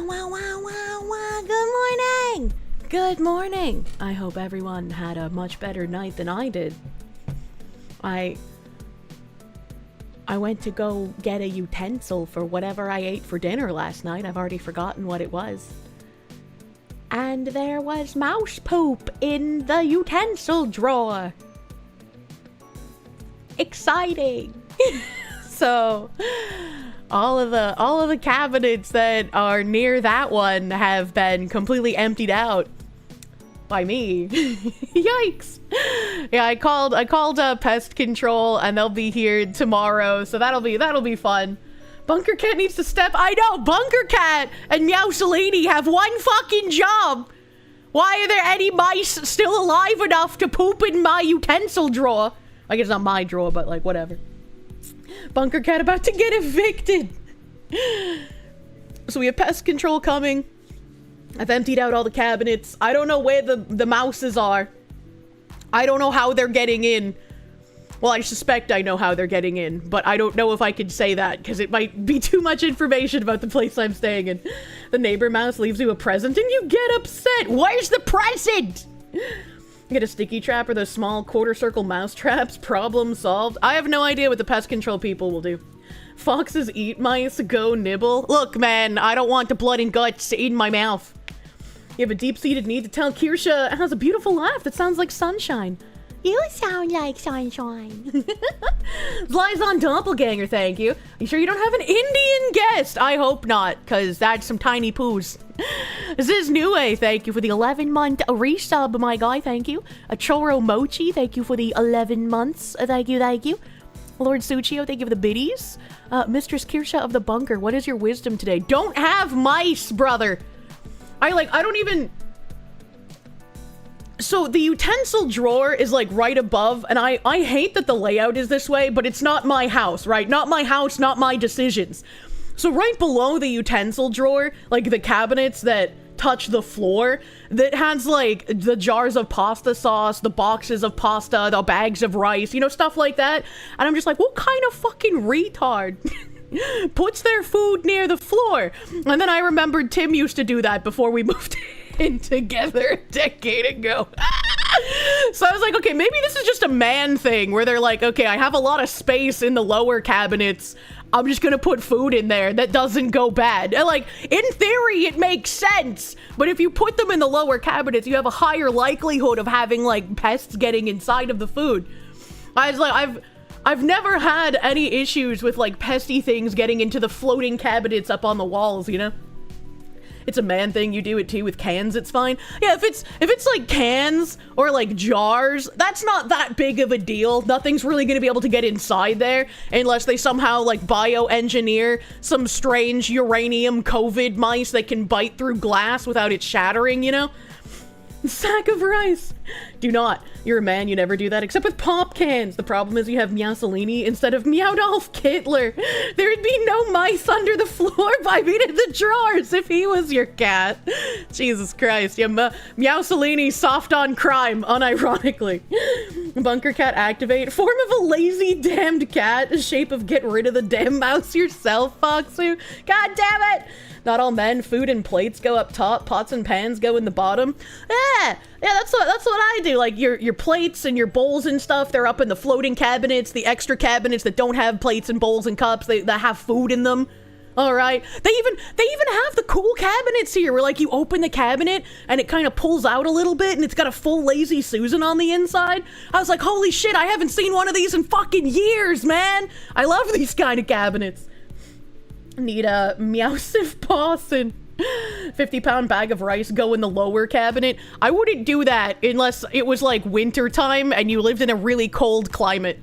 Wow, wow, wow, wow. Good morning. Good morning. I hope everyone had a much better night than I did. I went to go get a utensil for whatever I ate for dinner last night. I've already forgotten what it was. And there was mouse poop in the utensil drawer. Exciting. So all of the cabinets that are near that one have been completely emptied out by me. Yikes. Yeah, I called pest control and they'll be here tomorrow, so that'll be fun. Bunker Cat needs to step. I know, Bunker Cat and Meowsalini have one fucking job. Why are there any mice still alive enough to poop in my utensil drawer? I guess not my drawer, but like whatever. Bunker Cat about to get evicted. So we have pest control coming. I've emptied out all the cabinets. I don't know where the mouses are. I don't know how they're getting in. Well, I suspect I know how they're getting in, but I don't know if I could say that because it might be too much information about the place I'm staying in. The neighbor mouse leaves you a present and you get upset. Where's the present? Get a sticky trap or those small quarter circle mouse traps. Problem solved. I have no idea what the pest control people will do. Foxes eat mice. Go nibble. Look, man, I don't want the blood and guts in my mouth. You have a deep-seated need to tell Kirsche has a beautiful laugh that sounds like sunshine. You sound like sunshine. Liaison Doppelganger, thank you. Are you sure you don't have an Indian guest? I hope not, because that's some tiny poos. This is Nue, thank you for the 11-month resub, my guy, thank you. A Choro Mochi, thank you for the 11 months, thank you, thank you. Lord Suchio, thank you for the biddies. Mistress Kirsche of the bunker, what is your wisdom today? Don't have mice, brother. I don't even... So the utensil drawer is like right above, and I hate that the layout is this way, but it's not my house, right? Not my house, not my decisions. So right below the utensil drawer, like the cabinets that touch the floor, that has like the jars of pasta sauce, the boxes of pasta, the bags of rice, you know, stuff like that. And I'm just like, what kind of fucking retard puts their food near the floor? And then I remembered Tim used to do that before we moved in together a decade ago. So I was like, okay, maybe this is just a man thing where they're like, okay, I have a lot of space in the lower cabinets. I'm just gonna put food in there that doesn't go bad. And like, in theory, it makes sense. But if you put them in the lower cabinets, you have a higher likelihood of having like pests getting inside of the food. I was like, I've never had any issues with like pesty things getting into the floating cabinets up on the walls, you know? It's a man thing. You do it too with cans. It's fine. Yeah, if it's like cans or like jars, that's not that big of a deal. Nothing's really gonna be able to get inside there unless they somehow like bioengineer some strange uranium COVID mice that can bite through glass without it shattering, you know? Sack of rice. Do not. You're a man, you never do that, except with pop cans. The problem is you have Meowsalini instead of Meowdolf Kittler. There'd be no mice under the floor by me in the drawers if he was your cat. Jesus Christ. Yeah, Meowsalini soft on crime, unironically. Bunker Cat activate. Form of a lazy damned cat. Shape of get rid of the damn mouse yourself, Foxu. God damn it! Not all men, food and plates go up top, pots and pans go in the bottom. Yeah, that's what I do. Like your plates and your bowls and stuff, they're up in the floating cabinets, the extra cabinets that don't have plates and bowls and cups, that have food in them. All right. They even have the cool cabinets here where like you open the cabinet and it kind of pulls out a little bit and it's got a full Lazy Susan on the inside. I was like, holy shit, I haven't seen one of these in fucking years, man. I love these kind of cabinets. Need a Meowsif Pawson. 50-pound bag of rice go in the lower cabinet. I wouldn't do that unless it was like winter time and you lived in a really cold climate.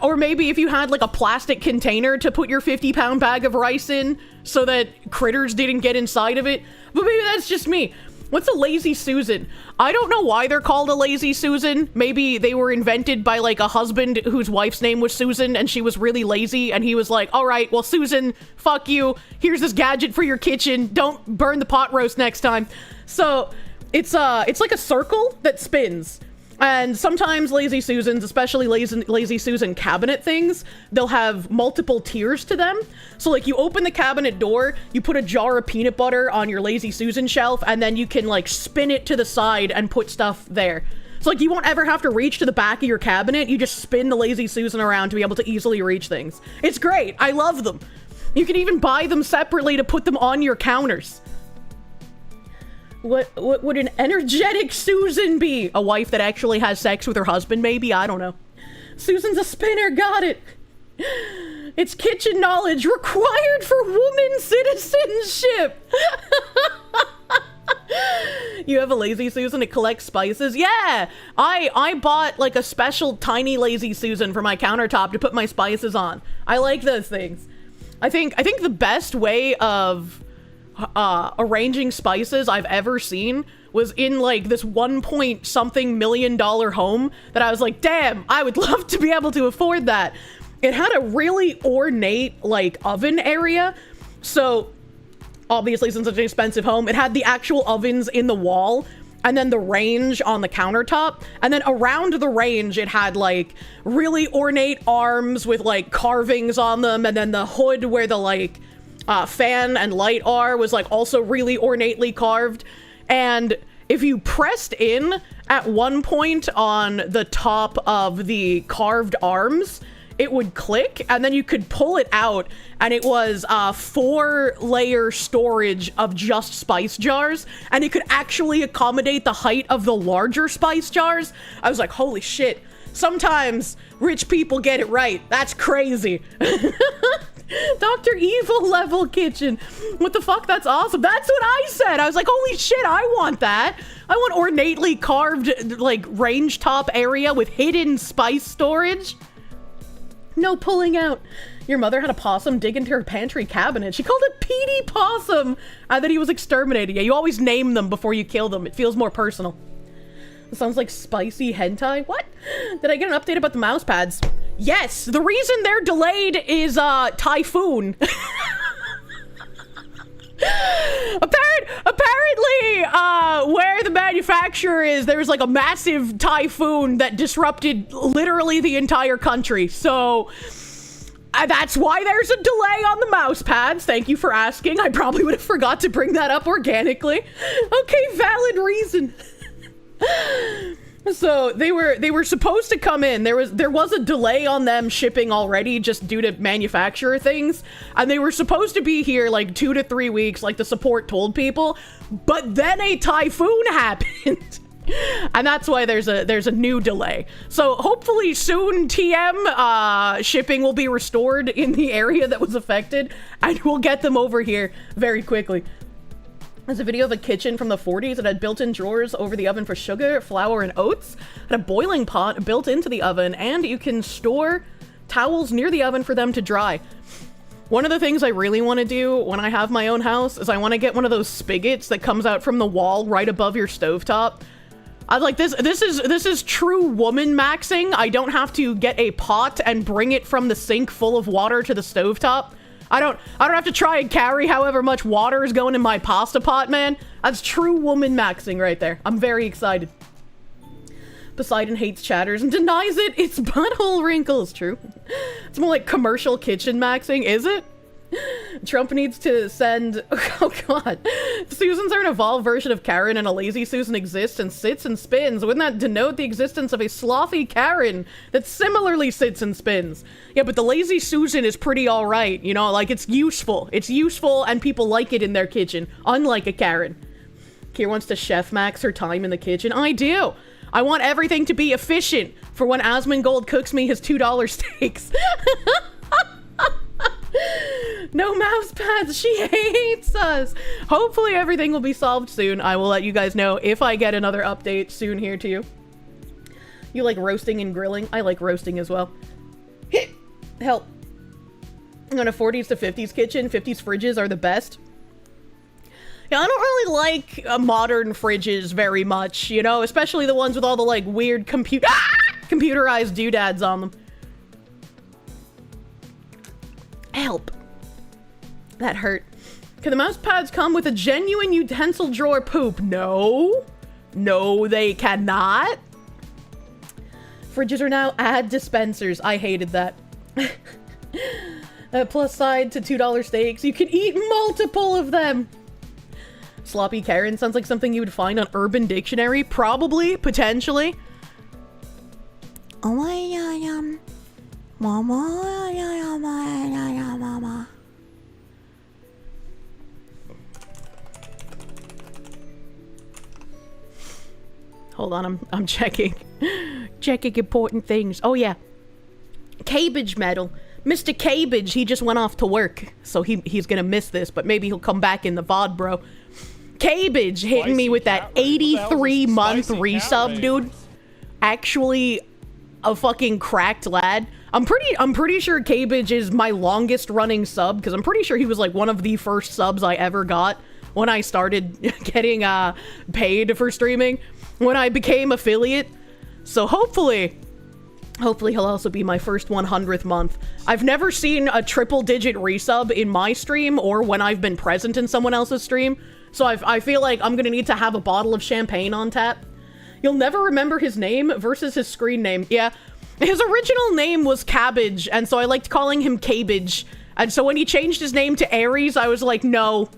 Or maybe if you had like a plastic container to put your 50-pound bag of rice in so that critters didn't get inside of it. But maybe that's just me. What's a Lazy Susan? I don't know why they're called a Lazy Susan. Maybe they were invented by like a husband whose wife's name was Susan and she was really lazy and he was like, all right, well, Susan, fuck you. Here's this gadget for your kitchen. Don't burn the pot roast next time. So it's like a circle that spins. And sometimes Lazy Susans, especially Lazy Susan cabinet things, they'll have multiple tiers to them. So like you open the cabinet door, you put a jar of peanut butter on your Lazy Susan shelf, and then you can like spin it to the side and put stuff there. So like you won't ever have to reach to the back of your cabinet, you just spin the Lazy Susan around to be able to easily reach things. It's great, I love them. You can even buy them separately to put them on your counters. What would an energetic Susan be? A wife that actually has sex with her husband, maybe? I don't know. Susan's a spinner, got it. It's kitchen knowledge required for woman citizenship. You have a Lazy Susan to collect spices? Yeah! I bought like a special tiny Lazy Susan for my countertop to put my spices on. I like those things. I think the best way of arranging spices I've ever seen was in like this 1-point-something million home that I was like, damn, I would love to be able to afford that. It had a really ornate like oven area. So obviously, since it's an expensive home, it had the actual ovens in the wall and then the range on the countertop. And then around the range, it had like really ornate arms with like carvings on them. And then the hood where the like fan and light are was like also really ornately carved. And if you pressed in at one point on the top of the carved arms, it would click and then you could pull it out, and it was 4-layer storage of just spice jars, and it could actually accommodate the height of the larger spice jars. I was like, holy shit, sometimes rich people get it right. That's crazy. Dr. Evil level kitchen. What the fuck? That's awesome. That's what I said. I was like, holy shit, I want that. I want ornately carved, like, range top area with hidden spice storage. No pulling out. Your mother had a possum dig into her pantry cabinet. She called it Petey Possum. And then he was exterminated. Yeah, you always name them before you kill them. It feels more personal. It sounds like spicy hentai. What? Did I get an update about the mouse pads? Yes, the reason they're delayed is typhoon. Apparently, where the manufacturer is, there's like a massive typhoon that disrupted literally the entire country. So that's why there's a delay on the mouse pads. Thank you for asking. I probably would have forgot to bring that up organically. Okay, valid reason. So they were supposed to come in. There was a delay on them shipping already just due to manufacturer things, and they were supposed to be here like 2 to 3 weeks, like the support told people. But then a typhoon happened, and that's why there's a new delay. So hopefully soon TM shipping will be restored in the area that was affected, and we'll get them over here very quickly. There's a video of a kitchen from the 40s that had built-in drawers over the oven for sugar, flour, and oats. Had a boiling pot built into the oven, and you can store towels near the oven for them to dry. One of the things I really want to do when I have my own house is I want to get one of those spigots that comes out from the wall right above your stovetop. I like this. This is true woman maxing. I don't have to get a pot and bring it from the sink full of water to the stovetop. I don't have to try and carry however much water is going in my pasta pot, man. That's true woman maxing right there. I'm very excited. Poseidon hates chatters and denies it. It's butthole wrinkles. True. It's more like commercial kitchen maxing, is it? Trump needs to send... Oh god. Susans are an evolved version of Karen, and a lazy Susan exists and sits and spins. Wouldn't that denote the existence of a slothy Karen that similarly sits and spins? Yeah, but the lazy Susan is pretty alright, you know? Like, it's useful. It's useful, and people like it in their kitchen, unlike a Karen. Kier wants to chef max her time in the kitchen. I do! I want everything to be efficient for when Asmongold cooks me his $2 steaks. No mouse pads. She hates us. Hopefully everything will be solved soon. I will let you guys know if I get another update soon here too. You like roasting and grilling? I like roasting as well. Help. I'm on a 40s to 50s kitchen. 50s fridges are the best. Yeah, I don't really like modern fridges very much, you know, especially the ones with all the like weird computerized doodads on them. Help. That hurt. Can the mouse pads come with a genuine utensil drawer poop? No. No, they cannot. Fridges are now ad dispensers. I hated that. Plus side to $2 steaks. You can eat multiple of them. Sloppy Karen sounds like something you would find on Urban Dictionary. Probably, potentially. Mama. Hold on, I'm checking. Checking important things. Oh yeah. Cabbage Medal. Mr. Cabbage, he just went off to work. So he's gonna miss this, but maybe he'll come back in the VoD, bro. Cabbage hitting me with that 83-month resub, dude. Actually a fucking cracked lad. I'm pretty sure Cabbage is my longest running sub, because I'm pretty sure he was like one of the first subs I ever got when I started getting paid for streaming, when I became affiliate. So hopefully he'll also be my first 100th month. I've never seen a triple-digit resub in my stream or when I've been present in someone else's stream, so I feel like I'm gonna need to have a bottle of champagne on tap. You'll never remember his name versus his screen name. Yeah, his original name was Cabbage, and so I liked calling him Cabbage. And so when he changed his name to Aries, I was like, no,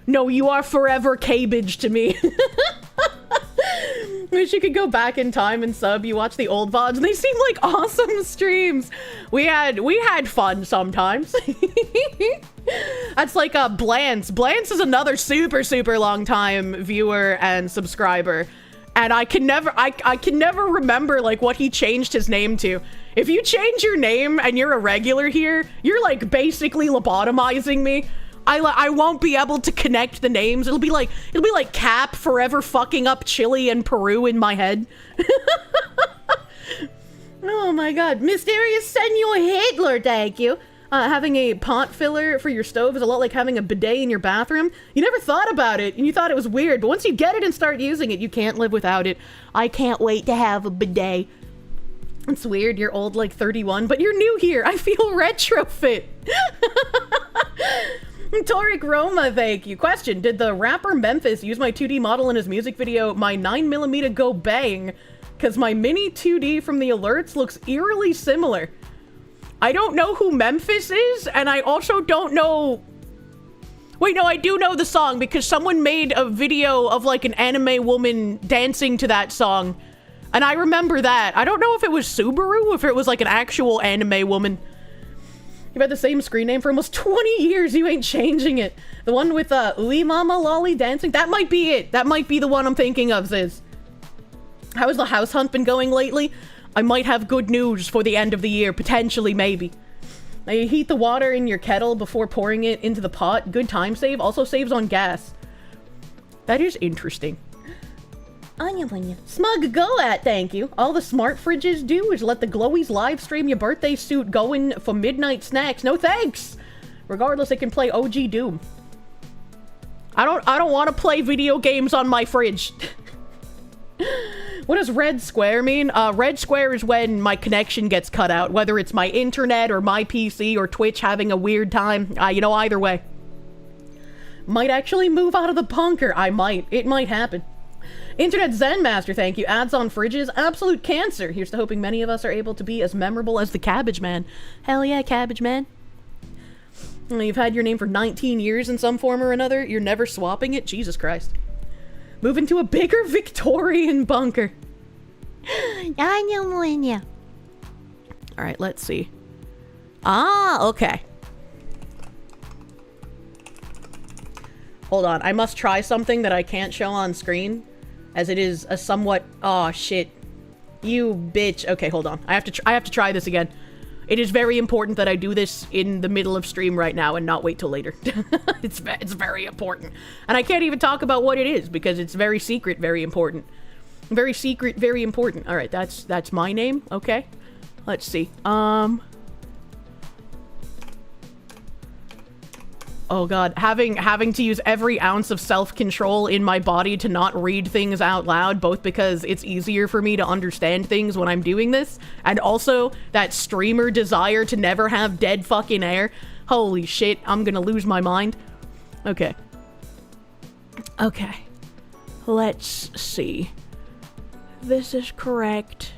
you are forever Cabbage to me. Wish you could go back in time and sub. You watch the old VODs, and they seem like awesome streams. We had fun sometimes. That's like Blance. Blance is another super long time viewer and subscriber. And I can never remember like what he changed his name to. If you change your name and you're a regular here, you're like basically lobotomizing me. I won't be able to connect the names. It'll be like Cap forever fucking up Chile and Peru in my head. Oh my god. Mysterious Senor Hitler, thank you. Having a pot filler for your stove is a lot like having a bidet in your bathroom. You never thought about it, and you thought it was weird, but once you get it and start using it, you can't live without it. I can't wait to have a bidet. It's weird, you're old like 31, but you're new here. I feel retrofit. Toric Roma, thank you. Question, did the rapper Memphis use my 2D model in his music video, My 9mm Go Bang? Because my mini 2D from the alerts looks eerily similar. I don't know who Memphis is, and I also don't know... Wait, no, I do know the song, because someone made a video of, like, an anime woman dancing to that song. And I remember that. I don't know if it was Subaru, if it was, like, an actual anime woman. You've had the same screen name for almost 20 years, you ain't changing it. The one with, Ui Mama Lolly dancing? That might be it. That might be the one I'm thinking of, Ziz. How has the house hunt been going lately? I might have good news for the end of the year, potentially, maybe. Now you heat the water in your kettle before pouring it into the pot. Good time save, also saves on gas. That is interesting. Anya. Smug Go At, thank you. All the smart fridges do is let the glowies live stream your birthday suit going for midnight snacks. No thanks! Regardless, it can play OG Doom. I don't want to play video games on my fridge. What does red square mean? Red square is when my connection gets cut out, whether it's my internet or my PC or Twitch having a weird time. You know, either way. Might actually move out of the bunker. I might. It might happen. Internet Zen Master, thank you. Ads on fridges, absolute cancer. Here's to hoping many of us are able to be as memorable as the Cabbage Man. Hell yeah, Cabbage Man. You've had your name for 19 years in some form or another. You're never swapping it? Jesus Christ. Move into a bigger Victorian bunker. Alright, let's see. Okay. Hold on, I must try something that I can't show on screen, as it is a somewhat... Oh, shit. You bitch. Okay, hold on. I have to try this again. It is very important that I do this in the middle of stream right now and not wait till later. It's very important. And I can't even talk about what it is, because it's very secret, very important. Very secret, very important. Alright, that's my name. Okay. Let's see. Oh god, having to use every ounce of self-control in my body to not read things out loud, both because it's easier for me to understand things when I'm doing this, and also that streamer desire to never have dead fucking air. Holy shit, I'm gonna lose my mind. Okay. Okay. Let's see. This is correct.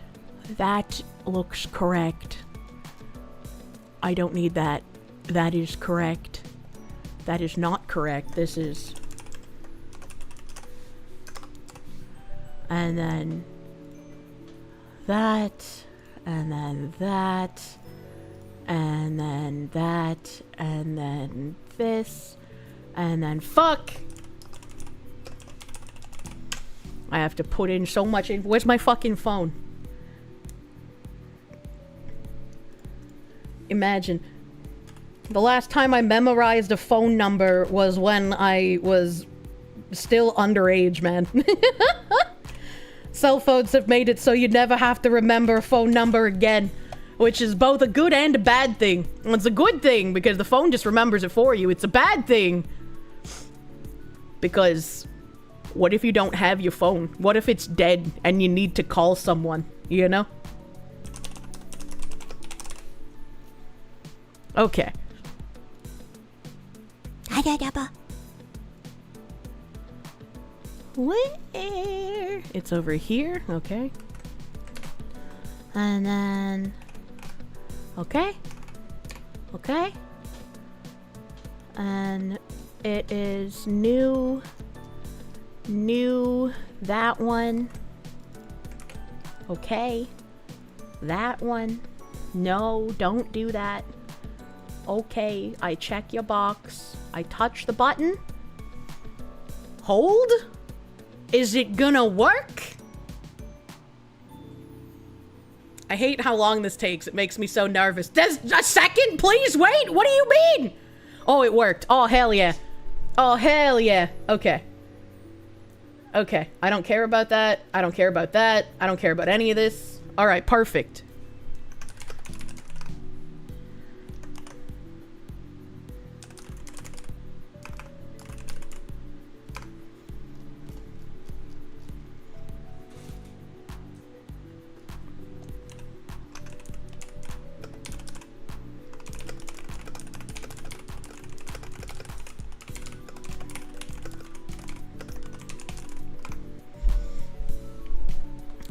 That looks correct. I don't need that. That is correct. That is not correct. This is... And then... that... And then that... And then that... And then this... And then fuck! I have to put in so much in... Where's my fucking phone? Imagine. The last time I memorized a phone number was when I was still underage, man. Cell phones have made it so you never have to remember a phone number again. Which is both a good and a bad thing. And it's a good thing because the phone just remembers it for you. It's a bad thing because what if you don't have your phone? What if it's dead and you need to call someone, you know? Okay. Where? It's over here. Okay. And then... Okay. Okay. And it is new. New. That one. Okay. That one. No, don't do that. Okay, I check your box. I touch the button. Hold? Is it gonna work? I hate how long this takes. It makes me so nervous. There's a second? Please wait! What do you mean? Oh, it worked. Oh, hell yeah. Oh, hell yeah. Okay. Okay. I don't care about that. I don't care about that. I don't care about any of this. Alright, perfect.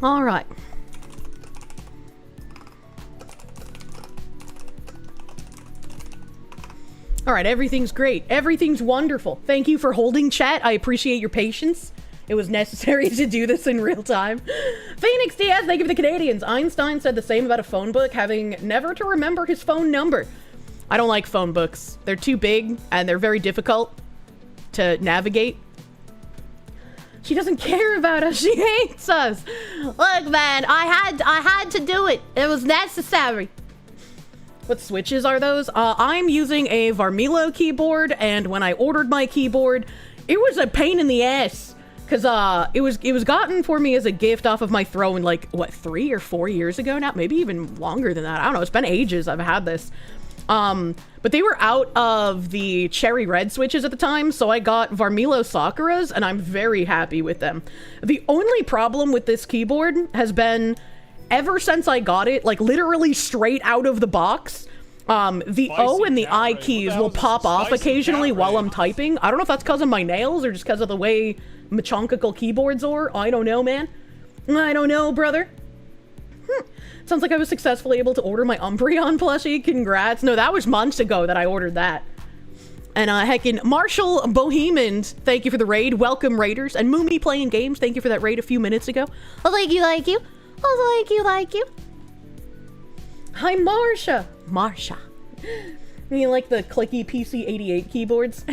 All right. All right, everything's great. Everything's wonderful. Thank you for holding, chat. I appreciate your patience. It was necessary to do this in real time. Phoenix Diaz, thank you for the Canadians. Einstein said the same about a phone book, having never to remember his phone number. I don't like phone books. They're too big, and they're very difficult to navigate. She doesn't care about us. She hates us. Look, man, I had to do it. It was necessary. What switches are those? I'm using a Varmilo keyboard, and when I ordered my keyboard, it was a pain in the ass. Cause it was gotten for me as a gift off of my throne like, what, 3 or 4 years ago now? Maybe even longer than that. I don't know. It's been ages I've had this. But they were out of the cherry red switches at the time, so I got Varmilo Sakura's, and I'm very happy with them. The only problem with this keyboard has been, ever since I got it, like literally straight out of the box, the O and the I keys will pop off occasionally while I'm typing. I don't know if that's because of my nails or just because of the way machonkical keyboards are. I don't know, man. I don't know, brother. Sounds like I was successfully able to order my Umbreon plushie. Congrats. No, that was months ago that I ordered that. And heckin' Marshall Bohemian, thank you for the raid. Welcome, raiders. And Moomy playing games, thank you for that raid a few minutes ago. Oh, thank you, like you. Oh, thank you. Hi, Marsha. Marsha. You like the clicky PC-88 keyboards?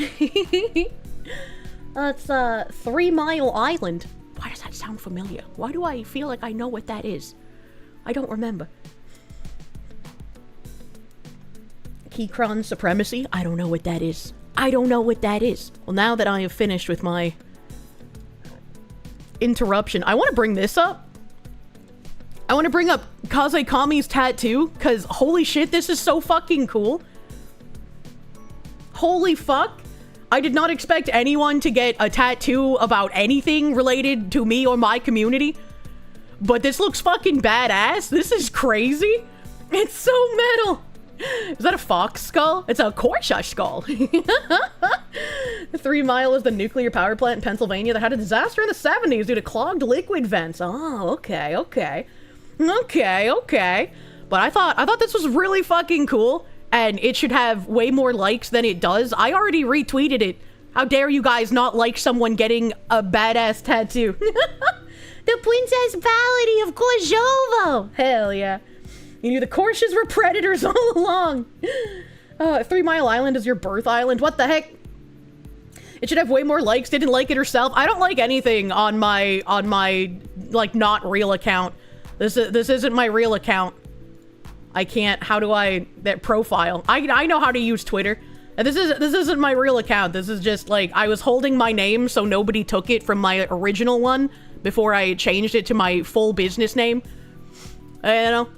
That's 3 Mile Island. Why does that sound familiar? Why do I feel like I know what that is? I don't remember. Keychron Supremacy? I don't know what that is. I don't know what that is. Well, now that I have finished with my interruption, I want to bring this up. I want to bring up Kaze Kami's tattoo, because holy shit, this is so fucking cool. Holy fuck. I did not expect anyone to get a tattoo about anything related to me or my community. But this looks fucking badass. This is crazy. It's so metal. Is that a fox skull? It's a Kirsche skull. 3 Mile is the nuclear power plant in Pennsylvania that had a disaster in the 70s due to clogged liquid vents. Oh, okay. Okay, okay. But I thought this was really fucking cool, and it should have way more likes than it does. I already retweeted it. How dare you guys not like someone getting a badass tattoo? The Princess Palette of Kosovo! Hell yeah. You knew the Kirsches were predators all along. 3 Mile Island is your birth island. What the heck? It should have way more likes. Didn't like it herself. I don't like anything on my like not real account. This isn't my real account. I can't. How do I that profile? I know how to use Twitter. And this isn't my real account. This is just like I was holding my name so nobody took it from my original one before I changed it to my full business name. You know.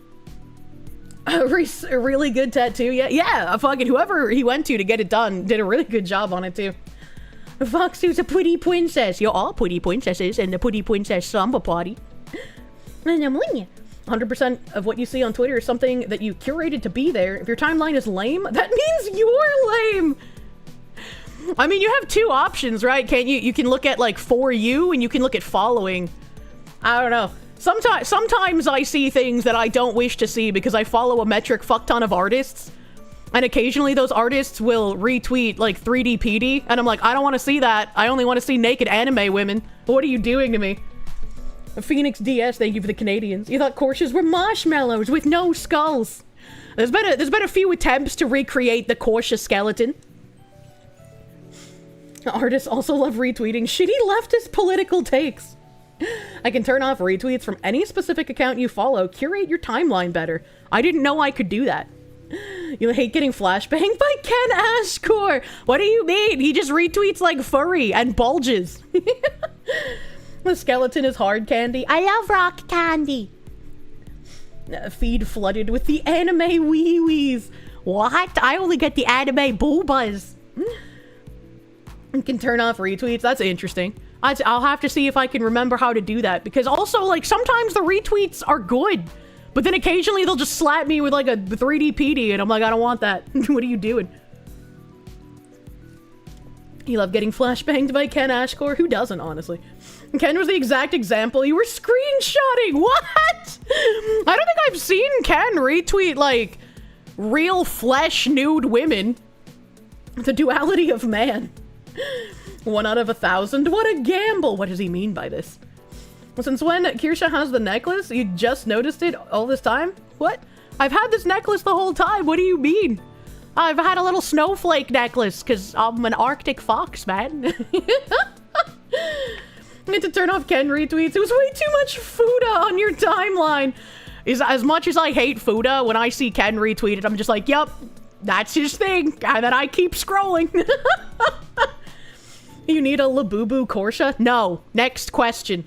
A really good tattoo. Yeah, fucking whoever he went to get it done did a really good job on it too. Foxy's a pretty princess. You're all pretty princesses in the pretty princess samba party. 100% of what you see on Twitter is something that you curated to be there. If your timeline is lame, that means you're lame. I mean, you have two options, right? Can't you? You can look at like for you and you can look at following. I don't know. Sometimes I see things that I don't wish to see because I follow a metric fuck ton of artists. And occasionally those artists will retweet like 3D PD. And I'm like, I don't want to see that. I only want to see naked anime women. What are you doing to me? Phoenix DS, thank you for the Canadians. You thought Kirsches were marshmallows with no skulls. There's been a few attempts to recreate the Kirsche skeleton. Artists also love retweeting shitty leftist political takes. I can turn off retweets from any specific account you follow. Curate your timeline better. I didn't know I could do that. You hate getting flashbanged by Ken Ashcore. What do you mean? He just retweets like furry and bulges. The skeleton is hard candy. I love rock candy. Feed flooded with the anime wee-wees. What? I only get the anime boobas. You can turn off retweets. That's interesting. I'll have to see if I can remember how to do that. Because also, like, sometimes the retweets are good. But then occasionally they'll just slap me with, like, a 3D PD. And I'm like, I don't want that. What are you doing? You love getting flashbanged by Ken Ashcore? Who doesn't, honestly? Ken was the exact example you were screenshotting. What? I don't think I've seen Ken retweet, like, real flesh nude women. The duality of man. 1 out of 1,000. What a gamble. What does he mean by this? Since when Kirsche has the necklace? You just noticed it all this time? What? I've had this necklace the whole time. What do you mean? I've had a little snowflake necklace because I'm an Arctic fox, man. I need to turn off Ken retweets. It was way too much Fuda on your timeline. As much as I hate Fuda, when I see Ken retweet it, I'm just like, yep, that's his thing. And then I keep scrolling. You need a Labubu Kirsche? No. Next question.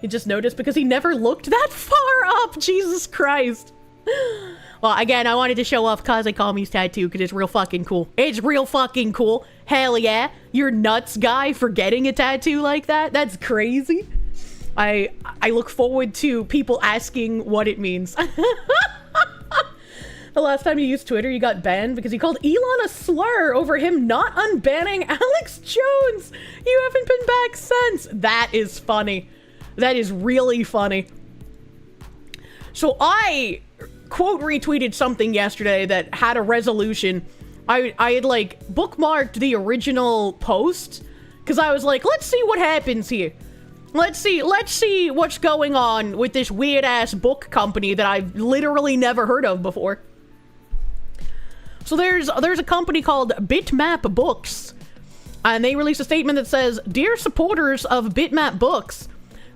You just noticed because he never looked that far up. Jesus Christ. Well, again, I wanted to show off Kazekami's tattoo because it's real fucking cool. It's real fucking cool. Hell yeah. You're nuts, guy, for getting a tattoo like that? That's crazy. I look forward to people asking what it means. The last time you used Twitter, you got banned because you called Elon a slur over him not unbanning Alex Jones. You haven't been back since. That is funny. That is really funny. So I quote retweeted something yesterday that had a resolution. I had like bookmarked the original post because I was like, let's see what happens here. Let's see what's going on with this weird ass book company that I've literally never heard of before. So there's a company called Bitmap Books, and they released a statement that says, "Dear supporters of Bitmap Books,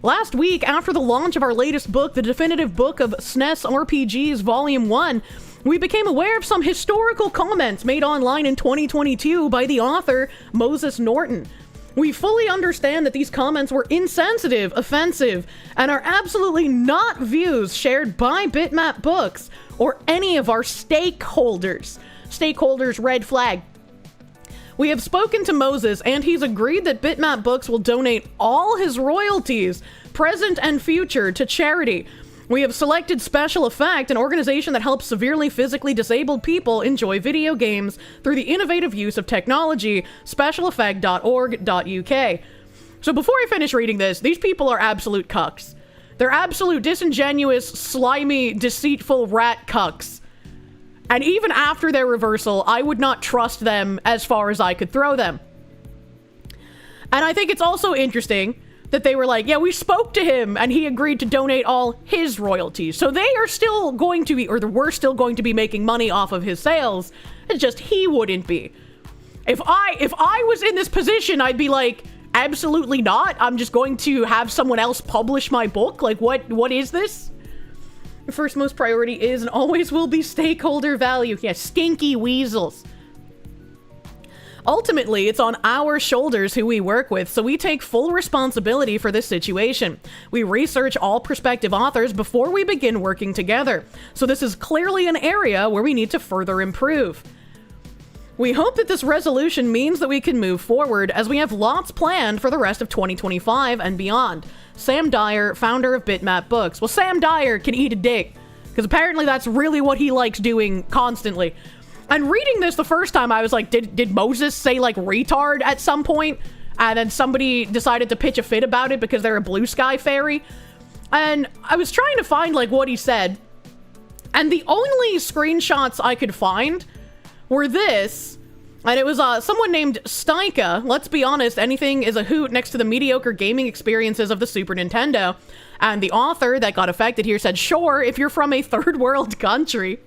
last week after the launch of our latest book, the definitive book of SNES RPGs Volume 1, we became aware of some historical comments made online in 2022 by the author, Moses Norton. We fully understand that these comments were insensitive, offensive, and are absolutely not views shared by Bitmap Books or any of our stakeholders." Stakeholders, red flag. We have spoken to Moses, and he's agreed that Bitmap Books will donate all his royalties, present and future, to charity. We have selected Special Effect, an organization that helps severely physically disabled people enjoy video games through the innovative use of technology, specialeffect.org.uk. So before I finish reading this, these people are absolute cucks. They're absolute disingenuous, slimy, deceitful rat cucks. And even after their reversal, I would not trust them as far as I could throw them. And I think it's also interesting that they were like, yeah, we spoke to him and he agreed to donate all his royalties. So they are still going to be, or we're still going to be making money off of his sales. It's just he wouldn't be. If I was in this position, I'd be like, absolutely not. I'm just going to have someone else publish my book. Like, what is this? The first most priority is and always will be stakeholder value. Yeah, stinky weasels. Ultimately, it's on our shoulders who we work with, so we take full responsibility for this situation. We research all prospective authors before we begin working together, so this is clearly an area where we need to further improve. We hope that this resolution means that we can move forward, as we have lots planned for the rest of 2025 and beyond. Sam Dyer, founder of Bitmap Books. Well, Sam Dyer can eat a dick, because apparently that's really what he likes doing constantly. And reading this the first time, I was like, did Moses say, like, retard at some point? And then somebody decided to pitch a fit about it because they're a blue sky fairy. And I was trying to find, like, what he said. And the only screenshots I could find were this. And it was someone named Stika. Let's be honest, anything is a hoot next to the mediocre gaming experiences of the Super Nintendo. And the author that got affected here said, sure, if you're from a third world country.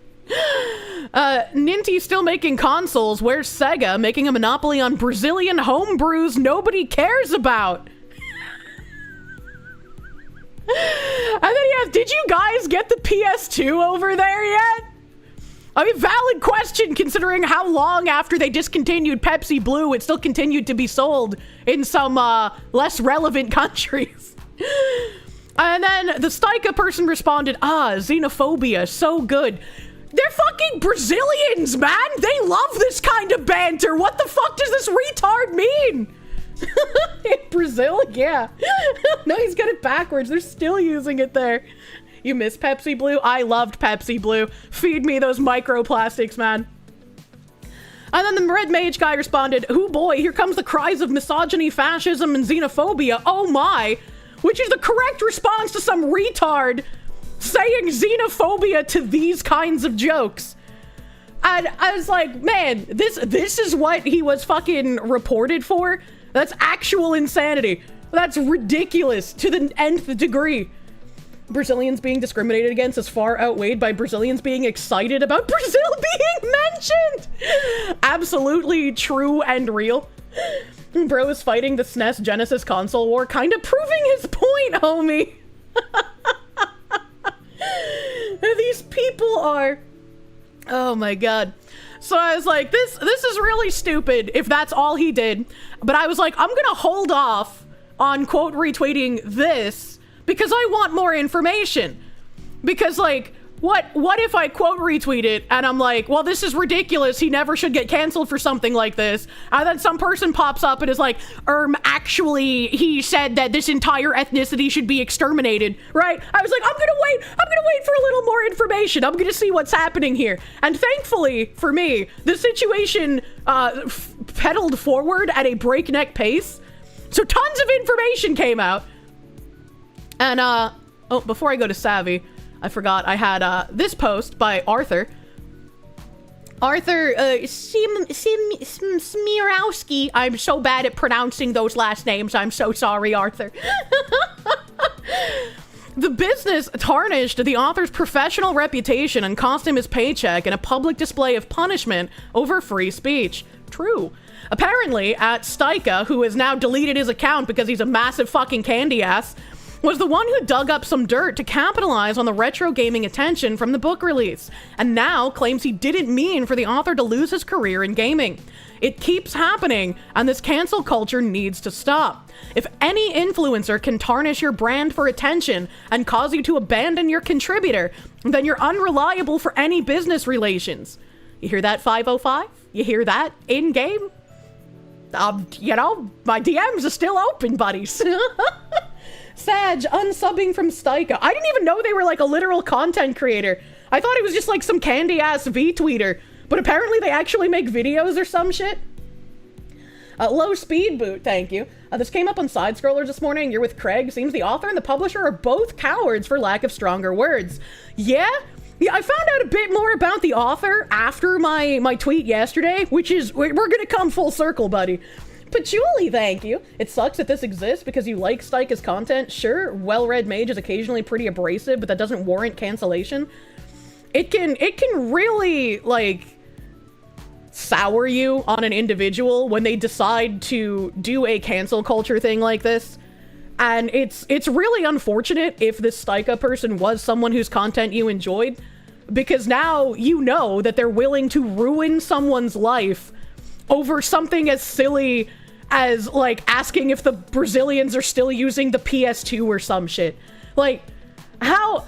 Ninty's still making consoles. Where's Sega making a monopoly on Brazilian homebrews nobody cares about? And then he has, did you guys get the PS2 over there yet? I mean, valid question considering how long after they discontinued Pepsi Blue it still continued to be sold in some less relevant countries. And then the Stika person responded, xenophobia, so good. They're fucking Brazilians, man! They love this kind of banter! What the fuck does this retard mean? In Brazil? Yeah. No, he's got it backwards. They're still using it there. You miss Pepsi Blue? I loved Pepsi Blue. Feed me those microplastics, man. And then the Red Mage guy responded, oh boy, here comes the cries of misogyny, fascism, and xenophobia. Oh my! Which is the correct response to some retard saying xenophobia to these kinds of jokes. And I was like, man, this is what he was fucking reported for? That's actual insanity. That's ridiculous to the nth degree. Brazilians being discriminated against is far outweighed by Brazilians being excited about Brazil being mentioned. Absolutely true and real. Bro is fighting the SNES Genesis console war, kind of proving his point, homie. These people are, oh my god. So I was like, this is really stupid if that's all he did. But I was like, I'm gonna hold off on quote retweeting this because I want more information. Because like, what if I quote retweet it and I'm like, well, this is ridiculous. He never should get canceled for something like this. And then some person pops up and is like, actually, he said that this entire ethnicity should be exterminated, right? I was like, I'm gonna wait for a little more information. I'm gonna see what's happening here. And thankfully for me, the situation pedaled forward at a breakneck pace. So tons of information came out. And oh, before I go to Savvy, I forgot I had this post by Arthur. Arthur Smirowski. I'm so bad at pronouncing those last names. I'm so sorry, Arthur. The business tarnished the author's professional reputation and cost him his paycheck in a public display of punishment over free speech. True. Apparently, at Stika, who has now deleted his account because he's a massive fucking candy ass, was the one who dug up some dirt to capitalize on the retro gaming attention from the book release, and now claims he didn't mean for the author to lose his career in gaming. It keeps happening, and this cancel culture needs to stop. If any influencer can tarnish your brand for attention and cause you to abandon your contributor, then you're unreliable for any business relations. You hear that, 505? You hear that, in-game? You know, my DMs are still open, buddies. Sag, unsubbing from Stika. I didn't even know they were like a literal content creator. I thought it was just like some candy ass V-tweeter, but apparently they actually make videos or some shit. Low speed boot, thank you. This came up on Side Scrollers this morning. You're with Craig. Seems the author and the publisher are both cowards for lack of stronger words. Yeah, I found out a bit more about the author after my tweet yesterday, which is, we're gonna come full circle, buddy. Patchouli, thank you. It sucks that this exists because you like Styka's content. Sure, well-read mage is occasionally pretty abrasive, but that doesn't warrant cancellation. It can really, like, sour you on an individual when they decide to do a cancel culture thing like this. And it's really unfortunate if this Styka person was someone whose content you enjoyed, because now you know that they're willing to ruin someone's life over something as silly as, like, asking if the Brazilians are still using the PS2 or some shit. Like, how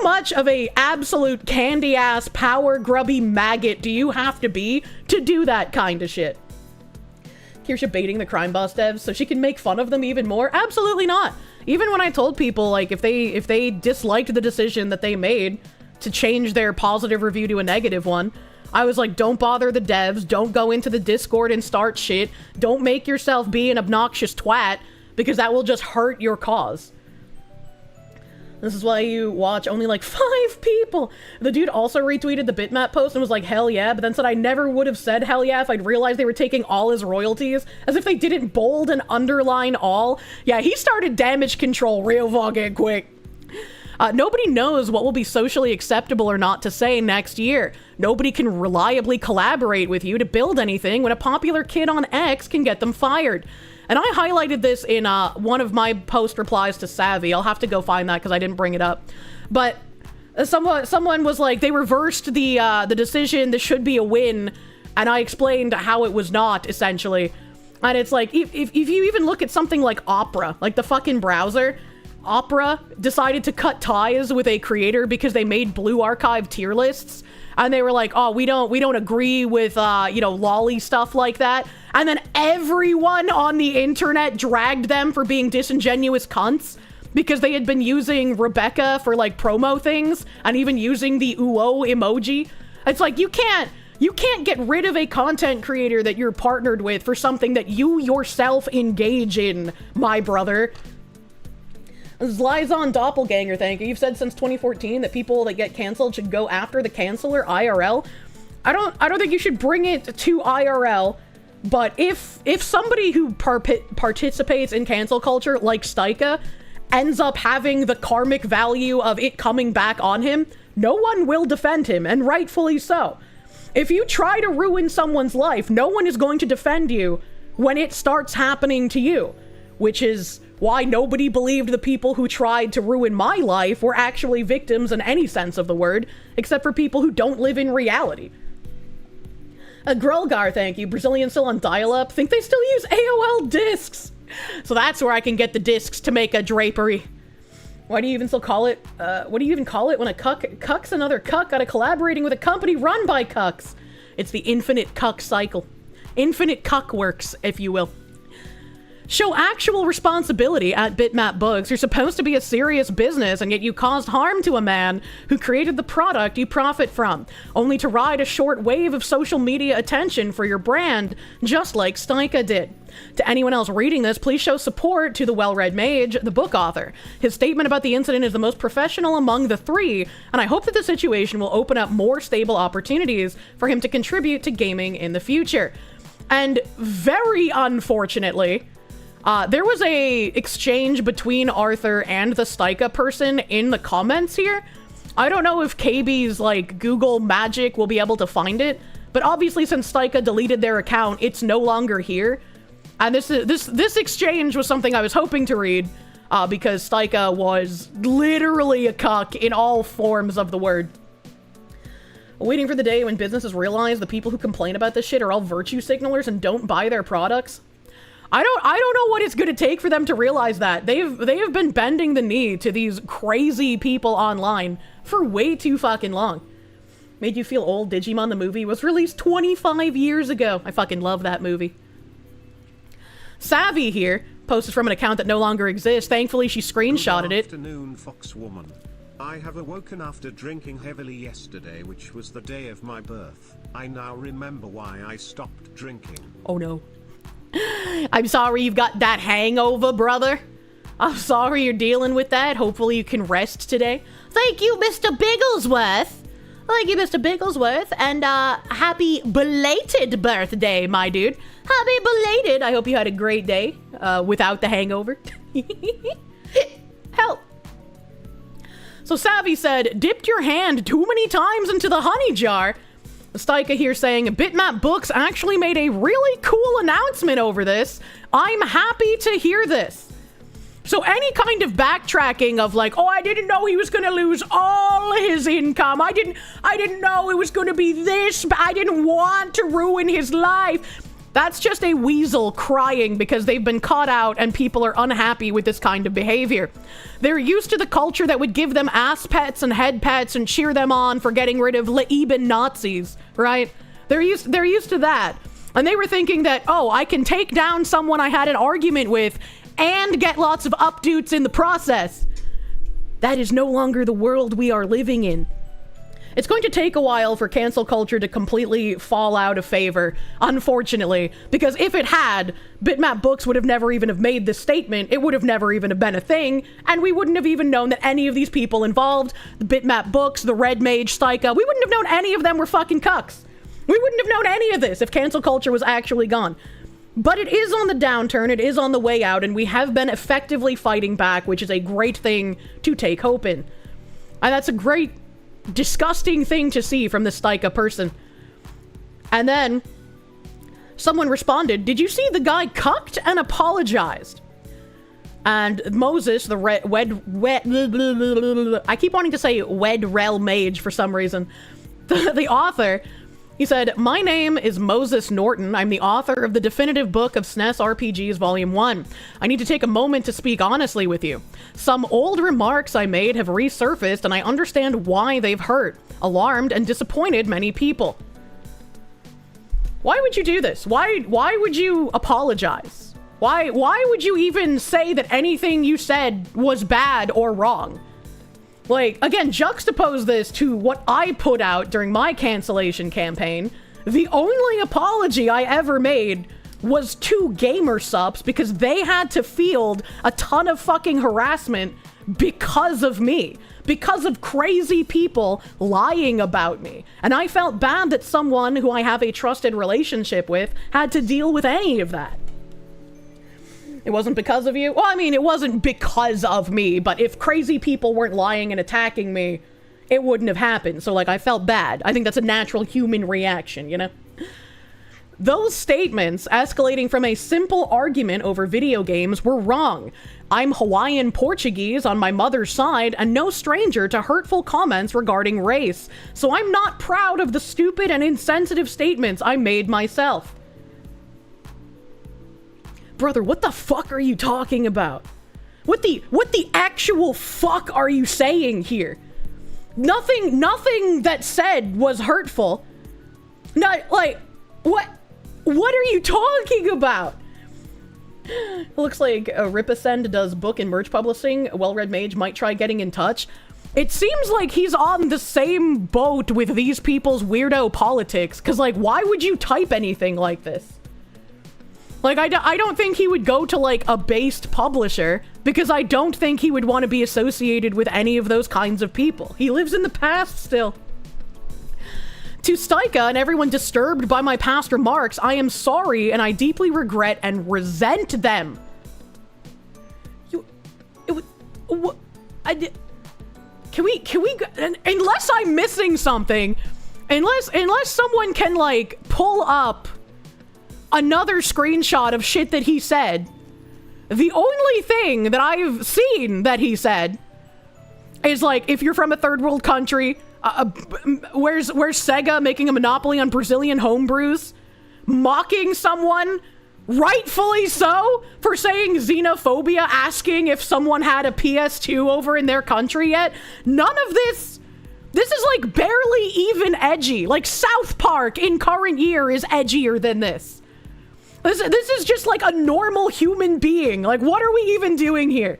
much of a absolute candy-ass, power-grubby maggot do you have to be to do that kind of shit? Kirsche baiting the crime boss devs so she can make fun of them even more? Absolutely not. Even when I told people, like, if they disliked the decision that they made to change their positive review to a negative one, I was like, don't bother the devs, don't go into the Discord and start shit, don't make yourself be an obnoxious twat, because that will just hurt your cause. This is why you watch only like 5 people. The dude also retweeted the bitmap post and was like, hell yeah, but then said I never would have said hell yeah if I'd realized they were taking all his royalties, as if they didn't bold and underline all. Yeah, he started damage control real fucking quick. Nobody knows what will be socially acceptable or not to say next year. Nobody can reliably collaborate with you to build anything when a popular kid on X can get them fired. And I highlighted this in one of my post replies to Savvy. I'll have to go find that because I didn't bring it up. But someone was like, they reversed the decision, this should be a win. And I explained how it was not, essentially. And it's like, if you even look at something like Opera, like the fucking browser, Opera decided to cut ties with a creator because they made Blue Archive tier lists. And they were like, oh, we don't agree with, you know, lolly stuff like that. And then everyone on the internet dragged them for being disingenuous cunts because they had been using Rebecca for, like, promo things and even using the UO emoji. It's like, you can't get rid of a content creator that you're partnered with for something that you yourself engage in, my brother. Zlyzon Doppelganger, thank you. You've said since 2014 that people that get canceled should go after the canceller IRL. I don't think you should bring it to IRL, but if somebody who participates in cancel culture, like Styka, ends up having the karmic value of it coming back on him, no one will defend him, and rightfully so. If you try to ruin someone's life, no one is going to defend you when it starts happening to you, which is why nobody believed the people who tried to ruin my life were actually victims in any sense of the word, except for people who don't live in reality. Grulgar, thank you. Brazilians still on dial-up? Think they still use AOL discs? So that's where I can get the discs to make a drapery. Why do you even still call it, what do you even call it when a cuck's another cuck out of collaborating with a company run by cucks? It's the infinite cuck cycle. Infinite cuck works, if you will. Show actual responsibility at Bitmap Books. You're supposed to be a serious business, and yet you caused harm to a man who created the product you profit from, only to ride a short wave of social media attention for your brand, just like Styka did. To anyone else reading this, please show support to the well-read mage, the book author. His statement about the incident is the most professional among the three, and I hope that the situation will open up more stable opportunities for him to contribute to gaming in the future. And very unfortunately, there was a exchange between Arthur and the Styka person in the comments here. I don't know if KB's, like, Google magic will be able to find it, but obviously since Styka deleted their account, it's no longer here. And this exchange was something I was hoping to read, because Styka was literally a cuck in all forms of the word. Waiting for the day when businesses realize the people who complain about this shit are all virtue signalers and don't buy their products. I don't know what it's gonna take for them to realize that. They have been bending the knee to these crazy people online for way too fucking long. Made you feel old? Digimon the movie was released 25 years ago. I fucking love that movie. Savvy here posted from an account that no longer exists. Thankfully, she screenshotted it. Good afternoon, Foxwoman. I have awoken after drinking heavily yesterday, which was the day of my birth. I now remember why I stopped drinking. Oh no. I'm sorry you've got that hangover, brother. I'm sorry you're dealing with that. Hopefully you can rest today. Thank you, Mr. Bigglesworth. Thank you, Mr. Bigglesworth. And happy belated birthday, my dude. Happy belated. I hope you had a great day without the hangover. Help. So Savvy said, dipped your hand too many times into the honey jar. Stika here saying, Bitmap Books actually made a really cool announcement over this. I'm happy to hear this. So any kind of backtracking of like, oh, I didn't know he was going to lose all his income. I didn't know it was going to be this, but I didn't want to ruin his life. That's just a weasel crying because they've been caught out and people are unhappy with this kind of behavior. They're used to the culture that would give them ass pets and head pets and cheer them on for getting rid of Leiben Nazis, right? They're used to that. And they were thinking that, oh, I can take down someone I had an argument with and get lots of updoots in the process. That is no longer the world we are living in. It's going to take a while for cancel culture to completely fall out of favor, unfortunately, because if it had, Bitmap Books would have never even have made this statement, it would have never even have been a thing, and we wouldn't have even known that any of these people involved, the Bitmap Books, the Red Mage, Stika, we wouldn't have known any of them were fucking cucks. We wouldn't have known any of this if cancel culture was actually gone. But it is on the downturn, it is on the way out, and we have been effectively fighting back, which is a great thing to take hope in. And that's a great, disgusting thing to see from this Stika person. And then, someone responded, did you see the guy cucked and apologized? And Moses, the I keep wanting to say Wedrel Mage for some reason, the author, he said, my name is Moses Norton. I'm the author of the definitive book of SNES RPGs Volume 1. I need to take a moment to speak honestly with you. Some old remarks I made have resurfaced, and I understand why they've hurt, alarmed, and disappointed many people. Why would you do this? Why would you apologize? Why would you even say that anything you said was bad or wrong? Like, again, juxtapose this to what I put out during my cancellation campaign. The only apology I ever made was to gamer subs because they had to field a ton of fucking harassment because of me. Because of crazy people lying about me. And I felt bad that someone who I have a trusted relationship with had to deal with any of that. It wasn't because of you? Well, I mean, it wasn't because of me, but if crazy people weren't lying and attacking me, it wouldn't have happened. So, like, I felt bad. I think that's a natural human reaction, you know? Those statements, escalating from a simple argument over video games, were wrong. I'm Hawaiian Portuguese on my mother's side and no stranger to hurtful comments regarding race. So I'm not proud of the stupid and insensitive statements I made myself. Brother, what the fuck are you talking about? What the actual fuck are you saying here? Nothing that said was hurtful. Not, like, what are you talking about? It looks like Ripasend does book and merch publishing. A well-read mage might try getting in touch. It seems like he's on the same boat with these people's weirdo politics, because, like, why would you type anything like this? Like, I don't think he would go to, like, a based publisher, because I don't think he would want to be associated with any of those kinds of people. He lives in the past still. To Stika and everyone disturbed by my past remarks, I am sorry and I deeply regret and resent them. Can we, unless I'm missing something, unless someone can, like, pull up another screenshot of shit that he said, the only thing that I've seen that he said is, like, if you're from a third world country, where's Sega making a monopoly on Brazilian homebrews, mocking someone, rightfully so, for saying xenophobia, asking if someone had a PS2 over in their country yet. None of this is, like, barely even edgy. Like, South Park in current year is edgier than this. This is just like a normal human being. Like, what are we even doing here?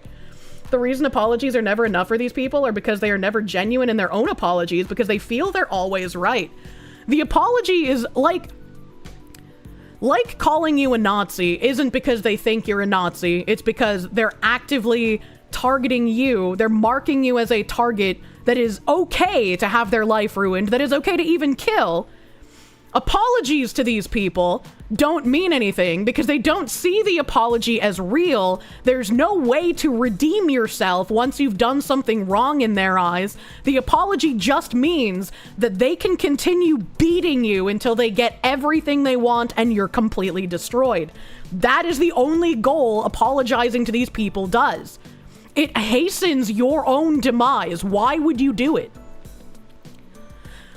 The reason apologies are never enough for these people are because they are never genuine in their own apologies because they feel they're always right. The apology is like like calling you a Nazi isn't because they think you're a Nazi. It's because they're actively targeting you. They're marking you as a target that is okay to have their life ruined, that is okay to even kill. Apologies to these people don't mean anything because they don't see the apology as real. There's no way to redeem yourself once you've done something wrong in their eyes. The apology just means that they can continue beating you until they get everything they want and you're completely destroyed. That is the only goal apologizing to these people does. It hastens your own demise. Why would you do it?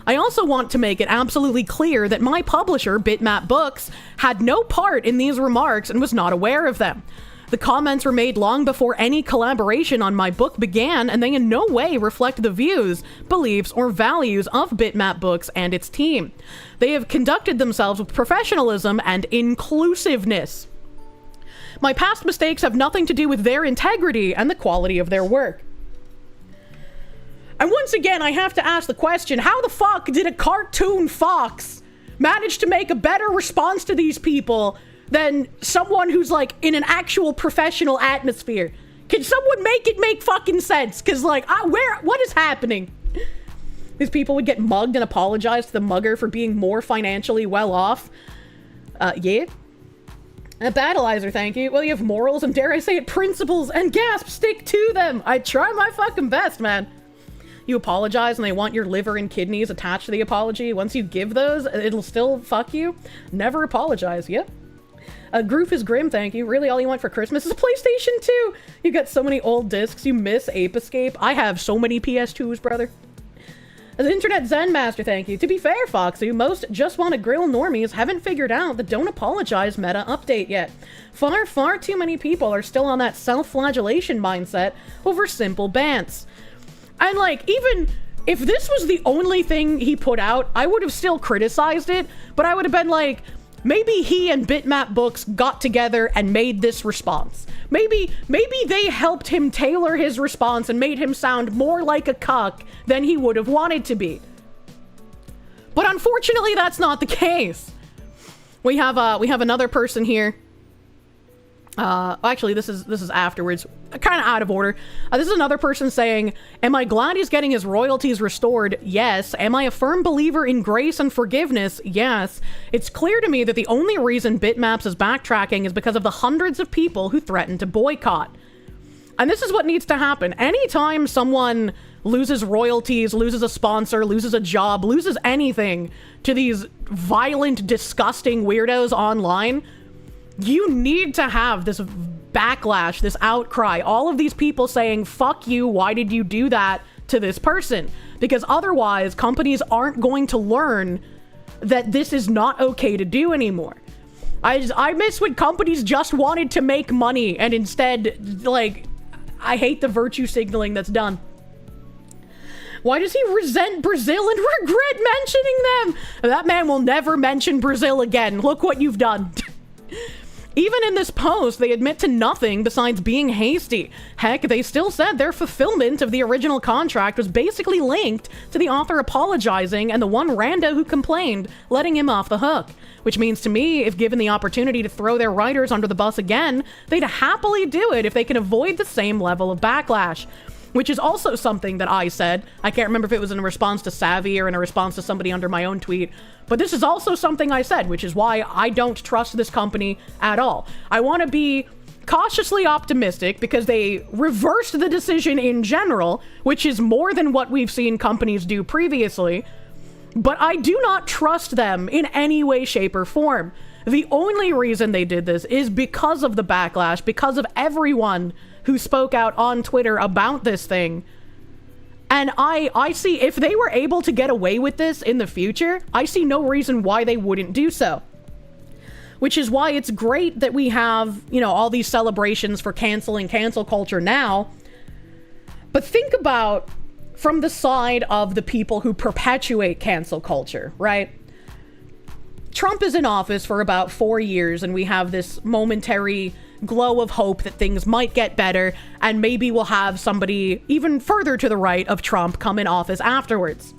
I also want to make it absolutely clear that my publisher, Bitmap Books, had no part in these remarks and was not aware of them. The comments were made long before any collaboration on my book began, and they in no way reflect the views, beliefs, or values of Bitmap Books and its team. They have conducted themselves with professionalism and inclusiveness. My past mistakes have nothing to do with their integrity and the quality of their work. And once again, I have to ask the question, how the fuck did a cartoon fox manage to make a better response to these people than someone who's like in an actual professional atmosphere? Can someone make it make fucking sense? Cause like, what is happening? These people would get mugged and apologize to the mugger for being more financially well off. Yeah. A battleizer, thank you. Well, you have morals and, dare I say it, principles, and gasp, stick to them. I try my fucking best, man. You apologize and they want your liver and kidneys attached to the apology. Once you give those, it'll still fuck you. Never apologize. Yep. Groove is grim, thank you. Really, all you want for Christmas is a PlayStation 2. You got so many old discs. You miss Ape Escape. I have so many PS2s, brother. As an Internet Zen Master, thank you. To be fair, Foxy, most just want to grill normies haven't figured out the don't apologize meta update yet. Far too many people are still on that self-flagellation mindset over simple bants. And like, even if this was the only thing he put out, I would have still criticized it, but I would have been like, maybe he and Bitmap Books got together and made this response. Maybe they helped him tailor his response and made him sound more like a cuck than he would have wanted to be. But unfortunately, that's not the case. We have another person here. Actually, this is afterwards, kind of out of order. This is another person saying, am I glad he's getting his royalties restored? Yes. Am I a firm believer in grace and forgiveness? Yes. It's clear to me that the only reason Bitmaps is backtracking is because of the hundreds of people who threatened to boycott. And this is what needs to happen. Anytime someone loses royalties, loses a sponsor, loses a job, loses anything to these violent, disgusting weirdos online, you need to have this backlash, this outcry, all of these people saying, fuck you, why did you do that to this person? Because otherwise, companies aren't going to learn that this is not okay to do anymore. I miss when companies just wanted to make money and instead, like, I hate the virtue signaling that's done. Why does he resent Brazil and regret mentioning them? That man will never mention Brazil again. Look what you've done. Even in this post, they admit to nothing besides being hasty. Heck, they still said their fulfillment of the original contract was basically linked to the author apologizing and the one rando who complained letting him off the hook. Which means to me, if given the opportunity to throw their writers under the bus again, they'd happily do it if they can avoid the same level of backlash. Which is also something that I said. I can't remember if it was in response to Savvy or in a response to somebody under my own tweet. But this is also something I said, which is why I don't trust this company at all. I want to be cautiously optimistic because they reversed the decision in general, which is more than what we've seen companies do previously. But I do not trust them in any way, shape, or form. The only reason they did this is because of the backlash, because of everyone who spoke out on Twitter about this thing. And I see if they were able to get away with this in the future, I see no reason why they wouldn't do so. Which is why it's great that we have, you know, all these celebrations for canceling cancel culture now. But think about from the side of the people who perpetuate cancel culture, right? Trump is in office for about 4 years, and we have this momentary glow of hope that things might get better, and maybe we'll have somebody even further to the right of Trump come in office afterwards.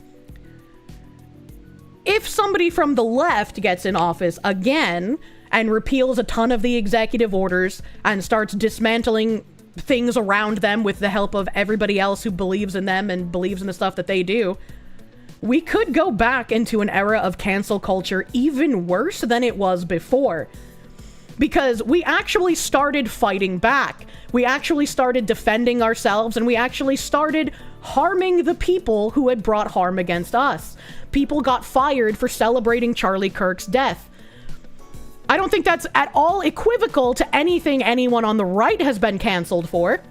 If somebody from the left gets in office again, and repeals a ton of the executive orders and starts dismantling things around them with the help of everybody else who believes in them and believes in the stuff that they do, we could go back into an era of cancel culture even worse than it was before. Because we actually started fighting back. We actually started defending ourselves, and we actually started harming the people who had brought harm against us. People got fired for celebrating Charlie Kirk's death. I don't think that's at all equivocal to anything anyone on the right has been canceled for.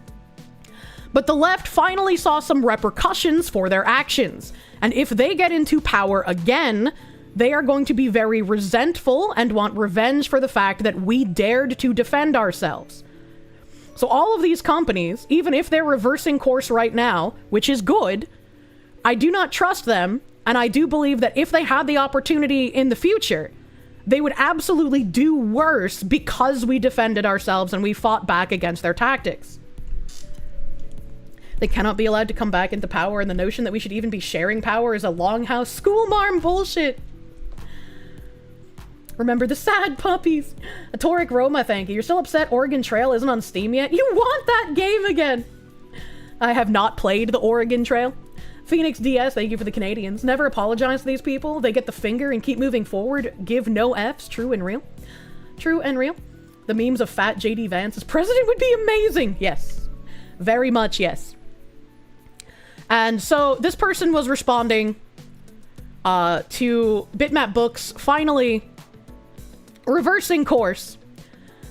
But the left finally saw some repercussions for their actions. And if they get into power again, they are going to be very resentful and want revenge for the fact that we dared to defend ourselves. So all of these companies, even if they're reversing course right now, which is good, I do not trust them, and I do believe that if they had the opportunity in the future, they would absolutely do worse because we defended ourselves and we fought back against their tactics. They cannot be allowed to come back into power, and the notion that we should even be sharing power is a longhouse schoolmarm bullshit. Remember the sad puppies. A Toric Roma, thank you. You're still upset Oregon Trail isn't on Steam yet? You want that game again! I have not played the Oregon Trail. Phoenix DS, thank you for the Canadians. Never apologize to these people. They get the finger and keep moving forward. Give no Fs. True and real. True and real. The memes of fat JD Vance as president would be amazing. Yes. Very much yes. And so this person was responding to Bitmap Books finally reversing course.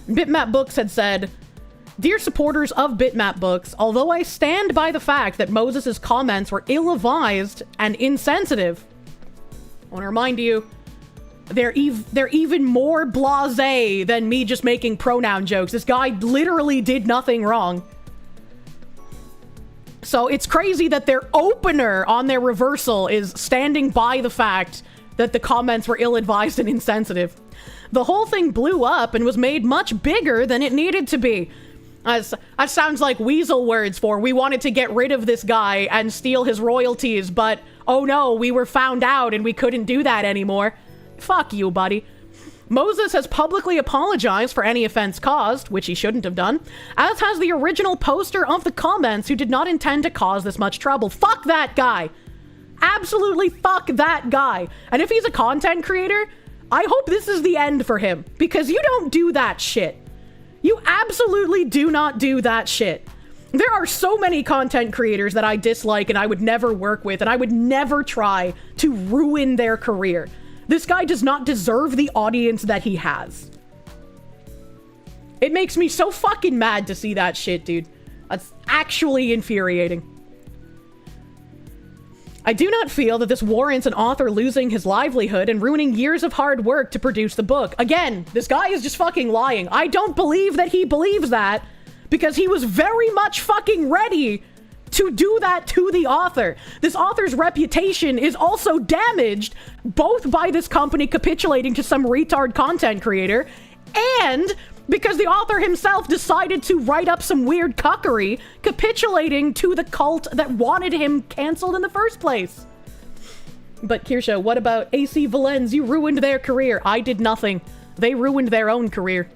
Bitmap Books had said, "Dear supporters of Bitmap Books, although I stand by the fact that Moses' comments were ill-advised and insensitive," I want to remind you, they're even more blasé than me just making pronoun jokes. This guy literally did nothing wrong. So it's crazy that their opener on their reversal is standing by the fact that the comments were ill-advised and insensitive. The whole thing blew up and was made much bigger than it needed to be. That sounds like weasel words for we wanted to get rid of this guy and steal his royalties, but oh no, we were found out and we couldn't do that anymore. Fuck you, buddy. Moses has publicly apologized for any offense caused, which he shouldn't have done, as has the original poster of the comments who did not intend to cause this much trouble. Fuck that guy. Absolutely fuck that guy. And if he's a content creator, I hope this is the end for him, because you don't do that shit. You absolutely do not do that shit. There are so many content creators that I dislike and I would never work with, and I would never try to ruin their career. This guy does not deserve the audience that he has. It makes me so fucking mad to see that shit, dude. That's actually infuriating. I do not feel that this warrants an author losing his livelihood and ruining years of hard work to produce the book. Again, this guy is just fucking lying. I don't believe that he believes that because he was very much fucking ready to do that to the author. This author's reputation is also damaged both by this company capitulating to some retard content creator and because the author himself decided to write up some weird cuckery, capitulating to the cult that wanted him canceled in the first place. But Kirsche, what about AC Valens? You ruined their career. I did nothing. They ruined their own career.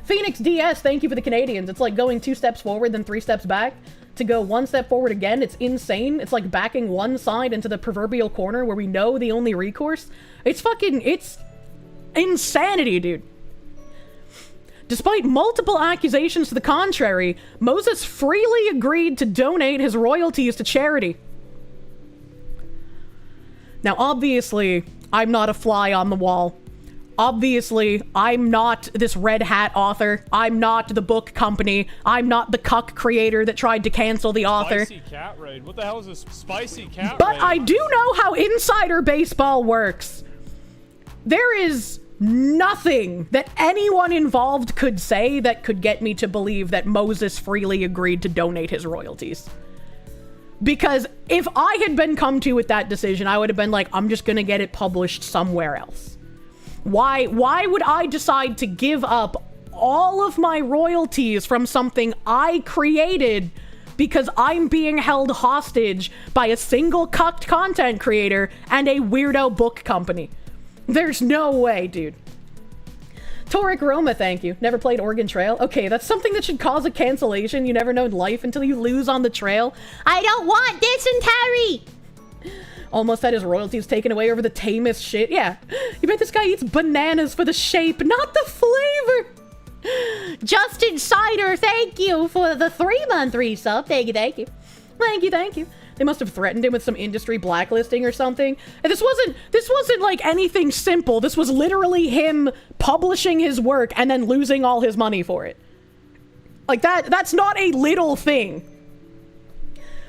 Phoenix DS, thank you for the Canadians. It's like going 2 steps forward, then 3 steps back. To go 1 step forward again, it's insane. It's like backing one side into the proverbial corner where we know the only recourse. It's insanity, dude. Despite multiple accusations to the contrary, Moses freely agreed to donate his royalties to charity. Now, obviously, I'm not a fly on the wall. Obviously, I'm not this red hat author. I'm not the book company. I'm not the cuck creator that tried to cancel the author. Spicy cat raid. What the hell is this spicy cat raid? But I do know how insider baseball works. There is nothing that anyone involved could say that could get me to believe that Moses freely agreed to donate his royalties. Because if I had been come to with that decision, I would have been like, I'm just gonna get it published somewhere else. Why would I decide to give up all of my royalties from something I created because I'm being held hostage by a single cucked content creator and a weirdo book company? There's no way, dude. Toric Roma, thank you. Never played Oregon Trail. Okay, that's something that should cause a cancellation. You never know in life until you lose on the trail. I don't want dysentery! Almost had his royalties taken away over the tamest shit. Yeah, you bet this guy eats bananas for the shape, not the flavor. Justin Cider, thank you for the 3-month resub. Thank you, thank you. Thank you, thank you. They must have threatened him with some industry blacklisting or something. And this wasn't like anything simple. This was literally him publishing his work and then losing all his money for it. Like that's not a little thing.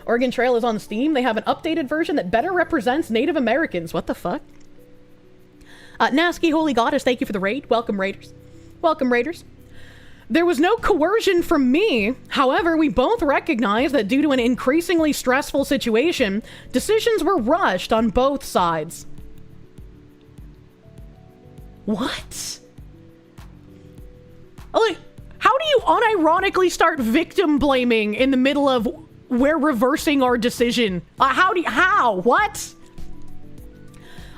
Oregon Trail is on Steam. They have an updated version that better represents Native Americans. What the fuck? Nasky Holy Goddess, thank you for the raid. Welcome, Raiders. Welcome, Raiders. There was no coercion from me. However, we both recognize that due to an increasingly stressful situation, decisions were rushed on both sides. What? Like, how do you unironically start victim blaming in the middle of we're reversing our decision? How? What?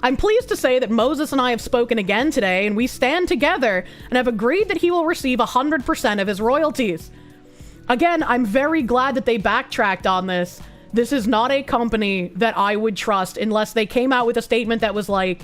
I'm pleased to say that Moses and I have spoken again today, and we stand together and have agreed that he will receive 100% of his royalties. Again, I'm very glad that they backtracked on this. This is not a company that I would trust unless they came out with a statement that was like,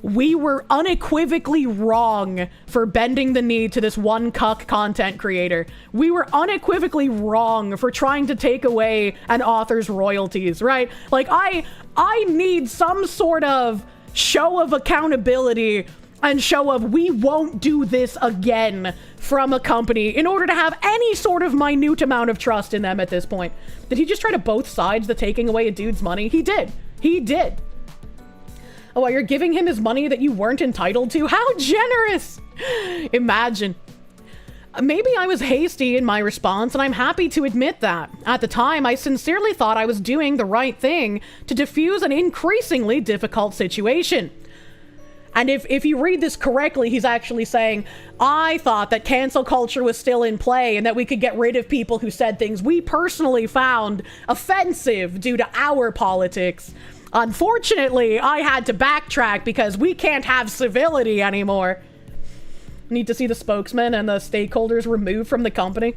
we were unequivocally wrong for bending the knee to this one cuck content creator. We were unequivocally wrong for trying to take away an author's royalties, right? Like, I need some sort of show of accountability and show of we won't do this again from a company in order to have any sort of minute amount of trust in them at this point. Did he just try to both sides the taking away a dude's money? He did. He did. Oh, you're giving him his money that you weren't entitled to? How generous! Imagine. Maybe I was hasty in my response, and I'm happy to admit that. At the time, I sincerely thought I was doing the right thing to diffuse an increasingly difficult situation. And if you read this correctly, he's actually saying, I thought that cancel culture was still in play and that we could get rid of people who said things we personally found offensive due to our politics. Unfortunately, I had to backtrack because we can't have civility anymore. Need to see the spokesman and the stakeholders removed from the company.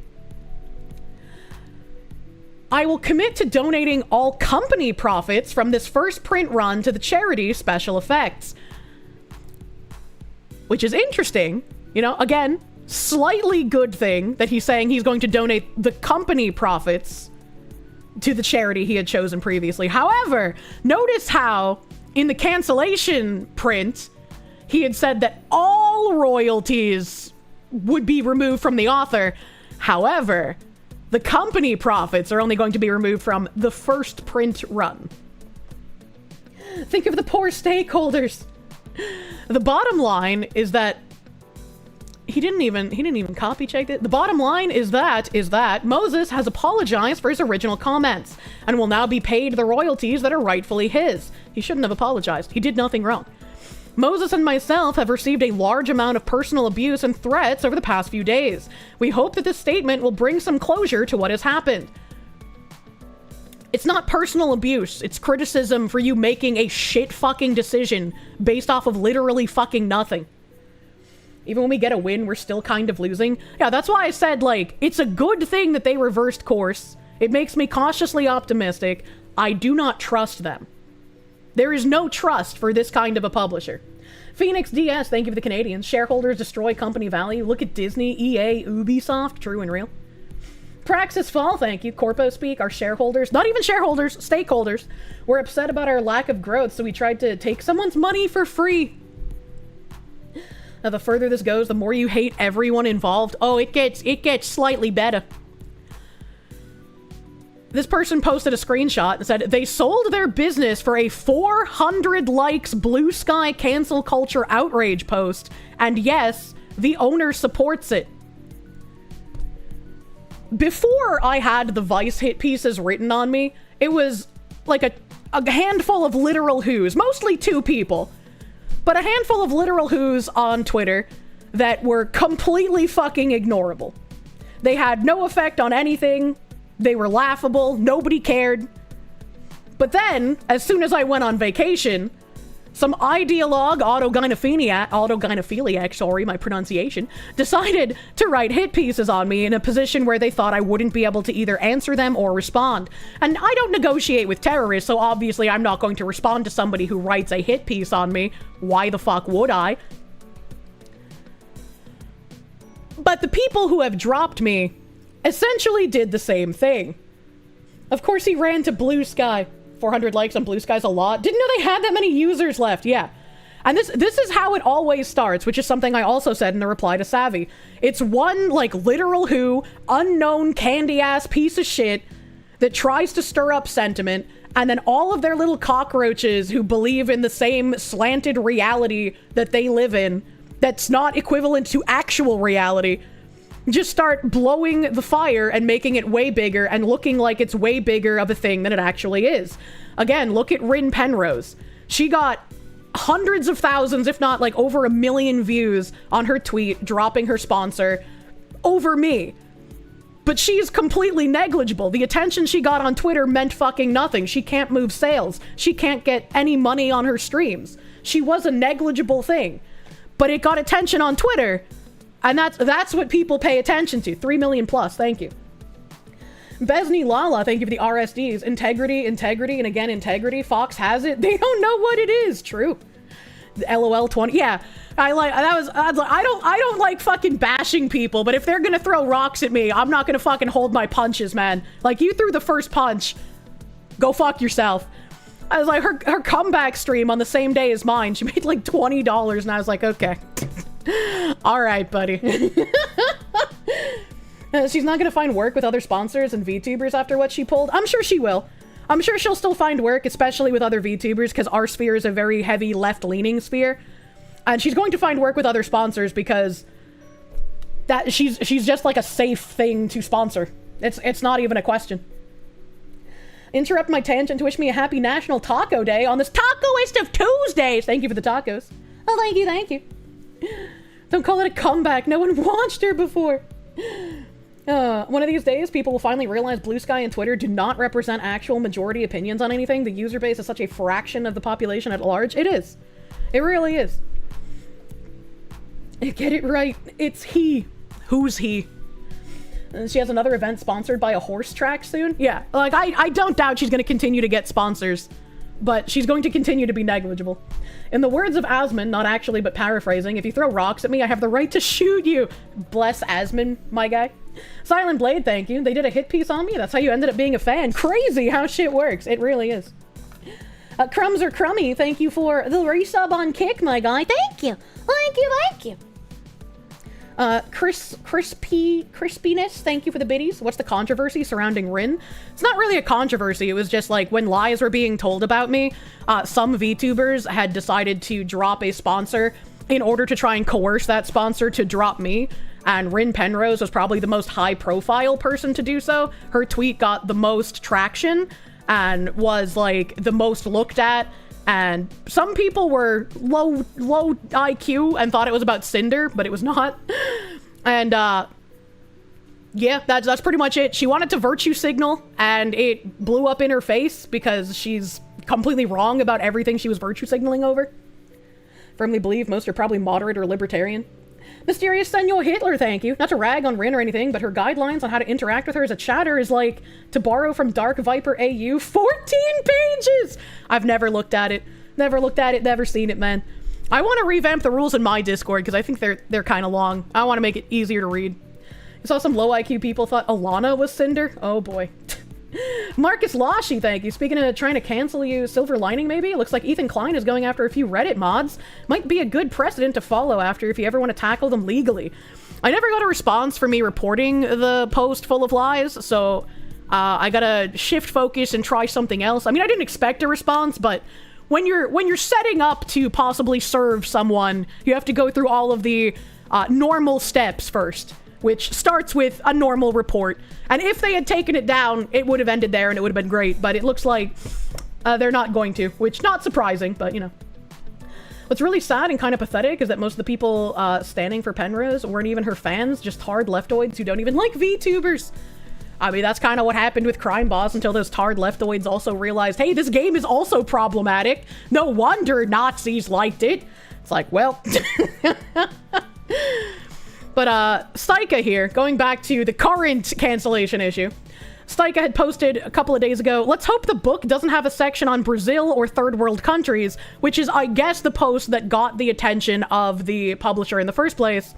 I will commit to donating all company profits from this first print run to the charity Special Effects. Which is interesting. You know, again, slightly good thing that he's saying he's going to donate the company profits to the charity he had chosen previously. However, notice how in the cancellation print, he had said that all royalties would be removed from the author. However, the company profits are only going to be removed from the first print run. Think of the poor stakeholders. The bottom line is that he didn't even copy check it. The bottom line is that Moses has apologized for his original comments and will now be paid the royalties that are rightfully his. He shouldn't have apologized. He did nothing wrong. Moses and myself have received a large amount of personal abuse and threats over the past few days. We hope that this statement will bring some closure to what has happened. It's not personal abuse. It's criticism for you making a shit fucking decision based off of literally fucking nothing. Even when we get a win, we're still kind of losing. Yeah, that's why I said, like, it's a good thing that they reversed course. It makes me cautiously optimistic. I do not trust them. There is no trust for this kind of a publisher. Phoenix DS, thank you for the Canadians. Shareholders destroy company value. Look at Disney, EA, Ubisoft. True and real. Praxis Fall, thank you. Corpo Speak, our shareholders, not even shareholders, stakeholders, were upset about our lack of growth, so we tried to take someone's money for free. Now, the further this goes, the more you hate everyone involved. Oh, it gets slightly better. This person posted a screenshot and said they sold their business for a 400 likes Blue Sky cancel culture outrage post, and yes, the owner supports it. Before I had the Vice hit pieces written on me, it was like a handful of literal who's, mostly 2 people. But a handful of literal who's on Twitter that were completely fucking ignorable. They had no effect on anything. They were laughable. Nobody cared. But then, as soon as I went on vacation, some ideologue, autogynephiliac, sorry, my pronunciation, decided to write hit pieces on me in a position where they thought I wouldn't be able to either answer them or respond. And I don't negotiate with terrorists, so obviously I'm not going to respond to somebody who writes a hit piece on me. Why the fuck would I? But the people who have dropped me essentially did the same thing. Of course, he ran to Blue Sky. 400 likes on Blue Sky's a lot. Didn't know they had that many users left. Yeah. And this is how it always starts, which is something I also said in the reply to Savvy. It's one, like, literal who, unknown candy-ass piece of shit that tries to stir up sentiment, and then all of their little cockroaches who believe in the same slanted reality that they live in that's not equivalent to actual reality just start blowing the fire and making it way bigger and looking like it's way bigger of a thing than it actually is. Again, look at Rin Penrose. She got hundreds of thousands, if not like over 1 million views on her tweet dropping her sponsor over me. But she's completely negligible. The attention she got on Twitter meant fucking nothing. She can't move sales. She can't get any money on her streams. She was a negligible thing. But it got attention on Twitter. And that's what people pay attention to. 3 million plus, thank you. Besney Lala, thank you for the RSDs. Integrity, and again, integrity. Fox has it. They don't know what it is. True. The LOL 20. Yeah, I don't like fucking bashing people, but if they're gonna throw rocks at me, I'm not gonna fucking hold my punches, man. Like, you threw the first punch. Go fuck yourself. I was like, her comeback stream on the same day as mine, she made like $20, and I was like, okay. All right, buddy. She's not gonna find work with other sponsors and VTubers after what she pulled. I'm sure she will. I'm sure she'll still find work, especially with other VTubers, because our sphere is a very heavy left-leaning sphere. And she's going to find work with other sponsors because that she's just like a safe thing to sponsor. It's not even a question. Interrupt my tangent to wish me a happy National Taco Day on this tacoist of Tuesdays. Thank you for the tacos. Oh, thank you. Don't call it a comeback. No one watched her before. One of these days, people will finally realize Blue Sky and Twitter do not represent actual majority opinions on anything. The user base is such a fraction of the population at large. It is. It really is. Get it right. It's he. Who's he? She has another event sponsored by a horse track soon. Yeah, like, I don't doubt she's going to continue to get sponsors, but she's going to continue to be negligible. In the words of Asmon, not actually, but paraphrasing, if you throw rocks at me, I have the right to shoot you. Bless Asmon, my guy. Silent Blade, thank you. They did a hit piece on me. That's how you ended up being a fan. Crazy how shit works. It really is. Crumbs or Crummy, thank you for the resub on Kick, my guy. Thank you. Thank you. Crispiness, thank you for the biddies. What's the controversy surrounding Rin? It's not really a controversy. It was just like when lies were being told about me, some VTubers had decided to drop a sponsor in order to try and coerce that sponsor to drop me. And Rin Penrose was probably the most high profile person to do so. Her tweet got the most traction and was like the most looked at. And some people were low IQ and thought it was about Cinder, but it was not. And, yeah, that's pretty much it. She wanted to virtue signal, and it blew up in her face because she's completely wrong about everything she was virtue signaling over. Firmly believe most are probably moderate or libertarian. Mysterious Senor Hitler, thank you. Not to rag on Rin or anything, but her guidelines on how to interact with her as a chatter is like, to borrow from Dark Viper AU, 14 pages! I've never looked at it. Never seen it, man. I want to revamp the rules in my Discord, because I think they're kind of long. I want to make it easier to read. I saw some low IQ people thought Alana was Cinder. Oh boy. Marcus Lashy, thank you. Speaking of trying to cancel you, Silver Lining maybe? It looks like Ethan Klein is going after a few Reddit mods. Might be a good precedent to follow after if you ever want to tackle them legally. I never got a response for me reporting the post full of lies, so I gotta shift focus and try something else. I mean, I didn't expect a response, but when you're setting up to possibly serve someone, you have to go through all of the normal steps first, which starts with a normal report. And if they had taken it down, it would have ended there and it would have been great. But it looks like they're not going to, which not surprising, but you know. What's really sad and kind of pathetic is that most of the people standing for Penrose weren't even her fans, just hard leftoids who don't even like VTubers. I mean, that's kind of what happened with Crime Boss until those tarred leftoids also realized, hey, this game is also problematic. No wonder Nazis liked it. It's like, well. But, Stika here, going back to the current cancellation issue. Stika had posted a couple of days ago, let's hope the book doesn't have a section on Brazil or third world countries, which is, I guess, the post that got the attention of the publisher in the first place.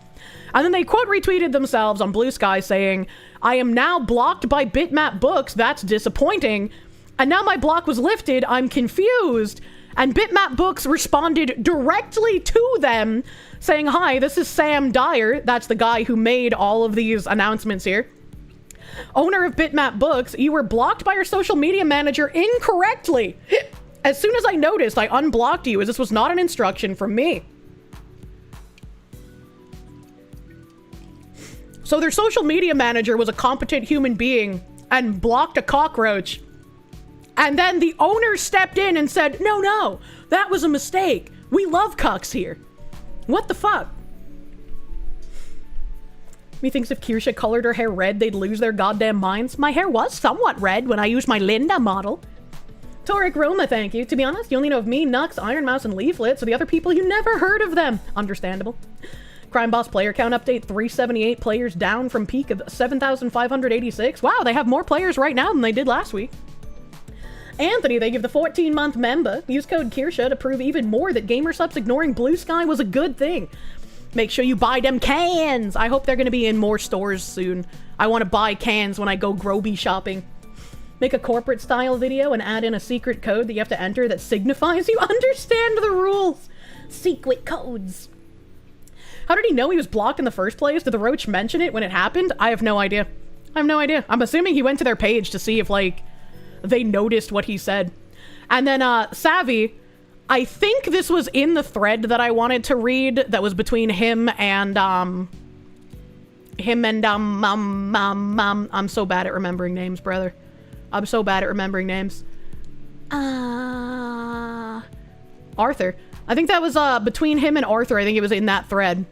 And then they quote retweeted themselves on Blue Sky saying, I am now blocked by Bitmap Books, that's disappointing. And now my block was lifted, I'm confused. And Bitmap Books responded directly to them saying, hi, this is Sam Dyer, that's the guy who made all of these announcements here. Owner of Bitmap Books, you were blocked by your social media manager incorrectly. As soon as I noticed, I unblocked you as this was not an instruction from me. So their social media manager was a competent human being and blocked a cockroach. And then the owner stepped in and said, no, that was a mistake. We love cucks here. What the fuck? Methinks if Kirsche colored her hair red, they'd lose their goddamn minds. My hair was somewhat red when I used my Linda model. Toric Roma, thank you. To be honest, you only know of me, Nux, Iron Mouse, and Leaflet, so the other people, you never heard of them. Understandable. Crime Boss player count update, 378 players down from peak of 7,586. Wow, they have more players right now than they did last week. Anthony, they give the 14-month member. Use code Kirsche to prove even more that GamerSupps ignoring Blue Sky was a good thing. Make sure you buy them cans. I hope they're going to be in more stores soon. I want to buy cans when I go Groby shopping. Make a corporate style video and add in a secret code that you have to enter that signifies you understand the rules. Secret codes. How did he know he was blocked in the first place? Did the Roach mention it when it happened? I have no idea. I'm assuming he went to their page to see if, like, they noticed what he said. And then, Savvy, I think this was in the thread that I wanted to read that was between him and, I'm so bad at remembering names, brother. I'm so bad at remembering names. Arthur. I think that was, between him and Arthur. I think it was in that thread.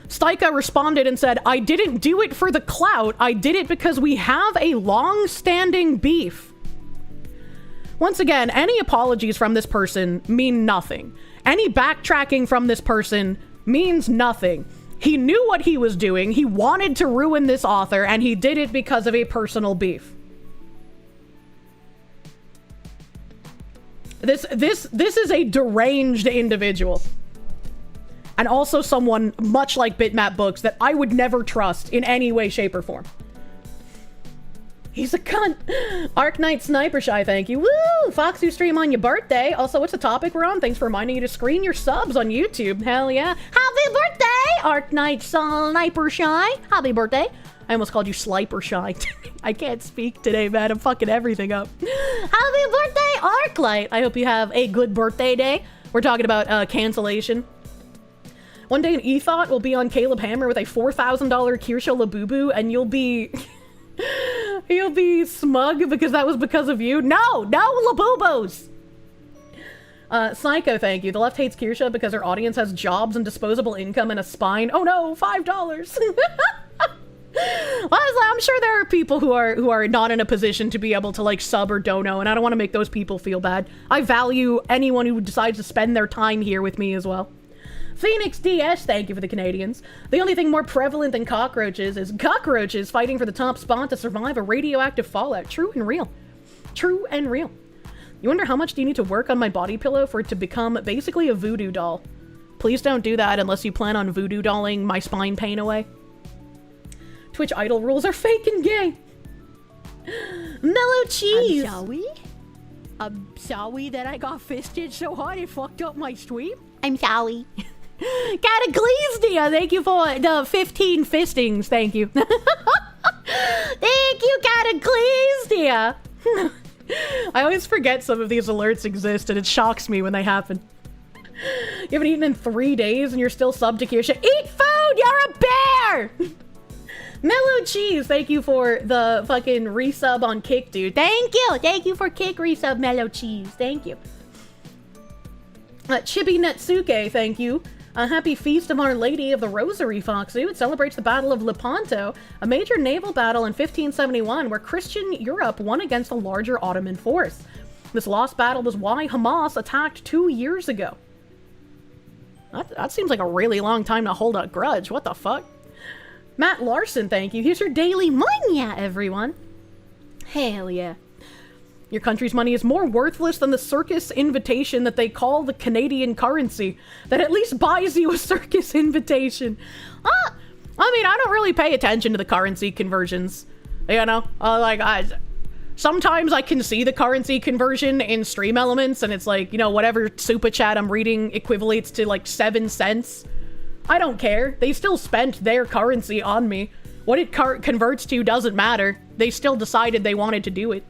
Stika responded and said, I didn't do it for the clout. I did it because we have a long-standing beef. Once again, any apologies from this person mean nothing. Any backtracking from this person means nothing. He knew what he was doing. He wanted to ruin this author, and he did it because of a personal beef. This is a deranged individual. And also someone much like Bitmap Books that I would never trust in any way, shape, or form. He's a cunt. Arc Knight Sniper Shy, thank you. Woo! Fox, you stream on your birthday. Also, what's the topic we're on? Thanks for reminding you to screen your subs on YouTube. Hell yeah. Happy birthday, Arc Knight Sniper Shy. Happy birthday. I almost called you Sliper Shy. I can't speak today, man. I'm fucking everything up. Happy birthday, Arclight. I hope you have a good birthday day. We're talking about cancellation. One day an e-thought will be on Caleb Hammer with a $4,000 Kirsche Labubu, and you'll be... you'll be smug because that was because of you. No Labubos! Psycho, thank you. The left hates Kirsche because her audience has jobs and disposable income and a spine. Oh no, $5. Well, I'm sure there are people who are not in a position to be able to, like, sub or dono, and I don't want to make those people feel bad. I value anyone who decides to spend their time here with me as well. Phoenix DS, thank you for the Canadians. The only thing more prevalent than cockroaches is cockroaches fighting for the top spot to survive a radioactive fallout. True and real. True and real. You wonder how much do you need to work on my body pillow for it to become basically a voodoo doll? Please don't do that unless you plan on voodoo dolling my spine pain away. Twitch idol rules are fake and gay. Mellow cheese. I'm sorry that I got fisted so hard it fucked up my stream. I'm sorry. Cataclysmia, thank you for the 15 fistings. Thank you. Thank you, Cataclysmia. I always forget some of these alerts exist, and it shocks me when they happen. You haven't eaten in 3 days, and you're still sub to Kirsche. Eat food! You're a bear! Mellow Cheese, thank you for the fucking resub on Kick, dude. Thank you! Thank you for Kick resub, Mellow Cheese. Thank you. Chibi Netsuke, thank you A happy feast of Our Lady of the Rosary, Foxy. It celebrates the Battle of Lepanto, a major naval battle in 1571 where Christian Europe won against a larger Ottoman force. This lost battle was why Hamas attacked 2 years ago. That seems like a really long time to hold a grudge. What the fuck? Matt Larson, thank you. Here's your daily money, everyone. Hell yeah. Your country's money is more worthless than the circus invitation that they call the Canadian currency, that at least buys you a circus invitation. I mean, I don't really pay attention to the currency conversions, you know? Sometimes I can see the currency conversion in Stream Elements, and it's like, you know, whatever super chat I'm reading equivalates to like 7 cents. I don't care. They still spent their currency on me. What it converts to doesn't matter. They still decided they wanted to do it.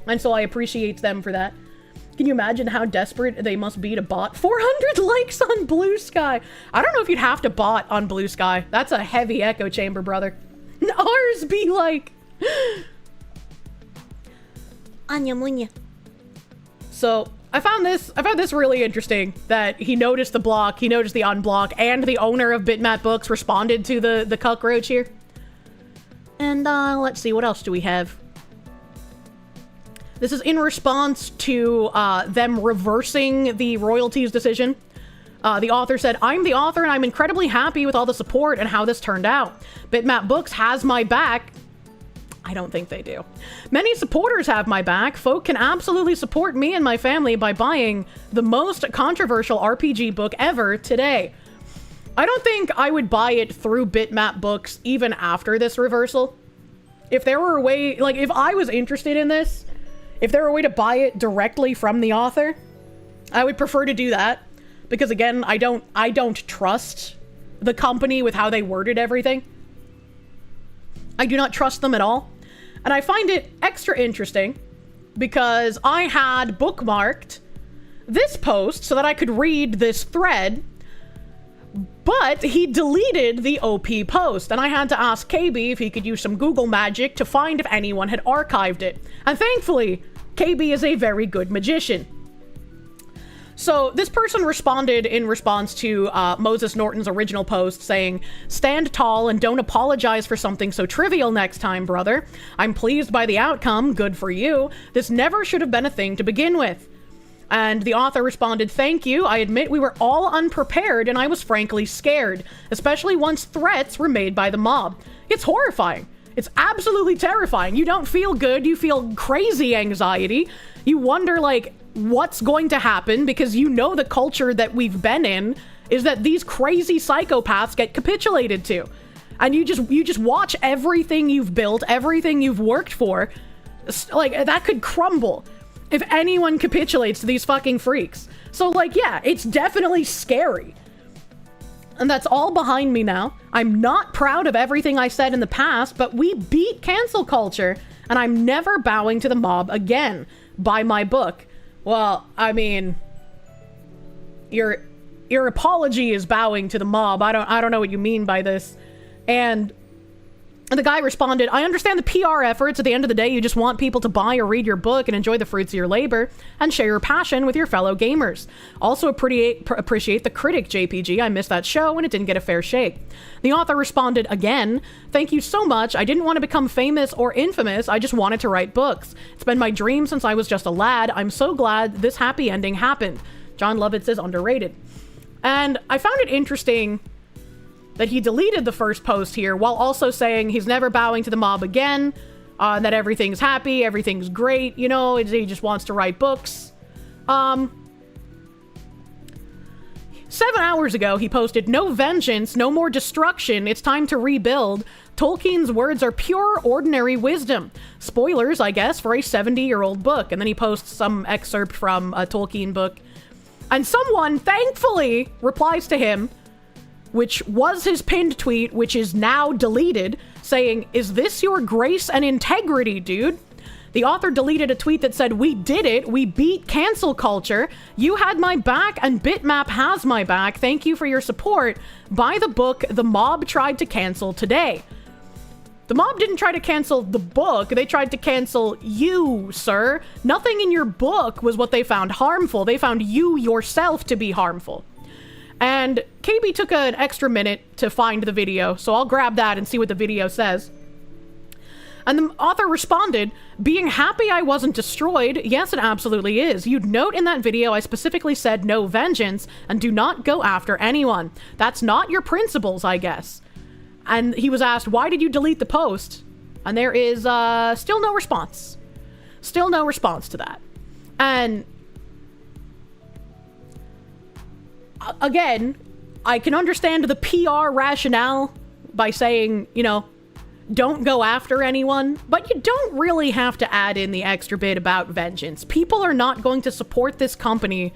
And so I appreciate them for that. Can you imagine how desperate they must be to bot 400 likes on Blue Sky? I don't know if you'd have to bot on Blue Sky. That's a heavy echo chamber, brother. Ours be like... Anya munya. So I found this really interesting, that he noticed the block, he noticed the unblock, and the owner of Bitmap Books responded to the cockroach here. And let's see, what else do we have? This is in response to them reversing the royalties decision. The author said, I'm the author and I'm incredibly happy with all the support and how this turned out. Bitmap Books has my back. I don't think they do. Many supporters have my back. Folk can absolutely support me and my family by buying the most controversial RPG book ever today. I don't think I would buy it through Bitmap Books even after this reversal. If there were a way, like if I was interested in this, if there were a way to buy it directly from the author, I would prefer to do that. Because again, I don't trust the company with how they worded everything. I do not trust them at all. And I find it extra interesting because I had bookmarked this post so that I could read this thread, but he deleted the OP post, and I had to ask KB if he could use some Google magic to find if anyone had archived it. And thankfully, KB is a very good magician. So this person responded in response to Moses Norton's original post saying, stand tall and don't apologize for something so trivial next time, brother. I'm pleased by the outcome. Good for you. This never should have been a thing to begin with. And the author responded, thank you. I admit we were all unprepared and I was frankly scared, especially once threats were made by the mob. It's horrifying. It's absolutely terrifying. You don't feel good. You feel crazy anxiety. You wonder, like, what's going to happen, because you know the culture that we've been in is that these crazy psychopaths get capitulated to. And you just watch everything you've built, everything you've worked for, like, that could crumble if anyone capitulates to these fucking freaks. So, like, yeah, it's definitely scary. And that's all behind me now. I'm not proud of everything I said in the past, but we beat cancel culture, and I'm never bowing to the mob again. Buy my book. Well, I mean, your apology is bowing to the mob. I don't know what you mean by this. And the guy responded, I understand the PR efforts. At the end of the day, you just want people to buy or read your book and enjoy the fruits of your labor and share your passion with your fellow gamers. Also appreciate the critic, JPG. I missed that show and it didn't get a fair shake. The author responded again, thank you so much. I didn't want to become famous or infamous. I just wanted to write books. It's been my dream since I was just a lad. I'm so glad this happy ending happened. John Lovitz is underrated. And I found it interesting that he deleted the first post here while also saying he's never bowing to the mob again, that everything's happy, everything's great, you know, he just wants to write books. 7 hours ago, he posted, no vengeance, no more destruction, it's time to rebuild. Tolkien's words are pure, ordinary wisdom. Spoilers, I guess, for a 70-year-old book. And then he posts some excerpt from a Tolkien book. And someone, thankfully, replies to him, which was his pinned tweet, which is now deleted, saying, is this your grace and integrity, dude? The author deleted a tweet that said, we did it, we beat cancel culture, you had my back and Bitmap has my back, thank you for your support. Buy the book the mob tried to cancel today. The mob didn't try to cancel the book, they tried to cancel you, sir. Nothing in your book was what they found harmful, they found you yourself to be harmful. And KB took an extra minute to find the video, so I'll grab that and see what the video says. And the author responded, being happy I wasn't destroyed, yes it absolutely is. You'd note in that video I specifically said no vengeance and do not go after anyone. That's not your principles, I guess. And he was asked, why did you delete the post? And there is still no response. Still no response to that. And again, I can understand the PR rationale by saying, you know, don't go after anyone, but you don't really have to add in the extra bit about vengeance. People are not going to support this company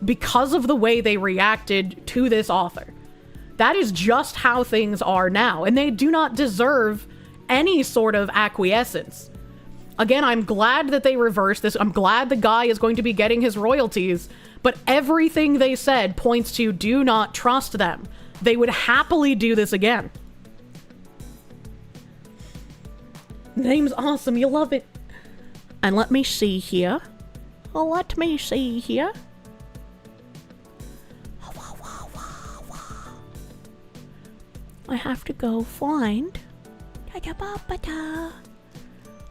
because of the way they reacted to this author. That is just how things are now, and they do not deserve any sort of acquiescence. Again, I'm glad that they reversed this. I'm glad the guy is going to be getting his royalties, but everything they said points to do not trust them. They would happily do this again. Name's awesome, you love it. And let me see here. Let me see here. I have to go find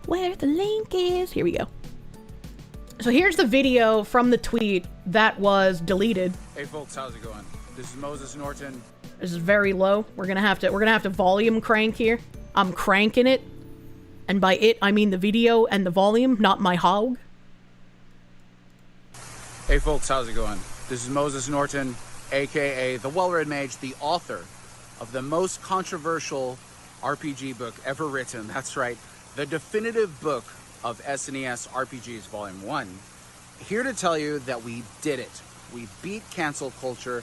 where the link is. Here we go. So here's the video from the tweet that was deleted. Hey folks, how's it going? This is Moses Norton. This is very low. We're gonna have to volume crank here. I'm cranking it. And by it, I mean the video and the volume, not my hog. Hey folks, how's it going? This is Moses Norton, aka the Well-Read Mage, the author of the most controversial RPG book ever written. That's right, the definitive book of SNES RPGs Volume 1. Here to tell you that we did it. We beat cancel culture.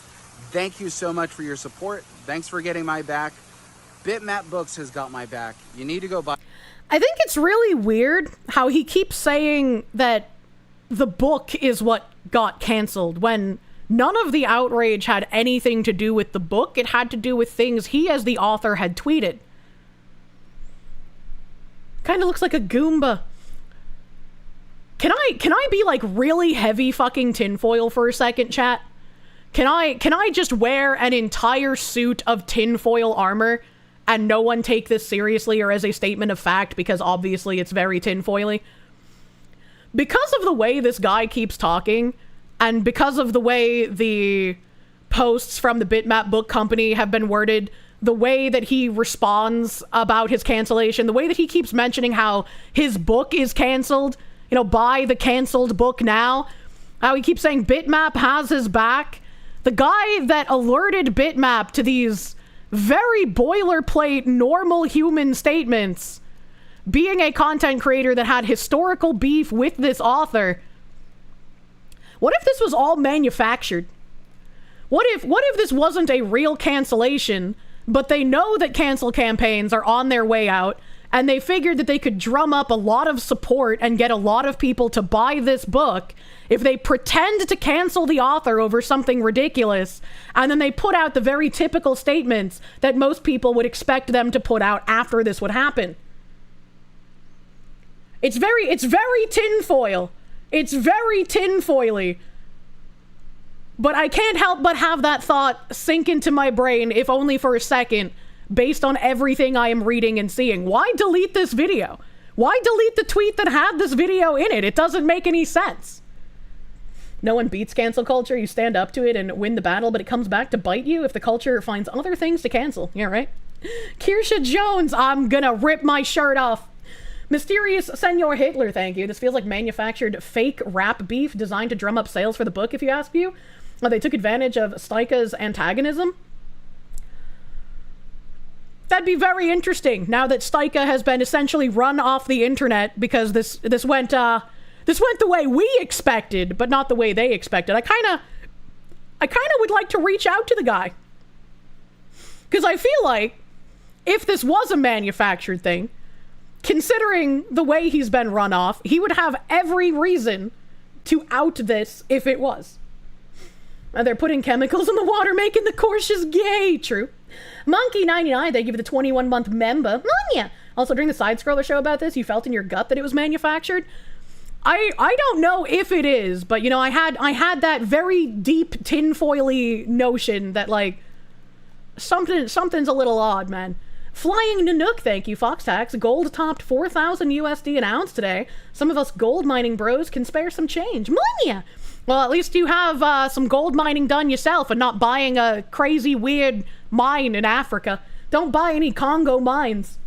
Thank you so much for your support. Thanks for getting my back. Bitmap Books has got my back. You need to go buy... I think it's really weird how he keeps saying that the book is what got canceled when none of the outrage had anything to do with the book. It had to do with things he as the author had tweeted. Kind of looks like a Goomba. Can I be like really heavy fucking tinfoil for a second, chat? Can I just wear an entire suit of tinfoil armor and no one take this seriously or as a statement of fact, because obviously it's very tinfoily? Because of the way this guy keeps talking, and because of the way the posts from the Bitmap Book Company have been worded, the way that he responds about his cancellation, the way that he keeps mentioning how his book is canceled, you know, buy the canceled book now, how he keeps saying Bitmap has his back. The guy that alerted Bitmap to these very boilerplate, normal human statements, being a content creator that had historical beef with this author. What if this was all manufactured? What if this wasn't a real cancellation, but they know that cancel campaigns are on their way out, and they figured that they could drum up a lot of support and get a lot of people to buy this book if they pretend to cancel the author over something ridiculous, and then they put out the very typical statements that most people would expect them to put out after this would happen. It's very tinfoil. It's very tinfoily. But I can't help but have that thought sink into my brain, if only for a second, based on everything I am reading and seeing. Why delete this video? Why delete the tweet that had this video in it? It doesn't make any sense. No one beats cancel culture. You stand up to it and win the battle, but it comes back to bite you if the culture finds other things to cancel. Yeah, right? Kirsche Jones, I'm gonna rip my shirt off. Mysterious Senor Hitler, thank you. This feels like manufactured fake rap beef designed to drum up sales for the book, if you ask you. They took advantage of Stika's antagonism. That'd be very interesting now that Stika has been essentially run off the internet because this went the way we expected, but not the way they expected. I kind of would like to reach out to the guy, because I feel like if this was a manufactured thing, considering the way he's been run off, he would have every reason to out this if it was. They're putting chemicals in the water, making the Kirsches gay. True. Monkey99, thank you for the 21-month member. Oh, yeah. Also, during the Side Scroller show about this, you felt in your gut that it was manufactured. I don't know if it is, but you know, I had that very deep tinfoily notion that like something's a little odd, man. Flying Nanook, thank you, Fox Tax. Gold topped 4,000 USD an ounce today. Some of us gold mining bros can spare some change. Millennia! Well, at least you have some gold mining done yourself and not buying a crazy, weird mine in Africa. Don't buy any Congo mines.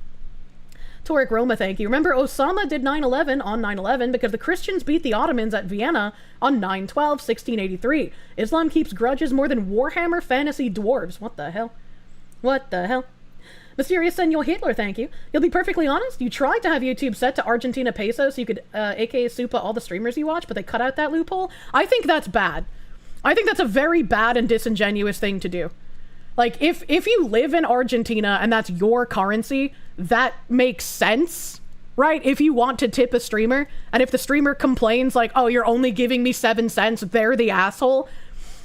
Toric Roma, thank you. Remember, Osama did 9/11 on 9/11 because the Christians beat the Ottomans at Vienna on 9/12/1683. Islam keeps grudges more than Warhammer Fantasy Dwarves. What the hell? What the hell? Mysterious Senor Hitler, thank you. You'll be perfectly honest, you tried to have YouTube set to Argentina peso so you could aka Supa all the streamers you watch, but they cut out that loophole. I think that's bad. I think that's a very bad and disingenuous thing to do. Like, if you live in Argentina and that's your currency, that makes sense, right? If you want to tip a streamer, and if the streamer complains like, oh, you're only giving me 7 cents, they're the asshole.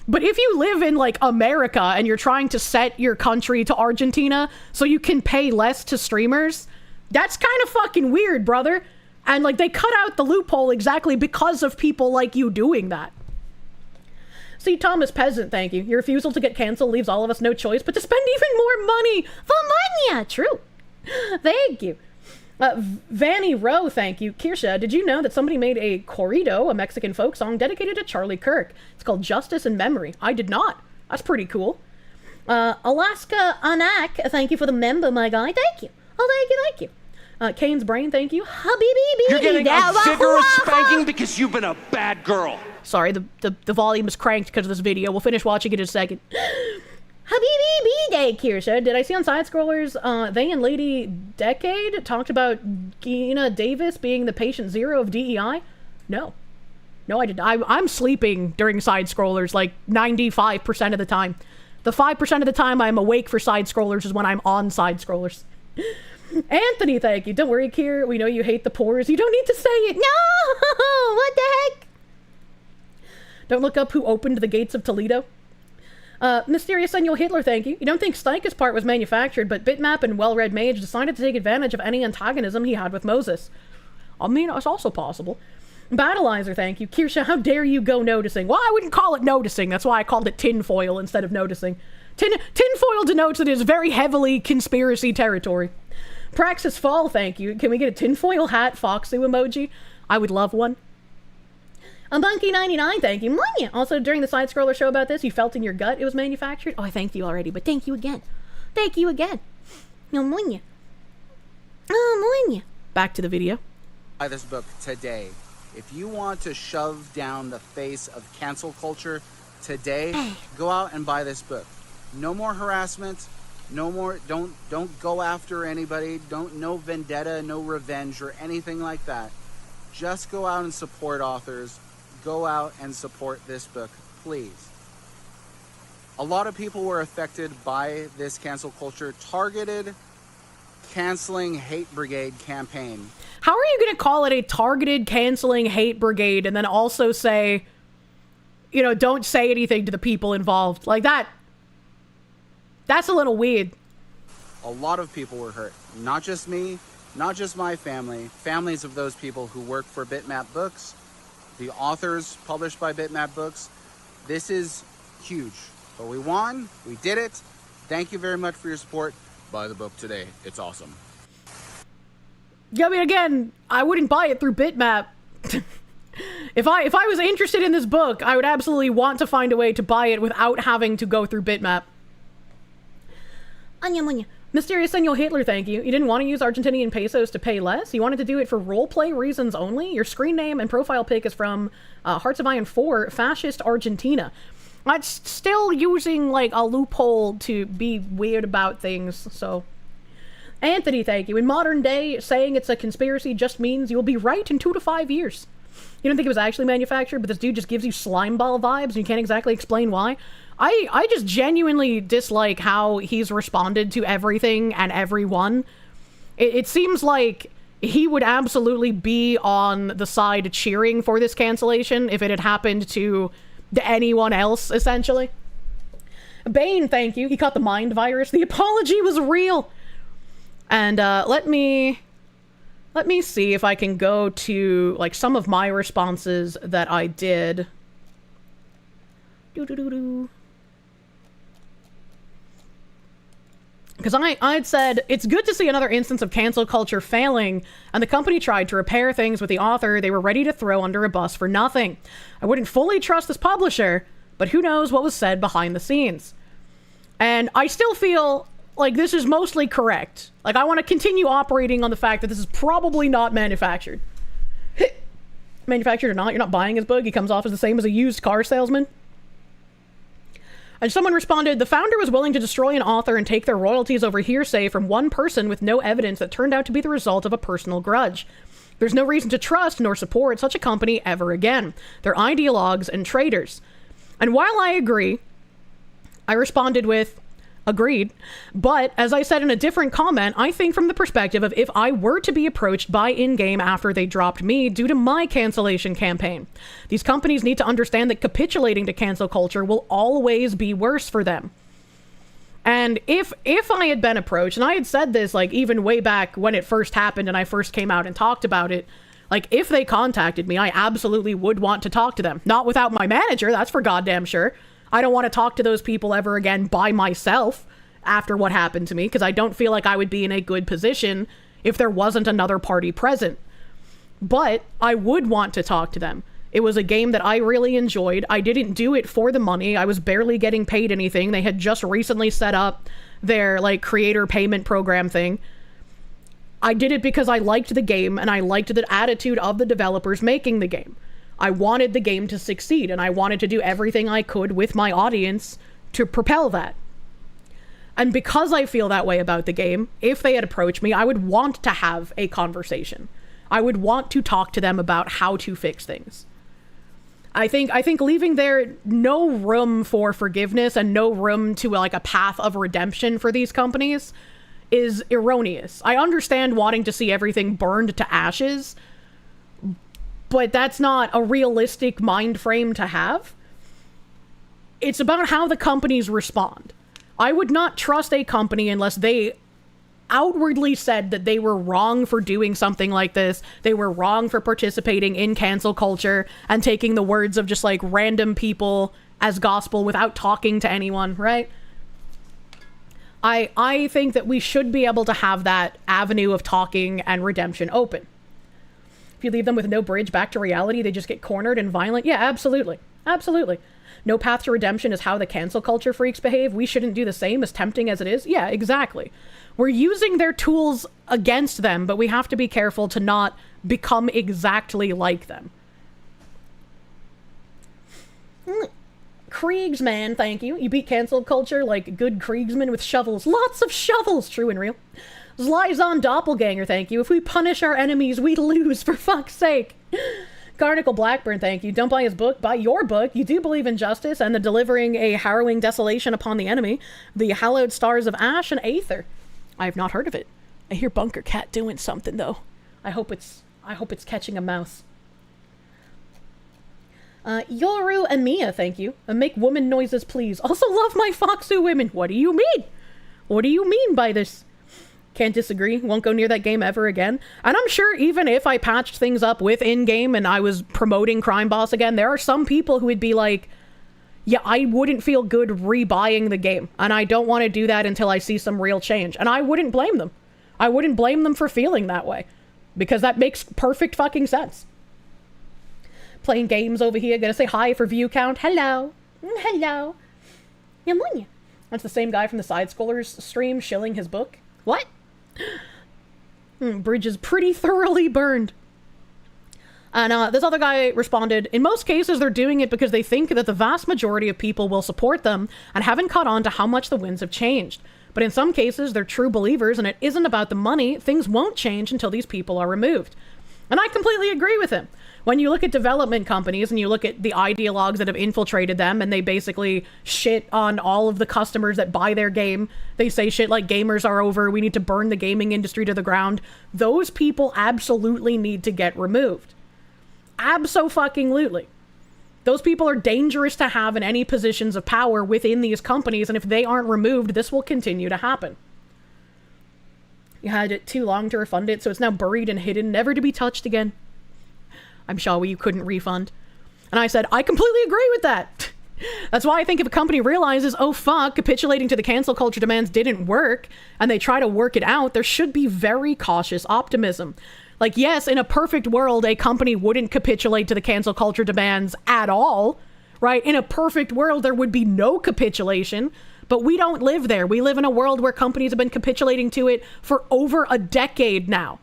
But if you live in, like, America and you're trying to set your country to Argentina so you can pay less to streamers, that's kind of fucking weird, brother. And, like, they cut out the loophole exactly because of people like you doing that. See, Thomas Peasant, thank you. Your refusal to get canceled leaves all of us no choice but to spend even more money. Vamania! True. Thank you. Vanny Rowe, thank you. Kirsche, did you know that somebody made a corrido, a Mexican folk song, dedicated to Charlie Kirk? It's called Justice and Memory. I did not. That's pretty cool. Alaska Anak, thank you for the member, my guy. Thank you. Oh, thank you. Kane's Brain, thank you. Habibi. You're getting a vigorous spanking because you've been a bad girl. Sorry, the volume is cranked because of this video. We'll finish watching it in a second. Habibi B-Day, Kirsche. Did I see on Side Scrollers, they and Lady Decade talked about Gina Davis being the patient zero of DEI? No. No, I did. I'm sleeping during Side Scrollers like 95% of the time. The 5% of the time I'm awake for Side Scrollers is when I'm on Side Scrollers. Anthony, thank you. Don't worry, Kier. We know you hate the pores. You don't need to say it. No! What the heck? Don't look up who opened the gates of Toledo. Mysterious Senor Hitler, thank you. You don't think Styka's part was manufactured, but Bitmap and Well-Read Mage decided to take advantage of any antagonism he had with Moses. I mean, it's also possible. Battleizer, thank you. Kirsche, how dare you go noticing? Well, I wouldn't call it noticing. That's why I called it tinfoil instead of noticing. Tinfoil denotes that it is very heavily conspiracy territory. Praxis Fall, thank you. Can we get a tinfoil hat Foxu emoji? I would love one. A Monkey99, thank you. Mwanya. Also, during the Side Scroller show about this, you felt in your gut it was manufactured? Oh, I thanked you already, but thank you again. Thank you again. No, Mwanya. Oh, Mwanya. Back to the video. Buy this book today. If you want to shove down the face of cancel culture today, go out and buy this book. No more harassment. No more, don't go after anybody. No vendetta, no revenge or anything like that. Just go out and support authors. Go out and support this book, please. A lot of people were affected by this cancel culture targeted canceling hate brigade campaign. How are you going to call it a targeted canceling hate brigade and then also say, you know, don't say anything to the people involved? Like that. That's a little weird. A lot of people were hurt. Not just me, not just my family. Families of those people who work for Bitmap Books, the authors published by Bitmap Books. This is huge. But we won. We did it. Thank you very much for your support. Buy the book today. It's awesome. Yeah, I mean, again, I wouldn't buy it through Bitmap. If I was interested in this book, I would absolutely want to find a way to buy it without having to go through Bitmap. Anya. Mysterious Senor Hitler, thank you. You didn't want to use Argentinian pesos to pay less? You wanted to do it for roleplay reasons only? Your screen name and profile pic is from Hearts of Iron 4, Fascist Argentina. That's still using, like, a loophole to be weird about things, so... Anthony, thank you. In modern day, saying it's a conspiracy just means you'll be right in 2 to 5 years. You don't think it was actually manufactured, but this dude just gives you slime ball vibes and you can't exactly explain why? I just genuinely dislike how he's responded to everything and everyone. It seems like he would absolutely be on the side cheering for this cancellation if it had happened to anyone else, essentially. Bane, thank you. He caught the mind virus. The apology was real. And let me Let me see if I can go to, like, some of my responses that I did. Because I'd said, it's good to see another instance of cancel culture failing, and the company tried to repair things with the author they were ready to throw under a bus for nothing. I wouldn't fully trust this publisher, but who knows what was said behind the scenes. And I still feel like this is mostly correct. Like, I want to continue operating on the fact that this is probably not manufactured. Manufactured or not, you're not buying his book. He comes off as the same as a used car salesman. And someone responded, the founder was willing to destroy an author and take their royalties over hearsay from one person with no evidence that turned out to be the result of a personal grudge. There's no reason to trust nor support such a company ever again. They're ideologues and traitors. And while I agree, I responded with, agreed. But as I said in a different comment, I think from the perspective of if I were to be approached by in-game after they dropped me due to my cancellation campaign. These companies need to understand that capitulating to cancel culture will always be worse for them. And if I had been approached, and I had said this like even way back when it first happened and I first came out and talked about it, like if they contacted me, I absolutely would want to talk to them. Not without my manager, that's for goddamn sure. I don't want to talk to those people ever again by myself after what happened to me, because I don't feel like I would be in a good position if there wasn't another party present. But I would want to talk to them. It was a game that I really enjoyed. I didn't do it for the money. I was barely getting paid anything. They had just recently set up their like creator payment program thing. I did it because I liked the game and I liked the attitude of the developers making the game. I wanted the game to succeed, and I wanted to do everything I could with my audience to propel that. And because I feel that way about the game, if they had approached me, I would want to have a conversation. I would want to talk to them about how to fix things. I think leaving there no room for forgiveness and no room to like a path of redemption for these companies is erroneous. I understand wanting to see everything burned to ashes, but that's not a realistic mind frame to have. It's about how the companies respond. I would not trust a company unless they outwardly said that they were wrong for doing something like this. They were wrong for participating in cancel culture and taking the words of just like random people as gospel without talking to anyone, right? I think that we should be able to have that avenue of talking and redemption open. If you leave them with no bridge back to reality, they just get cornered and violent. Yeah, absolutely. Absolutely. No path to redemption is how the cancel culture freaks behave. We shouldn't do the same, as tempting as it is. Yeah, exactly. We're using their tools against them, but we have to be careful to not become exactly like them. Kriegsman, thank you. You beat cancel culture like good Kriegsmen with shovels. Lots of shovels, true and real. Zlyzon Doppelganger, thank you. If we punish our enemies, we lose, for fuck's sake. Garnicle Blackburn, thank you. Don't buy his book, buy your book. You do believe in justice and the delivering a harrowing desolation upon the enemy. The hallowed stars of Ash and Aether. I have not heard of it. I hear Bunker Cat doing something, though. I hope it's catching a mouse. Yoru and Mia, thank you. Make woman noises, please. Also love my Foxu women. What do you mean? What do you mean by this? Can't disagree. Won't go near that game ever again. And I'm sure even if I patched things up with in-game and I was promoting Crime Boss again, there are some people who would be like, yeah, I wouldn't feel good rebuying the game. And I don't want to do that until I see some real change. And I wouldn't blame them. I wouldn't blame them for feeling that way. Because that makes perfect fucking sense. Playing games over here. Gonna say hi for view count. Hello. Hello. Yamunya. That's the same guy from the Side Scrollers stream shilling his book. What? Bridge is pretty thoroughly burned. And this other guy responded, in most cases they're doing it because they think that the vast majority of people will support them and haven't caught on to how much the winds have changed. But in some cases they're true believers and it isn't about the money. Things won't change until these people are removed. And I completely agree with him. When you look at development companies and you look at the ideologues that have infiltrated them and they basically shit on all of the customers that buy their game, they say shit like gamers are over, we need to burn the gaming industry to the ground. Those people absolutely need to get removed. Abso-fucking-lutely. Those people are dangerous to have in any positions of power within these companies, and if they aren't removed, this will continue to happen. You had it too long to refund it, so it's now buried and hidden, never to be touched again. I'm sure you couldn't refund. And I said, I completely agree with that. That's why I think if a company realizes, oh fuck, capitulating to the cancel culture demands didn't work, and they try to work it out, there should be very cautious optimism. Like, yes, in a perfect world, a company wouldn't capitulate to the cancel culture demands at all, right? In a perfect world, there would be no capitulation, but we don't live there. We live in a world where companies have been capitulating to it for over a decade now.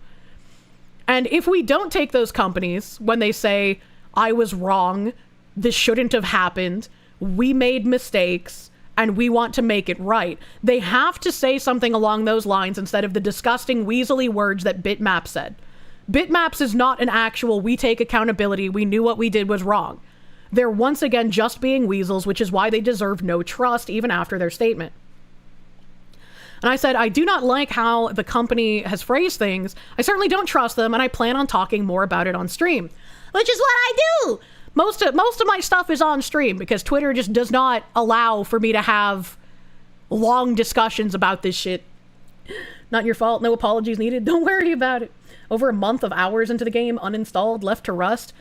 And if we don't take those companies when they say, I was wrong, this shouldn't have happened, we made mistakes, and we want to make it right, they have to say something along those lines instead of the disgusting weaselly words that Bitmap said. Bitmaps is not an actual, we take accountability, we knew what we did was wrong. They're once again just being weasels, which is why they deserve no trust even after their statement. And I said, I do not like how the company has phrased things. I certainly don't trust them, and I plan on talking more about it on stream. Which is what I do! Most of my stuff is on stream, because Twitter just does not allow for me to have long discussions about this shit. Not your fault, no apologies needed, don't worry about it. Over a month of hours into the game, uninstalled, left to rust.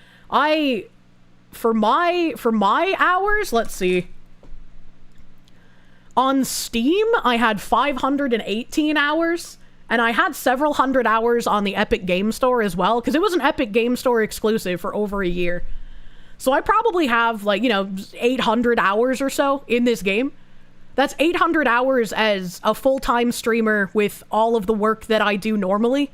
For my hours, let's see. On Steam, I had 518 hours, and I had several hundred hours on the Epic Game Store as well, because it was an Epic Game Store exclusive for over a year. So I probably have, 800 hours or so in this game. That's 800 hours as a full-time streamer with all of the work that I do normally.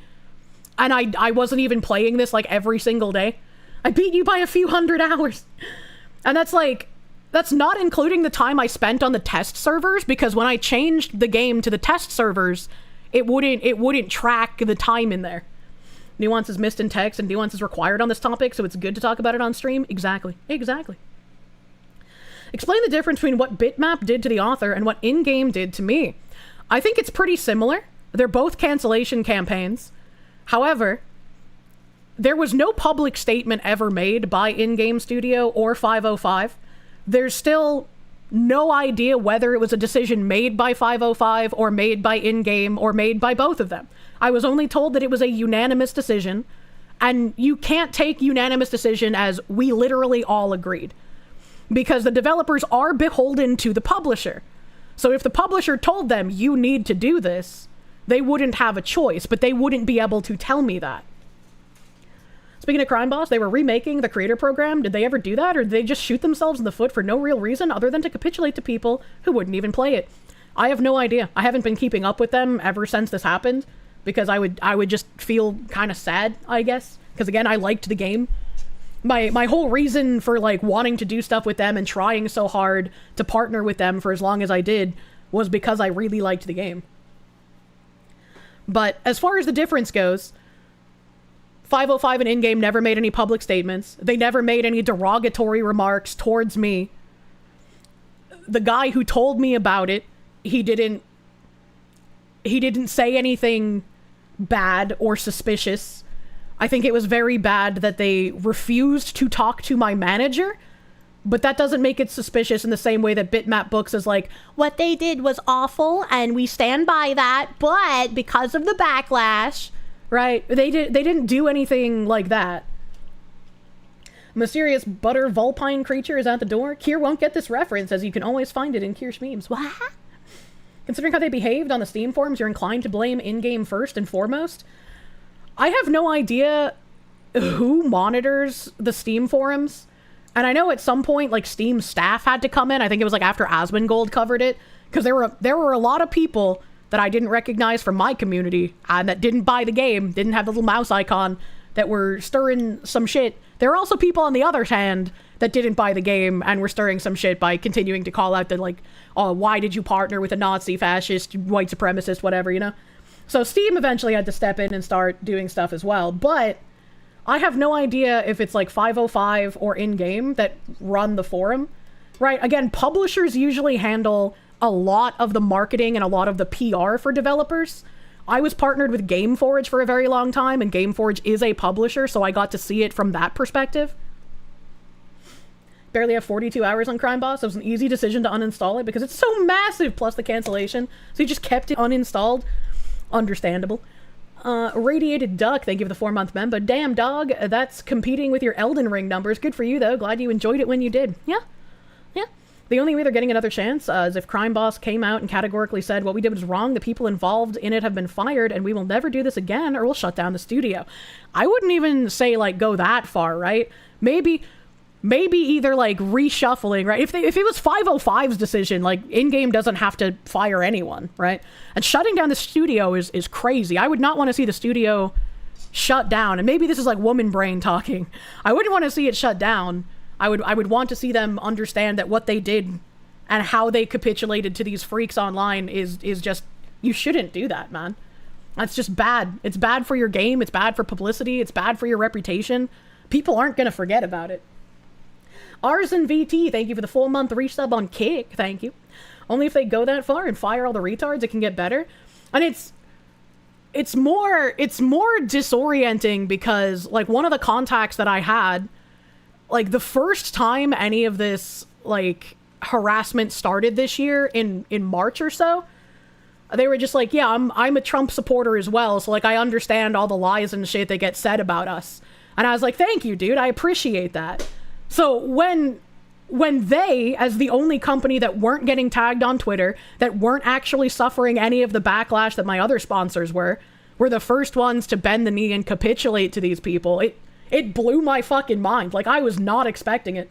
And I wasn't even playing this, every single day. I beat you by a few hundred hours. And that's not including the time I spent on the test servers, because when I changed the game to the test servers, it wouldn't track the time in there. Nuance is missed in text, and nuance is required on this topic, so it's good to talk about it on stream. Exactly. Explain the difference between what Bitmap did to the author and what in-game did to me. I think it's pretty similar. They're both cancellation campaigns. However, there was no public statement ever made by In-Game Studio or 505. There's still no idea whether it was a decision made by 505 or made by In-Game or made by both of them. I was only told that it was a unanimous decision, and you can't take unanimous decision as we literally all agreed, because the developers are beholden to the publisher. So if the publisher told them, you need to do this, they wouldn't have a choice, but they wouldn't be able to tell me that. Speaking of Crime Boss, they were remaking the creator program. Did they ever do that, or did they just shoot themselves in the foot for no real reason other than to capitulate to people who wouldn't even play it? I have no idea. I haven't been keeping up with them ever since this happened, because I would just feel kind of sad, I guess. Because again, I liked the game. My whole reason for wanting to do stuff with them and trying so hard to partner with them for as long as I did was because I really liked the game. But as far as the difference goes, 505 and In-Game never made any public statements. They never made any derogatory remarks towards me. The guy who told me about it, he didn't say anything bad or suspicious. I think it was very bad that they refused to talk to my manager, but that doesn't make it suspicious in the same way that Bitmap Books is like, what they did was awful and we stand by that, but because of the backlash, right? They didn't do anything like that. Mysterious butter vulpine creature is at the door. Kier won't get this reference, as you can always find it in Kirsche memes. What? Considering how they behaved on the Steam forums, you're inclined to blame In-Game first and foremost? I have no idea who monitors the Steam forums. And I know at some point, Steam staff had to come in. I think it was after Asmongold covered it. Because there were a lot of people that I didn't recognize from my community and that didn't buy the game, didn't have the little mouse icon, that were stirring some shit. There are also people on the other hand that didn't buy the game and were stirring some shit by continuing to call out that oh, why did you partner with a Nazi, fascist, white supremacist, whatever, you know? So Steam eventually had to step in and start doing stuff as well, but I have no idea if it's 505 or In-Game that run the forum, right? Again, publishers usually handle a lot of the marketing and a lot of the PR for developers. I was partnered with GameForge for a very long time, and GameForge is a publisher, so I got to see it from that perspective. Barely have 42 hours on Crime Boss. It was an easy decision to uninstall it because it's so massive, plus the cancellation. So you just kept it uninstalled. Understandable. Radiated Duck, thank you for the 4-month member. Damn, dog, that's competing with your Elden Ring numbers. Good for you, though. Glad you enjoyed it when you did. Yeah. Yeah. The only way they're getting another chance is if Crime Boss came out and categorically said, what we did was wrong, the people involved in it have been fired, and we will never do this again, or we'll shut down the studio. I wouldn't even say, like, go that far, right? Maybe either, like, reshuffling, right? If it was 505's decision, like, in-game doesn't have to fire anyone, right? And shutting down the studio is crazy. I would not want to see the studio shut down. And maybe this is, like, woman brain talking. I wouldn't want to see it shut down. I would want to see them understand that what they did and how they capitulated to these freaks online is just... You shouldn't do that, man. That's just bad. It's bad for your game. It's bad for publicity. It's bad for your reputation. People aren't going to forget about it. Ars and VT, thank you for the full month resub on Kick. Thank you. Only if they go that far and fire all the retards, it can get better. And it's more disorienting because, like, one of the contacts that I had, like, the first time any of this, like, harassment started this year in March or so, they were just like, yeah, I'm a Trump supporter as well, so, like, I understand all the lies and shit that get said about us. And I was like, thank you, dude, I appreciate that. So when they, as the only company that weren't getting tagged on Twitter, that weren't actually suffering any of the backlash that my other sponsors were the first ones to bend the knee and capitulate to these people, it blew my fucking mind. Like, I was not expecting it.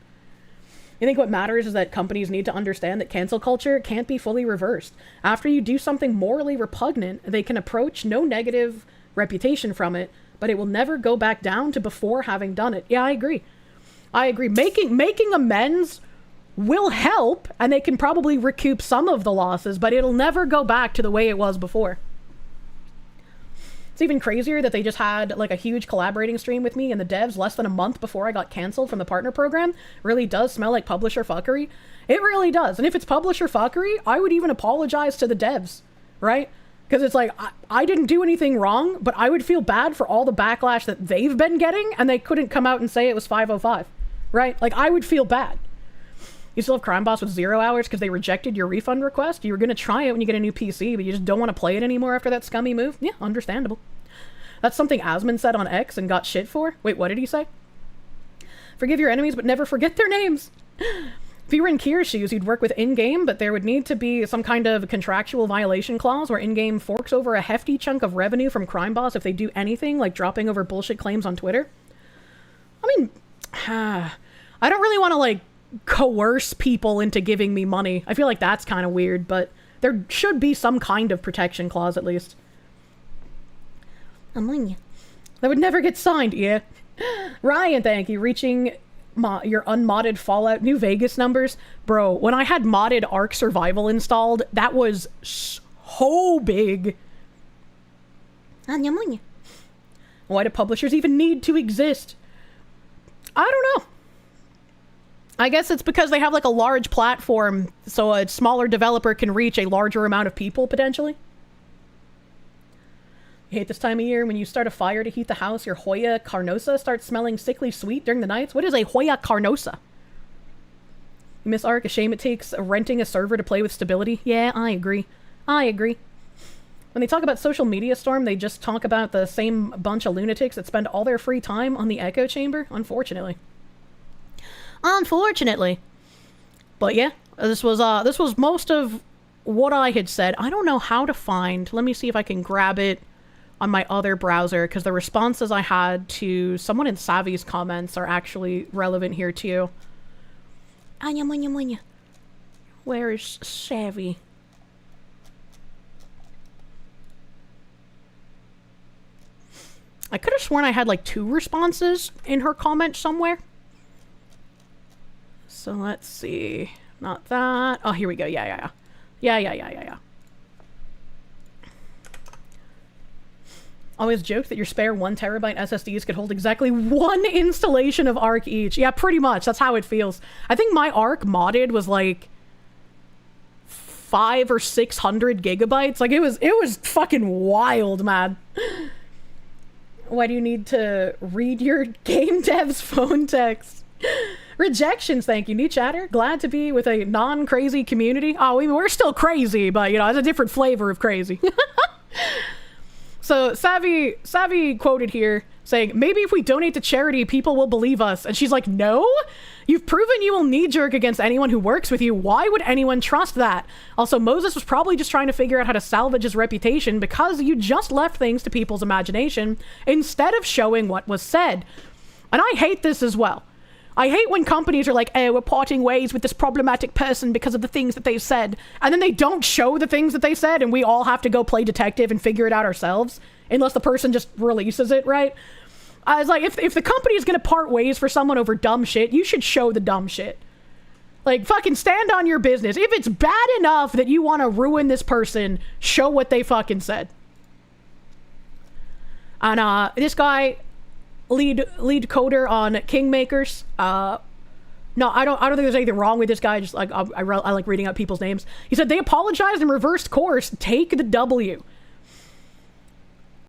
I think what matters is that companies need to understand that cancel culture can't be fully reversed. After you do something morally repugnant, they can approach no negative reputation from it, but it will never go back down to before having done it. Yeah, I agree. Making amends will help, and they can probably recoup some of the losses, but it'll never go back to the way it was before. It's even crazier that they just had, like, a huge collaborating stream with me and the devs less than a month before I got canceled from the partner program. Really does smell like publisher fuckery. It really does. And if it's publisher fuckery, I would even apologize to the devs, right? Because it's like, I didn't do anything wrong, but I would feel bad for all the backlash that they've been getting, and they couldn't come out and say it was 505. Right? Like, I would feel bad. You still have Crime Boss with 0 hours because they rejected your refund request? You were going to try it when you get a new PC, but you just don't want to play it anymore after that scummy move? Yeah, understandable. That's something Asmund said on X and got shit for? Wait, what did he say? Forgive your enemies, but never forget their names. If you were in Kirsche shoes, you'd work with in-game, but there would need to be some kind of contractual violation clause where in-game forks over a hefty chunk of revenue from Crime Boss if they do anything, like dropping over bullshit claims on Twitter. I mean... I don't really want to, like, coerce people into giving me money. I feel like that's kind of weird, but there should be some kind of protection clause at least. That would never get signed, yeah. Ryan, thank you. Reaching your unmodded Fallout New Vegas numbers. Bro, when I had modded Ark Survival installed, that was so big. Why do publishers even need to exist? I don't know. I guess it's because they have, like, a large platform, so a smaller developer can reach a larger amount of people, potentially. You hate this time of year when you start a fire to heat the house, your Hoya Carnosa starts smelling sickly sweet during the nights? What is a Hoya Carnosa? You miss Ark? A shame it takes renting a server to play with stability? Yeah, I agree. When they talk about social media storm, they just talk about the same bunch of lunatics that spend all their free time on the echo chamber, unfortunately. But yeah, this was most of what I had said. I don't know how to find, let me see if I can grab it on my other browser, because the responses I had to someone in Savvy's comments are actually relevant here too. Where is Savvy? I could have sworn I had, like, 2 responses in her comment somewhere. So let's see. Not that. Oh, here we go. Yeah. Always joke that your spare 1 terabyte SSDs could hold exactly 1 installation of Ark each. Yeah, pretty much. That's how it feels. I think my Ark modded was, like, 500 or 600 gigabytes. Like, it was fucking wild, man. Why do you need to read your game dev's phone text? Rejections, thank you. New chatter. Glad to be with a non-crazy community. Oh, we're still crazy, but, you know, it's a different flavor of crazy. So Savvy quoted here saying, maybe if we donate to charity, people will believe us. And she's like, no, you've proven you will knee-jerk against anyone who works with you. Why would anyone trust that? Also, Moses was probably just trying to figure out how to salvage his reputation because you just left things to people's imagination instead of showing what was said. And I hate this as well. I hate when companies are like, we're parting ways with this problematic person because of the things that they've said. And then they don't show the things that they said and we all have to go play detective and figure it out ourselves. Unless the person just releases it, right? I was like, if the company is going to part ways for someone over dumb shit, you should show the dumb shit. Like, fucking stand on your business. If it's bad enough that you want to ruin this person, show what they fucking said. And this guy... lead coder on Kingmakers. No, I don't think there's anything wrong with this guy. Just like I like reading out people's names. He said they apologized and reversed course. Take the W.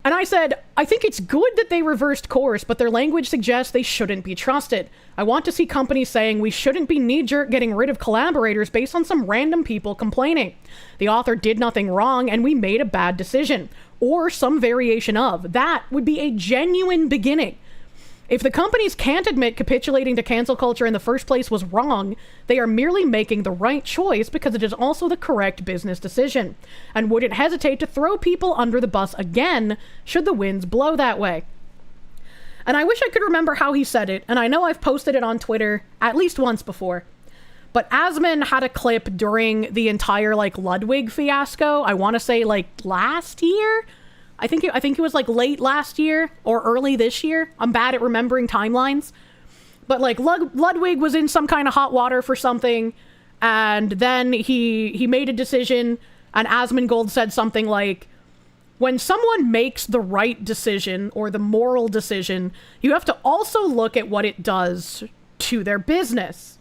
And I said, I think it's good that they reversed course, but their language suggests they shouldn't be trusted. I want to see companies saying we shouldn't be knee-jerk getting rid of collaborators based on some random people complaining. The author did nothing wrong and we made a bad decision. Or some variation of. That would be a genuine beginning. If the companies can't admit capitulating to cancel culture in the first place was wrong, they are merely making the right choice because it is also the correct business decision, and wouldn't hesitate to throw people under the bus again should the winds blow that way. And I wish I could remember how he said it, and I know I've posted it on Twitter at least once before, but Asman had a clip during the entire, like, Ludwig fiasco, I want to say, like, last year? I think it was like late last year or early this year. I'm bad at remembering timelines. But like Ludwig was in some kind of hot water for something. And then he made a decision and Asmongold said something like, when someone makes the right decision or the moral decision, you have to also look at what it does to their business.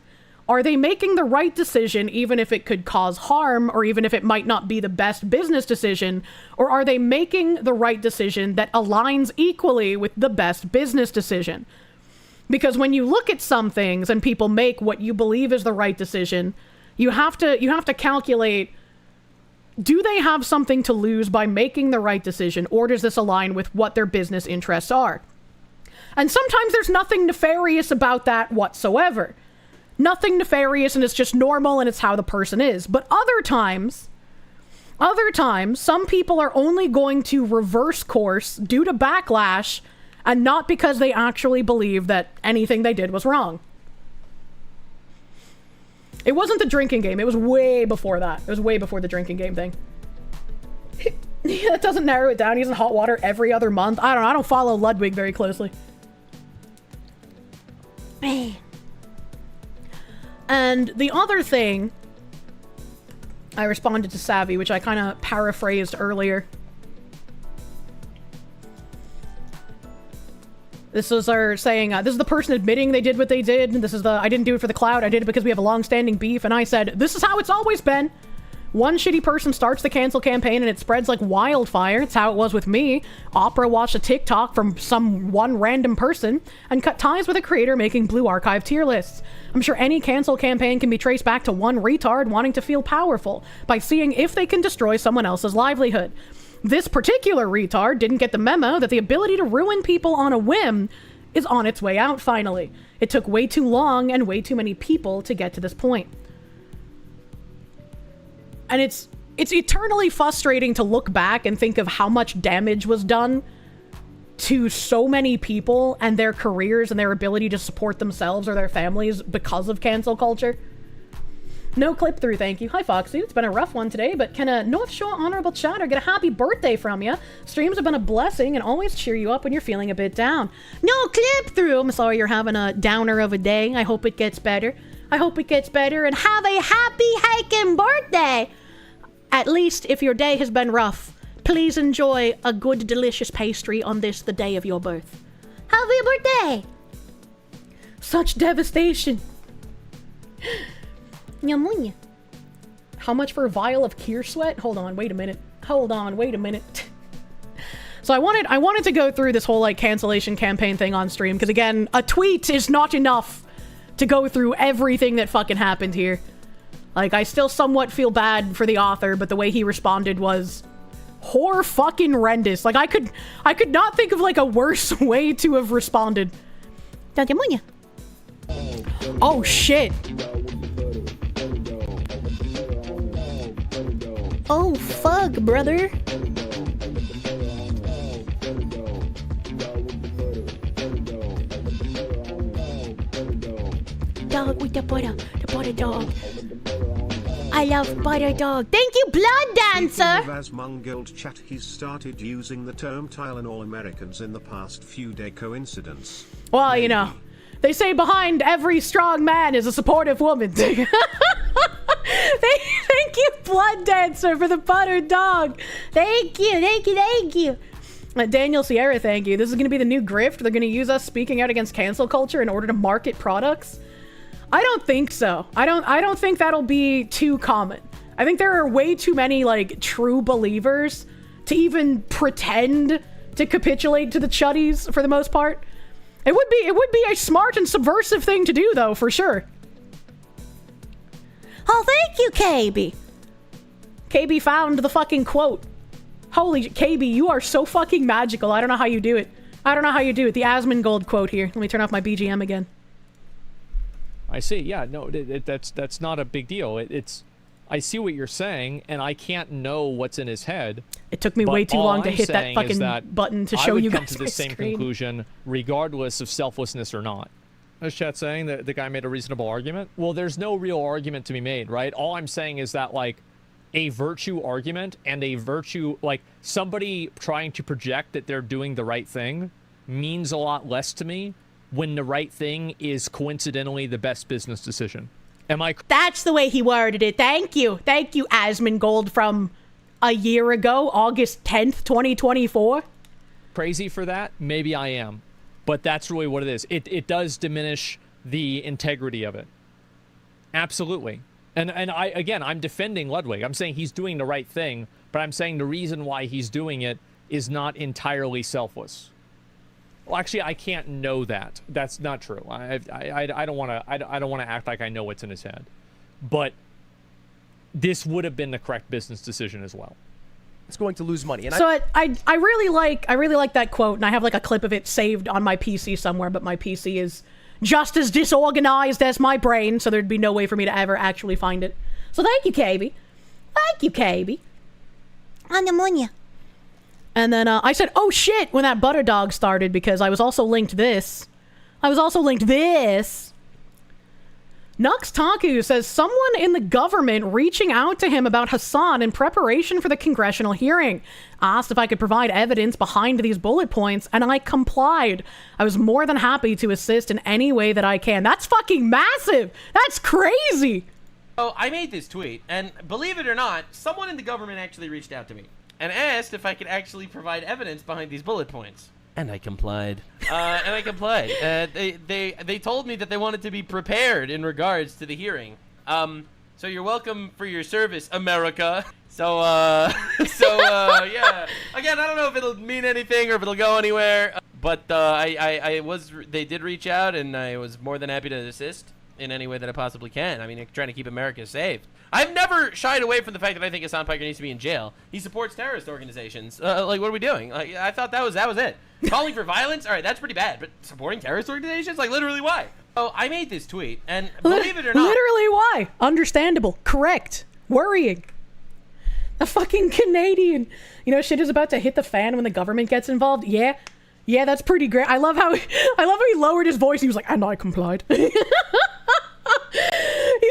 Are they making the right decision even if it could cause harm or even if it might not be the best business decision? Or are they making the right decision that aligns equally with the best business decision? Because when you look at some things and people make what you believe is the right decision, you have to calculate, do they have something to lose by making the right decision, or does this align with what their business interests are? And sometimes there's nothing nefarious about that whatsoever. Nothing nefarious, and it's just normal and it's how the person is. But other times, some people are only going to reverse course due to backlash and not because they actually believe that anything they did was wrong. It wasn't the drinking game. It was way before that. It was way before the drinking game thing. That doesn't narrow it down. He's in hot water every other month. I don't follow Ludwig very closely. And the other thing, I responded to Savvy, which I kind of paraphrased earlier. This was our saying, this is the person admitting they did what they did. This is I didn't do it for the clout. I did it because we have a long-standing beef. And I said, this is how it's always been. One shitty person starts the cancel campaign and it spreads like wildfire. It's how it was with me. Opera watched a TikTok from some one random person and cut ties with a creator making Blue Archive tier lists. I'm sure any cancel campaign can be traced back to one retard wanting to feel powerful by seeing if they can destroy someone else's livelihood. This particular retard didn't get the memo that the ability to ruin people on a whim is on its way out finally. It took way too long and way too many people to get to this point. And it's eternally frustrating to look back and think of how much damage was done to so many people and their careers and their ability to support themselves or their families because of cancel culture. No clip through, thank you. Hi, Foxy. It's been a rough one today, but can a North Shore Honorable Chatter get a happy birthday from you? Streams have been a blessing and always cheer you up when you're feeling a bit down. No clip through! I'm sorry you're having a downer of a day. I hope it gets better. I hope it gets better and have a happy hiking birthday! At least, if your day has been rough, please enjoy a good, delicious pastry on this, the day of your birth. Happy birthday! Such devastation. How much for a vial of Kirsche sweat? Hold on, wait a minute. So I wanted to go through this whole, like, cancellation campaign thing on stream, because again, a tweet is not enough to go through everything that fucking happened here. Like, I still somewhat feel bad for the author, but the way he responded was fucking horrendous. Like, I could not think of like a worse way to have responded. Oh shit. Oh fuck, brother. Dog with the butter dog. I love butter dog. Thank you, Blood Dancer. As Mungold chat, he's started using the term Tylenol Americans in the past few day coincidence. Well, you know, they say behind every strong man is a supportive woman. Thank you, Blood Dancer, for the butter dog. Thank you. Daniel Sierra, thank you. This is going to be the new grift. They're going to use us speaking out against cancel culture in order to market products. I don't think so. I don't think that'll be too common. I think there are way too many like true believers to even pretend to capitulate to the chuddies for the most part. It would be a smart and subversive thing to do though, for sure. Oh, thank you, KB. KB found the fucking quote. Holy KB, you are so fucking magical. I don't know how you do it. The Asmongold quote here. Let me turn off my BGM again. I see. Yeah, no, that's not a big deal. It's I see what you're saying, and I can't know what's in his head. It took me way too long to hit that fucking button to show you guys my screen. I would come to the same conclusion, regardless of selflessness or not. Is chat saying that the guy made a reasonable argument? Well, there's no real argument to be made, right? All I'm saying is that, like, a virtue argument and a virtue, like, somebody trying to project that they're doing the right thing means a lot less to me when the right thing is coincidentally the best business decision. Am I? That's the way he worded it. Thank you, Asmongold from a year ago, August 10th, 2024. Crazy for that? Maybe I am. But that's really what it is. It does diminish the integrity of it. Absolutely. And I'm defending Ludwig. I'm saying he's doing the right thing, but I'm saying the reason why he's doing it is not entirely selfless. Well, actually, I can't know that. That's not true. I don't want to act like I know what's in his head. But this would have been the correct business decision as well. It's going to lose money. And so I really like that quote, and I have like a clip of it saved on my PC somewhere, but my PC is just as disorganized as my brain, so there'd be no way for me to ever actually find it. So thank you, KB. Andamonia. And then I said, oh shit, when that butter dog started, because I was also linked this. Nux Taku says someone in the government reaching out to him about Hassan in preparation for the congressional hearing. Asked if I could provide evidence behind these bullet points, and I complied. I was more than happy to assist in any way that I can. That's fucking massive! That's crazy! Oh, I made this tweet, and believe it or not, someone in the government actually reached out to me and asked if I could actually provide evidence behind these bullet points. And I complied. They told me that they wanted to be prepared in regards to the hearing. So you're welcome for your service, America. So yeah. Again, I don't know if it'll mean anything or if it'll go anywhere. But they did reach out, and I was more than happy to assist in any way that I possibly can. I mean, trying to keep America safe. I've never shied away from the fact that I think Hassan Piker needs to be in jail. He supports terrorist organizations. Like, what are we doing? Like, I thought that was it. Calling for violence? All right, that's pretty bad. But supporting terrorist organizations? Like, literally why? Oh, I made this tweet, and believe it or not... Literally why? Understandable. Correct. Worrying. A fucking Canadian. You know, shit is about to hit the fan when the government gets involved. Yeah, that's pretty great. I love how he lowered his voice. He was like, and I complied. He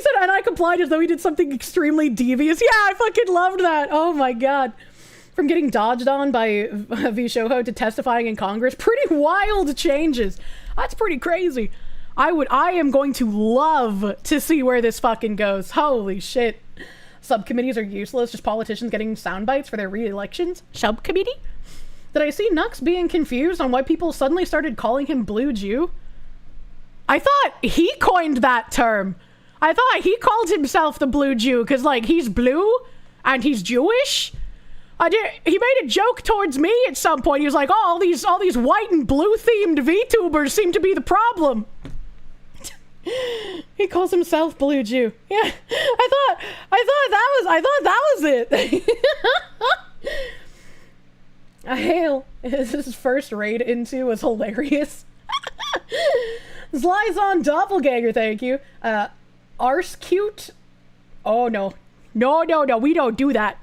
said, and I complied, as though he did something extremely devious. Yeah, I fucking loved that. Oh my god. From getting dodged on by Vishoho to testifying in Congress. Pretty wild changes. That's pretty crazy. I am going to love to see where this fucking goes. Holy shit. Subcommittees are useless. Just politicians getting sound bites for their re-elections. Subcommittee? Did I see Nux being confused on why people suddenly started calling him Blue Jew? I thought he coined that term. I thought he called himself the Blue Jew because, like, he's blue and he's Jewish. He made a joke towards me at some point. He was like, "Oh, all these white and blue themed VTubers seem to be the problem." He calls himself Blue Jew. Yeah, I thought that was it. Hail. His first raid into was hilarious. Zlyzon Doppelganger, thank you. Arse cute. Oh no. No, we don't do that.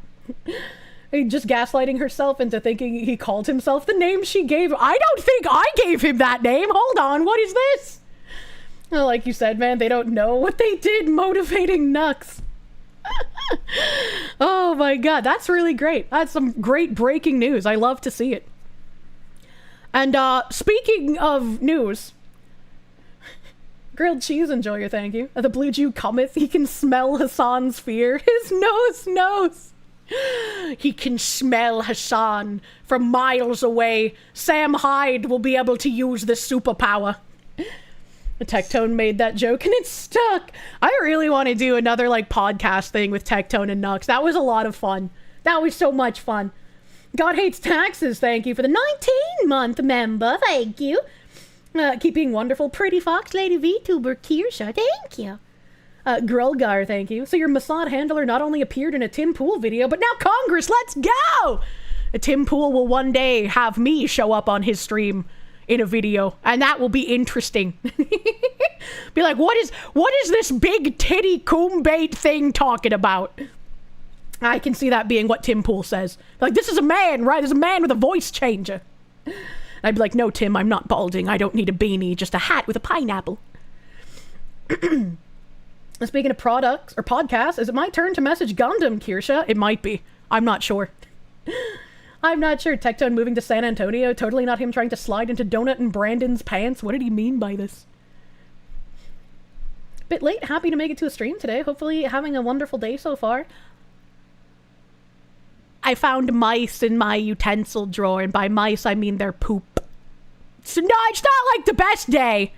Just gaslighting herself into thinking he called himself the name she gave. I don't think I gave him that name. Hold on, what is this? Like you said, man, they don't know what they did motivating Nux. Oh my god, that's really great. That's some great breaking news. I love to see it. And speaking of news, grilled cheese enjoyer, thank you. The blue Jew cometh, he can smell Hassan's fear. His nose knows. He can smell Hassan from miles away. Sam Hyde will be able to use this superpower. The Tectone made that joke and it stuck. I really want to do another like podcast thing with Tectone and Nux. That was a lot of fun. That was so much fun. God Hates Taxes, thank you for the 19-month member. Thank you. Keep being wonderful. Pretty Fox Lady VTuber Kirsche, thank you. Grulgar, thank you. So your Mossad handler not only appeared in a Tim Pool video, but now Congress, let's go! Tim Pool will one day have me show up on his stream in a video, and that will be interesting. Be like, what is this big titty combate thing talking about? I can see that being what Tim Pool says. Like, this is a man, right? There's a man with a voice changer. I'd be like, no, Tim, I'm not balding. I don't need a beanie, just a hat with a pineapple. Speaking of products or podcasts, is it my turn to message Gundam, Kirsche? It might be. I'm not sure. I'm not sure. Tectone moving to San Antonio. Totally not him trying to slide into Donut and Brandon's pants. What did he mean by this? Bit late. Happy to make it to a stream today. Hopefully having a wonderful day so far. I found mice in my utensil drawer, and by mice I mean their poop. So no, it's not like the best day,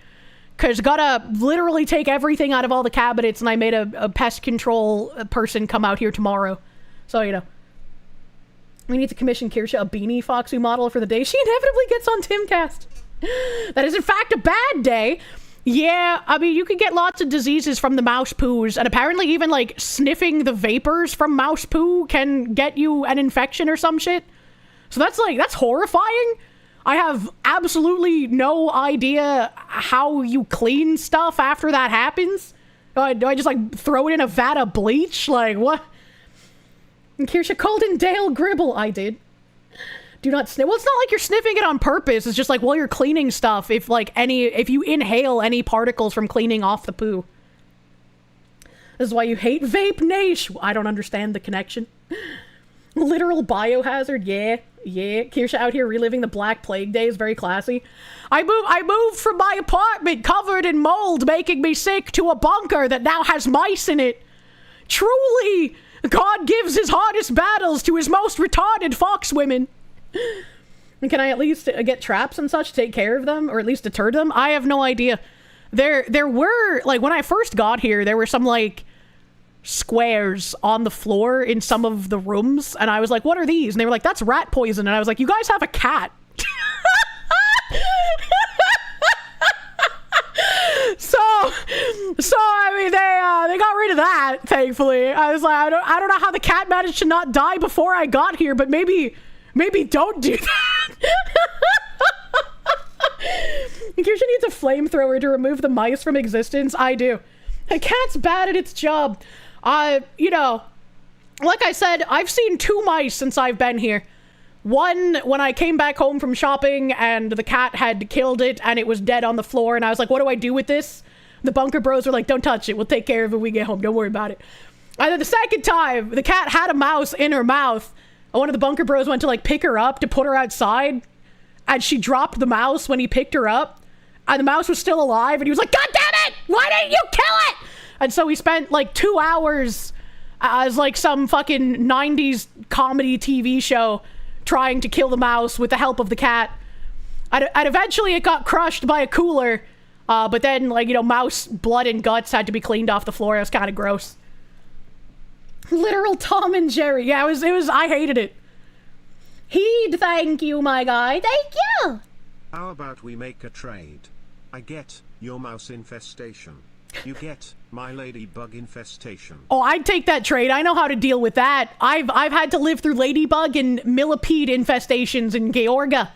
because gotta literally take everything out of all the cabinets, and I made a pest control person come out here tomorrow. So, you know. We need to commission Kirsche a beanie Foxy model for the day she inevitably gets on Timcast. That is in fact a bad day. Yeah, I mean, you can get lots of diseases from the mouse poos, and apparently even, like, sniffing the vapors from mouse poo can get you an infection or some shit. So that's, like, that's horrifying. I have absolutely no idea how you clean stuff after that happens. Do I just, like, throw it in a vat of bleach? Like, what? And Kirsche Colden Dale Gribble, I did. Do not sniff. Well, it's not like you're sniffing it on purpose. It's just like while you're cleaning stuff, if you inhale any particles from cleaning off the poo. This is why you hate vape Nash. I don't understand the connection. Literal biohazard, yeah. Kirsche out here reliving the Black Plague days, very classy. I moved from my apartment covered in mold, making me sick, to a bunker that now has mice in it. Truly, God gives his hardest battles to his most retarded fox women. And can I at least get traps and such to take care of them, or at least deter them? I have no idea. There were, like, when I first got here, there were some, like, squares on the floor in some of the rooms, and I was like, what are these? And they were like, that's rat poison. And I was like, you guys have a cat. So I mean, they got rid of that, thankfully. I was like, I don't know how the cat managed to not die before I got here, but maybe don't do that. Kirsche needs a flamethrower to remove the mice from existence. I do. A cat's bad at its job. You know, like I said, I've seen 2 mice since I've been here. One, when I came back home from shopping and the cat had killed it and it was dead on the floor, and I was like, what do I do with this? The bunker bros were like, don't touch it. We'll take care of it when we get home. Don't worry about it. And then the second time, the cat had a mouse in her mouth. And one of the bunker bros went to, like, pick her up to put her outside. And she dropped the mouse when he picked her up. And the mouse was still alive. And he was like, God damn it! Why didn't you kill it? And so we spent, like, 2 hours as, like, some fucking 90s comedy TV show trying to kill the mouse with the help of the cat. And eventually it got crushed by a cooler. But then, like, you know, mouse blood and guts had to be cleaned off the floor. It was kind of gross. Literal Tom and Jerry. Yeah, it was, I hated it. Heed, thank you, my guy. Thank you. How about we make a trade? I get your mouse infestation. You get my ladybug infestation. Oh, I'd take that trade. I know how to deal with that. I've had to live through ladybug and millipede infestations in Georgia.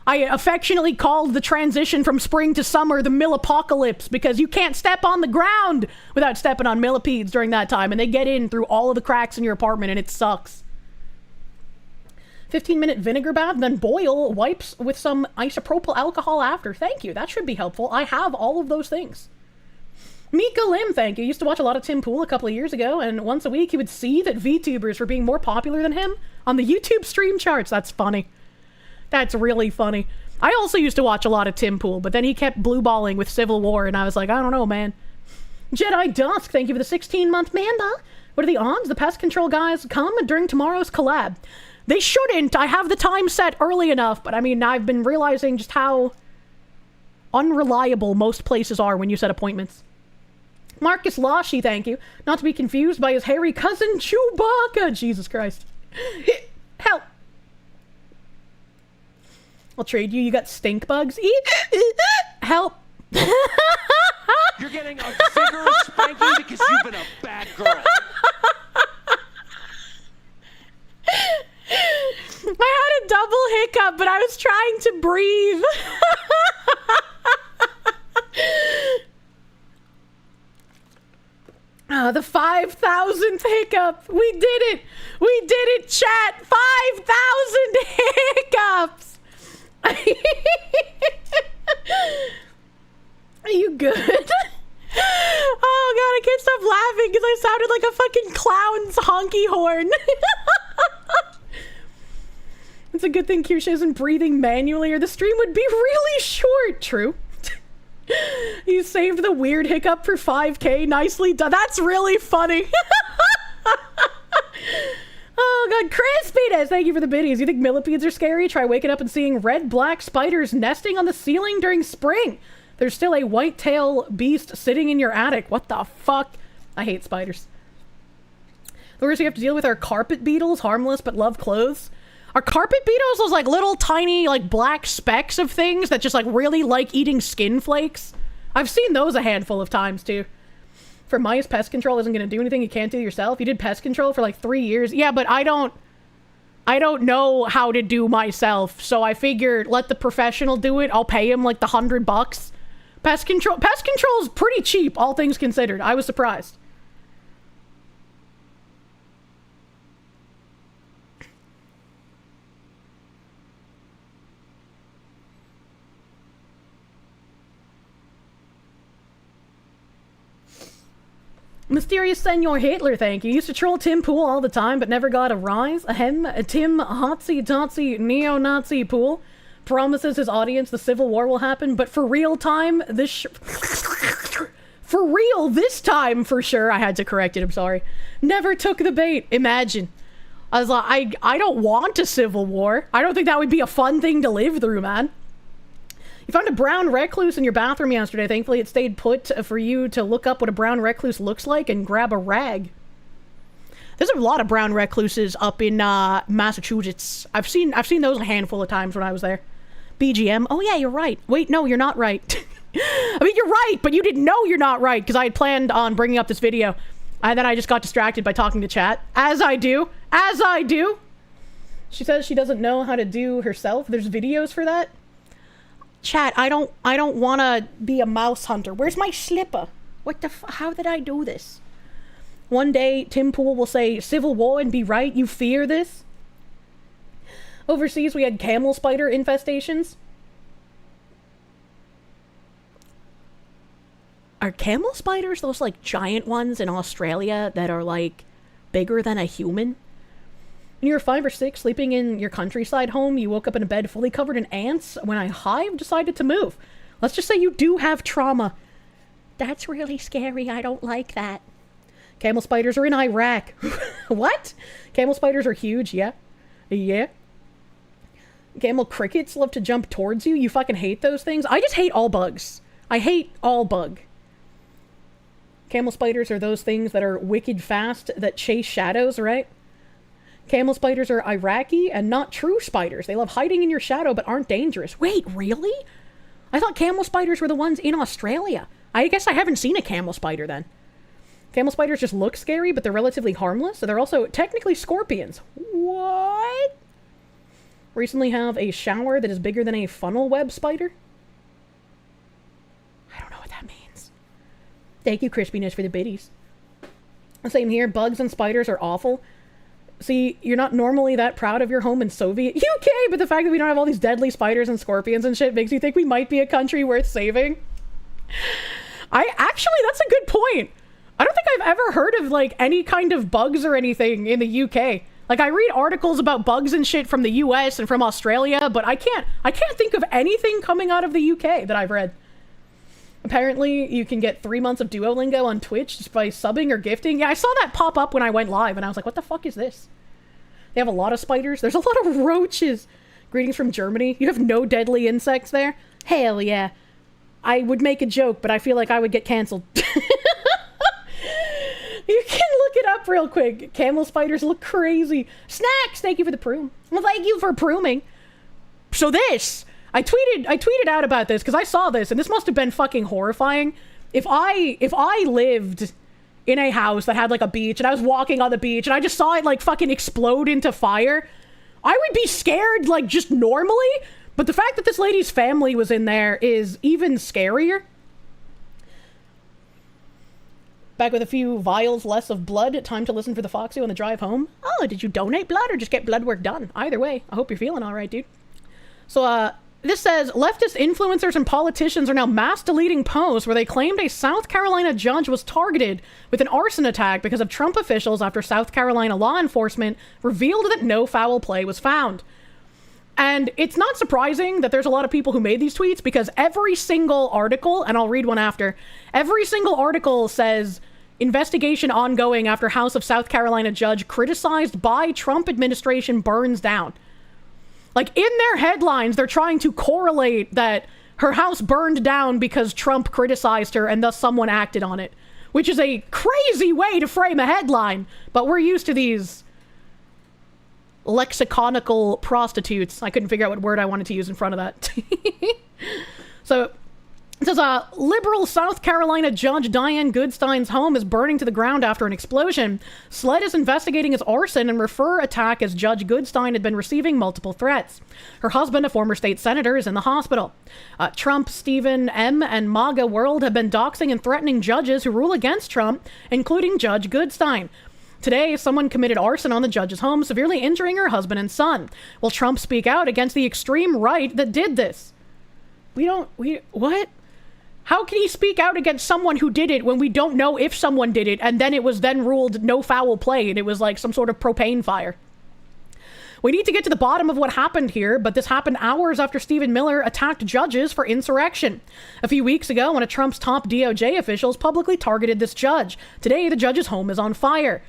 I affectionately called the transition from spring to summer the millipocalypse because you can't step on the ground without stepping on millipedes during that time, and they get in through all of the cracks in your apartment, and it sucks. 15-minute vinegar bath, then boil wipes with some isopropyl alcohol after. Thank you. That should be helpful. I have all of those things. Mika Lim, thank you. Used to watch a lot of Tim Pool a couple of years ago, and once a week he would see that VTubers were being more popular than him on the YouTube stream charts. That's funny. That's really funny. I also used to watch a lot of Tim Pool, but then he kept blue-balling with Civil War, and I was like, I don't know, man. Jedi Dusk, thank you for the 16-month member. What are the odds the pest control guys come during tomorrow's collab? They shouldn't. I have the time set early enough, but I mean, I've been realizing just how unreliable most places are when you set appointments. Marcus Lashy, thank you. Not to be confused by his hairy cousin Chewbacca. Jesus Christ. Help. I'll trade you. You got stink bugs. Help. You're getting a vigorous spanking because you've been a bad girl. I had a double hiccup, but I was trying to breathe. The 5,000th hiccup. We did it. We did it, chat. 5,000 hiccups. Are you good? Oh god, I can't stop laughing because I sounded like a fucking clown's honky horn. It's a good thing Kirsche isn't breathing manually or the stream would be really short. True. You saved the weird hiccup for 5K. Nicely done. That's really funny. Oh god, Crispiness, thank you for the biddies. You think millipedes are scary? Try waking up and seeing red black spiders nesting on the ceiling during spring. There's still a white-tail beast sitting in your attic. What the fuck? I hate spiders. The worst we have to deal with are carpet beetles, harmless but love clothes. Are carpet beetles those like little tiny like black specks of things that just like really like eating skin flakes? I've seen those a handful of times too. For mice, pest control isn't going to do anything you can't do yourself. You did pest control for like 3 years. Yeah, but I don't know how to do myself, so I figured let the professional do it. I'll pay him like the $100. Pest control is pretty cheap, all things considered. I was surprised. Mysterious Senor Hitler, thank you. Used to troll Tim Pool all the time, but never got a rise. Ahem, a Tim Hotsy Totsy Neo-Nazi Pool promises his audience the Civil War will happen, but for real time, for real this time, for sure. I had to correct it, I'm sorry. Never took the bait. Imagine. I was like, I don't want a Civil War. I don't think that would be a fun thing to live through, man. You found a brown recluse in your bathroom yesterday. Thankfully, it stayed put for you to look up what a brown recluse looks like and grab a rag. There's a lot of brown recluses up in Massachusetts. I've seen those a handful of times when I was there. BGM. Oh yeah, you're right. Wait, no, you're not right. I mean, you're right, but you didn't know you're not right because I had planned on bringing up this video. And then I just got distracted by talking to chat. As I do. As I do. She says she doesn't know how to do herself. There's videos for that. Chat, I don't want to be a mouse hunter. Where's my slipper? What the how did I do this? One day, Tim Pool will say Civil War and be right. You fear this? Overseas, we had camel spider infestations. Are camel spiders those, like, giant ones in Australia that are, like, bigger than a human? When you were 5 or 6, sleeping in your countryside home, you woke up in a bed fully covered in ants when a hive decided to move. Let's just say you do have trauma. That's really scary. I don't like that. Camel spiders are in Iraq. What? Camel spiders are huge, yeah. Yeah. Camel crickets love to jump towards you. You fucking hate those things. I just hate all bugs. I hate all bug. Camel spiders are those things that are wicked fast that chase shadows, right? Camel spiders are Iraqi and not true spiders. They love hiding in your shadow but aren't dangerous. Wait, really? I thought camel spiders were the ones in Australia. I guess I haven't seen a camel spider then. Camel spiders just look scary, but they're relatively harmless, so they're also technically scorpions. What? Recently have a shower that is bigger than a funnel web spider? I don't know what that means. Thank you, Crispiness, for the biddies. Same here, bugs and spiders are awful. See, you're not normally that proud of your home in Soviet UK, but the fact that we don't have all these deadly spiders and scorpions and shit makes you think we might be a country worth saving. That's a good point. I don't think I've ever heard of, like, any kind of bugs or anything in the UK. Like, I read articles about bugs and shit from the US and from Australia, but I can't think of anything coming out of the UK that I've read. Apparently, you can get 3 months of Duolingo on Twitch just by subbing or gifting. Yeah, I saw that pop up when I went live, and I was like, what the fuck is this? They have a lot of spiders. There's a lot of roaches. Greetings from Germany. You have no deadly insects there? Hell yeah. I would make a joke, but I feel like I would get canceled. You can look it up real quick. Camel spiders look crazy. Snacks! Thank you for the prune. Well, thank you for pruning. So this... I tweeted out about this because I saw this and this must have been fucking horrifying. If I lived in a house that had like a beach and I was walking on the beach and I just saw it like fucking explode into fire, I would be scared like just normally. But the fact that this lady's family was in there is even scarier. Back with a few vials less of blood. Time to listen for the Foxy on the drive home. Oh, did you donate blood or just get blood work done? Either way, I hope you're feeling all right, dude. So, this says, leftist influencers and politicians are now mass deleting posts where they claimed a South Carolina judge was targeted with an arson attack because of Trump officials after South Carolina law enforcement revealed that no foul play was found. And it's not surprising that there's a lot of people who made these tweets because every single article, and I'll read one after, every single article says, investigation ongoing after House of South Carolina judge criticized by Trump administration burns down. Like, in their headlines, they're trying to correlate that her house burned down because Trump criticized her and thus someone acted on it. Which is a crazy way to frame a headline, but we're used to these lexiconical prostitutes. I couldn't figure out what word I wanted to use in front of that. So, it says, liberal South Carolina judge Diane Goodstein's home is burning to the ground after an explosion. SLED is investigating as arson and refer attack as Judge Goodstein had been receiving multiple threats. Her husband, a former state senator, is in the hospital. Trump, Stephen M., and MAGA World have been doxing and threatening judges who rule against Trump, including Judge Goodstein. Today, someone committed arson on the judge's home, severely injuring her husband and son. Will Trump speak out against the extreme right that did this? What? How can he speak out against someone who did it when we don't know if someone did it and then it was then ruled no foul play and it was like some sort of propane fire? We need to get to the bottom of what happened here, but this happened hours after Stephen Miller attacked judges for insurrection. A few weeks ago, one of Trump's top DOJ officials publicly targeted this judge. Today, the judge's home is on fire.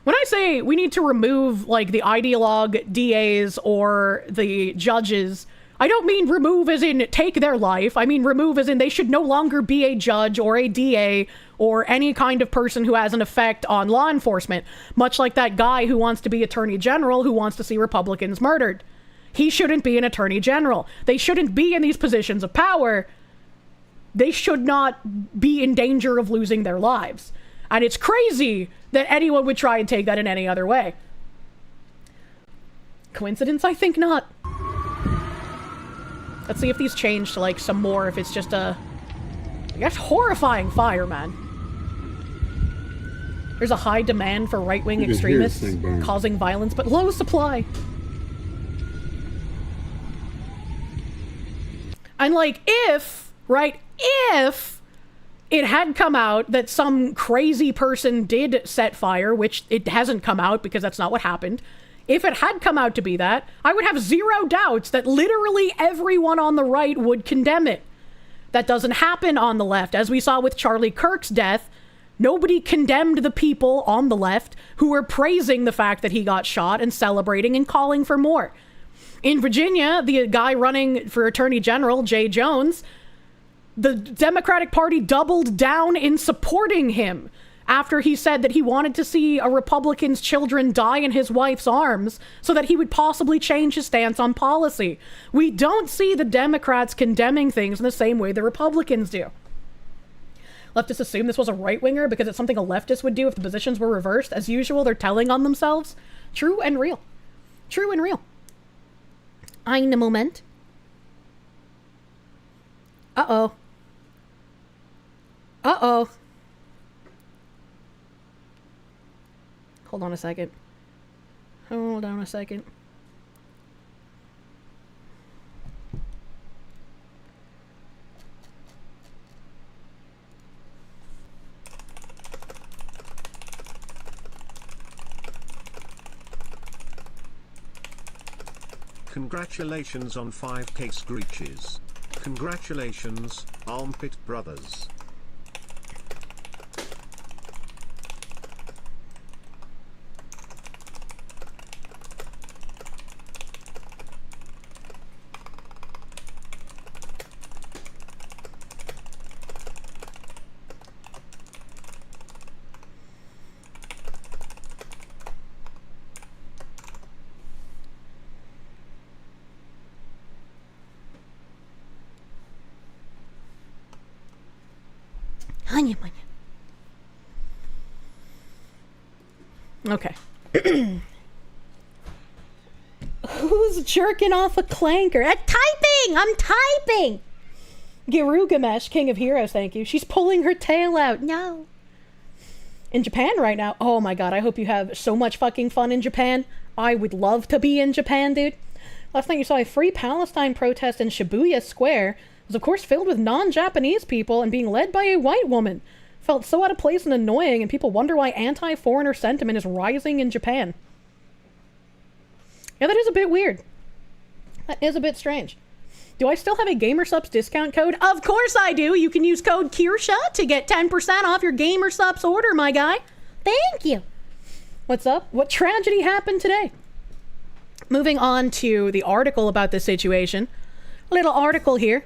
When I say we need to remove, like, the ideologue DAs or the judges, I don't mean remove as in take their life. I mean remove as in they should no longer be a judge or a DA or any kind of person who has an effect on law enforcement. Much like that guy who wants to be attorney general who wants to see Republicans murdered. He shouldn't be an attorney general. They shouldn't be in these positions of power. They should not be in danger of losing their lives. And it's crazy that anyone would try and take that in any other way. Coincidence? I think not. Let's see if these change to, like, some more, if it's just a, I guess, horrifying fire, man. There's a high demand for right-wing extremists causing violence, but low supply. And, like, if it had come out that some crazy person did set fire, which it hasn't come out because that's not what happened. If it had come out to be that, I would have zero doubts that literally everyone on the right would condemn it. That doesn't happen on the left. As we saw with Charlie Kirk's death, nobody condemned the people on the left who were praising the fact that he got shot and celebrating and calling for more. In Virginia, the guy running for Attorney General, Jay Jones, the Democratic Party doubled down in supporting him after he said that he wanted to see a Republican's children die in his wife's arms so that he would possibly change his stance on policy. We don't see the Democrats condemning things in the same way the Republicans do. Leftists assume this was a right-winger because it's something a leftist would do if the positions were reversed. As usual, they're telling on themselves. True and real. True and real. Eine Moment. Uh-oh. Uh-oh. Hold on a second. Hold on a second. Congratulations on 5k screeches. Congratulations, Armpit Brothers. Okay. Who's jerking off a clanker? I'm typing! Girugamesh, King of Heroes, thank you. She's pulling her tail out. No. In Japan right now. Oh my god, I hope you have so much fucking fun in Japan. I would love to be in Japan, dude. Last night you saw a Free Palestine protest in Shibuya Square. It was of course filled with non-Japanese people and being led by a white woman. Felt so out of place and annoying, and people wonder why anti-foreigner sentiment is rising in Japan. Yeah, that is a bit weird. That is a bit strange. Do I still have a GamerSups discount code? Of course I do! You can use code Kirsche to get 10% off your GamerSups order, my guy. Thank you! What's up? What tragedy happened today? Moving on to the article about this situation. Little article here.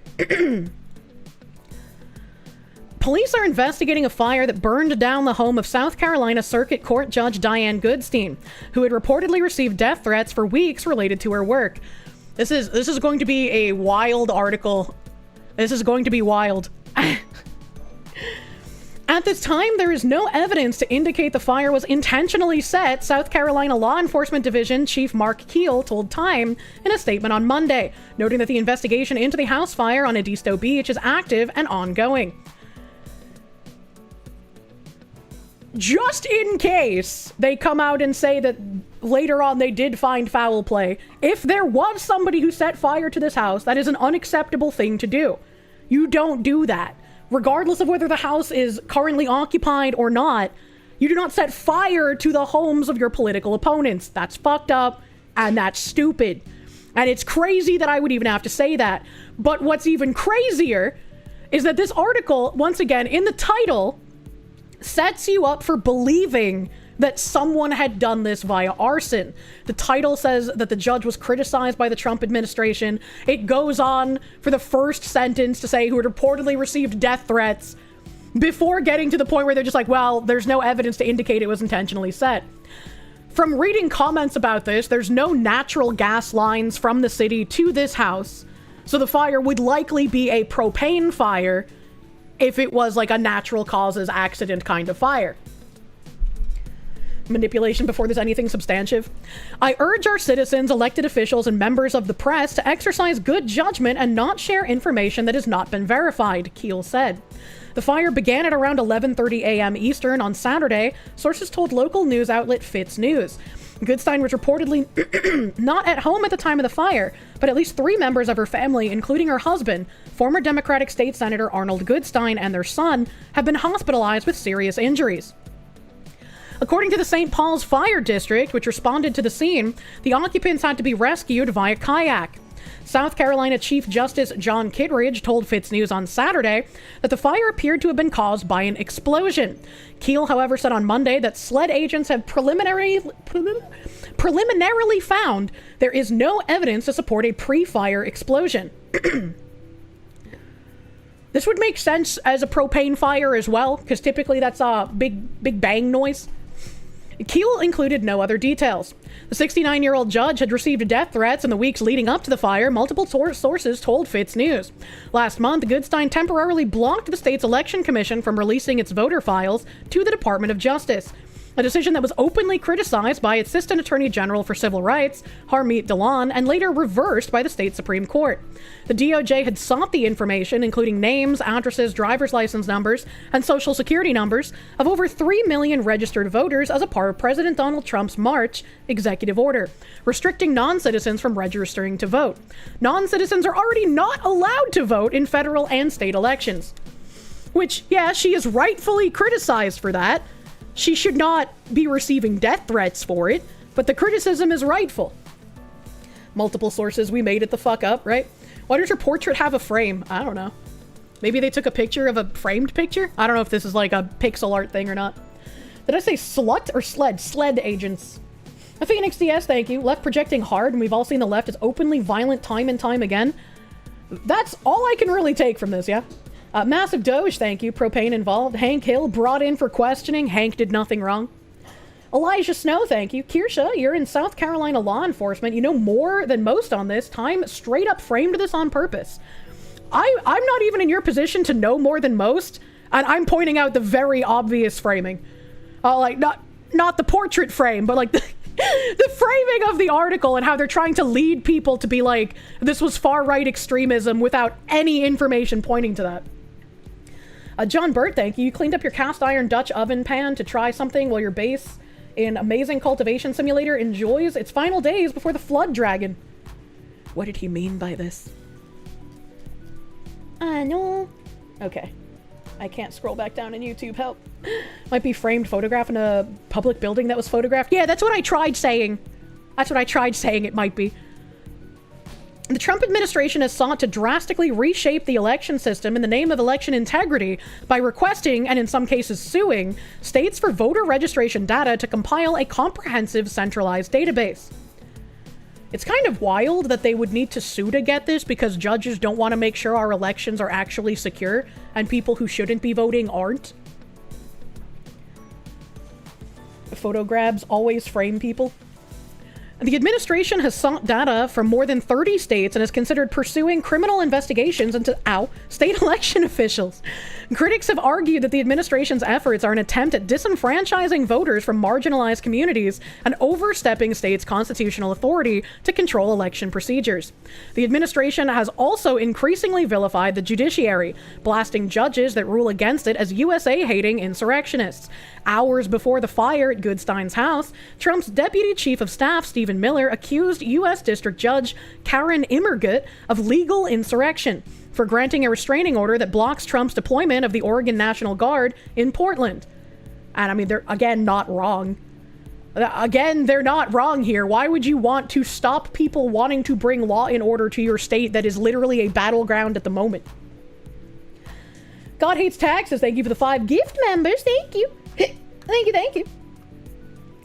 Police are investigating a fire that burned down the home of South Carolina Circuit Court Judge Diane Goodstein, who had reportedly received death threats for weeks related to her work. This is going to be a wild article. This is going to be wild. At this time, there is no evidence to indicate the fire was intentionally set, South Carolina Law Enforcement Division Chief Mark Keel told Time in a statement on Monday, noting that the investigation into the house fire on Edisto Beach is active and ongoing. Just in case they come out and say that later on they did find foul play, if there was somebody who set fire to this house, that is an unacceptable thing to do. You don't do that. Regardless of whether the house is currently occupied or not, you do not set fire to the homes of your political opponents. That's fucked up, and that's stupid. And it's crazy that I would even have to say that. But what's even crazier is that this article, once again, in the title, sets you up for believing that someone had done this via arson. The title says that the judge was criticized by the Trump administration. It goes on for the first sentence to say who had reportedly received death threats before getting to the point where they're just like, well, there's no evidence to indicate it was intentionally set. From reading comments about this, there's no natural gas lines from the city to this house, so the fire would likely be a propane fire if it was like a natural causes accident kind of fire. Manipulation before there's anything substantive. I urge our citizens, elected officials, and members of the press to exercise good judgment and not share information that has not been verified, Keel said. The fire began at around 11:30 a.m. Eastern on Saturday, sources told local news outlet Fitz News. Goodstein was reportedly not at home at the time of the fire, but at least 3 members of her family, including her husband, former Democratic State Senator Arnold Goodstein, and their son, have been hospitalized with serious injuries. According to the St. Paul's Fire District, which responded to the scene, the occupants had to be rescued via kayak. South Carolina Chief Justice John Kittredge told Fitz News on Saturday that the fire appeared to have been caused by an explosion. Keel, however, said on Monday that SLED agents have preliminarily found there is no evidence to support a pre-fire explosion. This would make sense as a propane fire as well, because typically that's a big bang noise. Keel included no other details. The 69-year-old judge had received death threats in the weeks leading up to the fire, multiple sources told Fitz News. Last month, Goodstein temporarily blocked the state's election commission from releasing its voter files to the Department of Justice, a decision that was openly criticized by Assistant Attorney General for Civil Rights, Harmeet Dillon, and later reversed by the state Supreme Court. The DOJ had sought the information, including names, addresses, driver's license numbers, and social security numbers of over 3 million registered voters as a part of President Donald Trump's March executive order, restricting non-citizens from registering to vote. Non-citizens are already not allowed to vote in federal and state elections. Which, yeah, she is rightfully criticized for that. She should not be receiving death threats for it, but the criticism is rightful. Multiple sources, we made it the fuck up, right? Why does her portrait have a frame? I don't know. Maybe they took a picture of a framed picture? I don't know if this is like a pixel art thing or not. Did I say slut or sled? Sled agents. A Phoenix DS, thank you. Left projecting hard, and we've all seen the left is openly violent time and time again. That's all I can really take from this, yeah? Massive Doge, thank you. Propane involved. Hank Hill brought in for questioning. Hank did nothing wrong. Elijah Snow, thank you. Kirsche, you're in South Carolina law enforcement. You know more than most on this. Time straight up framed this on purpose. I'm not even in your position to know more than most, and I'm pointing out the very obvious framing. Like, not the portrait frame, but like the framing of the article and how they're trying to lead people to be like, this was far-right extremism without any information pointing to that. John Burt, thank you. You cleaned up your cast iron Dutch oven pan to try something while your base in Amazing Cultivation Simulator enjoys its final days before the Flood Dragon. What did he mean by this? No. Okay. I can't scroll back down in YouTube, help. Might be framed photograph in a public building that was photographed. Yeah, that's what I tried saying. That's what I tried saying it might be. The Trump administration has sought to drastically reshape the election system in the name of election integrity by requesting, and in some cases suing, states for voter registration data to compile a comprehensive centralized database. It's kind of wild that they would need to sue to get this because judges don't want to make sure our elections are actually secure and people who shouldn't be voting aren't. Photo grabs always frame people. The administration has sought data from more than 30 states and is considered pursuing criminal investigations into, state election officials. Critics have argued that the administration's efforts are an attempt at disenfranchising voters from marginalized communities and overstepping states' constitutional authority to control election procedures. The administration has also increasingly vilified the judiciary, blasting judges that rule against it as USA-hating insurrectionists. Hours before the fire at Goodstein's house, Trump's deputy chief of staff, Stephen Miller, accused U.S. District Judge Karen Immergut of legal insurrection for granting a restraining order that blocks Trump's deployment of the Oregon National Guard in Portland. And I mean, they're, again, not wrong. Again, they're not wrong here. Why would you want to stop people wanting to bring law and order to your state that is literally a battleground at the moment? God Hates Taxes, thank you for the 5 gift members. Thank you. Thank you.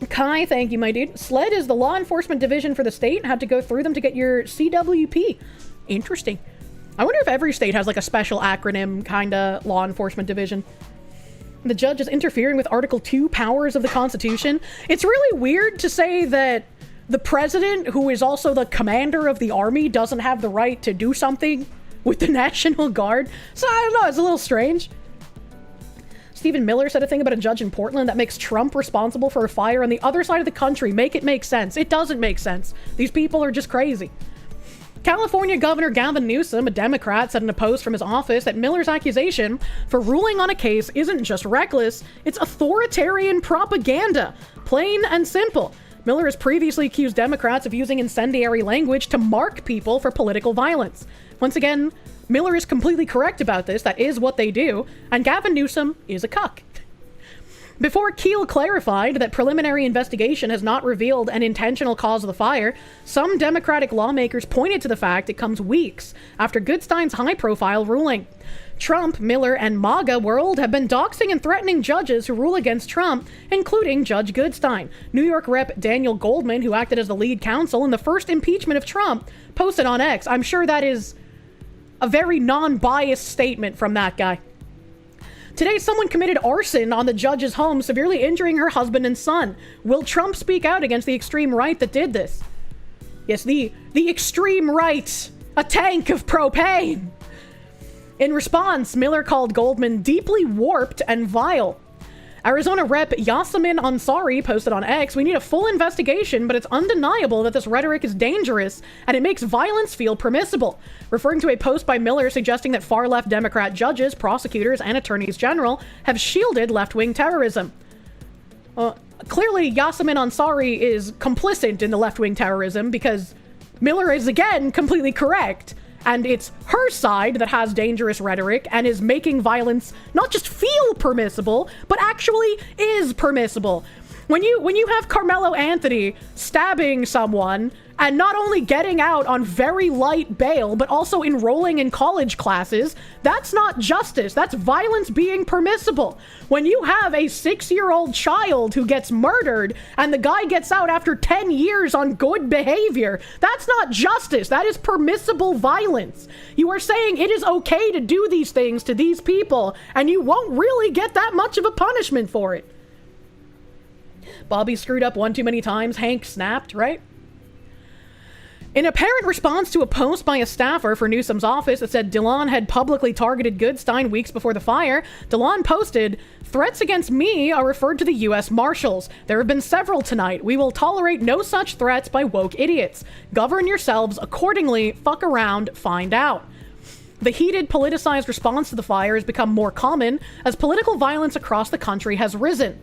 Kai, thank you, my dude. SLED is the law enforcement division for the state and had to go through them to get your CWP. Interesting. I wonder if every state has like a special acronym kind of law enforcement division. The judge is interfering with Article 2 powers of the Constitution. It's really weird to say that the president, who is also the commander of the army, doesn't have the right to do something with the National Guard. So I don't know, it's a little strange. Stephen Miller said a thing about a judge in Portland that makes Trump responsible for a fire on the other side of the country. Make it make sense. It doesn't make sense. These people are just crazy. California Governor Gavin Newsom, a Democrat, said in a post from his office that Miller's accusation for ruling on a case isn't just reckless, it's authoritarian propaganda. Plain and simple. Miller has previously accused Democrats of using incendiary language to mark people for political violence. Once again, Miller is completely correct about this. That is what they do. And Gavin Newsom is a cuck. Before Keel clarified that preliminary investigation has not revealed an intentional cause of the fire, some Democratic lawmakers pointed to the fact it comes weeks after Goodstein's high-profile ruling. Trump, Miller, and MAGA world have been doxing and threatening judges who rule against Trump, including Judge Goodstein. New York Rep. Daniel Goldman, who acted as the lead counsel in the first impeachment of Trump, posted on X. I'm sure that is a very non-biased statement from that guy. Today, someone committed arson on the judge's home, severely injuring her husband and son. Will Trump speak out against the extreme right that did this? Yes, the extreme right. A tank of propane. In response, Miller called Goldman deeply warped and vile. Arizona Rep. Yasemin Ansari posted on X, "We need a full investigation, but it's undeniable that this rhetoric is dangerous and it makes violence feel permissible," referring to a post by Miller suggesting that far-left Democrat judges, prosecutors, and attorneys general have shielded left-wing terrorism. Clearly, Yasemin Ansari is complicit in the left-wing terrorism because Miller is, again, completely correct. And it's her side that has dangerous rhetoric and is making violence not just feel permissible, but actually is permissible. When you have Carmelo Anthony stabbing someone and not only getting out on very light bail, but also enrolling in college classes, that's not justice. That's violence being permissible. When you have a 6-year-old child who gets murdered and the guy gets out after 10 years on good behavior, that's not justice. That is permissible violence. You are saying it is okay to do these things to these people, and you won't really get that much of a punishment for it. Bobby screwed up one too many times. Hank snapped, right? In apparent response to a post by a staffer for Newsom's office that said DeLon had publicly targeted Goodstein weeks before the fire, DeLon posted, "Threats against me are referred to the U.S. Marshals. There have been several tonight. We will tolerate no such threats by woke idiots. Govern yourselves accordingly. Fuck around. Find out." The heated, politicized response to the fire has become more common as political violence across the country has risen.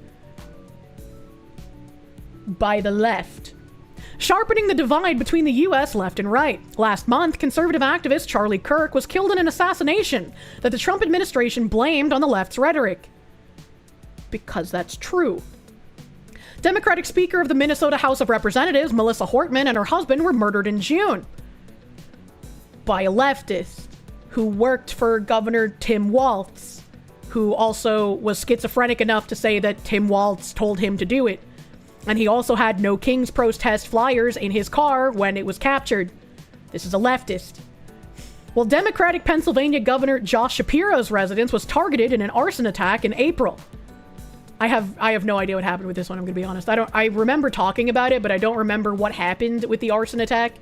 By the left. Sharpening the divide between the U.S. left and right. Last month, conservative activist Charlie Kirk was killed in an assassination that the Trump administration blamed on the left's rhetoric. Because that's true. Democratic Speaker of the Minnesota House of Representatives, Melissa Hortman, and her husband were murdered in June by a leftist who worked for Governor Tim Walz, who also was schizophrenic enough to say that Tim Walz told him to do it. And he also had No Kings protest flyers in his car when it was captured. This is a leftist. Well, Democratic Pennsylvania Governor Josh Shapiro's residence was targeted in an arson attack in April. I have no idea what happened with this one, I'm gonna be honest. I remember talking about it, but I don't remember what happened with the arson attack.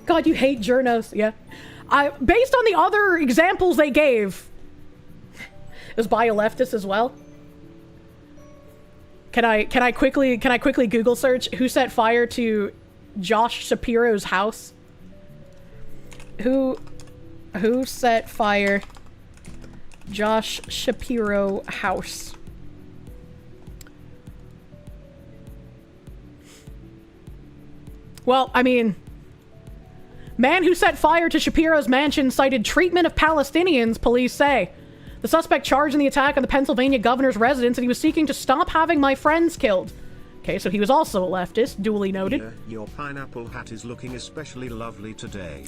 God, you hate journos, yeah. Based on the other examples they gave, it was by a leftist as well. Can I quickly Google search who set fire to Josh Shapiro's house? Who set fire Josh Shapiro house? Well, I mean, man who set fire to Shapiro's mansion cited treatment of Palestinians, police say. The suspect charged in the attack on the Pennsylvania governor's residence and he was seeking to stop having my friends killed. Okay, so he was also a leftist, duly noted. Yeah, your pineapple hat is looking especially lovely today.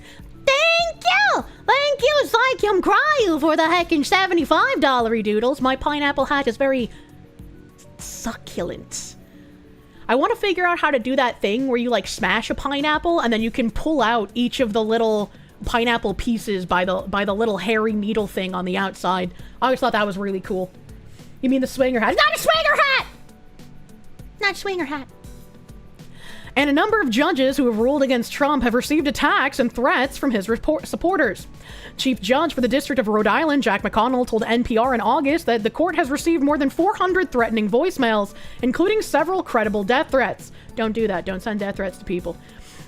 Thank you! Thank you, Zykium Cryo, for the heckin' $75 doodles. My pineapple hat is very succulent. I want to figure out how to do that thing where you, like, smash a pineapple and then you can pull out each of the little pineapple pieces by the little hairy needle thing on the outside. I always thought that was really cool. You mean the swinger hat? It's not a swinger hat! Not a swinger hat. And a number of judges who have ruled against Trump have received attacks and threats from his supporters. Chief Judge for the District of Rhode Island, Jack McConnell, told NPR in August that the court has received more than 400 threatening voicemails, including several credible death threats. Don't do that. Don't send death threats to people.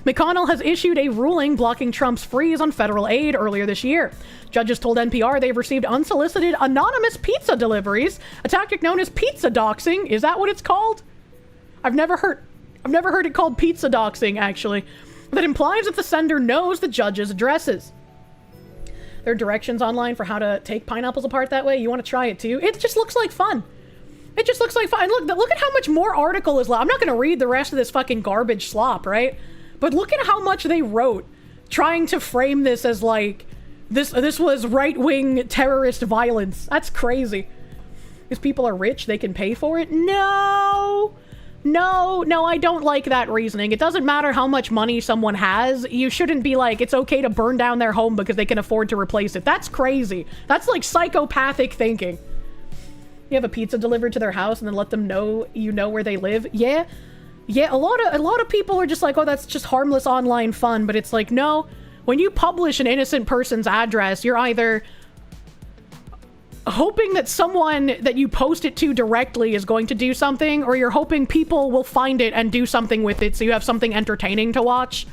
McConnell has issued a ruling blocking Trump's freeze on federal aid earlier this year. Judges told NPR they've received unsolicited anonymous pizza deliveries, a tactic known as pizza doxing. Is that what it's called? I've never heard it called pizza doxing, actually. That implies that the sender knows the judge's addresses. There are directions online for how to take pineapples apart that way. You want to try it too? It just looks like fun. It just looks like fun. And look at how much more article is left. I'm not going to read the rest of this fucking garbage slop, right? But look at how much they wrote trying to frame this as like, this was right-wing terrorist violence. That's crazy. Because people are rich, they can pay for it? No! No, I don't like that reasoning. It doesn't matter how much money someone has. You shouldn't be like, it's okay to burn down their home because they can afford to replace it. That's crazy. That's like psychopathic thinking. You have a pizza delivered to their house and then let them know you know where they live. Yeah, a lot of people are just like, oh, that's just harmless online fun. But it's like, no, when you publish an innocent person's address, you're either hoping that someone that you post it to directly is going to do something, or you're hoping people will find it and do something with it so you have something entertaining to watch.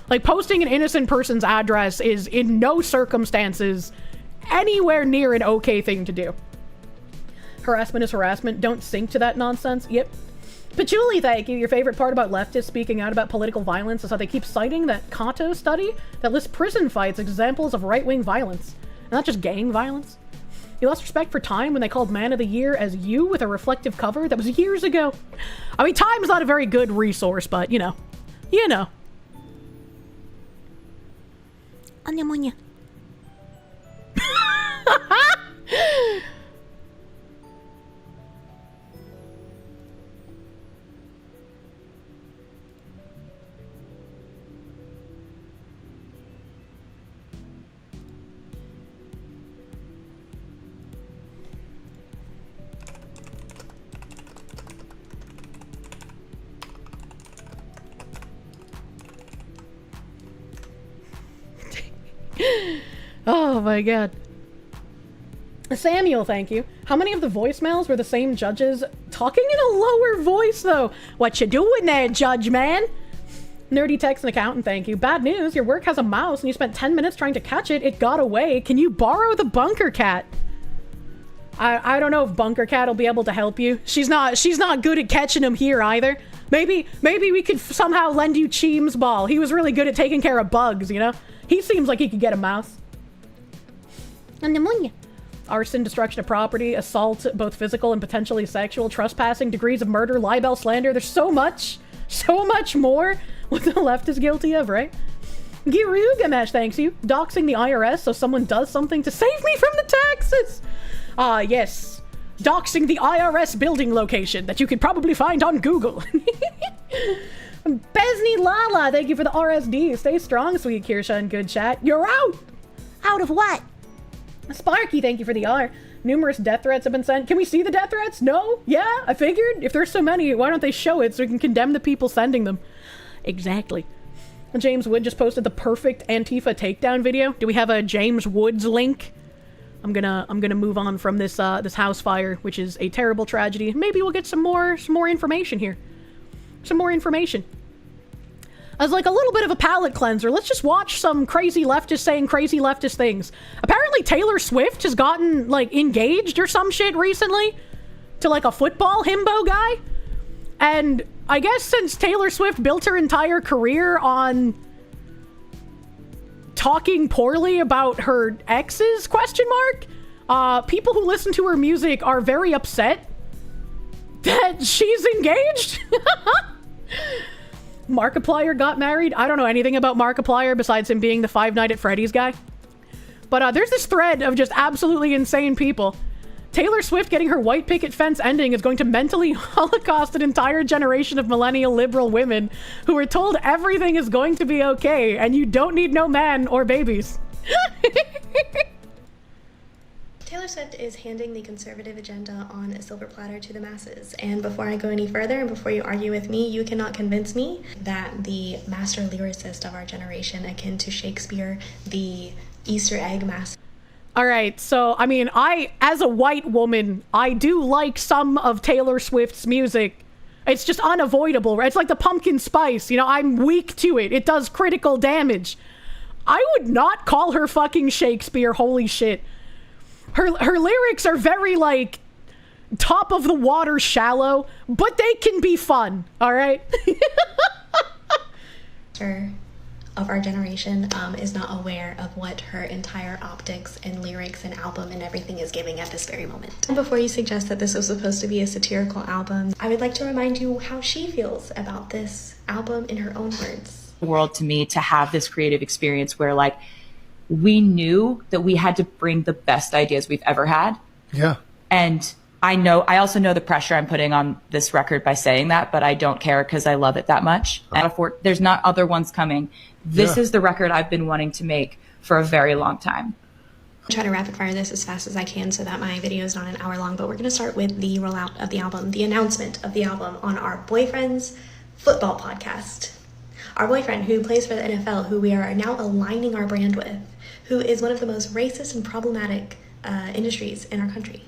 Like, posting an innocent person's address is in no circumstances anywhere near an okay thing to do. Harassment is harassment. Don't sink to that nonsense. Yep. Patchouli, thank you. Your favorite part about leftists speaking out about political violence is how they keep citing that Kato study that lists prison fights examples of right-wing violence, and not just gang violence. You lost respect for Time when they called Man of the Year as you with a reflective cover? That was years ago. I mean, Time's not a very good resource, but, you know. Anya. Oh my god. Samuel, thank you. How many of the voicemails were the same judges talking in a lower voice, though? What you doing there, judge man? Nerdy Text and Accountant, thank you. Bad news, your work has a mouse and you spent 10 minutes trying to catch it. It got away. Can you borrow the Bunker Cat? I don't know if Bunker Cat will be able to help you. She's not good at catching them here either. Maybe we could somehow lend you Cheem's ball. He was really good at taking care of bugs, you know? He seems like he could get a mouse. Arson, destruction of property, assault, both physical and potentially sexual, trespassing, degrees of murder, libel, slander. There's so much more what the left is guilty of, right? Giru Gamesh, thanks you. Doxing the IRS so someone does something to save me from the taxes. Ah, yes. Doxing the IRS building location that you could probably find on Google. Besney Lala, thank you for the RSD. Stay strong, sweet Kirsche, and good chat. You're out! Out of what? Sparky, thank you for the R. Numerous death threats have been sent. Can we see the death threats? No? Yeah, I figured. If there's so many, why don't they show it so we can condemn the people sending them? Exactly. James Wood just posted the perfect Antifa takedown video. Do we have a James Woods link? I'm gonna move on from this this house fire, which is a terrible tragedy. Maybe we'll get some more information here. Some more information. As like a little bit of a palate cleanser, let's just watch some crazy leftists saying crazy leftist things. Apparently Taylor Swift has gotten like engaged or some shit recently to like a football himbo guy. And I guess since Taylor Swift built her entire career on talking poorly about her exes, people who listen to her music are very upset that she's engaged. Markiplier got married. I don't know anything about Markiplier besides him being the Five Nights at Freddy's guy. But there's this thread of just absolutely insane people. Taylor Swift getting her white picket fence ending is going to mentally holocaust an entire generation of millennial liberal women who are told everything is going to be okay and you don't need no man or babies. Taylor Swift is handing the conservative agenda on a silver platter to the masses. And before I go any further, and before you argue with me, you cannot convince me that the master lyricist of our generation, akin to Shakespeare, the Easter egg master. All right, so, I mean, as a white woman, I do like some of Taylor Swift's music. It's just unavoidable, right? It's like the pumpkin spice, you know, I'm weak to it. It does critical damage. I would not call her fucking Shakespeare, holy shit. Her lyrics are very, like, top of the water shallow, but they can be fun, all right? Of our generation is not aware of what her entire optics and lyrics and album and everything is giving at this very moment. And before you suggest that this was supposed to be a satirical album, I would like to remind you how she feels about this album in her own words. World to me to have this creative experience where like we knew that we had to bring the best ideas we've ever had. Yeah. And I also know the pressure I'm putting on this record by saying that, but I don't care because I love it that much. And there's not other ones coming. This is the record I've been wanting to make for a very long time. I'll try to rapid fire this as fast as I can so that my video is not an hour long, but we're going to start with the rollout of the album, the announcement of the album on our boyfriend's football podcast. Our boyfriend, who plays for the NFL, who we are now aligning our brand with, who is one of the most racist and problematic industries in our country.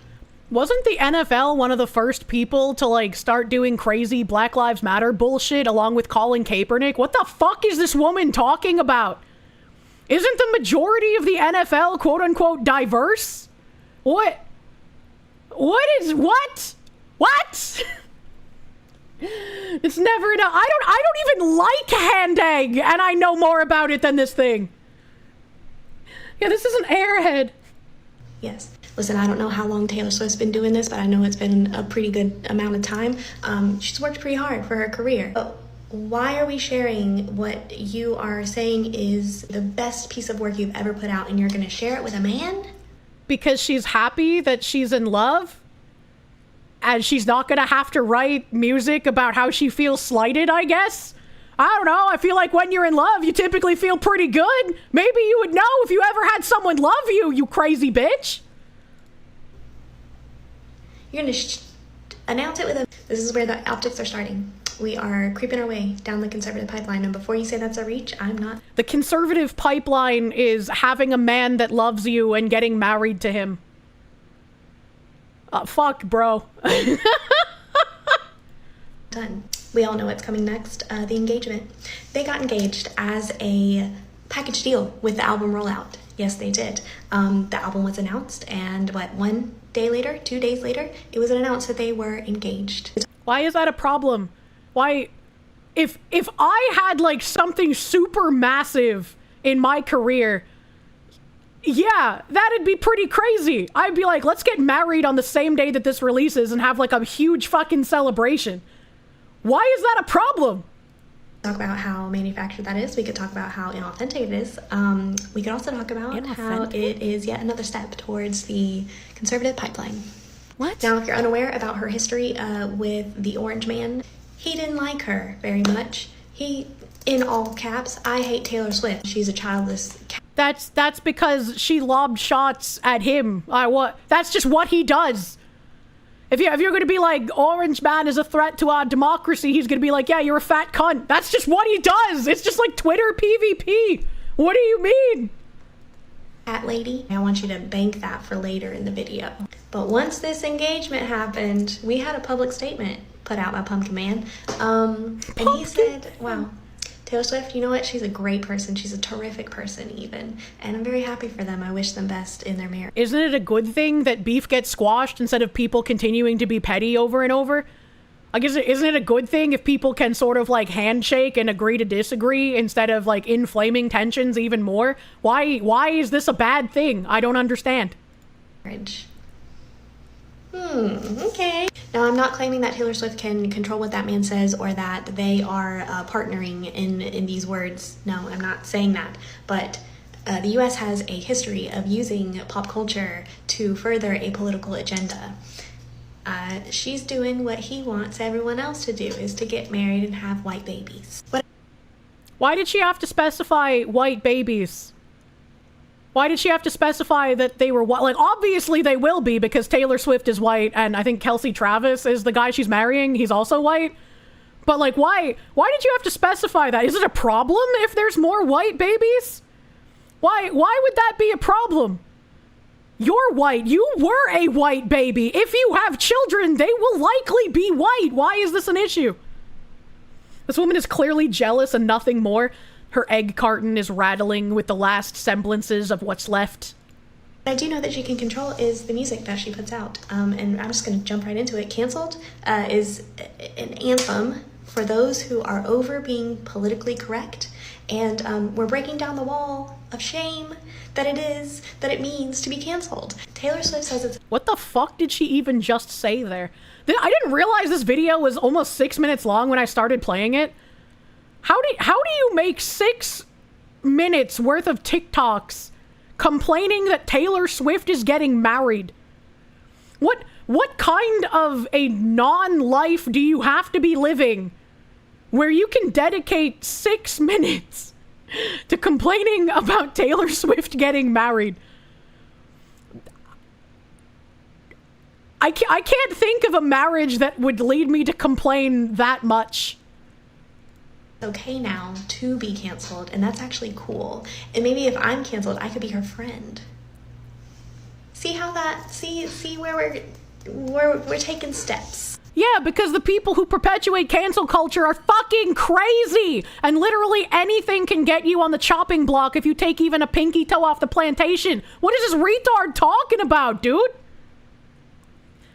Wasn't the NFL one of the first people to, like, start doing crazy Black Lives Matter bullshit along with Colin Kaepernick? What the fuck is this woman talking about? Isn't the majority of the NFL, quote-unquote, diverse? What? What? It's never enough. I don't even like hand egg, and I know more about it than this thing. Yeah, this is an airhead. Yes. Listen, I don't know how long Taylor Swift's been doing this, but I know it's been a pretty good amount of time. She's worked pretty hard for her career. But why are we sharing what you are saying is the best piece of work you've ever put out, and you're going to share it with a man? Because she's happy that she's in love, and she's not going to have to write music about how she feels slighted, I guess? I don't know. I feel like when you're in love, you typically feel pretty good. Maybe you would know if you ever had someone love you, you crazy bitch. You're going to announce it with a... This is where the optics are starting. We are creeping our way down the conservative pipeline, and before you say that's a reach, I'm not. The conservative pipeline is having a man that loves you and getting married to him. Fuck, bro. Done. We all know what's coming next. The engagement. They got engaged as a package deal with the album rollout. Yes, they did. The album was announced, and 1 day later, 2 days later, it was announced that they were engaged. Why is that a problem? Why, if I had like something super massive in my career, yeah, that'd be pretty crazy. I'd be like, let's get married on the same day that this releases and have like a huge fucking celebration. Why is that a problem? Talk about how manufactured that is. We could talk about how inauthentic it is. We could also talk about how it is yet another step towards the conservative pipeline. What? Now, if you're unaware about her history with the Orange Man, he didn't like her very much. He, in all caps, I hate Taylor Swift. She's a childless... That's because she lobbed shots at him. That's just what he does. If you're going to be like, Orange Man is a threat to our democracy, he's going to be like, yeah, you're a fat cunt. That's just what he does. It's just like Twitter PvP. What do you mean? Cat lady, I want you to bank that for later in the video. But once this engagement happened, we had a public statement put out by Pumpkin Man. And he said, wow, Taylor Swift, you know what? She's a great person. She's a terrific person even. And I'm very happy for them. I wish them best in their marriage. Isn't it a good thing that beef gets squashed instead of people continuing to be petty over and over? Like, isn't it a good thing if people can sort of like handshake and agree to disagree instead of like inflaming tensions even more? Why is this a bad thing? I don't understand. Okay. Now, I'm not claiming that Taylor Swift can control what that man says or that they are partnering in these words. No, I'm not saying that. But the U.S. has a history of using pop culture to further a political agenda. She's doing what he wants everyone else to do, is to get married and have white babies. Why did she have to specify white babies? Why did she have to specify that they were white? Like, obviously they will be because Taylor Swift is white and I think Kelsey Travis is the guy she's marrying. He's also white. But like, why did you have to specify that? Is it a problem if there's more white babies? Why would that be a problem? You're white. You were a white baby. If you have children, they will likely be white. Why is this an issue? This woman is clearly jealous and nothing more. Her egg carton is rattling with the last semblances of what's left. What I do know that she can control is the music that she puts out. And I'm just going to jump right into it. Canceled is an anthem for those who are over being politically correct. And we're breaking down the wall of shame that it means to be canceled. Taylor Swift says it's... What the fuck did she even just say there? I didn't realize this video was almost 6 minutes long when I started playing it. How do you make 6 minutes worth of TikToks complaining that Taylor Swift is getting married? What kind of a non-life do you have to be living where you can dedicate 6 minutes to complaining about Taylor Swift getting married? I can't think of a marriage that would lead me to complain that much. Okay now to be canceled, and that's actually cool. And maybe if I'm canceled, I could be her friend. See how that, see where we're taking steps. Yeah, because the people who perpetuate cancel culture are fucking crazy, and literally anything can get you on the chopping block if you take even a pinky toe off the plantation. What is this retard talking about, dude?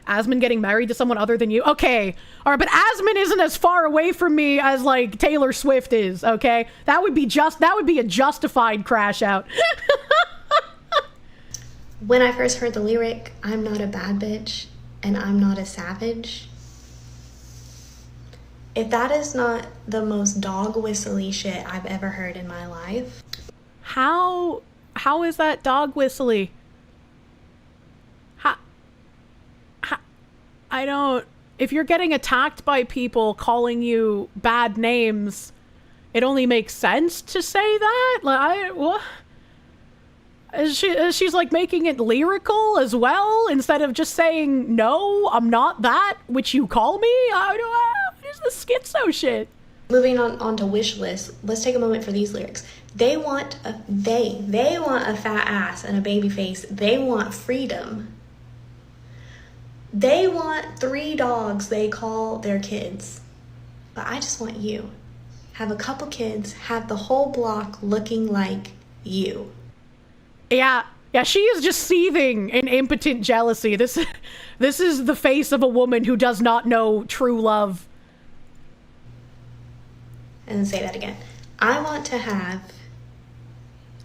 Asmund getting married to someone other than you? Okay, all right, but Asmund isn't as far away from me as, like, Taylor Swift is, okay? That would be a justified crash out. When I first heard the lyric, I'm not a bad bitch, and I'm not a savage. If that is not the most dog whistly shit I've ever heard in my life. How is that dog whistly? I don't... If you're getting attacked by people calling you bad names, it only makes sense to say that? Like, what? She's like making it lyrical as well, instead of just saying, no, I'm not that, which you call me? What is the schizo shit? Moving on to wish list, let's take a moment for these lyrics. They want a fat ass and a baby face. They want freedom. They want 3 dogs they call their kids. But I just want you. Have a couple kids, have the whole block looking like you. Yeah, she is just seething in impotent jealousy. This is the face of a woman who does not know true love. And say that again. I want to have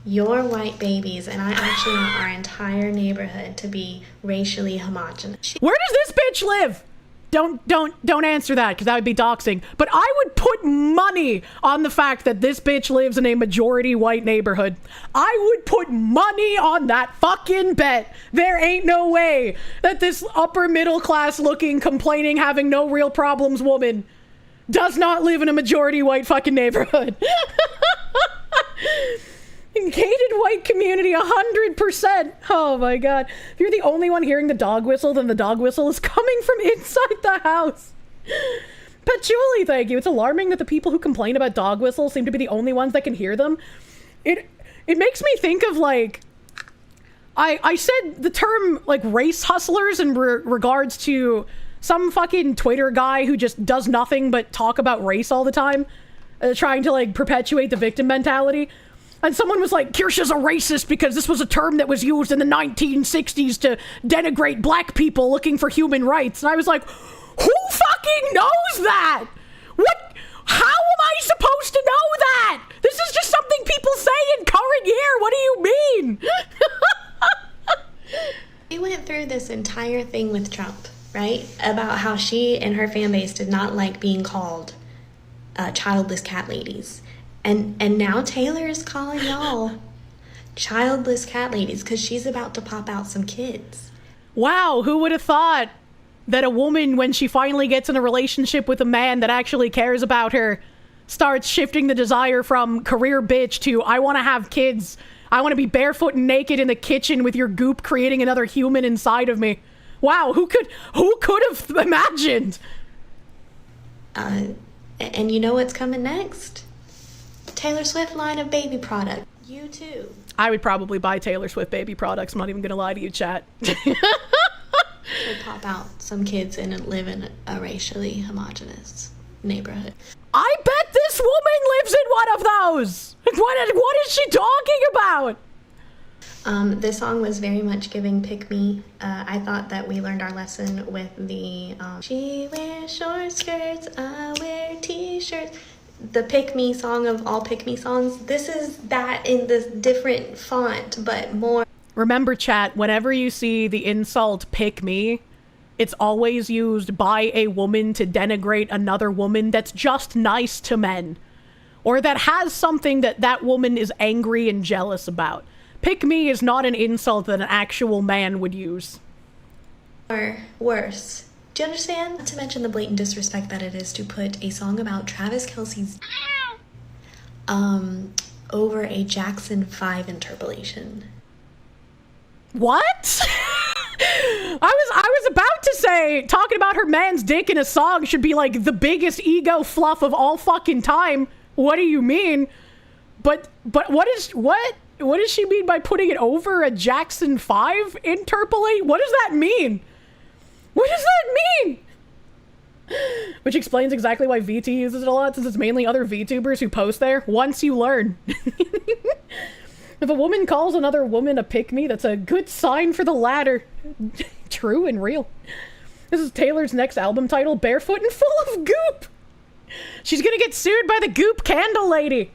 your white babies, and I actually want our entire neighborhood to be racially homogenous. Where does this bitch live? Don't answer that, because that would be doxing. But I would put money on the fact that this bitch lives in a majority white neighborhood. I would put money on that fucking bet. There ain't no way that this upper middle class looking, complaining, having no real problems woman does not live in a majority white fucking neighborhood. Gated white community, 100%. Oh my god. If you're the only one hearing the dog whistle, then the dog whistle is coming from inside the house. Patchouli, thank you. It's alarming that the people who complain about dog whistles seem to be the only ones that can hear them. It makes me think of, like, I said the term, like, race hustlers in regards to some fucking Twitter guy who just does nothing but talk about race all the time, trying to, like, perpetuate the victim mentality. And someone was like, Kirsche's a racist because this was a term that was used in the 1960s to denigrate black people looking for human rights. And I was like, who fucking knows that? What? How am I supposed to know that? This is just something people say in current year. What do you mean? We went through this entire thing with Trump, right? About how she and her fan base did not like being called childless cat ladies. And now Taylor is calling y'all childless cat ladies because she's about to pop out some kids. Wow, who would have thought that a woman, when she finally gets in a relationship with a man that actually cares about her, starts shifting the desire from career bitch to I want to have kids. I want to be barefoot and naked in the kitchen with your goop creating another human inside of me. Wow, who could have imagined? And you know what's coming next? Taylor Swift line of baby product. You too. I would probably buy Taylor Swift baby products. I'm not even gonna lie to you, chat. To pop out some kids and live in a racially homogenous neighborhood. I bet this woman lives in one of those. What is she talking about? This song was very much giving pick me. I thought that we learned our lesson with the she wears short skirts, I wear t-shirts. The pick me song of all pick me songs. This is that in this different font, but more. Remember, chat, whenever you see the insult pick me, it's always used by a woman to denigrate another woman that's just nice to men, or that has something that woman is angry and jealous about. Pick me is not an insult that an actual man would use. Or worse. Do you understand? Not to mention the blatant disrespect that it is to put a song about Travis Kelce's over a Jackson 5 interpolation. What? I was about to say talking about her man's dick in a song should be like the biggest ego fluff of all fucking time. What do you mean? But what does she mean by putting it over a Jackson 5 interpolate? What does that mean? What does that mean? Which explains exactly why VT uses it a lot, since it's mainly other VTubers who post there. Once you learn. If a woman calls another woman a pick-me, that's a good sign for the latter. True and real. This is Taylor's next album title, Barefoot and Full of Goop. She's gonna get sued by the Goop Candle Lady.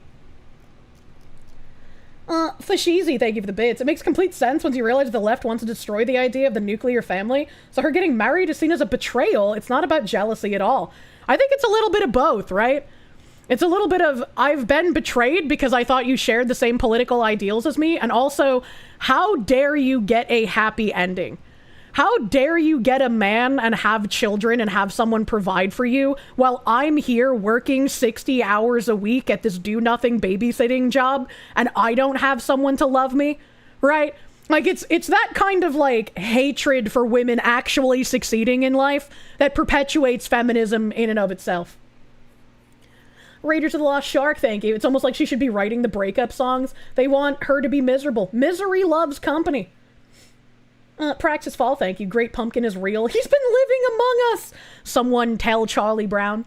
Fashizi, thank you for the bits. It makes complete sense once you realize the left wants to destroy the idea of the nuclear family, so her getting married is seen as a betrayal. It's not about jealousy at all. I think it's a little bit of both, right? It's a little bit of, I've been betrayed because I thought you shared the same political ideals as me, and also, how dare you get a happy ending? How dare you get a man and have children and have someone provide for you while I'm here working 60 hours a week at this do-nothing babysitting job and I don't have someone to love me, right? Like, it's that kind of, like, hatred for women actually succeeding in life that perpetuates feminism in and of itself. Raiders of the Lost Shark, thank you. It's almost like she should be writing the breakup songs. They want her to be miserable. Misery loves company. Praxis Fall, thank you. Great Pumpkin is real. He's been living among us. Someone tell Charlie Brown.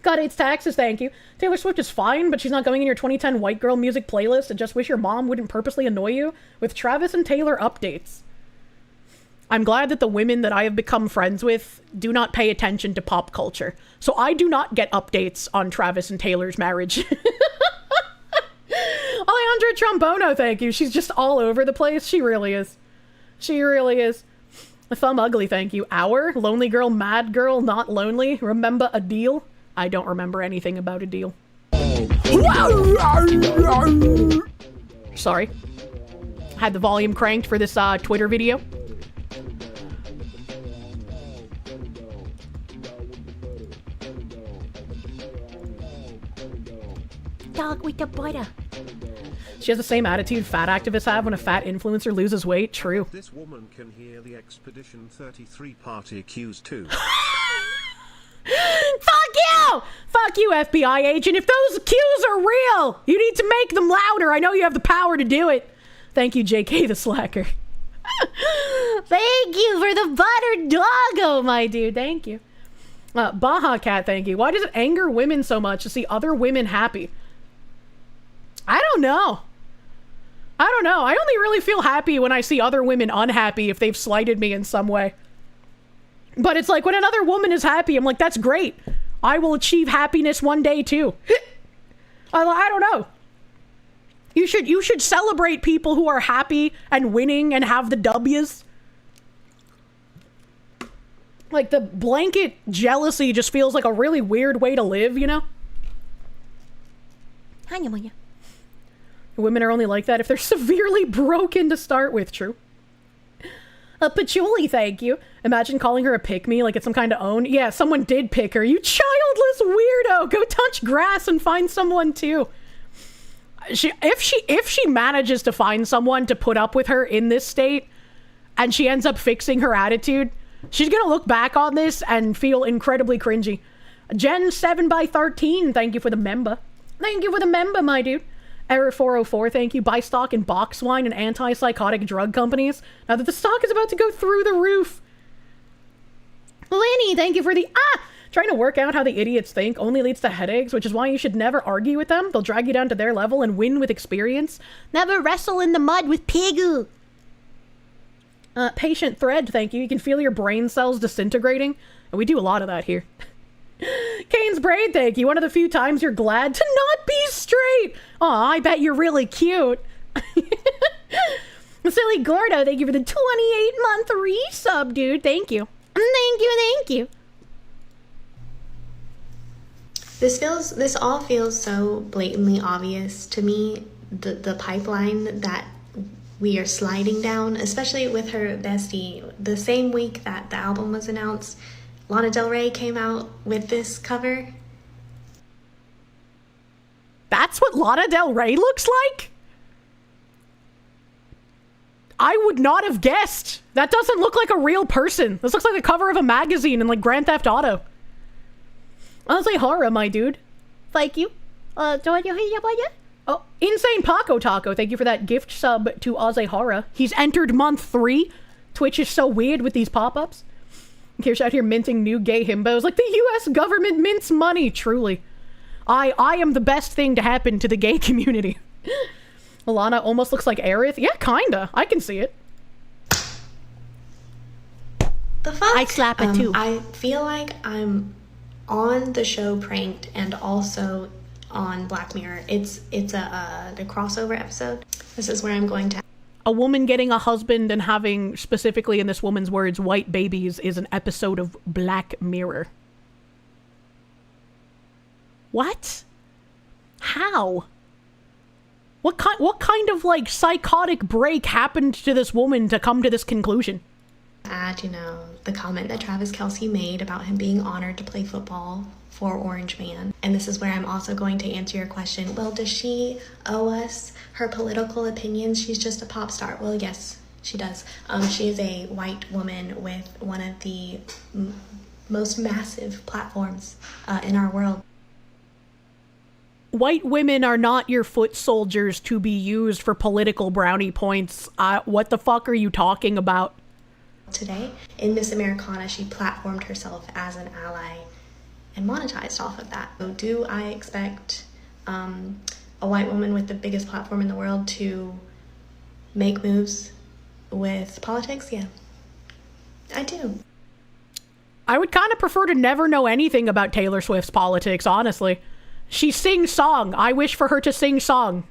God Hates Taxes, thank you. Taylor Swift is fine, but she's not going in your 2010 white girl music playlist. I just wish your mom wouldn't purposely annoy you with Travis and Taylor updates. I'm glad that the women that I have become friends with do not pay attention to pop culture. So I do not get updates on Travis and Taylor's marriage. Alejandra Trombono, thank you. She's just all over the place. She really is. She really is. Thumb Ugly, thank you. Our Lonely Girl, Mad Girl, Not Lonely. Remember a deal? I don't remember anything about a deal. Sorry. Had the volume cranked for this Twitter video. Dog with the butter. She has the same attitude fat activists have when a fat influencer loses weight. True. This woman can hear the Expedition 33 party accused too. Fuck you! Fuck you, FBI agent. If those cues are real, you need to make them louder. I know you have the power to do it. Thank you, JK the Slacker. Thank you for the buttered doggo, my dude. Thank you. Baja Cat, thank you. Why does it anger women so much to see other women happy? I don't know. I only really feel happy when I see other women unhappy if they've slighted me in some way. But it's like when another woman is happy, I'm like, that's great. I will achieve happiness one day too. I don't know. You should celebrate people who are happy and winning and have the W's. Like, the blanket jealousy just feels like a really weird way to live, you know? Women are only like that if they're severely broken to start with, true. Patchouli, thank you. Imagine calling her a pick-me like it's some kind of own. Yeah, someone did pick her. You childless weirdo! Go touch grass and find someone too. If she manages to find someone to put up with her in this state, and she ends up fixing her attitude, she's gonna look back on this and feel incredibly cringy. Jen 7x13, thank you for the member. Thank you for the member, my dude. Error 404, thank you. Buy stock in box wine and antipsychotic drug companies. Now that the stock is about to go through the roof. Lenny, thank you for the trying to work out how the idiots think only leads to headaches, which is why you should never argue with them. They'll drag you down to their level and win with experience. Never wrestle in the mud with Pigu. Patient Thread, thank you. You can feel your brain cells disintegrating. And we do a lot of that here. Kane's Braid, thank you. One of the few times you're glad to not be straight. Aw, I bet you're really cute. Silly Gordo, thank you for the 28-month resub, dude. Thank you. Thank you. This all feels so blatantly obvious to me. The pipeline that we are sliding down, especially with her bestie. The same week that the album was announced, Lana Del Rey came out with this cover. That's what Lana Del Rey looks like? I would not have guessed. That doesn't look like a real person. This looks like the cover of a magazine in like Grand Theft Auto. Ozzy Hara, my dude. Thank you. Oh, Insane Paco Taco, thank you for that gift sub to Ozzy Hara. He's entered month 3. Twitch is so weird with these pop-ups. Kirsche out here minting new gay himbos like the US government mints money, truly. I am the best thing to happen to the gay community. Alana almost looks like Aerith. Yeah, kinda. I can see it. The fuck? I slap it too. I feel like I'm on the show Pranked and also on Black Mirror. It's the crossover episode. This is where I'm going to... A woman getting a husband and having, specifically in this woman's words, white babies is an episode of Black Mirror. What? How? What kind of like psychotic break happened to this woman to come to this conclusion? Add, the comment that Travis Kelce made about him being honored to play football for Orange Man. And this is where I'm also going to answer your question. Well, does she owe us her political opinions? She's just a pop star. Well, yes, she does. She is a white woman with one of the most massive platforms in our world. White women are not your foot soldiers to be used for political brownie points. What the fuck are you talking about? Today, in Miss Americana, she platformed herself as an ally and monetized off of that. So do I expect a white woman with the biggest platform in the world to make moves with politics? Yeah, I do. I would kind of prefer to never know anything about Taylor Swift's politics, honestly. She sings song. I wish for her to sing song.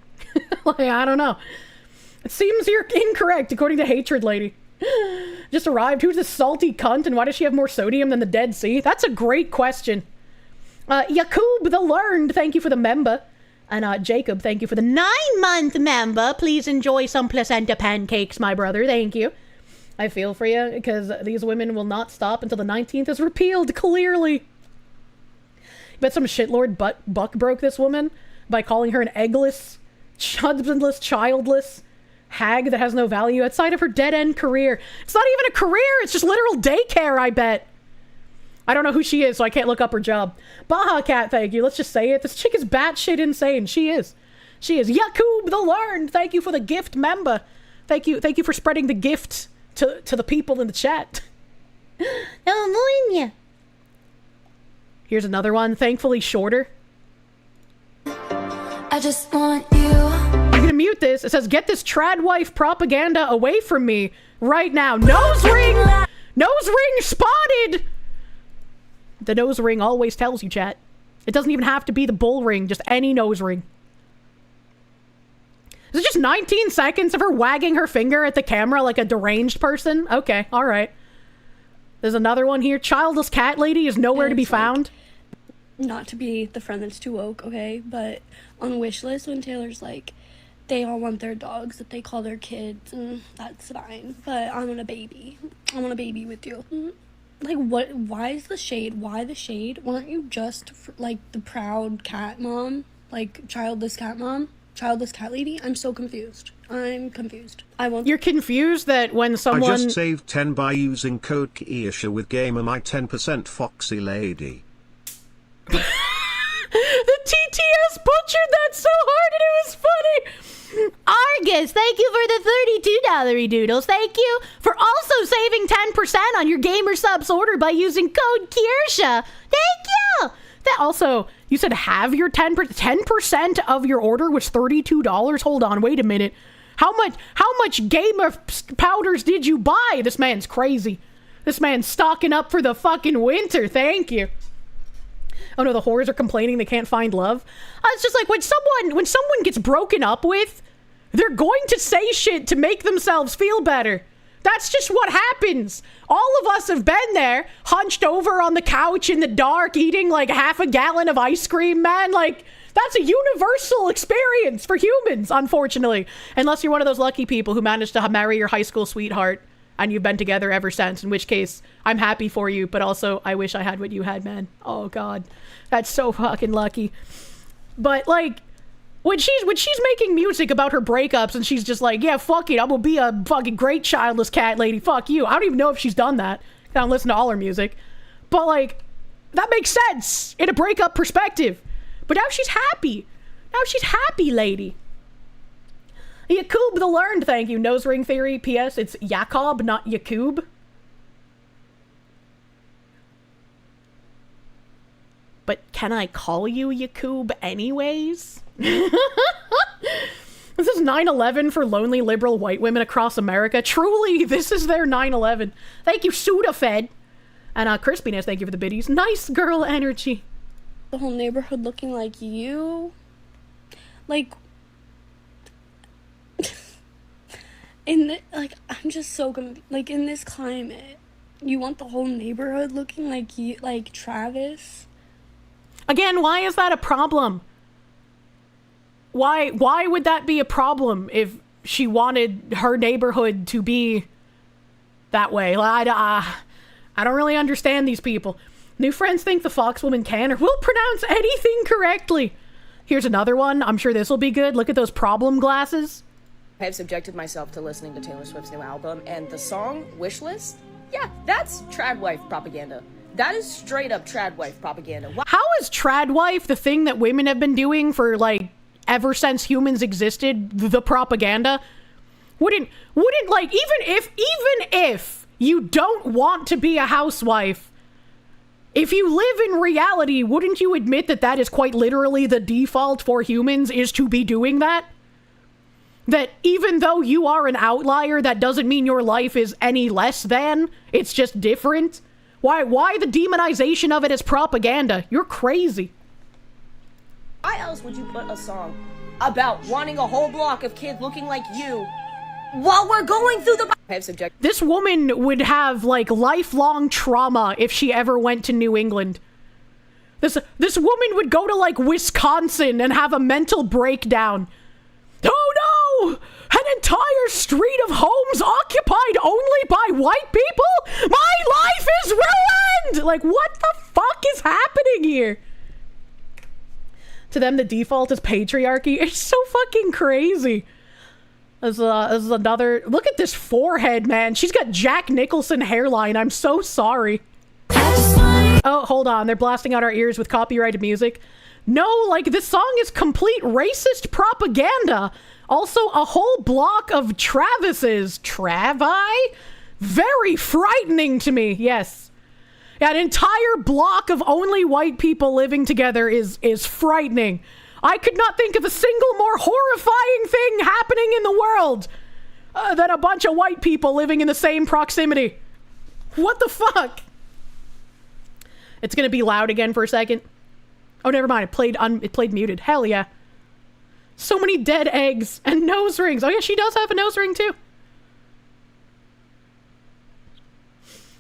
Like, I don't know. It seems you're incorrect, according to Hatred Lady. Just arrived. Who's this salty cunt, and why does she have more sodium than the Dead Sea? That's a great question. Yakub the Learned, thank you for the member. And Jacob, thank you for the 9-month member. Please enjoy some placenta pancakes, my brother. Thank you. I feel for you, because these women will not stop until the 19th is repealed, clearly. Bet some shitlord Buck broke this woman by calling her an eggless, husbandless, childless hag that has no value outside of her dead-end career. It's not even a career, it's just literal daycare, I bet. I don't know who she is, so I can't look up her job. Baja Cat, thank you. Let's just say it. This chick is batshit insane. She is. She is. Yakub the Learned, thank you for the gift member. Thank you for spreading the gift to the people in the chat. Here's another one, thankfully shorter. I just want you. I'm gonna mute this. It says, get this trad wife propaganda away from me right now. Nose ring! Nose ring spotted! The nose ring always tells you, chat. It doesn't even have to be the bull ring, just any nose ring. Is it just 19 seconds of her wagging her finger at the camera like a deranged person? Okay, alright. There's another one here. Childless cat lady is nowhere to be found. Not to be the friend that's too woke, okay? But on Wishlist, when Taylor's like, they all want their dogs that they call their kids, and that's fine. But I want a baby. I want a baby with you. Like, what? Why is the shade? Why the shade? Why aren't you just, like, the proud cat mom? Like, childless cat mom? Childless cat lady? I'm so confused. I'm confused. You're confused that when someone... I just saved 10 by using code Kirsche with Gamer My 10% Foxy Lady. The TTS butchered that so hard and it was funny. Argus, thank you for the $32 doodles. Thank you for also saving 10% on your gamer subs order by using code Kirsche. Thank you. That also, you said have your 10% of your order was $32. Hold on, wait a minute. How much gamer powders did you buy? This man's crazy. This man's stocking up for the fucking winter. Thank you. Oh no, the whores are complaining they can't find love. It's just like when someone gets broken up with, they're going to say shit to make themselves feel better. That's just what happens. All of us have been there, hunched over on the couch in the dark, eating like half a gallon of ice cream, man. Like, That's a universal experience for humans, unfortunately. Unless you're one of those lucky people who managed to marry your high school sweetheart and you've been together ever since, in which case I'm happy for you, but also I wish I had what you had, man. Oh god. That's so fucking lucky. But like, when she's making music about her breakups and she's just like, yeah, fuck it, I'm gonna be a fucking great childless cat lady, fuck you. I don't even know if she's done that. I don't listen to all her music. But like, that makes sense in a breakup perspective. But now she's happy. Now she's happy, lady. Yakub the Learned, thank you. Nose ring theory. P.S. It's Jakob, not Yakub. But can I call you Yakub anyways? This is 9/11 for lonely liberal white women across America. Truly, this is their 9/11. Thank you, Sudafed. And Crispiness, thank you for the biddies. Nice girl energy. The whole neighborhood looking like you. Like, I'm just so gonna, like, in this climate, you want the whole neighborhood looking like you, like Travis? Again, why is that a problem? Why would that be a problem if she wanted her neighborhood to be that way? I don't really understand these people. New friends think the fox woman can or will pronounce anything correctly. Here's another one. I'm sure this will be good. Look at those problem glasses. I have subjected myself to listening to Taylor Swift's new album, and the song Wishlist, yeah, that's trad wife propaganda. That is straight up trad wife propaganda. How is trad wife the thing that women have been doing for like ever since humans existed? The propaganda wouldn't like, even if you don't want to be a housewife, if you live in reality, wouldn't you admit that that is quite literally the default for humans, is to be doing that? That even though you are an outlier, that doesn't mean your life is any less than. It's just different. Why the demonization of it as propaganda? You're crazy. Why else would you put a song about wanting a whole block of kids looking like you while we're going through the... This woman would have like lifelong trauma if she ever went to New England. This woman would go to like Wisconsin and have a mental breakdown. Oh no! An entire street of homes occupied only by white people? My life is ruined! Like, what the fuck is happening here? To them, the default is patriarchy. It's so fucking crazy. This is another... Look at this forehead, man. She's got Jack Nicholson hairline. I'm so sorry. Oh, hold on. They're blasting out our ears with copyrighted music. No, like, this song is complete racist propaganda. Also, a whole block of Travises. Travi? Very frightening to me, yes. Yeah, an entire block of only white people living together is frightening. I could not think of a single more horrifying thing happening in the world than a bunch of white people living in the same proximity. What the fuck? It's gonna be loud again for a second. Oh, never mind. It played muted. Hell yeah. So many dead eggs and nose rings. Oh yeah, she does have a nose ring too.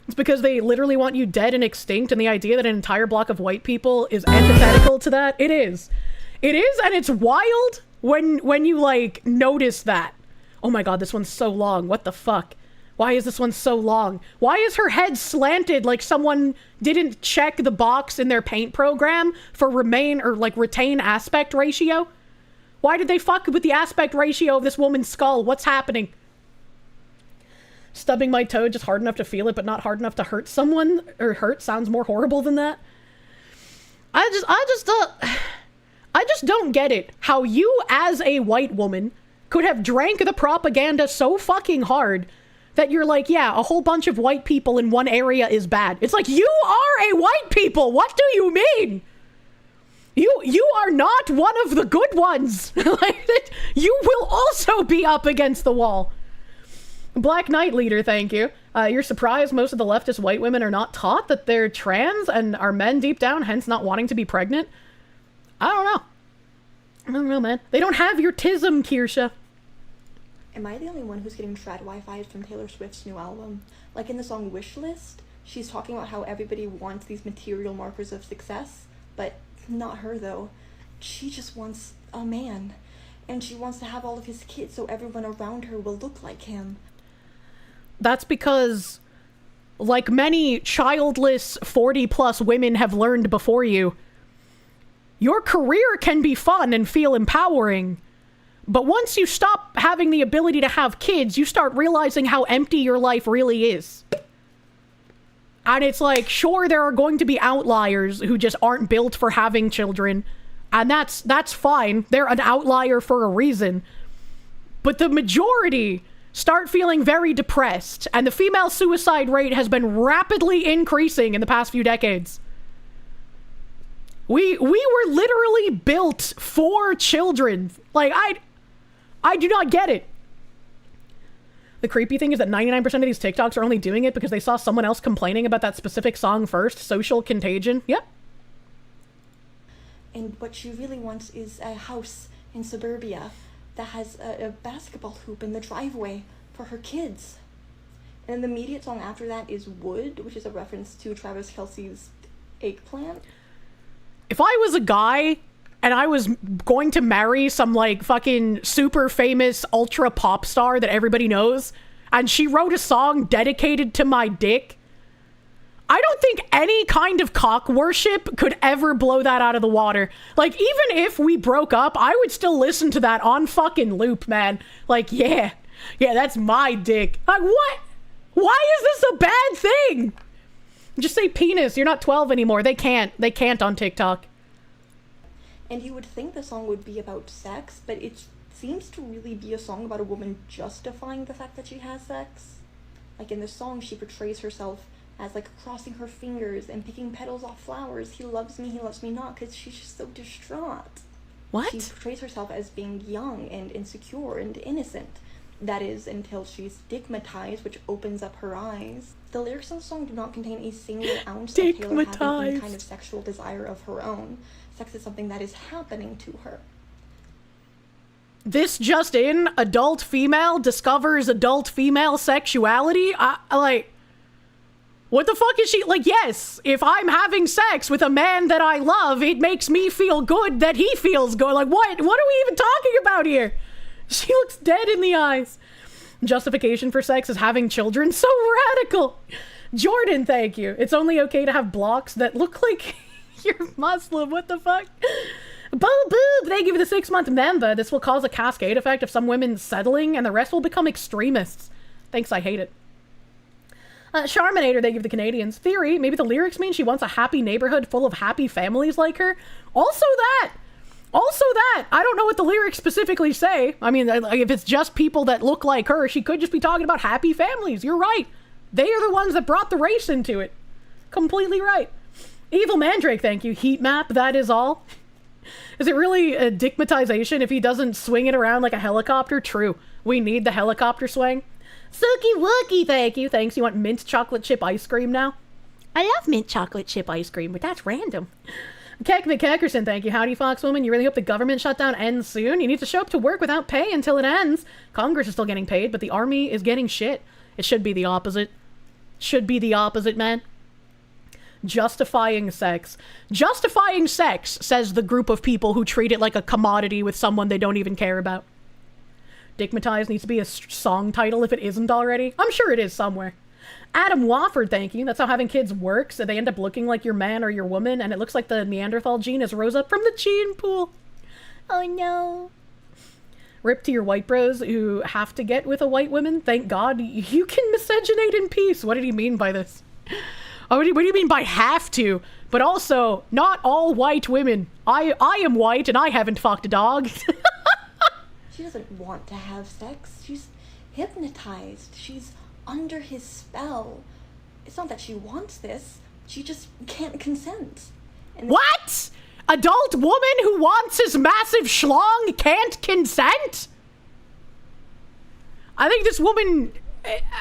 It's because they literally want you dead and extinct, and the idea that an entire block of white people is antithetical to that. It is. It is, and it's wild when you like notice that. Oh my god, this one's so long. What the fuck? Why is this one so long? Why is her head slanted like someone didn't check the box in their paint program for retain aspect ratio? Why did they fuck with the aspect ratio of this woman's skull? What's happening? Stubbing my toe just hard enough to feel it, but not hard enough to hurt someone? Or hurt sounds more horrible than that. I just don't get it. How you, as a white woman, could have drank the propaganda so fucking hard that you're like, yeah, a whole bunch of white people in one area is bad. It's like, you are a white people. What do you mean? You are not one of the good ones. Like, you will also be up against the wall. Black Knight Leader, thank you. You're surprised most of the leftist white women are not taught that they're trans and are men deep down, hence not wanting to be pregnant? I don't know, man. They don't have your tism, Kirsche. Am I the only one who's getting trad Wi-Fi from Taylor Swift's new album? Like in the song Wishlist, she's talking about how everybody wants these material markers of success, but not her though. she just wants a man. And she wants to have all of his kids so everyone around her will look like him. That's because, like many childless 40-plus women have learned before you, your career can be fun and feel empowering. But once you stop having the ability to have kids, you start realizing how empty your life really is. And it's like, sure, there are going to be outliers who just aren't built for having children. And that's fine. They're an outlier for a reason. But the majority start feeling very depressed. And the female suicide rate has been rapidly increasing in the past few decades. We were literally built for children. Like, I do not get it. The creepy thing is that 99% of these TikToks are only doing it because they saw someone else complaining about that specific song first. Social contagion. Yep. And what she really wants is a house in suburbia that has a basketball hoop in the driveway for her kids. And the immediate song after that is Wood, which is a reference to Travis Kelce's Eggplant. If I was a guy and I was going to marry some like fucking super famous ultra pop star that everybody knows, and she wrote a song dedicated to my dick, I don't think any kind of cock worship could ever blow that out of the water. Like, even if we broke up, I would still listen to that on fucking loop, man. Like, yeah, that's my dick. Like, what? Why is this a bad thing? Just say penis. You're not 12 anymore. They can't on TikTok. And you would think the song would be about sex, but it seems to really be a song about a woman justifying the fact that she has sex. Like, in the song, she portrays herself as like crossing her fingers and picking petals off flowers. He loves me not, because she's just so distraught. What? She portrays herself as being young and insecure and innocent. That is, until she's stigmatized, which opens up her eyes. The lyrics in the song do not contain a single ounce of Taylor having any kind of sexual desire of her own. Sex is something that is happening to her. This just in, adult female discovers adult female sexuality? Like, what the fuck is she? Like, yes, if I'm having sex with a man that I love, it makes me feel good that he feels good. Like, what? What are we even talking about here? She looks dead in the eyes. Justification for sex is having children. So radical. Jordan, thank you. It's only okay to have blocks that look like you're Muslim. What the fuck? Boo boo. Thank you for the 6-month member. This will cause a cascade effect of some women settling and the rest will become extremists. Thanks, I hate it. Charminator, they give the Canadians. Theory, maybe the lyrics mean she wants a happy neighborhood full of happy families like her. Also that. I don't know what the lyrics specifically say. I mean, if it's just people that look like her, she could just be talking about happy families. You're right. They are the ones that brought the race into it. Completely right. Evil Mandrake, thank you. Heat map, that is all. Is it really a dickmatization if he doesn't swing it around like a helicopter? True. We need the helicopter swing. Suki Wookie, thank you. Thanks. You want mint chocolate chip ice cream now? I love mint chocolate chip ice cream, but that's random. Keck McKeckerson, thank you. Howdy, Foxwoman. You really hope the government shutdown ends soon? You need to show up to work without pay until it ends. Congress is still getting paid, but the army is getting shit. It should be the opposite. Should be the opposite, man. Justifying sex. Justifying sex, says the group of people who treat it like a commodity with someone they don't even care about. Dickmatized needs to be a song title if it isn't already. I'm sure it is somewhere. Adam Wofford, thank you. That's how having kids works. They end up looking like your man or your woman, and it looks like the Neanderthal gene has rose up from the gene pool. Oh no. Rip to your white bros who have to get with a white woman. Thank God you can miscegenate in peace. What did he mean by this? Oh, what do you mean by have to? But also, not all white women. I am white and I haven't fucked a dog. She doesn't want to have sex. She's hypnotized. She's under his spell. It's not that she wants this. She just can't consent. And what? Adult woman who wants his massive schlong can't consent? I think this woman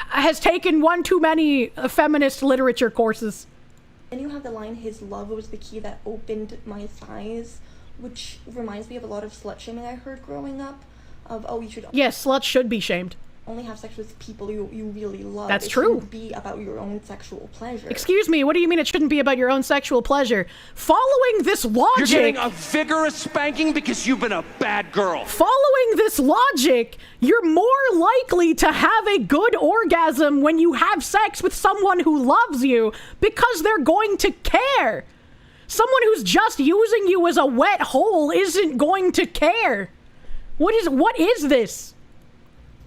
has taken one too many feminist literature courses. Then you have the line, his love was the key that opened my thighs, which reminds me of a lot of slut shaming I heard growing up. Of, oh, you should... Yes, sluts should be shamed. only have sex with people you really love. That's it true. shouldn't be about your own sexual pleasure. Excuse me, what do you mean it shouldn't be about your own sexual pleasure? Following this logic... You're getting a vigorous spanking because you've been a bad girl. Following this logic, you're more likely to have a good orgasm when you have sex with someone who loves you because they're going to care. Someone who's just using you as a wet hole isn't going to care. What is this?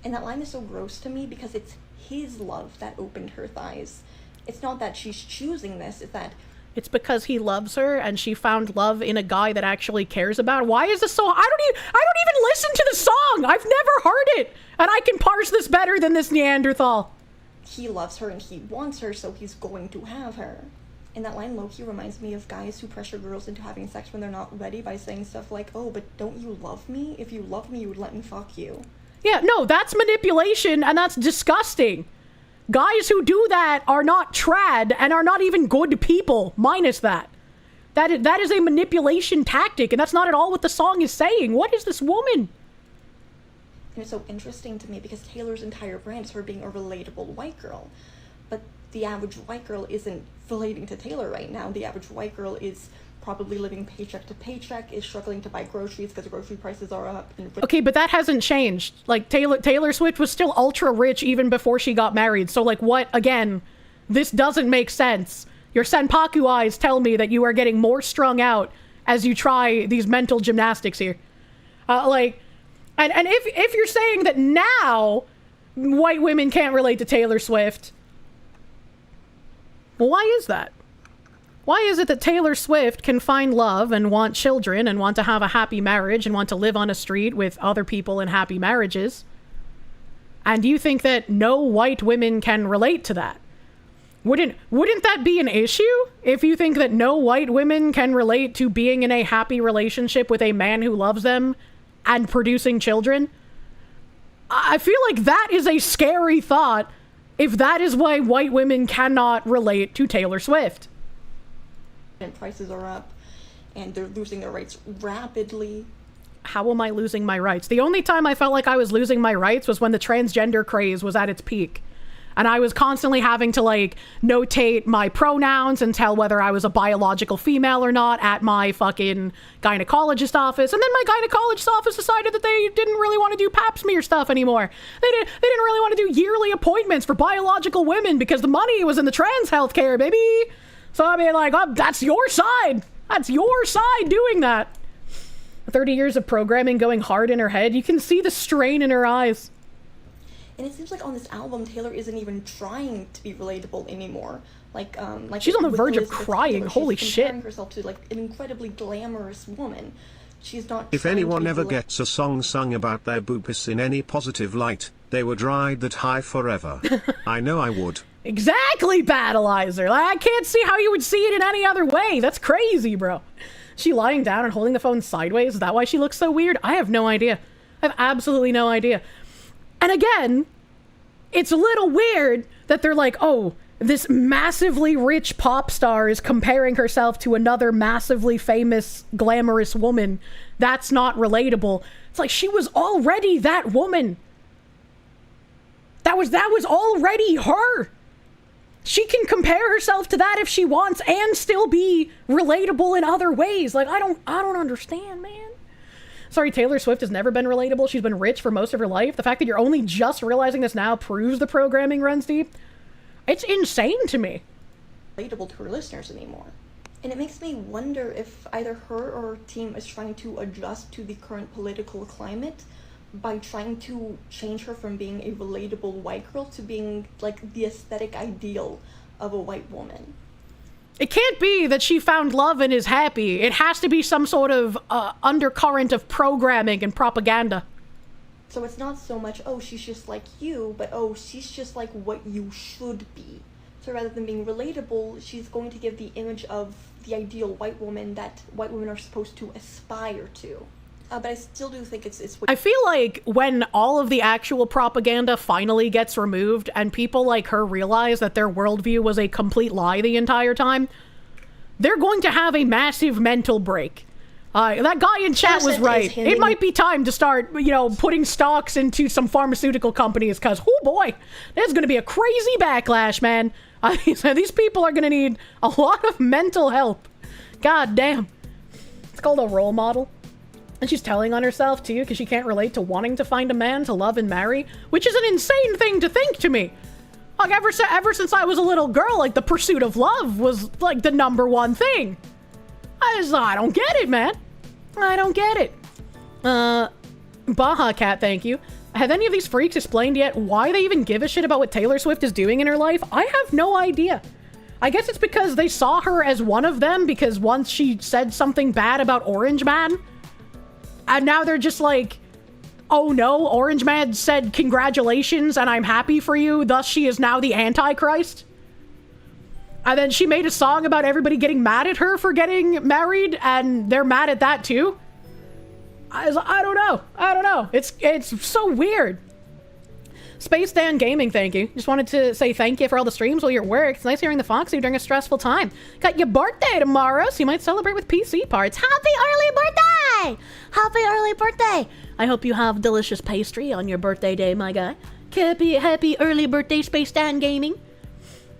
And that line is so gross to me because it's his love that opened her thighs. It's not that she's choosing this, it's that... It's because he loves her and she found love in a guy that actually cares about her. Why is this so... I don't even listen to the song! I've never heard it! And I can parse this better than this Neanderthal. He loves her and he wants her, so he's going to have her. And that line low-key reminds me of guys who pressure girls into having sex when they're not ready by saying stuff like, oh, but don't you love me? If you love me, you would let me fuck you. Yeah, no, that's manipulation, and that's disgusting. Guys who do that are not trad and are not even good people, minus that. That is a manipulation tactic, and that's not at all what the song is saying. What is this woman? And it's so interesting to me because Taylor's entire brand is her being a relatable white girl. But the average white girl isn't relating to Taylor right now. The average white girl is probably living paycheck to paycheck, is struggling to buy groceries because grocery prices are up. Okay, but that hasn't changed. Like, Taylor Swift was still ultra rich even before she got married. So, like, what? Again, this doesn't make sense. Your senpaku eyes tell me that you are getting more strung out as you try these mental gymnastics here. And if you're saying that now white women can't relate to Taylor Swift, well, why is that? Why is it that Taylor Swift can find love and want children and want to have a happy marriage and want to live on a street with other people in happy marriages? And you think that no white women can relate to that? Wouldn't that be an issue if you think that no white women can relate to being in a happy relationship with a man who loves them and producing children? I feel like that is a scary thought if that is why white women cannot relate to Taylor Swift. And prices are up and they're losing their rights rapidly. How am I losing my rights? The only time I felt like I was losing my rights was when the transgender craze was at its peak. And I was constantly having to, like, notate my pronouns and tell whether I was a biological female or not at my fucking gynecologist office. And then my gynecologist office decided that they didn't really want to do pap smear stuff anymore. They didn't really want to do yearly appointments for biological women because the money was in the trans healthcare, baby. So, I mean, like, that's your side. That's your side doing that. 30 years of programming going hard in her head. You can see the strain in her eyes. And it seems like on this album, Taylor isn't even trying to be relatable anymore. Like she's on the verge of Elizabeth crying. Taylor, Holy she's shit! Comparing herself to like an incredibly glamorous woman. She's not. If anyone ever gets a song sung about their boobs in any positive light, they would ride that high forever. I know I would. Exactly, Battleizer. I can't see how you would see it in any other way. That's crazy, bro. She lying down and holding the phone sideways? Is that why she looks so weird? I have no idea. I have absolutely no idea. And again, it's a little weird that they're like, oh, this massively rich pop star is comparing herself to another massively famous, glamorous woman. That's not relatable. It's like she was already that woman. That was already her. She can compare herself to that if she wants and still be relatable in other ways. Like, I don't understand, man. Sorry, Taylor Swift has never been relatable. She's been rich for most of her life. The fact that you're only just realizing this now proves the programming runs deep. It's insane to me. Relatable to her listeners anymore. And it makes me wonder if either her or her team is trying to adjust to the current political climate by trying to change her from being a relatable white girl to being like the aesthetic ideal of a white woman. It can't be that she found love and is happy. It has to be some sort of undercurrent of programming and propaganda. So it's not so much, oh, she's just like you, but oh, she's just like what you should be. So rather than being relatable, she's going to give the image of the ideal white woman that white women are supposed to aspire to. But I still do think it's I feel like when all of the actual propaganda finally gets removed and people like her realize that their worldview was a complete lie the entire time, they're going to have a massive mental break. That guy in chat was Kirsche right. is handing It might be time to start, putting stocks into some pharmaceutical companies, because, oh boy, there's going to be a crazy backlash, man. These people are going to need a lot of mental help. God damn. It's called a role model. And she's telling on herself, too, because she can't relate to wanting to find a man to love and marry, which is an insane thing to think to me. Like, ever since I was a little girl, like, the pursuit of love was, like, the #1 thing. I don't get it, man. I don't get it. Baja Cat, thank you. Have any of these freaks explained yet why they even give a shit about what Taylor Swift is doing in her life? I have no idea. I guess it's because they saw her as one of them, because once she said something bad about Orange Man, and now they're just like, oh no, Orange Man said congratulations and I'm happy for you, thus she is now the Antichrist. And then she made a song about everybody getting mad at her for getting married, and they're mad at that too. I don't know. It's so weird. Space Dan Gaming, thank you. Just wanted to say thank you for all the streams while you're at work. It's nice hearing the Foxy during a stressful time. Got your birthday tomorrow, so you might celebrate with PC parts. Happy early birthday! Happy early birthday! I hope you have delicious pastry on your birthday day, my guy. Happy early birthday, Space Dan Gaming.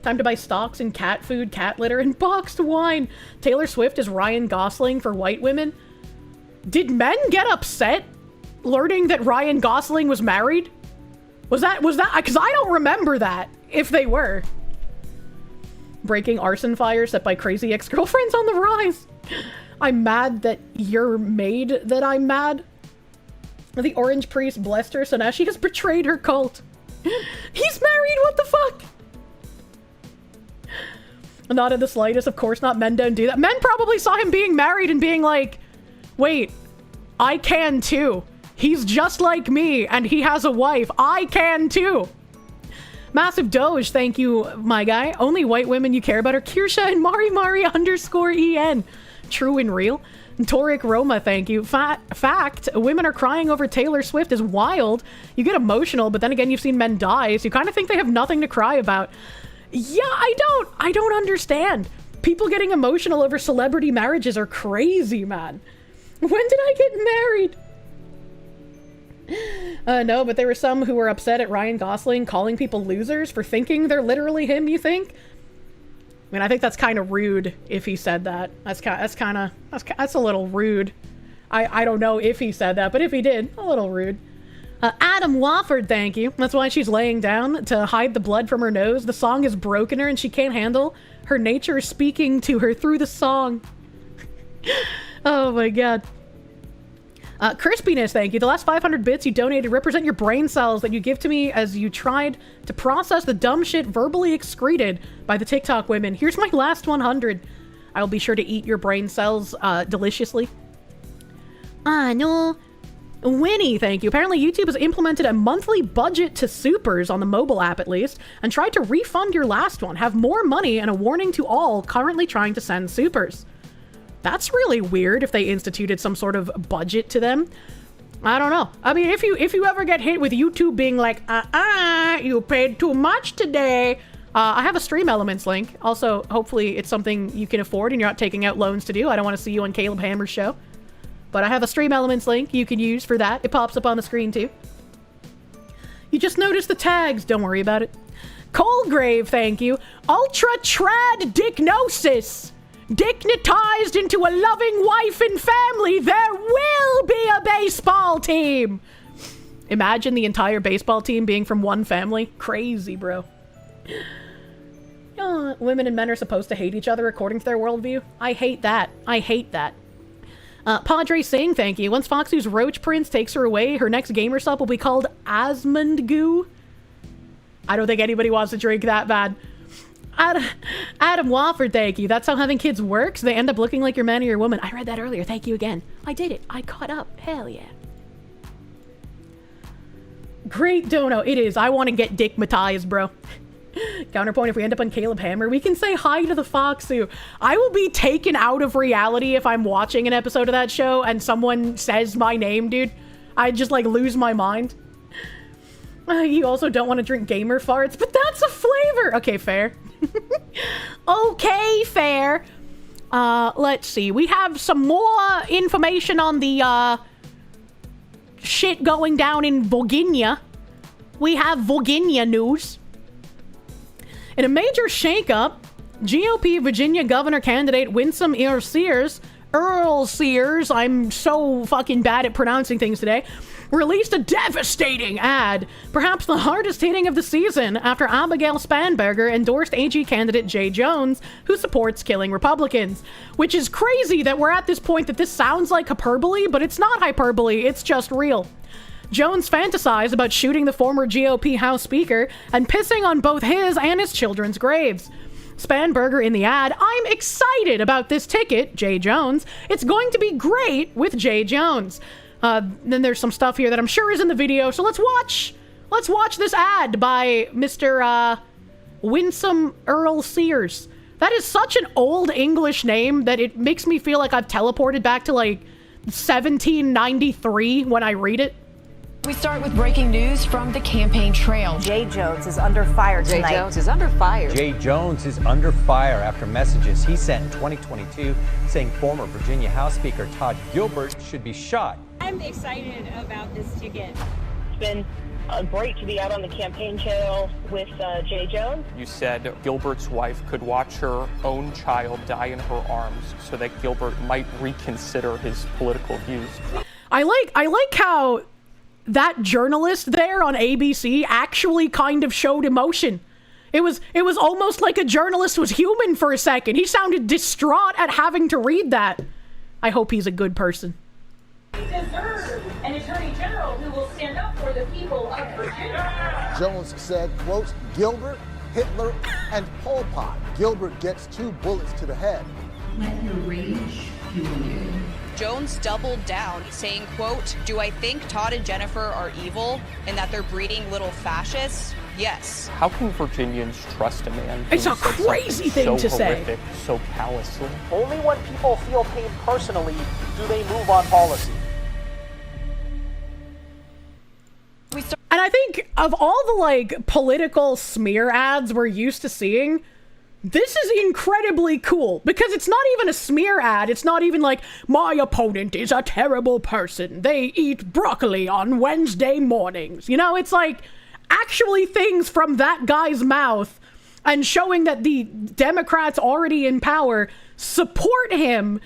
Time to buy stocks in cat food, cat litter, and boxed wine. Taylor Swift is Ryan Gosling for white women. Did men get upset learning that Ryan Gosling was married? Was that, because I don't remember that, if they were. Breaking arson fires set by crazy ex-girlfriends on the rise. I'm mad that you're made that I'm mad. The orange priest blessed her, so now she has betrayed her cult. He's married, what the fuck? Not in the slightest, of course not, men don't do that. Men probably saw him being married and being like, wait, I can too. He's just like me, and he has a wife. I can too. Massive Doge, thank you, my guy. Only white women you care about are Kirsche and Mari_en. True and real. Toric Roma, thank you. Fact, women are crying over Taylor Swift is wild. You get emotional, but then again, you've seen men die, so you kind of think they have nothing to cry about. Yeah, I don't understand. People getting emotional over celebrity marriages are crazy, man. When did I get married? No, but there were some who were upset at Ryan Gosling calling people losers for thinking they're literally him, you think? I mean, I think that's kind of rude if he said that. That's a little rude. I don't know if he said that, but if he did, a little rude. Adam Wofford, thank you. That's why she's laying down to hide the blood from her nose. The song has broken her and she can't handle her nature speaking to her through the song. Oh my god. Crispiness, thank you. The last 500 bits you donated represent your brain cells that you give to me as you tried to process the dumb shit verbally excreted by the TikTok women. Here's my last 100. I will be sure to eat your brain cells deliciously. No. Winnie, thank you. Apparently YouTube has implemented a monthly budget to supers on the mobile app at least, and tried to refund your last one. Have more money and a warning to all currently trying to send supers. That's really weird if they instituted some sort of budget to them. I don't know. I mean, if you ever get hit with YouTube being like, you paid too much today. I have a Stream Elements link. Also, hopefully it's something you can afford and you're not taking out loans to do. I don't want to see you on Caleb Hammer's show. But I have a Stream Elements link you can use for that. It pops up on the screen too. You just noticed the tags. Don't worry about it. Colgrave, thank you. Ultra Trad Dicknosis. Dignitized into a loving wife and family, there will be a baseball team. Imagine the entire baseball team being from one family. Crazy, bro. Women and men are supposed to hate each other according to their worldview. I hate that. I hate that. Padre Singh, thank you. Once Foxy's Roach Prince takes her away, her next gamer sub will be called Asmund Goo. I don't think anybody wants to drink that bad. Adam Wofford, thank you. That's how having kids works. They end up looking like your man or your woman. I read that earlier. Thank you again. I did it. I caught up. Hell yeah. Great dono. It is. I want to get dickmatized, bro. Counterpoint, if we end up on Caleb Hammer, we can say hi to the Foxu. I will be taken out of reality if I'm watching an episode of that show and someone says my name, dude. I just, like, lose my mind. You also don't want to drink gamer farts, but that's a flavor. Okay, fair. Okay, fair. Let's see. We have some more information on the, shit going down in Virginia. We have Virginia news. In a major shakeup, GOP Virginia governor candidate Winsome Earl Sears, I'm so fucking bad at pronouncing things today, released a devastating ad, perhaps the hardest hitting of the season, after Abigail Spanberger endorsed AG candidate Jay Jones, who supports killing Republicans. Which is crazy that we're at this point that this sounds like hyperbole, but it's not hyperbole, it's just real. Jones fantasized about shooting the former GOP House Speaker and pissing on both his and his children's graves. Spanberger in the ad, I'm excited about this ticket, Jay Jones. It's going to be great with Jay Jones. Then there's some stuff here that I'm sure is in the video, so let's watch this ad by Mr. Winsome Earl Sears. That is such an old English name that it makes me feel like I've teleported back to like 1793 when I read it. We start with breaking news from the campaign trail. Jay Jones is under fire tonight. Jay Jones is under fire. Jay Jones is under fire after messages he sent in 2022 saying former Virginia House Speaker Todd Gilbert should be shot. I'm excited about this ticket. It's been great to be out on the campaign trail with Jay Jones. You said Gilbert's wife could watch her own child die in her arms so that Gilbert might reconsider his political views. I like how that journalist there on ABC actually kind of showed emotion. It was almost like a journalist was human for a second. He sounded distraught at having to read that. I hope he's a good person. We deserve an attorney general who will stand up for the people of Virginia. Jones said, quote, Gilbert, Hitler, and Pol Pot. Gilbert gets 2 bullets to the head. Let your rage fuel you. Jones doubled down, saying, quote, do I think Todd and Jennifer are evil and that they're breeding little fascists? Yes. How can Virginians trust a man who it's a said crazy thing so to horrific, say. so callously? Only when people feel pain personally do they move on policy. And I think of all the like political smear ads we're used to seeing, this is incredibly cool because it's not even a smear ad. It's not even like, my opponent is a terrible person. They eat broccoli on Wednesday mornings. You know, it's like actually things from that guy's mouth and showing that the Democrats already in power support him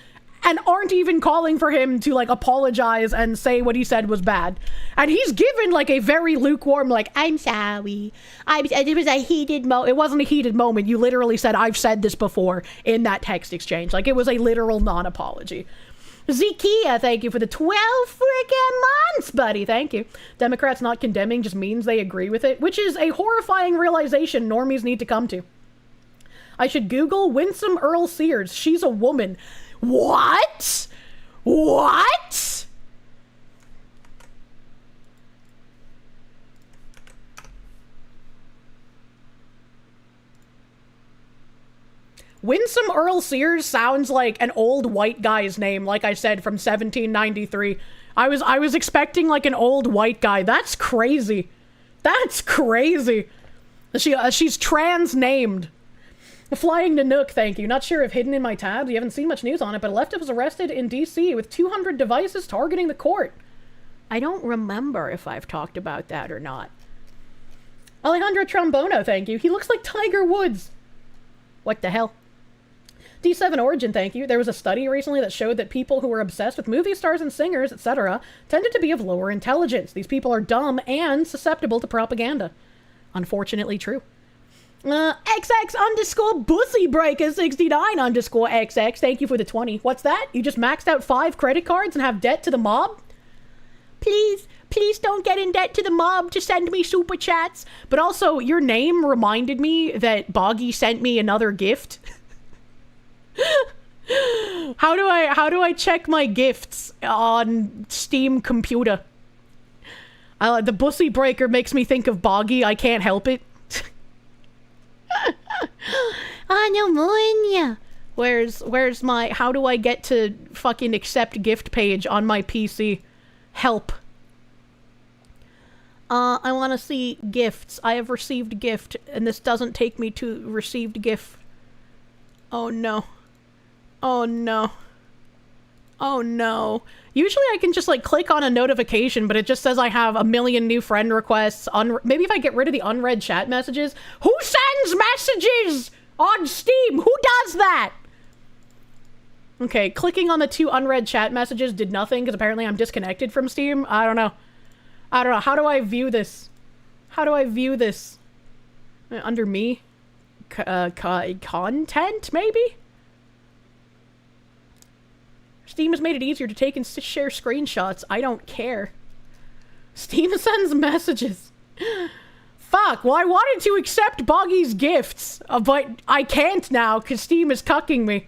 and aren't even calling for him to like apologize and say what he said was bad. And he's given like a very lukewarm, like, I'm sorry. It was a heated moment. It wasn't a heated moment. You literally said, I've said this before in that text exchange. Like it was a literal non-apology. Zekia, thank you for the 12 freaking months, buddy. Thank you. Democrats not condemning just means they agree with it, which is a horrifying realization normies need to come to. I should Google Winsome Earl Sears. She's a woman. What? What? Winsome Earl Sears sounds like an old white guy's name, like I said, from 1793. I was expecting like an old white guy. That's crazy. That's crazy. She's trans named. Flying Nanook, thank you. Not sure if hidden in my tabs. You haven't seen much news on it, but a leftist was arrested in DC with 200 devices targeting the court. I don't remember if I've talked about that or not. Alejandro Trombono, thank you. He looks like Tiger Woods. What the hell? D7 Origin, thank you. There was a study recently that showed that people who were obsessed with movie stars and singers, etc., tended to be of lower intelligence. These people are dumb and susceptible to propaganda. Unfortunately true. XX underscore bussy breaker 69 underscore XX. Thank you for the 20. What's that? You just maxed out 5 credit cards and have debt to the mob? Please don't get in debt to the mob to send me super chats. But also, your name reminded me that Boggy sent me another gift. How do I check my gifts on Steam computer? The bussy breaker makes me think of Boggy. I can't help it. Pneumonia. Where's my, how do I get to fucking accept gift page on my PC? Help. I want to see gifts. I have received gift, and this doesn't take me to received gift. Oh no. Oh no. Oh no. Usually I can just like click on a notification, but it just says I have a million new friend requests. Maybe if I get rid of the unread chat messages. Who sends messages on Steam? Who does that? Okay, clicking on the 2 unread chat messages did nothing because apparently I'm disconnected from Steam. I don't know. How do I view this? How do I view this? Under me? Content, maybe? Steam has made it easier to take and share screenshots. I don't care. Steam sends messages. Fuck, well I wanted to accept Boggy's gifts, but I can't now because Steam is cucking me.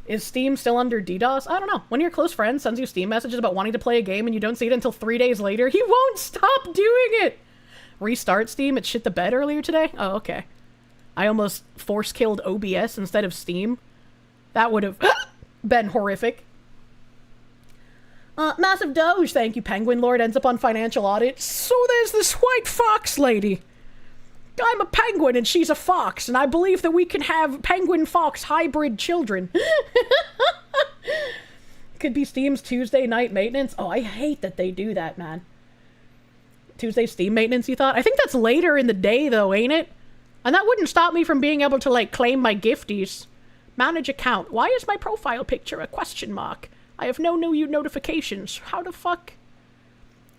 Is Steam still under DDoS? I don't know. One of your close friends sends you Steam messages about wanting to play a game and you don't see it until 3 days later, he won't stop doing it! Restart Steam? It shit the bed earlier today? Oh, okay. I almost force-killed OBS instead of Steam. That would have been horrific. Massive Doge, thank you, Penguin Lord, ends up on financial audit. So there's this white fox lady. I'm a penguin and she's a fox, and I believe that we can have penguin-fox hybrid children. Could be Steam's Tuesday night maintenance. Oh, I hate that they do that, man. Tuesday Steam maintenance, you thought? I think that's later in the day, though, ain't it? And that wouldn't stop me from being able to, like, claim my gifties. Manage account. Why is my profile picture a question mark? I have no new notifications. How the fuck?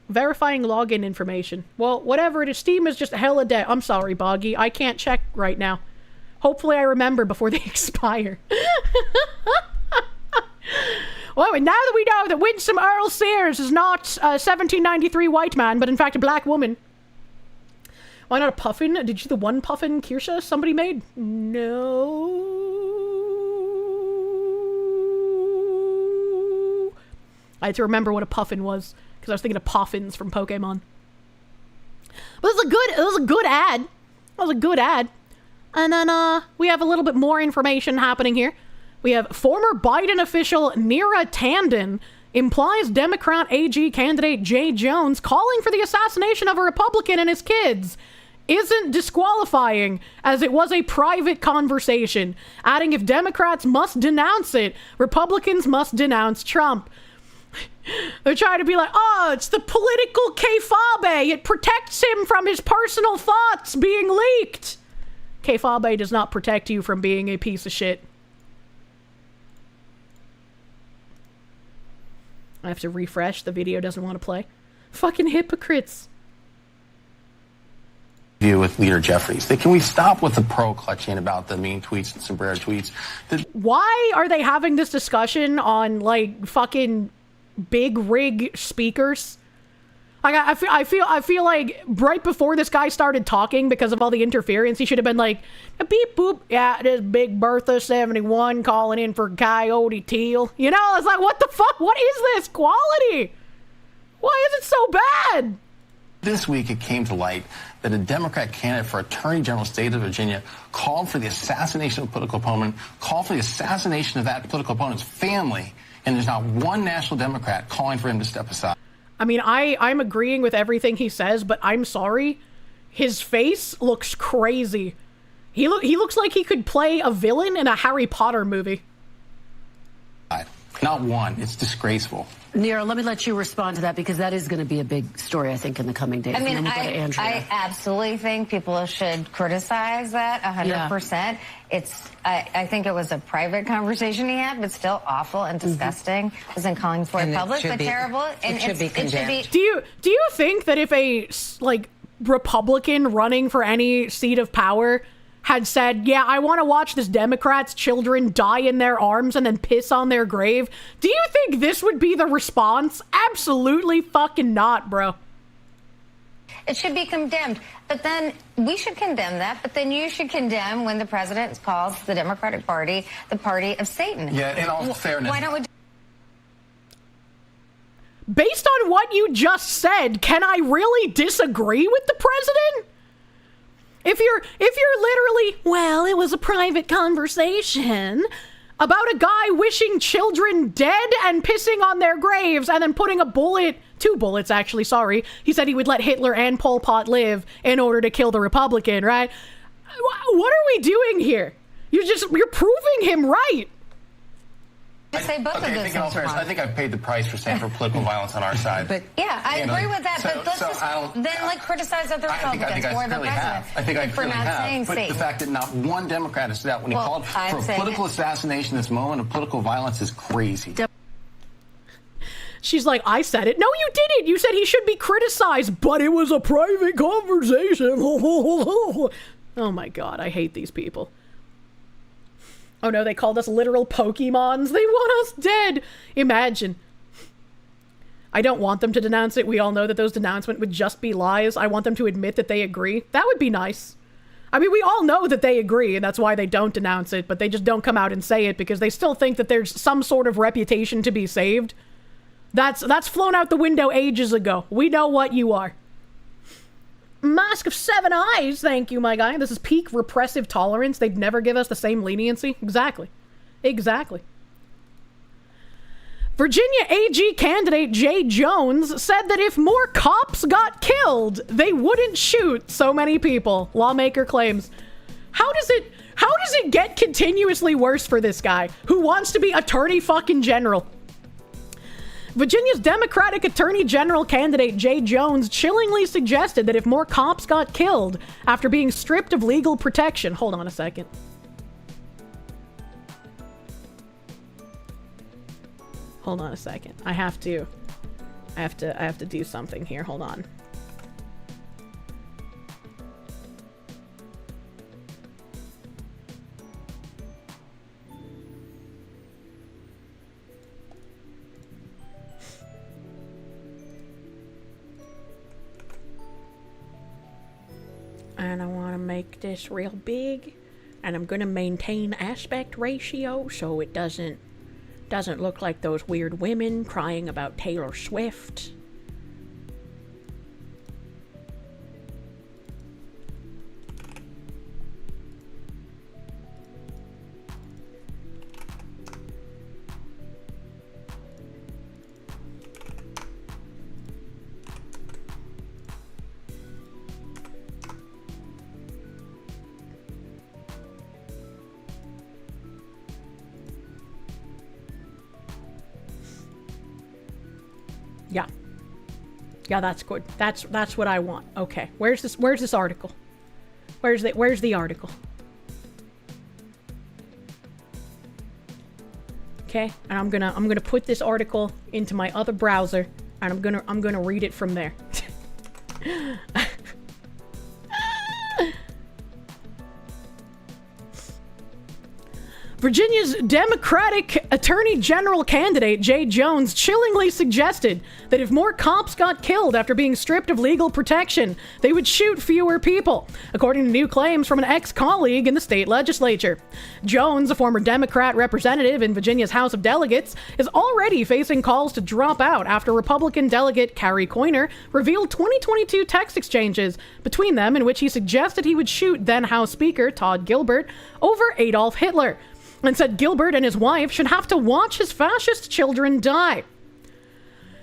Verifying login information. Well, whatever it is, Steam is just hella dead. I'm sorry, Boggy. I can't check right now. Hopefully I remember before they expire. Well, and now that we know that Winsome Earl Sears is not a 1793 white man, but in fact a black woman. Why not a puffin? Did you see the one puffin Kirsche somebody made? No. I had to remember what a puffin was, because I was thinking of Poffins from Pokemon. But it was a good ad. It was a good ad. And then, we have a little bit more information happening here. We have former Biden official Neera Tanden implies Democrat AG candidate Jay Jones calling for the assassination of a Republican and his kids isn't disqualifying, as it was a private conversation, adding if Democrats must denounce it, Republicans must denounce Trump. They're trying to be like, oh, it's the political kayfabe. It protects him from his personal thoughts being leaked. Kayfabe does not protect you from being a piece of shit. I have to refresh. The video doesn't want to play. Fucking hypocrites. With Leader Jeffries. Can we stop with the pearl clutching about the mean tweets and sombrero tweets? Why are they having this discussion on, like, fucking big rig speakers? Like, I feel like right before this guy started talking, because of all the interference, he should have been like, beep boop, yeah, this Big Bertha 71 calling in for Coyote Teal. You know, it's like, what the fuck? What is this quality? Why is it so bad? This week, it came to light that a Democrat candidate for Attorney General State of Virginia called for the assassination of a political opponent, called for the assassination of that political opponent's family, and there's not one national Democrat calling for him to step aside. I mean, I'm agreeing with everything he says, but I'm sorry. His face looks crazy. He looks like he could play a villain in a Harry Potter movie. Not one. It's disgraceful. Neera, let me let you respond to that, because that is going to be a big story, I think, in the coming days. I mean, and then we'll go to Andrea. I absolutely think people should criticize that 100%. I think it was a private conversation he had, but still awful and disgusting. Wasn't calling for it public, but terrible. And it should be condemned. Do you think that if a, like, Republican running for any seat of power had said, yeah, I want to watch this Democrat's children die in their arms and then piss on their grave, do you think this would be the response? Absolutely fucking not, bro. It should be condemned. But then we should condemn that. But then you should condemn when the president calls the Democratic Party the party of Satan. Yeah, in all fairness. Why don't we... Based on what you just said, can I really disagree with the president? If you're literally, well, it was a private conversation about a guy wishing children dead and pissing on their graves and then putting a bullet, 2 bullets actually, sorry. He said he would let Hitler and Pol Pot live in order to kill the Republican, right? What are we doing here? You're proving him right. I say both of those things are wrong. I think I've paid the price for standing for political violence on our side. But yeah, I agree with that. But let's then criticize other Republicans or the president. I think I for clearly not have. saying But the fact that not one Democrat has stood out when he called for a political assassination, this moment of political violence is crazy. She's like, I said it. No, you didn't. You said he should be criticized, but it was a private conversation. Oh my God, I hate these people. Oh no, they called us literal Pokemons. They want us dead. Imagine. I don't want them to denounce it. We all know that those denouncements would just be lies. I want them to admit that they agree. That would be nice. I mean, we all know that they agree, and that's why they don't denounce it, but they just don't come out and say it because they still think that there's some sort of reputation to be saved. That's flown out the window ages ago. We know what you are. Mask of 7 eyes, thank you, my guy. This is peak repressive tolerance. They'd never give us the same leniency. Exactly. Virginia AG candidate Jay Jones said that if more cops got killed, they wouldn't shoot so many people. Lawmaker claims. How does it get continuously worse for this guy who wants to be attorney fucking general? Virginia's Democratic Attorney General candidate Jay Jones chillingly suggested that if more cops got killed after being stripped of legal protection... Hold on a second. I have to do something here. Hold on. And I want to make this real big, and I'm going to maintain aspect ratio so it doesn't look like those weird women crying about Taylor Swift. Yeah, that's good. That's what I want. Okay, where's this article? Where's the article? Okay, and I'm gonna put this article into my other browser, and I'm gonna read it from there. Virginia's Democratic Attorney General candidate Jay Jones chillingly suggested that if more cops got killed after being stripped of legal protection, they would shoot fewer people, according to new claims from an ex-colleague in the state legislature. Jones, a former Democrat representative in Virginia's House of Delegates, is already facing calls to drop out after Republican delegate Carrie Coyner revealed 2022 text exchanges between them in which he suggested he would shoot then House Speaker Todd Gilbert over Adolf Hitler, and said Gilbert and his wife should have to watch his fascist children die.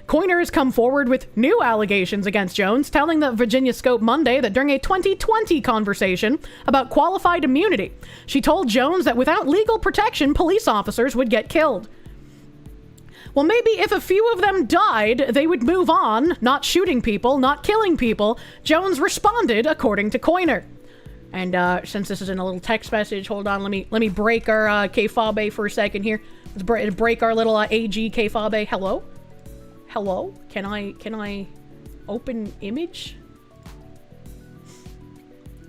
Coyner has come forward with new allegations against Jones, telling the Virginia Scope Monday that during a 2020 conversation about qualified immunity, she told Jones that without legal protection, police officers would get killed. Well, maybe if a few of them died, they would move on, not shooting people, not killing people, Jones responded, according to Coyner. And since this is in a little text message, hold on, let me break our kayfabe for a second here. Let's break our little AG kayfabe. Hello? Hello? Can I open image?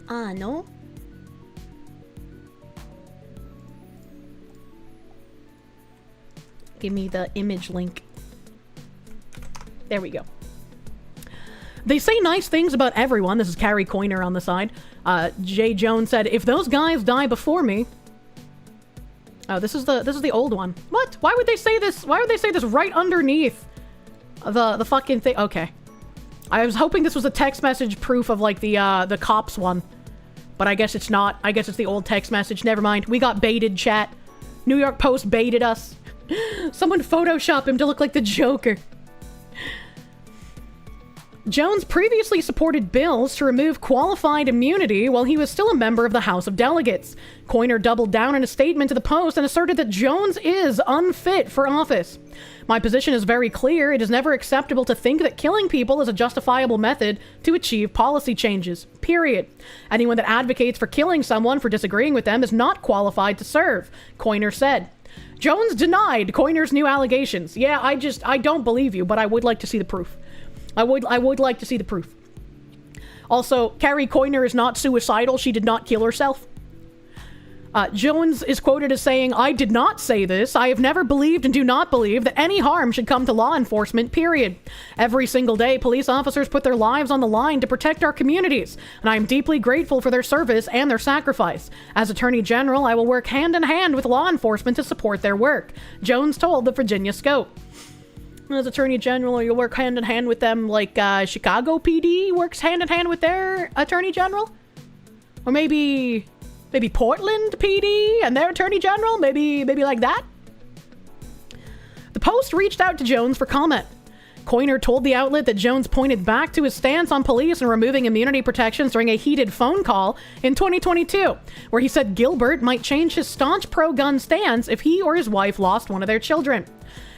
No. Give me the image link. There we go. They say nice things about everyone. This is Carrie Coyner on the side. Jay Jones said, if those guys die before me... Oh, this is the old one. What? Why would they say this? Why would they say this right underneath the fucking thing? Okay. I was hoping this was a text message proof of, like, the cops one. But I guess it's not. I guess it's the old text message. Never mind. We got baited, chat. New York Post baited us. Someone Photoshop him to look like the Joker. Jones previously supported bills to remove qualified immunity while he was still a member of the House of Delegates. Coiner doubled down in a statement to the Post and asserted that Jones is unfit for office. My position is very clear. It is never acceptable to think that killing people is a justifiable method to achieve policy changes. Period. Anyone that advocates for killing someone for disagreeing with them is not qualified to serve, Coiner said. Jones denied Coiner's new allegations. Yeah, I don't believe you, but I would like to see the proof. I would like to see the proof. Also, Carrie Coiner is not suicidal. She did not kill herself. Jones is quoted as saying, "I did not say this. I have never believed and do not believe that any harm should come to law enforcement, period. Every single day, police officers put their lives on the line to protect our communities, and I am deeply grateful for their service and their sacrifice. As Attorney General, I will work hand in hand with law enforcement to support their work," Jones told the Virginia Scope. As Attorney General, you'll work hand in hand with them like Chicago PD works hand in hand with their Attorney General? Or maybe Portland PD and their Attorney General? Maybe like that? The Post reached out to Jones for comment. Coiner told the outlet that Jones pointed back to his stance on police and removing immunity protections during a heated phone call in 2022, where he said Gilbert might change his staunch pro-gun stance if he or his wife lost one of their children.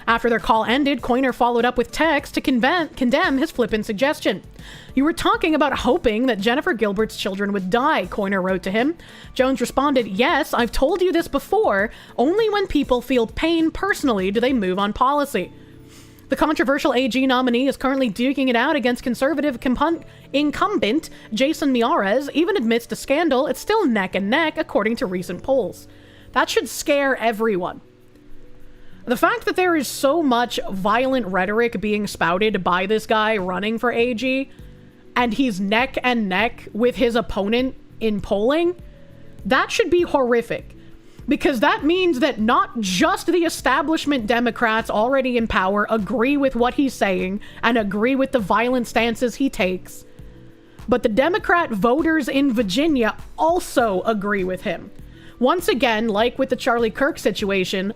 After their call ended, Coiner followed up with text to condemn his flippant suggestion. "You were talking about hoping that Jennifer Gilbert's children would die," Coiner wrote to him. Jones responded, "Yes, I've told you this before. Only when people feel pain personally do they move on policy." The controversial AG nominee is currently duking it out against conservative incumbent Jason Miyares. Even amidst a scandal, it's still neck and neck, according to recent polls. That should scare everyone. The fact that there is so much violent rhetoric being spouted by this guy running for AG, and he's neck and neck with his opponent in polling, that should be horrific. Because that means that not just the establishment Democrats already in power agree with what he's saying and agree with the violent stances he takes, but the Democrat voters in Virginia also agree with him. Once again, like with the Charlie Kirk situation,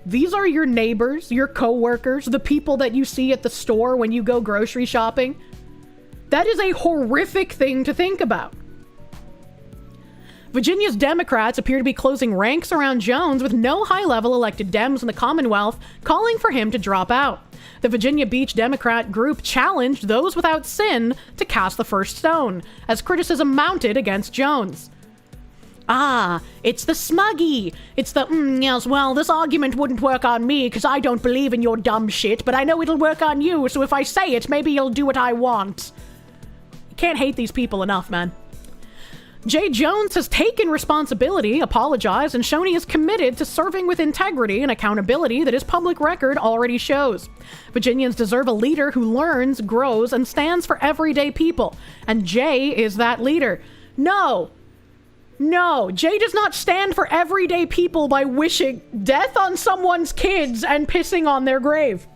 these are your neighbors, your co-workers, the people that you see at the store when you go grocery shopping. That is a horrific thing to think about. Virginia's Democrats appear to be closing ranks around Jones, with no high-level elected Dems in the Commonwealth calling for him to drop out. The Virginia Beach Democrat group challenged those without sin to cast the first stone, as criticism mounted against Jones. It's the smuggy. It's the, yes, well, this argument wouldn't work on me because I don't believe in your dumb shit, but I know it'll work on you, so if I say it, maybe you'll do what I want. You can't hate these people enough, man. Jay Jones has taken responsibility, apologized, and shown he is committed to serving with integrity and accountability that his public record already shows. Virginians deserve a leader who learns, grows, and stands for everyday people, and Jay is that leader. No, Jay does not stand for everyday people by wishing death on someone's kids and pissing on their grave.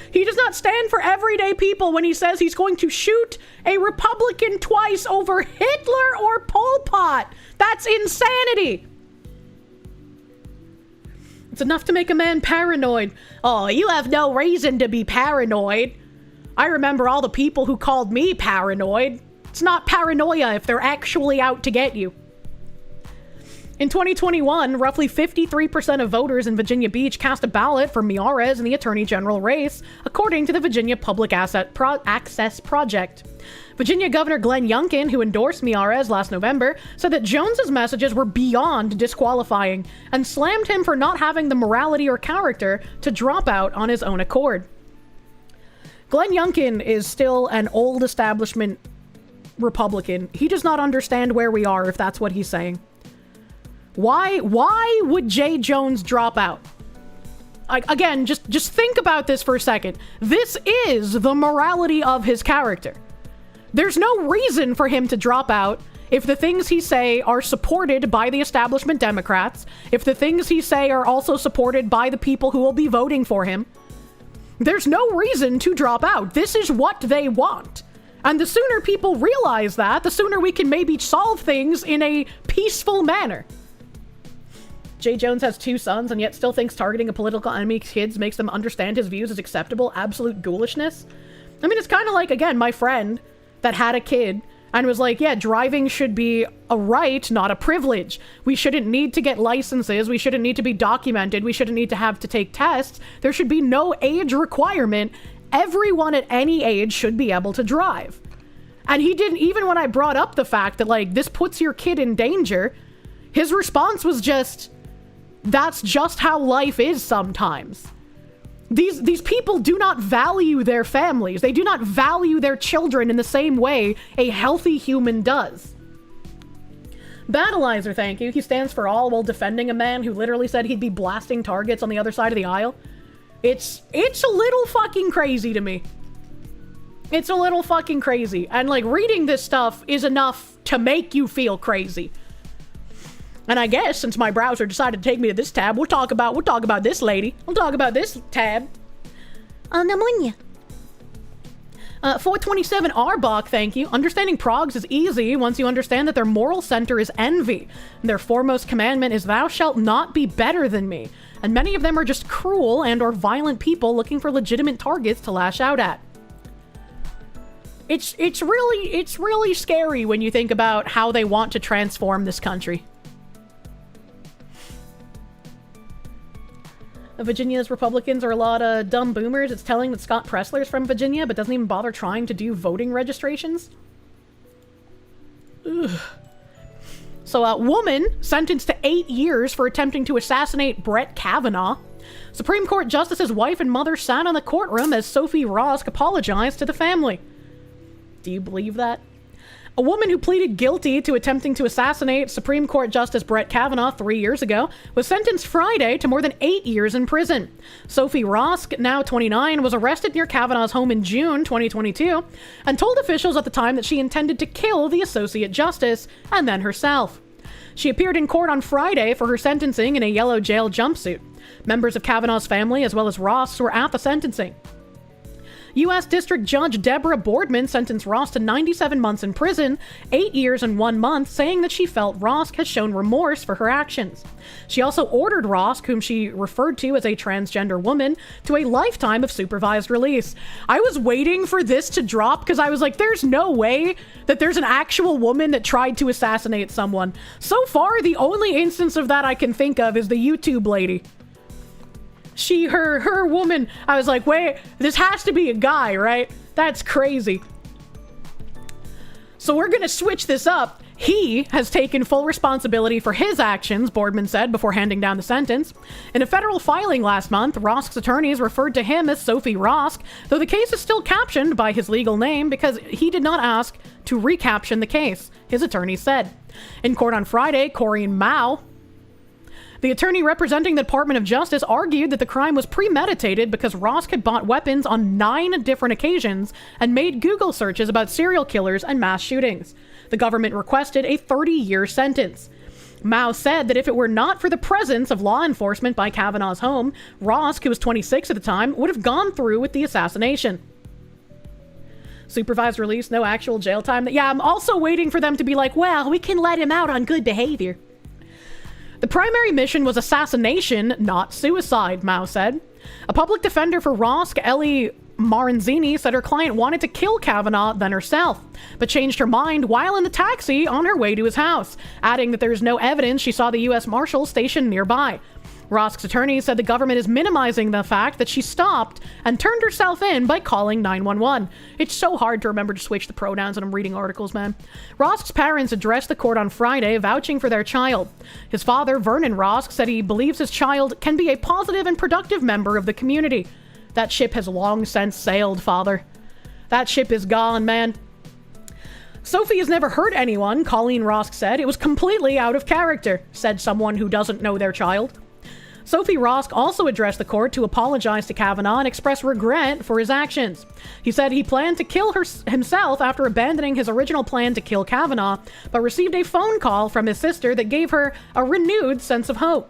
He does not stand for everyday people when he says he's going to shoot a Republican twice over Hitler or Pol Pot. That's insanity. It's enough to make a man paranoid. Oh, you have no reason to be paranoid. I remember all the people who called me paranoid. It's not paranoia if they're actually out to get you. In 2021, roughly 53% of voters in Virginia Beach cast a ballot for Miyares in the Attorney General race, according to the Virginia Public Access Project. Virginia Governor Glenn Youngkin, who endorsed Miyares last November, said that Jones's messages were beyond disqualifying and slammed him for not having the morality or character to drop out on his own accord. Glenn Youngkin is still an old establishment Republican. He does not understand where we are if that's what he's saying. Why would Jay Jones drop out? Again, just think about this for a second. This is the morality of his character. There's no reason for him to drop out if the things he say are supported by the establishment Democrats, if the things he say are also supported by the people who will be voting for him. There's no reason to drop out. This is what they want. And the sooner people realize that, the sooner we can maybe solve things in a peaceful manner. Jay Jones has 2 sons and yet still thinks targeting a political enemy's kids makes them understand his views as acceptable. Absolute ghoulishness. I mean, it's kind of like, again, my friend that had a kid and was like, yeah, driving should be a right, not a privilege. We shouldn't need to get licenses. We shouldn't need to be documented. We shouldn't need to have to take tests. There should be no age requirement. Everyone at any age should be able to drive. And he didn't, even when I brought up the fact that, like, this puts your kid in danger, his response was just, that's just how life is sometimes. These people do not value their families. They do not value their children in the same way a healthy human does. Battleizer, thank you. He stands for all while defending a man who literally said he'd be blasting targets on the other side of the aisle. It's a little fucking crazy to me. It's a little fucking crazy. And, like, reading this stuff is enough to make you feel crazy. And I guess since my browser decided to take me to this tab, we'll talk about this lady. We'll talk about this tab. Pneumonia. 427 Arbach, thank you. Understanding progs is easy once you understand that their moral center is envy. And their foremost commandment is thou shalt not be better than me. And many of them are just cruel and or violent people looking for legitimate targets to lash out at. It's really scary when you think about how they want to transform this country. Virginia's Republicans are a lot of dumb boomers. It's telling that Scott Pressler's from Virginia, but doesn't even bother trying to do voting registrations. Ugh. So a woman sentenced to 8 years for attempting to assassinate Brett Kavanaugh. Supreme Court Justice's wife and mother sat in the courtroom as Sophie Rosk apologized to the family. Do you believe that? A woman who pleaded guilty to attempting to assassinate Supreme Court Justice Brett Kavanaugh 3 years ago was sentenced Friday to more than 8 years in prison. Sophie Rosk, now 29, was arrested near Kavanaugh's home in June 2022 and told officials at the time that she intended to kill the Associate Justice and then herself. She appeared in court on Friday for her sentencing in a yellow jail jumpsuit. Members of Kavanaugh's family, as well as Ross, were at the sentencing. U.S. District Judge Deborah Boardman sentenced Ross to 97 months in prison, 8 years and 1 month, saying that she felt Ross has shown remorse for her actions. She also ordered Ross, whom she referred to as a transgender woman, to a lifetime of supervised release. I was waiting for this to drop because I was like, there's no way that there's an actual woman that tried to assassinate someone. So far, the only instance of that I can think of is the YouTube lady. Her woman, I was like, wait, this has to be a guy, right? That's crazy. So we're gonna switch this up. He has taken full responsibility for his actions, Boardman said before handing down the sentence. In a federal filing last month, Rosk's attorneys referred to him as Sophie Rosk, though the case is still captioned by his legal name because he did not ask to recaption the case, his attorneys said. In court on Friday, Corinne Mao, the attorney representing the Department of Justice, argued that the crime was premeditated because Rosk had bought weapons on 9 different occasions and made Google searches about serial killers and mass shootings. The government requested a 30-year sentence. Mao said that if it were not for the presence of law enforcement by Kavanaugh's home, Rosk, who was 26 at the time, would have gone through with the assassination. Supervised release, no actual jail time. Yeah, I'm also waiting for them to be like, well, we can let him out on good behavior. The primary mission was assassination, not suicide, Mao said. A public defender for Rosk, Ellie Maranzini, said her client wanted to kill Kavanaugh, then herself, but changed her mind while in the taxi on her way to his house, adding that there is no evidence she saw the U.S. Marshal stationed nearby. Rosk's attorney said the government is minimizing the fact that she stopped and turned herself in by calling 911. It's so hard to remember to switch the pronouns when I'm reading articles, man. Rosk's parents addressed the court on Friday, vouching for their child. His father, Vernon Rosk, said he believes his child can be a positive and productive member of the community. That ship has long since sailed, father. That ship is gone, man. Sophie has never hurt anyone, Colleen Rosk said. It was completely out of character, said someone who doesn't know their child. Sophie Rosk also addressed the court to apologize to Kavanaugh and express regret for his actions. He said he planned to kill himself after abandoning his original plan to kill Kavanaugh, but received a phone call from his sister that gave her a renewed sense of hope.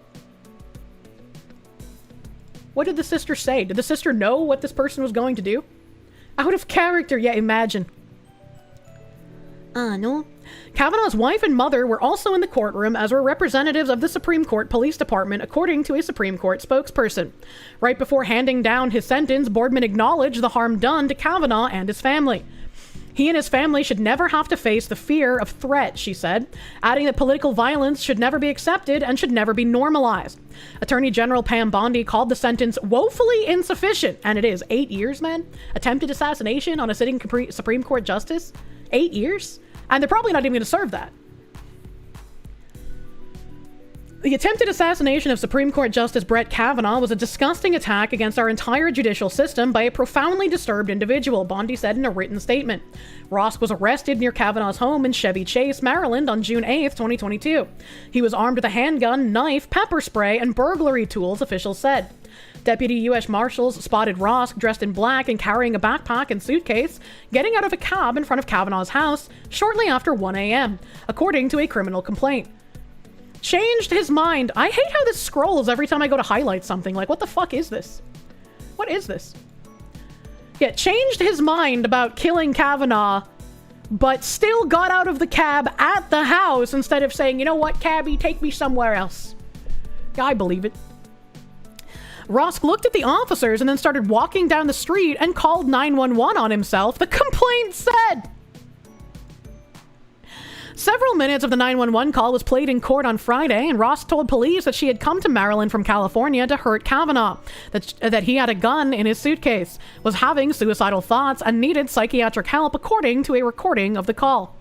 What did the sister say? Did the sister know what this person was going to do? Out of character, yeah, imagine. No. Kavanaugh's wife and mother were also in the courtroom, as were representatives of the Supreme Court Police Department, according to a Supreme Court spokesperson. Right before handing down his sentence, Boardman acknowledged the harm done to Kavanaugh and his family. He and his family should never have to face the fear of threat, she said, adding that political violence should never be accepted and should never be normalized. Attorney General Pam Bondi called the sentence woefully insufficient, and it is 8 years, man. Attempted assassination on a sitting Supreme Court justice? 8 years? And they're probably not even going to serve that. The attempted assassination of Supreme Court Justice Brett Kavanaugh was a disgusting attack against our entire judicial system by a profoundly disturbed individual, Bondi said in a written statement. Rosk was arrested near Kavanaugh's home in Chevy Chase, Maryland on June 8th, 2022. He was armed with a handgun, knife, pepper spray, and burglary tools, officials said. Deputy U.S. Marshals spotted Rosk dressed in black and carrying a backpack and suitcase, getting out of a cab in front of Kavanaugh's house shortly after 1 a.m., according to a criminal complaint. Changed his mind. I hate how this scrolls every time I go to highlight something. Like, what the fuck is this? What is this? Yeah, changed his mind about killing Kavanaugh, but still got out of the cab at the house instead of saying, you know what, cabby, take me somewhere else. Yeah, I believe it. Rosk looked at the officers and then started walking down the street and called 911 on himself, the complaint said. Several minutes of the 911 call was played in court on Friday, and Rosk told police that she had come to Maryland from California to hurt Kavanaugh, that he had a gun in his suitcase, was having suicidal thoughts, and needed psychiatric help, according to a recording of the call.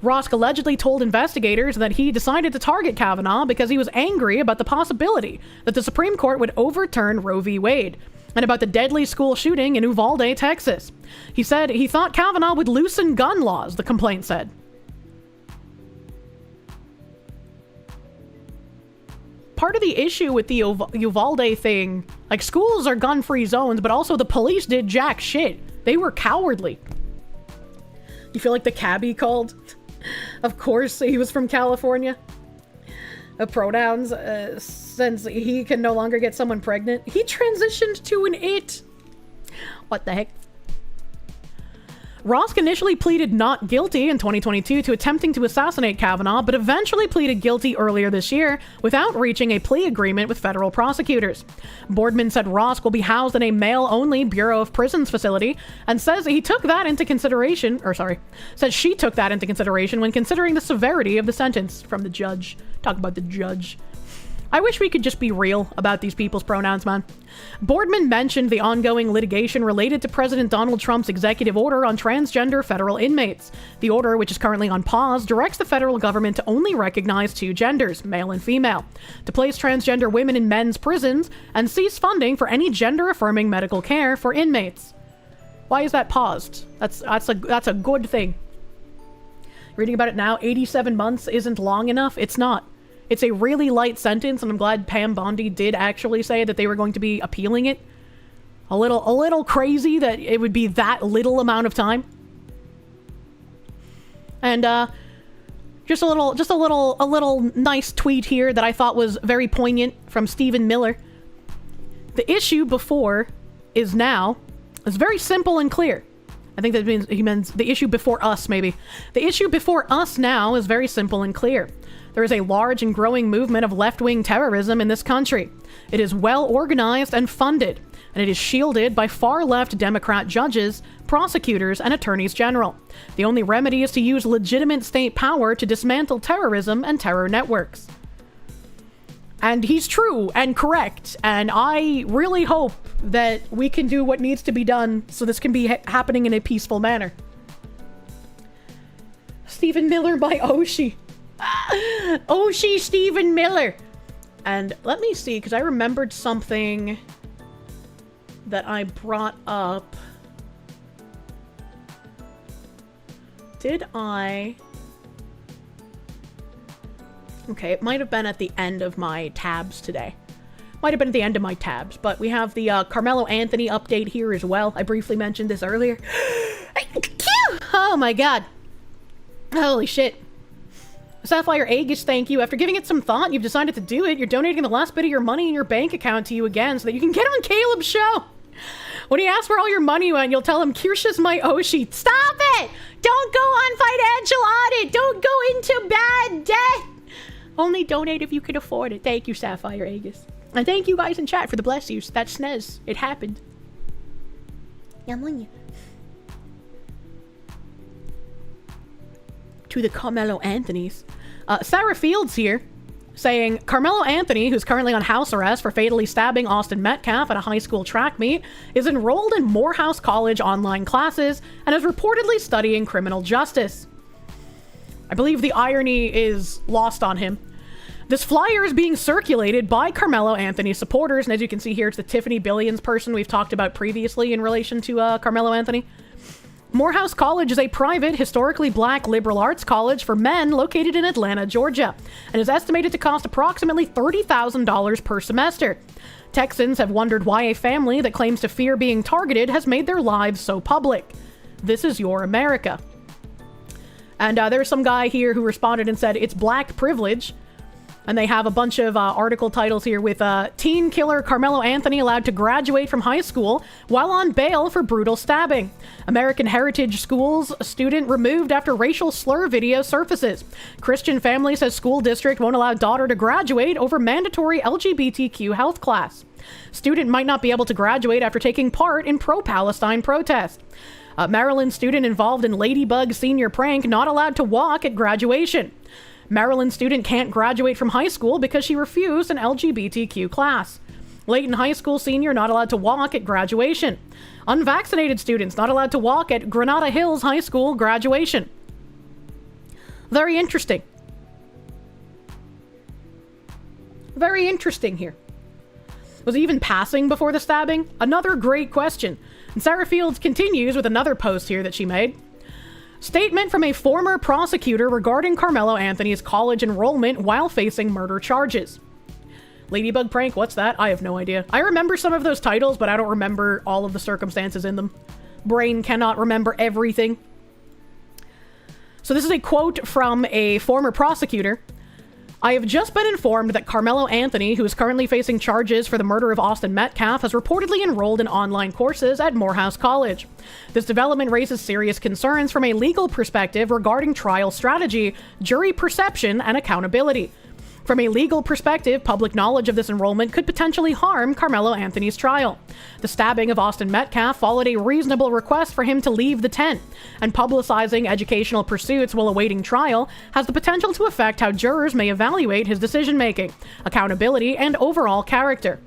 Rosk allegedly told investigators that he decided to target Kavanaugh because he was angry about the possibility that the Supreme Court would overturn Roe v. Wade, and about the deadly school shooting in Uvalde, Texas. He said he thought Kavanaugh would loosen gun laws, the complaint said. Part of the issue with the Uvalde thing, like, schools are gun-free zones, but also the police did jack shit. They were cowardly. You feel like the cabbie called? Of course, he was from California. Pronouns, since he can no longer get someone pregnant. He transitioned to an it. What the heck? Rosk initially pleaded not guilty in 2022 to attempting to assassinate Kavanaugh, but eventually pleaded guilty earlier this year without reaching a plea agreement with federal prosecutors. Boardman said Rosk will be housed in a male-only Bureau of Prisons facility and says he took that into consideration, says she took that into consideration when considering the severity of the sentence from the judge. Talk about the judge. I wish we could just be real about these people's pronouns, man. Boardman mentioned the ongoing litigation related to President Donald Trump's executive order on transgender federal inmates. The order, which is currently on pause, directs the federal government to only recognize two genders, male and female, to place transgender women in men's prisons, and cease funding for any gender-affirming medical care for inmates. Why is that paused? That's a good thing. Reading about it now, 87 months isn't long enough. It's not. It's a really light sentence, and I'm glad Pam Bondi did actually say that they were going to be appealing it. A little crazy that it would be that little amount of time. And just a little nice tweet here that I thought was very poignant from Stephen Miller. The issue before is now is very simple and clear. I think that means he means the issue before us, maybe. The issue before us now is very simple and clear. There is a large and growing movement of left-wing terrorism in this country. It is well organized and funded, and it is shielded by far-left Democrat judges, prosecutors, and attorneys general. The only remedy is to use legitimate state power to dismantle terrorism and terror networks. And he's true and correct, and I really hope that we can do what needs to be done so this can be happening in a peaceful manner. Stephen Miller by Oshi. Oshi Stephen Miller. And let me see, because I remembered something that I brought up. Did I? Okay, it might have been at the end of my tabs today. Might have been at the end of my tabs, but we have the Carmelo Anthony update here as well. I briefly mentioned this earlier. Oh my god. Holy shit. Sapphire Aegis, thank you. After giving it some thought, you've decided to do it. You're donating the last bit of your money in your bank account to you again so that you can get on Caleb's show. When he asks where all your money went, you'll tell him, Kirsche's my Oshi. Stop it! Don't go on financial audit! Don't go into bad debt! Only donate if you can afford it. Thank you, Sapphire Aegis. And thank you guys in chat for the bless yous. That's SNES. It happened. To the Carmelo Anthonys. Sarah Fields here, saying, Carmelo Anthony, who's currently on house arrest for fatally stabbing Austin Metcalf at a high school track meet, is enrolled in Morehouse College online classes and is reportedly studying criminal justice. I believe the irony is lost on him. This flyer is being circulated by Carmelo Anthony supporters, and as you can see here, it's the Tiffany Billions person we've talked about previously in relation to Carmelo Anthony. Morehouse College is a private, historically black liberal arts college for men located in Atlanta, Georgia, and is estimated to cost approximately $30,000 per semester. Texans have wondered why a family that claims to fear being targeted has made their lives so public. This is your America. And there's some guy here who responded and said, it's black privilege. And they have a bunch of article titles here with teen killer Carmelo Anthony allowed to graduate from high school while on bail for brutal stabbing. American Heritage Schools student removed after racial slur video surfaces. Christian family says school district won't allow daughter to graduate over mandatory LGBTQ health class. Student might not be able to graduate after taking part in pro-Palestine protest. Maryland student involved in Ladybug senior prank not allowed to walk at graduation. Maryland student can't graduate from high school because she refused an LGBTQ class. Layton High School senior not allowed to walk at graduation. Unvaccinated students not allowed to walk at Granada Hills High School graduation. Very interesting. Very interesting here. Was he even passing before the stabbing? Another great question. And Sarah Fields continues with another post here that she made. Statement from a former prosecutor regarding Carmelo Anthony's college enrollment while facing murder charges. Ladybug prank, what's that? I have no idea. I remember some of those titles, but I don't remember all of the circumstances in them. Brain cannot remember everything. So this is a quote from a former prosecutor. I have just been informed that Carmelo Anthony, who is currently facing charges for the murder of Austin Metcalf, has reportedly enrolled in online courses at Morehouse College. This development raises serious concerns from a legal perspective regarding trial strategy, jury perception, and accountability. From a legal perspective, public knowledge of this enrollment could potentially harm Carmelo Anthony's trial. The stabbing of Austin Metcalf followed a reasonable request for him to leave the tent, and publicizing educational pursuits while awaiting trial has the potential to affect how jurors may evaluate his decision-making, accountability, and overall character.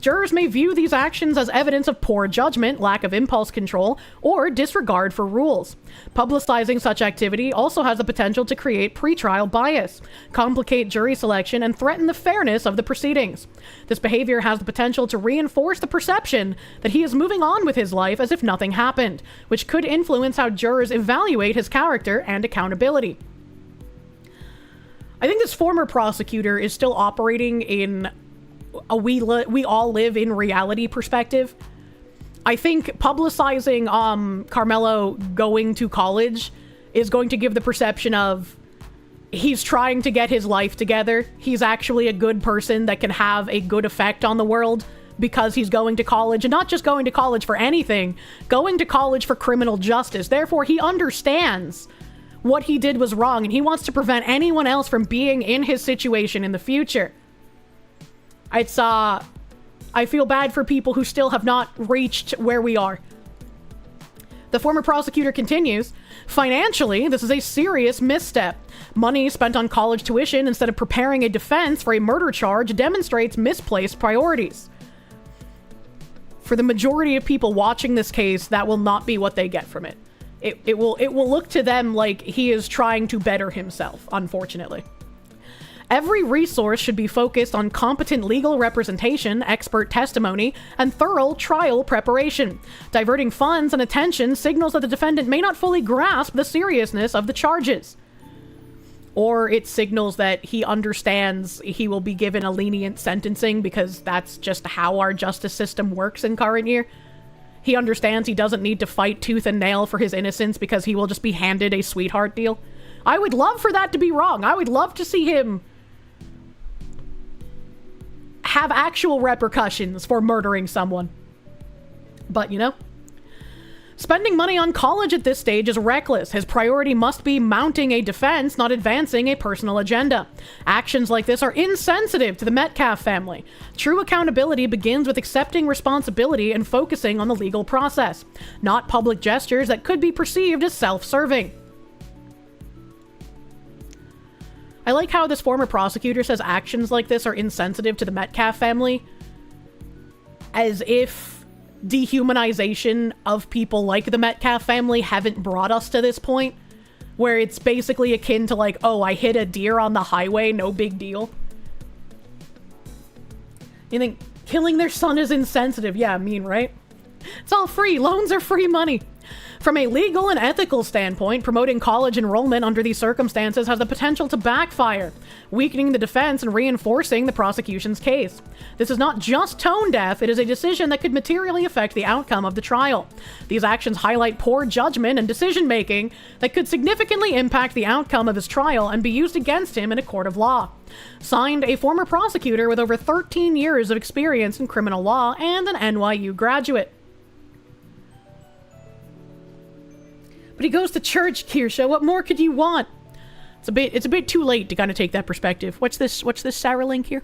Jurors may view these actions as evidence of poor judgment, lack of impulse control, or disregard for rules. Publicizing such activity also has the potential to create pretrial bias, complicate jury selection, and threaten the fairness of the proceedings. This behavior has the potential to reinforce the perception that he is moving on with his life as if nothing happened, which could influence how jurors evaluate his character and accountability. I think this former prosecutor is still operating in a we all live in reality perspective. I think publicizing Carmelo going to college is going to give the perception of he's trying to get his life together. He's actually a good person that can have a good effect on the world because he's going to college, and not just going to college for anything, going to college for criminal justice. Therefore, he understands what he did was wrong, and he wants to prevent anyone else from being in his situation in the future. It's, I feel bad for people who still have not reached where we are. The former prosecutor continues, financially, this is a serious misstep. Money spent on college tuition instead of preparing a defense for a murder charge demonstrates misplaced priorities. For the majority of people watching this case, that will not be what they get from it. It will look to them like he is trying to better himself, unfortunately. Every resource should be focused on competent legal representation, expert testimony, and thorough trial preparation. Diverting funds and attention signals that the defendant may not fully grasp the seriousness of the charges. Or it signals that he understands he will be given a lenient sentencing because that's just how our justice system works in current year. He understands he doesn't need to fight tooth and nail for his innocence because he will just be handed a sweetheart deal. I would love for that to be wrong. I would love to see him have actual repercussions for murdering someone. But, you know, spending money on college at this stage is reckless. His priority must be mounting a defense, not advancing a personal agenda. Actions like this are insensitive to the Metcalf family. True accountability begins with accepting responsibility and focusing on the legal process, not public gestures that could be perceived as self-serving. I like how this former prosecutor says actions like this are insensitive to the Metcalf family, as if dehumanization of people like the Metcalf family haven't brought us to this point, where it's basically akin to like, oh, I hit a deer on the highway, no big deal. You think killing their son is insensitive? Yeah, mean, right? It's all free. Loans are free money. From a legal and ethical standpoint, promoting college enrollment under these circumstances has the potential to backfire, weakening the defense and reinforcing the prosecution's case. This is not just tone deaf, it is a decision that could materially affect the outcome of the trial. These actions highlight poor judgment and decision-making that could significantly impact the outcome of his trial and be used against him in a court of law. Signed, a former prosecutor with over 13 years of experience in criminal law and an NYU graduate. But he goes to church, Kirsche. What more could you want? It's a bit too late to kind of take that perspective. What's this Sarah link here?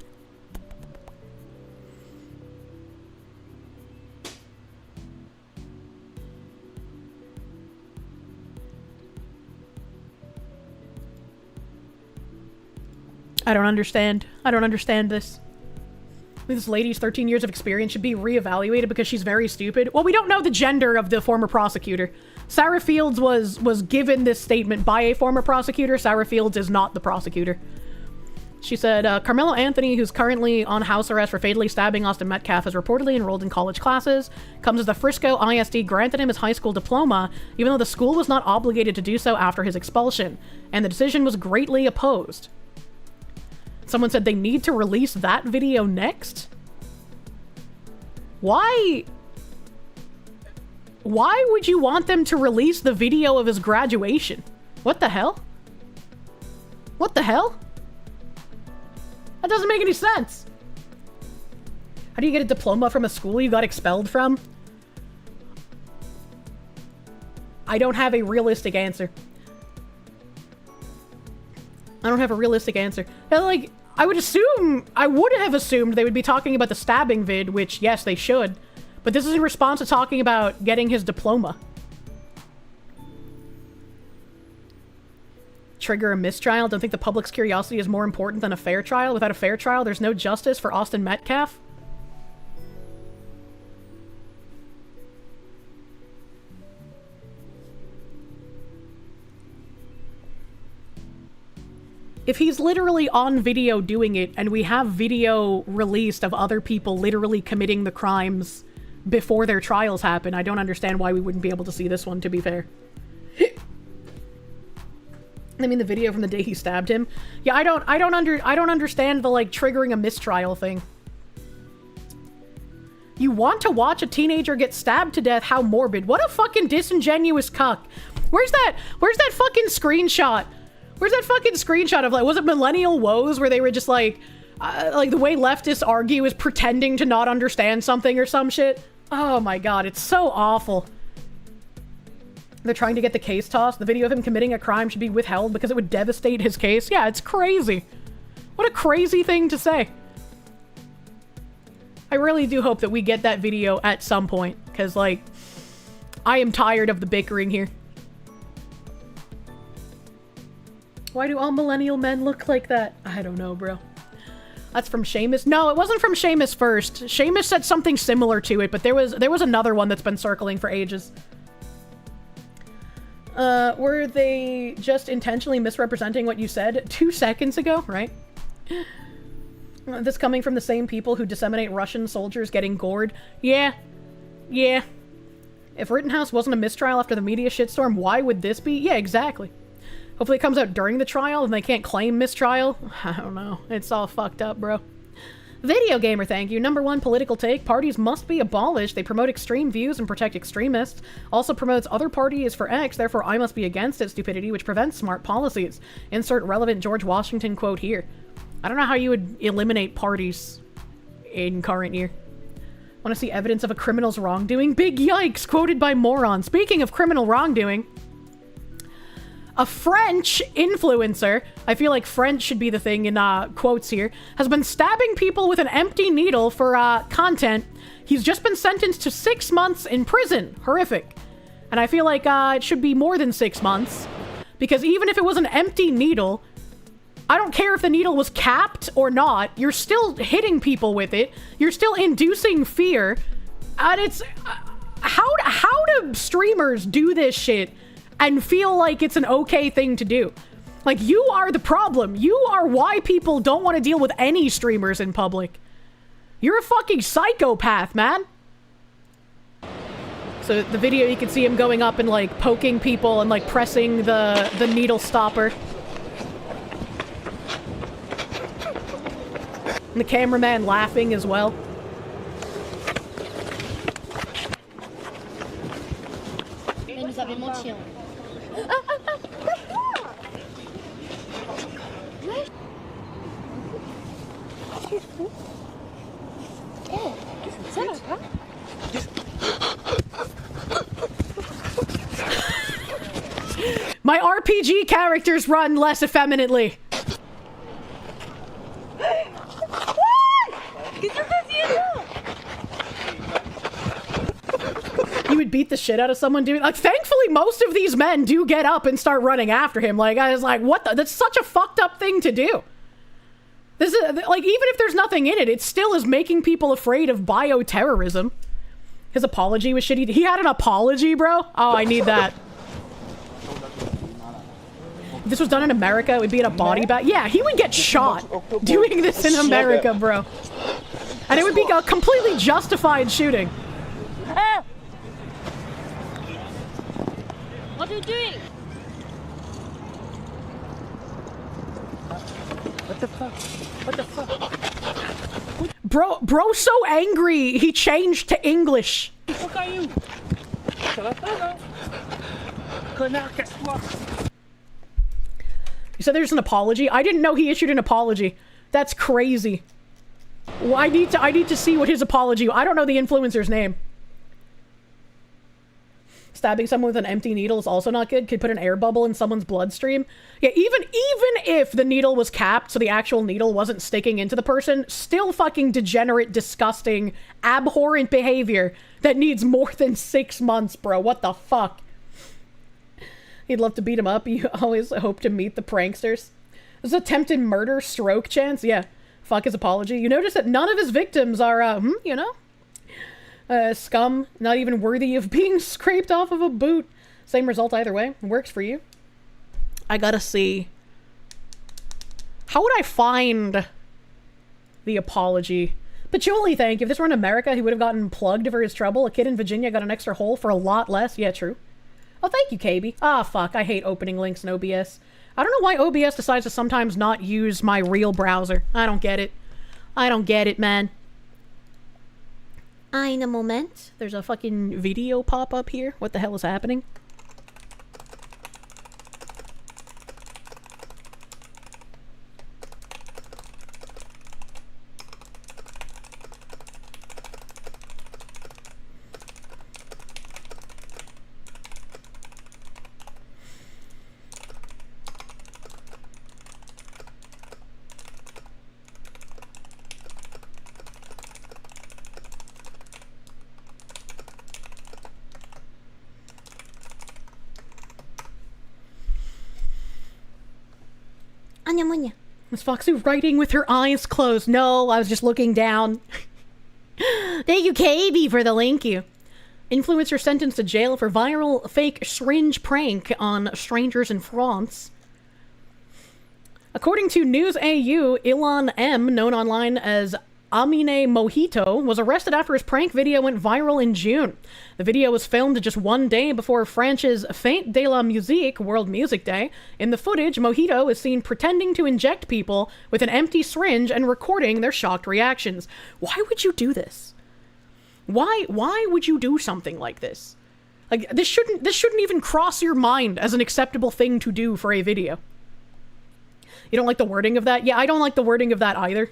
I don't understand. I don't understand this. This lady's 13 years of experience should be reevaluated because she's very stupid. Well, we don't know the gender of the former prosecutor. Sarah Fields was given this statement by a former prosecutor. Sarah Fields is not the prosecutor. She said, Carmelo Anthony, who's currently on house arrest for fatally stabbing Austin Metcalf, is reportedly enrolled in college classes. Comes as the Frisco ISD granted him his high school diploma, even though the school was not obligated to do so after his expulsion, and the decision was greatly opposed. Someone said they need to release that video next? Why? Why would you want them to release the video of his graduation? What the hell? What the hell? That doesn't make any sense. How do you get a diploma from a school you got expelled from? I don't have a realistic answer. I don't have a realistic answer. Like, I would have assumed they would be talking about the stabbing vid, which, yes, they should. But this is in response to talking about getting his diploma. Trigger a mistrial? Don't think the public's curiosity is more important than a fair trial? Without a fair trial, there's no justice for Austin Metcalf? If he's literally on video doing it, and we have video released of other people literally committing the crimes before their trials happen, I don't understand why we wouldn't be able to see this one, to be fair. I mean, the video from the day he stabbed him. Yeah, I don't understand the, like, triggering a mistrial thing. You want to watch a teenager get stabbed to death? How morbid. What a fucking disingenuous cuck. Where's that fucking screenshot? Where's that fucking screenshot of, like, was it Millennial Woes where they were just like the way leftists argue is pretending to not understand something or some shit? Oh my god, it's so awful. They're trying to get the case tossed. The video of him committing a crime should be withheld because it would devastate his case. Yeah, it's crazy. What a crazy thing to say. I really do hope that we get that video at some point, because, like, I am tired of the bickering here. Why do all millennial men look like that? I don't know, bro. That's from Seamus. No, it wasn't from Seamus first. Seamus said something similar to it, but there was another one that's been circling for ages. Were they just intentionally misrepresenting what you said 2 seconds ago, right? This coming from the same people who disseminate Russian soldiers getting gored? Yeah. Yeah. If Rittenhouse wasn't a mistrial after the media shitstorm, why would this be? Yeah, exactly. Hopefully it comes out during the trial and they can't claim mistrial. I don't know. It's all fucked up, bro. Video Gamer, thank you. Number 1 political take. Parties must be abolished. They promote extreme views and protect extremists. Also promotes other parties for X, therefore I must be against it stupidity, which prevents smart policies. Insert relevant George Washington quote here. I don't know how you would eliminate parties in current year. Want to see evidence of a criminal's wrongdoing? Big yikes, quoted by moron. Speaking of criminal wrongdoing, a French influencer, I feel like French should be the thing in quotes here, has been stabbing people with an empty needle for content. He's just been sentenced to 6 months in prison. Horrific. And I feel like it should be more than 6 months. Because even if it was an empty needle, I don't care if the needle was capped or not, you're still hitting people with it. You're still inducing fear. And it's... how do streamers do this shit and feel like it's an okay thing to do? Like, you are the problem. You are why people don't want to deal with any streamers in public. You're a fucking psychopath, man. So the video, you can see him going up and like poking people and like pressing the needle stopper. And the cameraman laughing as well. My RPG characters run less effeminately. You would beat the shit out of someone doing... Like, thankfully, most of these men do get up and start running after him. Like, I was like, what the... That's such a fucked up thing to do. This is... Like, even if there's nothing in it, it still is making people afraid of bioterrorism. His apology was shitty. He had an apology, bro? Oh, I need that. If this was done in America, it would be in a body bag. Yeah, he would get shot doing this in America, bro. And it would be a completely justified shooting. What are you doing? What the fuck? What the fuck? Bro so angry, he changed to English. What the fuck are you? Ça va pas, non? Connard, casse-toi. You said there's an apology? I didn't know he issued an apology. That's crazy. Well, I need to see what his apology... I don't know the influencer's name. Stabbing someone with an empty needle is also not good. Could put an air bubble in someone's bloodstream. Yeah, even if the needle was capped, so the actual needle wasn't sticking into the person, still fucking degenerate, disgusting, abhorrent behavior that needs more than 6 months, bro. What the fuck? He'd love to beat him up. You always hope to meet the pranksters. This is attempted murder, stroke chance. Yeah, fuck his apology. You notice that none of his victims are, you know? Scum, not even worthy of being scraped off of a boot. Same result either way. Works for you. I gotta see. How would I find the apology? Patchouli, thank you. If this were in America, he would have gotten plugged for his trouble. A kid in Virginia got an extra hole for a lot less. Yeah, true. Oh, thank you, KB. Ah, fuck. I hate opening links in OBS. I don't know why OBS decides to sometimes not use my real browser. I don't get it. I don't get it, man. Eine Moment. There's a fucking video pop up here. What the hell is happening? Miss Foxy writing with her eyes closed. No, I was just looking down. Thank you, KB, for the link you. Influencer sentenced to jail for viral fake syringe prank on strangers in France. According to News AU, Ilan M, known online as Amine Mojito, was arrested after his prank video went viral in June. The video was filmed just one day before France's Fête de la Musique, World Music Day. In the footage, Mojito is seen pretending to inject people with an empty syringe and recording their shocked reactions. Why would you do this? Why would you do something like this? Like, this shouldn't even cross your mind as an acceptable thing to do for a video. You don't like the wording of that? Yeah, I don't like the wording of that either.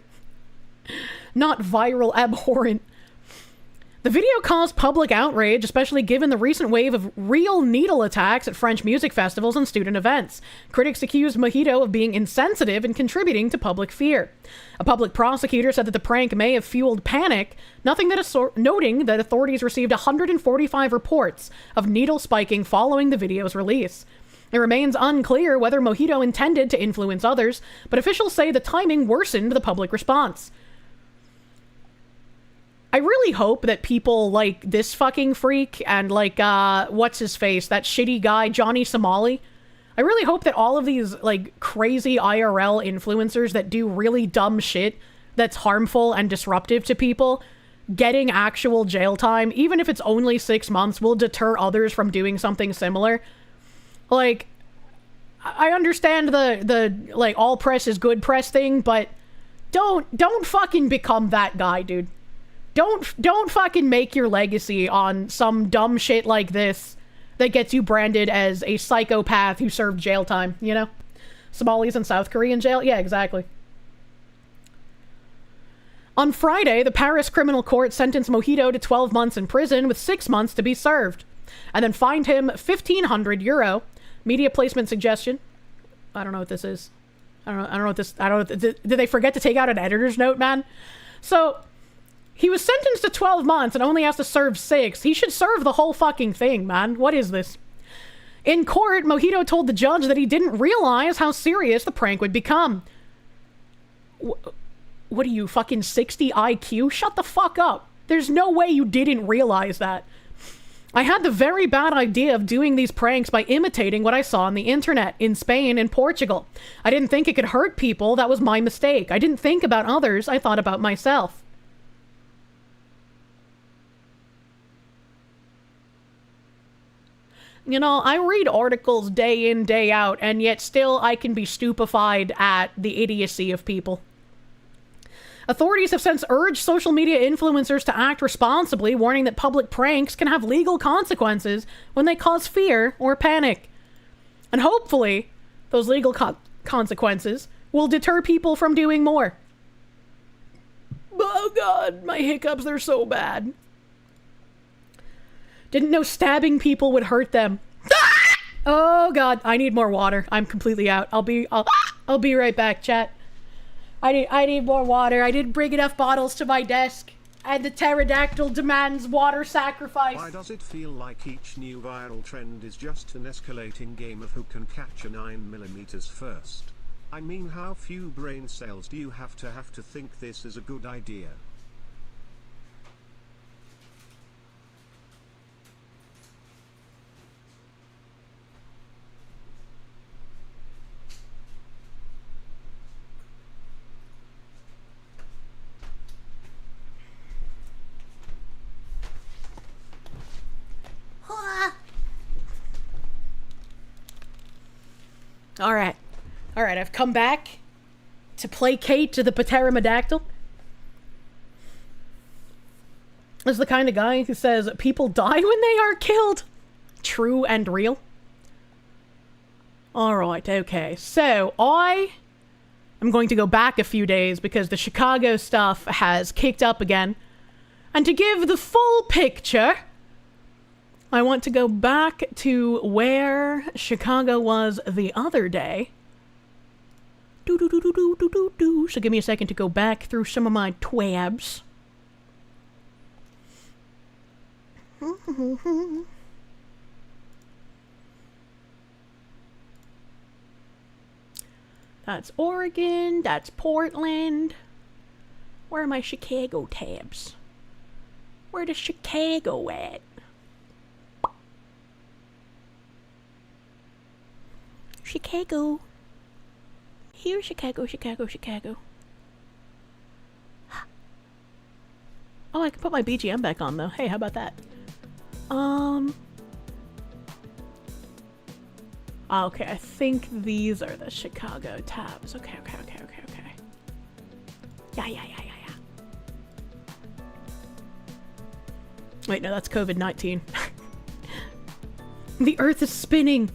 Not viral, abhorrent. The video caused public outrage, especially given the recent wave of real needle attacks at French music festivals and student events. Critics accused Mojito of being insensitive and contributing to public fear. A public prosecutor said that the prank may have fueled panic, noting that authorities received 145 reports of needle spiking following the video's release. It remains unclear whether Mojito intended to influence others, but officials say the timing worsened the public response. I really hope that people like this fucking freak and like, what's his face, that shitty guy, Johnny Somali. I really hope that all of these like crazy IRL influencers that do really dumb shit that's harmful and disruptive to people, getting actual jail time, even if it's only 6 months, will deter others from doing something similar. Like, I understand the like all press is good press thing, but don't fucking become that guy, dude. Don't fucking make your legacy on some dumb shit like this that gets you branded as a psychopath who served jail time, you know? Somalis in South Korean jail? Yeah, exactly. On Friday, the Paris criminal court sentenced Mojito to 12 months in prison with 6 months to be served, and then fined him €1,500. Media placement suggestion. I don't know what this is. I don't know what this... Did they forget to take out an editor's note, man? So... he was sentenced to 12 months and only has to serve 6. He should serve the whole fucking thing, man. What is this? In court, Mojito told the judge that he didn't realize how serious the prank would become. What are you, fucking 60 IQ? Shut the fuck up. There's no way you didn't realize that. I had the very bad idea of doing these pranks by imitating what I saw on the internet, in Spain and Portugal. I didn't think it could hurt people. That was my mistake. I didn't think about others. I thought about myself. You know, I read articles day in, day out, and yet still I can be stupefied at the idiocy of people. Authorities have since urged social media influencers to act responsibly, warning that public pranks can have legal consequences when they cause fear or panic. And hopefully, those legal consequences will deter people from doing more. Oh god, my hiccups, they're so bad. Didn't know stabbing people would hurt them. Oh god, I need more water. I'm completely out. I'll be right back, chat. I need more water. I didn't bring enough bottles to my desk. And the pterodactyl demands water sacrifice. Why does it feel like each new viral trend is just an escalating game of who can catch a 9mm first? I mean, how few brain cells do you have to think this is a good idea? Alright, I've come back to placate to the pterodactyl. This is the kind of guy who says people die when they are killed. True and real. Alright, okay. So, I am going to go back a few days because the Chicago stuff has kicked up again. And to give the full picture, I want to go back to where Chicago was the other day. So give me a second to go back through some of my twabs. That's Oregon, that's Portland. Where are my Chicago tabs? Where does Chicago at? Chicago. Here, Chicago, Chicago, Chicago. Oh, I can put my BGM back on, though. Hey, how about that? Okay, I think these are the Chicago tabs. Okay. Yeah. Wait, no, that's COVID-19. The earth is spinning.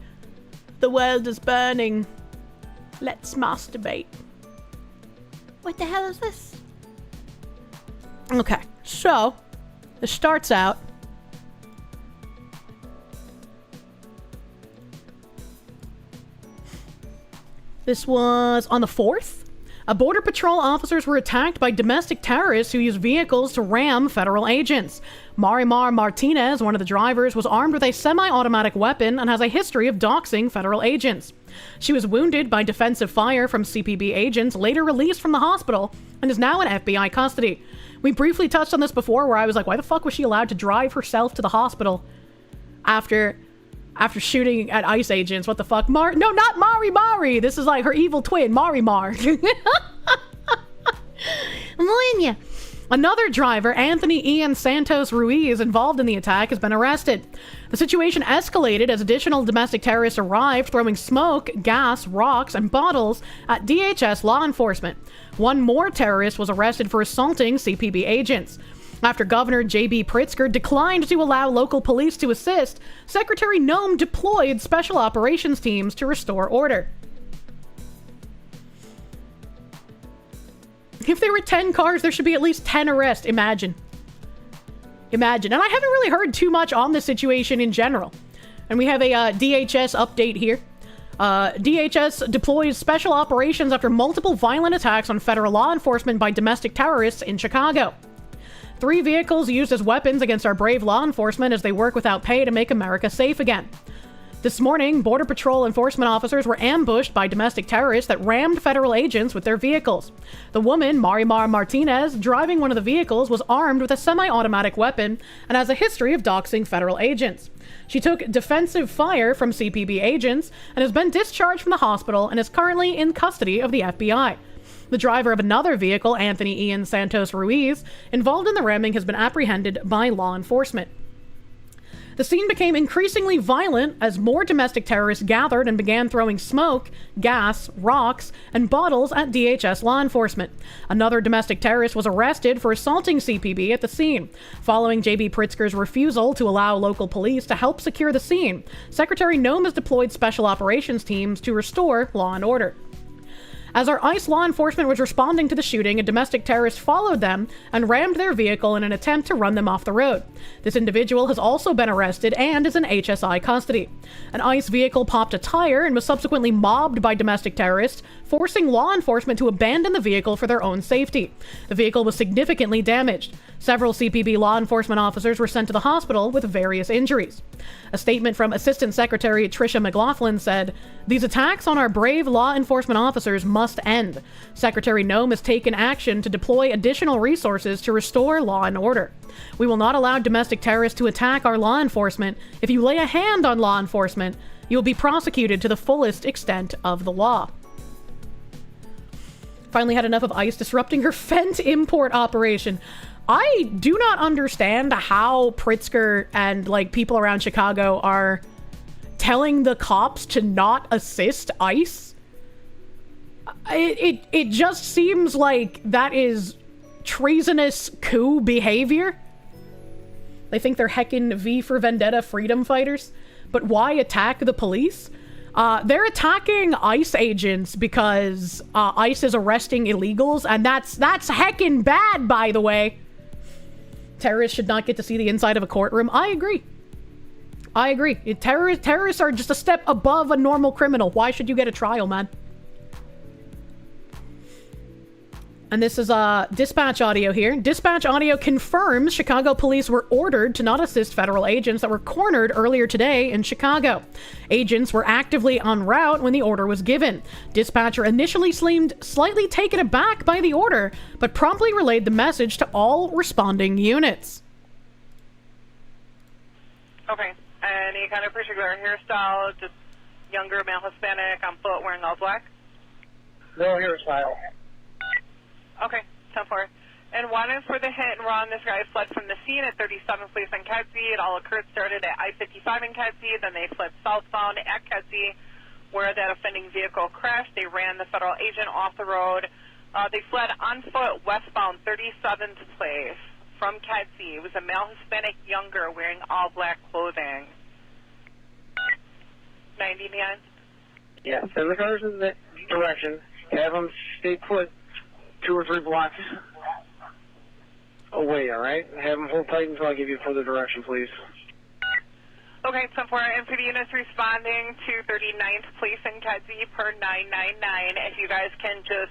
The world is burning. Let's masturbate. What the hell is this? Okay, so This starts out. This was on the 4th. Border Patrol officers were attacked by domestic terrorists who used vehicles to ram federal agents. Marimar Martinez, one of the drivers, was armed with a semi-automatic weapon and has a history of doxing federal agents. She was wounded by defensive fire from CPB agents, later released from the hospital, and is now in FBI custody. We briefly touched on this before, where I was like, why the fuck was she allowed to drive herself to the hospital after shooting at ICE agents? What the fuck? No, not Mari. This is like her evil twin, Marimar. Melania. Another driver, Anthony Ian Santos Ruiz, involved in the attack, has been arrested. The situation escalated as additional domestic terrorists arrived, throwing smoke, gas, rocks, and bottles at DHS law enforcement. One more terrorist was arrested for assaulting CPB agents. After Governor J.B. Pritzker declined to allow local police to assist, Secretary Noem deployed special operations teams to restore order. If there were 10 cars, there should be at least 10 arrests. Imagine. And I haven't really heard too much on this situation in general. And we have a DHS update here. DHS deploys special operations after multiple violent attacks on federal law enforcement by domestic terrorists in Chicago. 3 vehicles used as weapons against our brave law enforcement as they work without pay to make America safe again. This morning, Border Patrol enforcement officers were ambushed by domestic terrorists that rammed federal agents with their vehicles. The woman, Marimar Martinez, driving one of the vehicles, was armed with a semi-automatic weapon and has a history of doxing federal agents. She took defensive fire from CPB agents and has been discharged from the hospital and is currently in custody of the FBI. The driver of another vehicle, Anthony Ian Santos Ruiz, involved in the ramming, has been apprehended by law enforcement. The scene became increasingly violent as more domestic terrorists gathered and began throwing smoke, gas, rocks, and bottles at DHS law enforcement. Another domestic terrorist was arrested for assaulting CPB at the scene. Following J.B. Pritzker's refusal to allow local police to help secure the scene, Secretary Noem has deployed special operations teams to restore law and order. As our ICE law enforcement was responding to the shooting, a domestic terrorist followed them and rammed their vehicle in an attempt to run them off the road. This individual has also been arrested and is in HSI custody. An ICE vehicle popped a tire and was subsequently mobbed by domestic terrorists, forcing law enforcement to abandon the vehicle for their own safety. The vehicle was significantly damaged. Several CPB law enforcement officers were sent to the hospital with various injuries. A statement from Assistant Secretary Tricia McLaughlin said, "These attacks on our brave law enforcement officers must end. Secretary Noem has taken action to deploy additional resources to restore law and order. We will not allow domestic terrorists to attack our law enforcement. If you lay a hand on law enforcement, you will be prosecuted to the fullest extent of the law." Finally had enough of ICE disrupting her Fent import operation. I do not understand how Pritzker and people around Chicago are telling the cops to not assist ICE. It just seems like that is treasonous coup behavior. They think they're heckin' V for Vendetta freedom fighters, but why attack the police? They're attacking ICE agents because ICE is arresting illegals, and that's heckin' bad, by the way. Terrorists should not get to see the inside of a courtroom. I agree. Terrorists are just a step above a normal criminal. Why should you get a trial, man? And this is dispatch audio here. Dispatch audio confirms Chicago police were ordered to not assist federal agents that were cornered earlier today in Chicago. Agents were actively en route when the order was given. Dispatcher initially seemed slightly taken aback by the order, but promptly relayed the message to all responding units. Okay. Any kind of particular hairstyle, just younger male Hispanic on foot wearing all black? No hairstyle. Okay, 10-4. And one is for the hit and run. This guy fled from the scene at 37th Place in Kedzie. It all started at I-55 in Kedzie. Then they fled southbound at Kedzie, where that offending vehicle crashed. They ran the federal agent off the road. They fled on foot westbound 37th Place from Kedzie. It was a male Hispanic younger wearing all black clothing. 99. Yeah, send the cars in that direction. Have them stay put 2 or 3 blocks. away, alright? Have them hold tight until I give you further direction, please. Okay, 10-4, and for the units responding to 39th Police in Kedzie per 999, if you guys can just,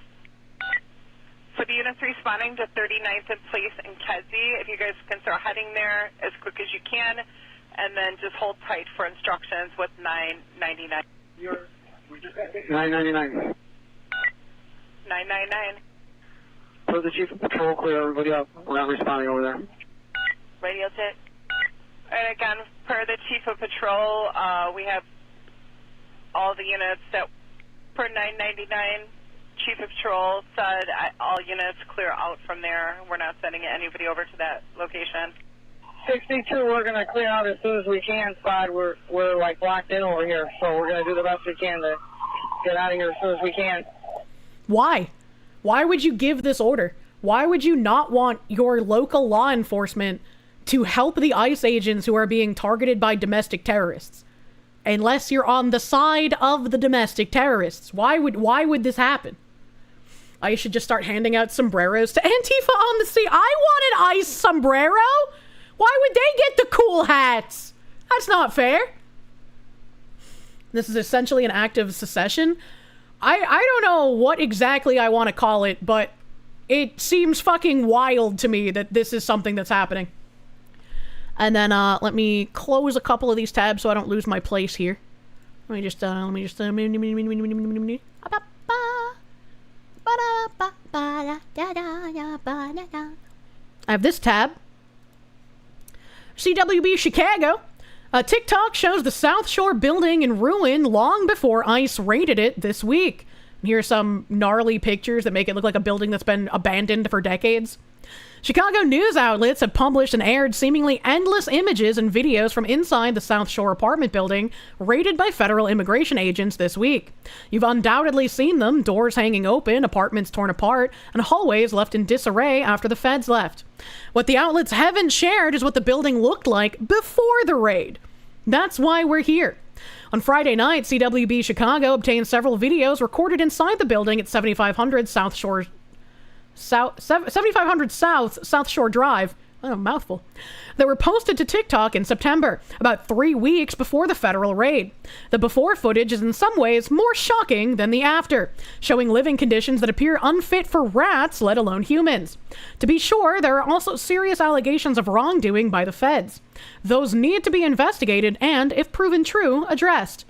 for the units responding to 39th and Police in Kedzie, if you guys can start heading there as quick as you can, and then just hold tight for instructions with 999. 999. 999. For the Chief of Patrol, clear everybody up. We're not responding over there. Radio check. And again, per the Chief of Patrol, we have all the units that, per 999, Chief of Patrol said all units clear out from there. We're not sending anybody over to that location. 62, we're going to clear out as soon as we can, Spot. We're like locked in over here, so we're going to do the best we can to get out of here as soon as we can. Why? Why would you give this order? Why would you not want your local law enforcement to help the ICE agents who are being targeted by domestic terrorists? Unless you're on the side of the domestic terrorists. Why would this happen? I should just start handing out sombreros to Antifa on the sea. I want an ICE sombrero. Why would they get the cool hats? That's not fair. This is essentially an act of secession. I don't know what exactly I want to call it, but it seems fucking wild to me that this is something that's happening. And then let me close a couple of these tabs so I don't lose my place here. Let me just I have this tab. CWB Chicago. TikTok shows the South Shore building in ruin long before ICE raided it this week. Here are some gnarly pictures that make it look like a building that's been abandoned for decades. Chicago news outlets have published and aired seemingly endless images and videos from inside the South Shore apartment building raided by federal immigration agents this week. You've undoubtedly seen them, doors hanging open, apartments torn apart, and hallways left in disarray after the feds left. What the outlets haven't shared is what the building looked like before the raid. That's why we're here. On Friday night, CWB Chicago obtained several videos recorded inside the building at 7500 South South Shore Drive. Oh, mouthful. That were posted to TikTok in September, about 3 weeks before the federal raid. The before footage is in some ways more shocking than the after, showing living conditions that appear unfit for rats, let alone humans. To be sure, there are also serious allegations of wrongdoing by the feds. Those need to be investigated and, if proven true, addressed.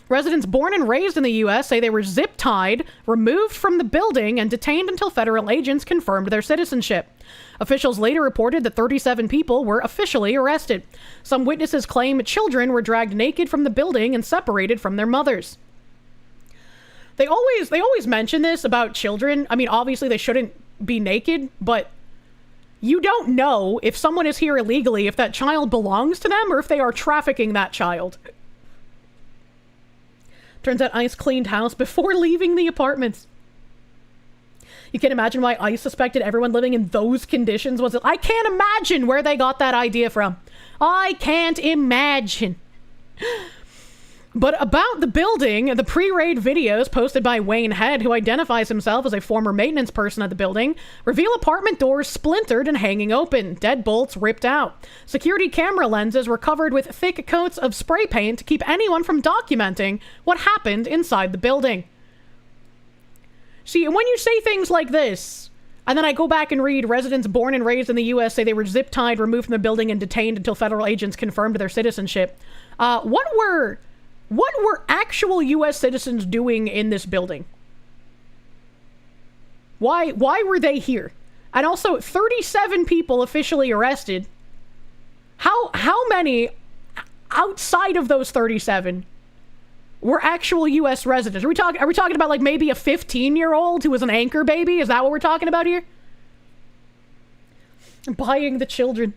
Residents born and raised in the U.S. say they were zip-tied, removed from the building, and detained until federal agents confirmed their citizenship. Officials later reported that 37 people were officially arrested. Some witnesses claim children were dragged naked from the building and separated from their mothers. They always mention this about children. I mean, obviously they shouldn't be naked, but you don't know if someone is here illegally, if that child belongs to them, or if they are trafficking that child. Turns out ICE cleaned house before leaving the apartments. You can imagine why ICE suspected everyone living in those conditions was... I can't imagine where they got that idea from. I can't imagine. But about the building, the pre-raid videos posted by Wayne Head, who identifies himself as a former maintenance person at the building, reveal apartment doors splintered and hanging open, deadbolts ripped out. Security camera lenses were covered with thick coats of spray paint to keep anyone from documenting what happened inside the building. See, when you say things like this, and then I go back and read residents born and raised in the U.S. say they were zip-tied, removed from the building, and detained until federal agents confirmed their citizenship. What were actual U.S. citizens doing in this building? Why were they here? And also, 37 people officially arrested. How many outside of those 37 were actual U.S. residents? Are we talking about like maybe a 15-year-old who was an anchor baby? Is that what we're talking about here? Buying the children.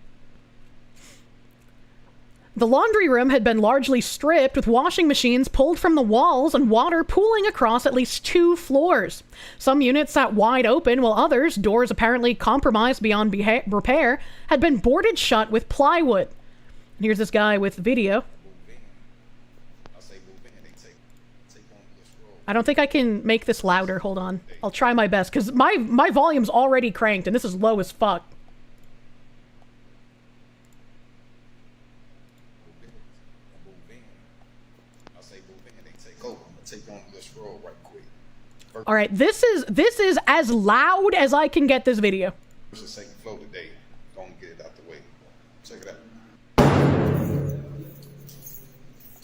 The laundry room had been largely stripped, with washing machines pulled from the walls and water pooling across at least 2 floors. Some units sat wide open, while others, doors apparently compromised beyond repair, had been boarded shut with plywood. And here's this guy with video. I don't think I can make this louder. Hold on. I'll try my best, because my volume's already cranked, and this is low as fuck. All right, this is as loud as I can get this video. It's the second flow today. Gonna get it out the way. Check it out.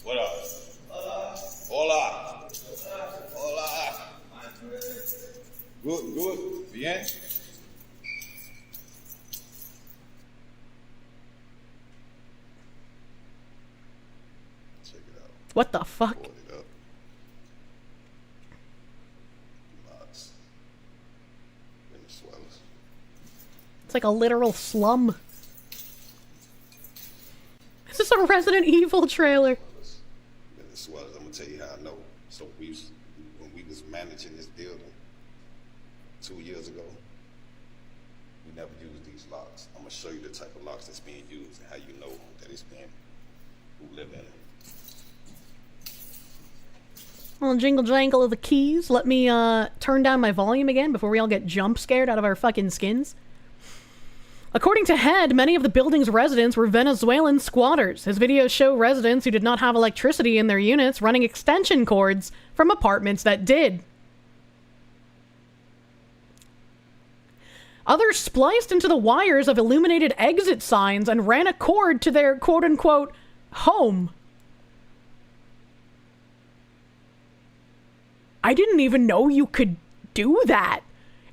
What up? Hola. Hola. Good. Bien. Check it out. What the fuck? Hold it up. Lots. Venezuela's. It's like a literal slum. This is a Resident Evil trailer. Venezuela, I'm gonna tell you how I know. So when we was managing this building 2 years ago, we never used these locks. I'm gonna show you the type of locks that's being used and how you know that it's being who live in it. Well, jingle jangle of the keys. Let me turn down my volume again before we all get jump scared out of our fucking skins. According to Head, many of the building's residents were Venezuelan squatters. His videos show residents who did not have electricity in their units running extension cords from apartments that did. Others spliced into the wires of illuminated exit signs and ran a cord to their quote-unquote home. I didn't even know you could do that.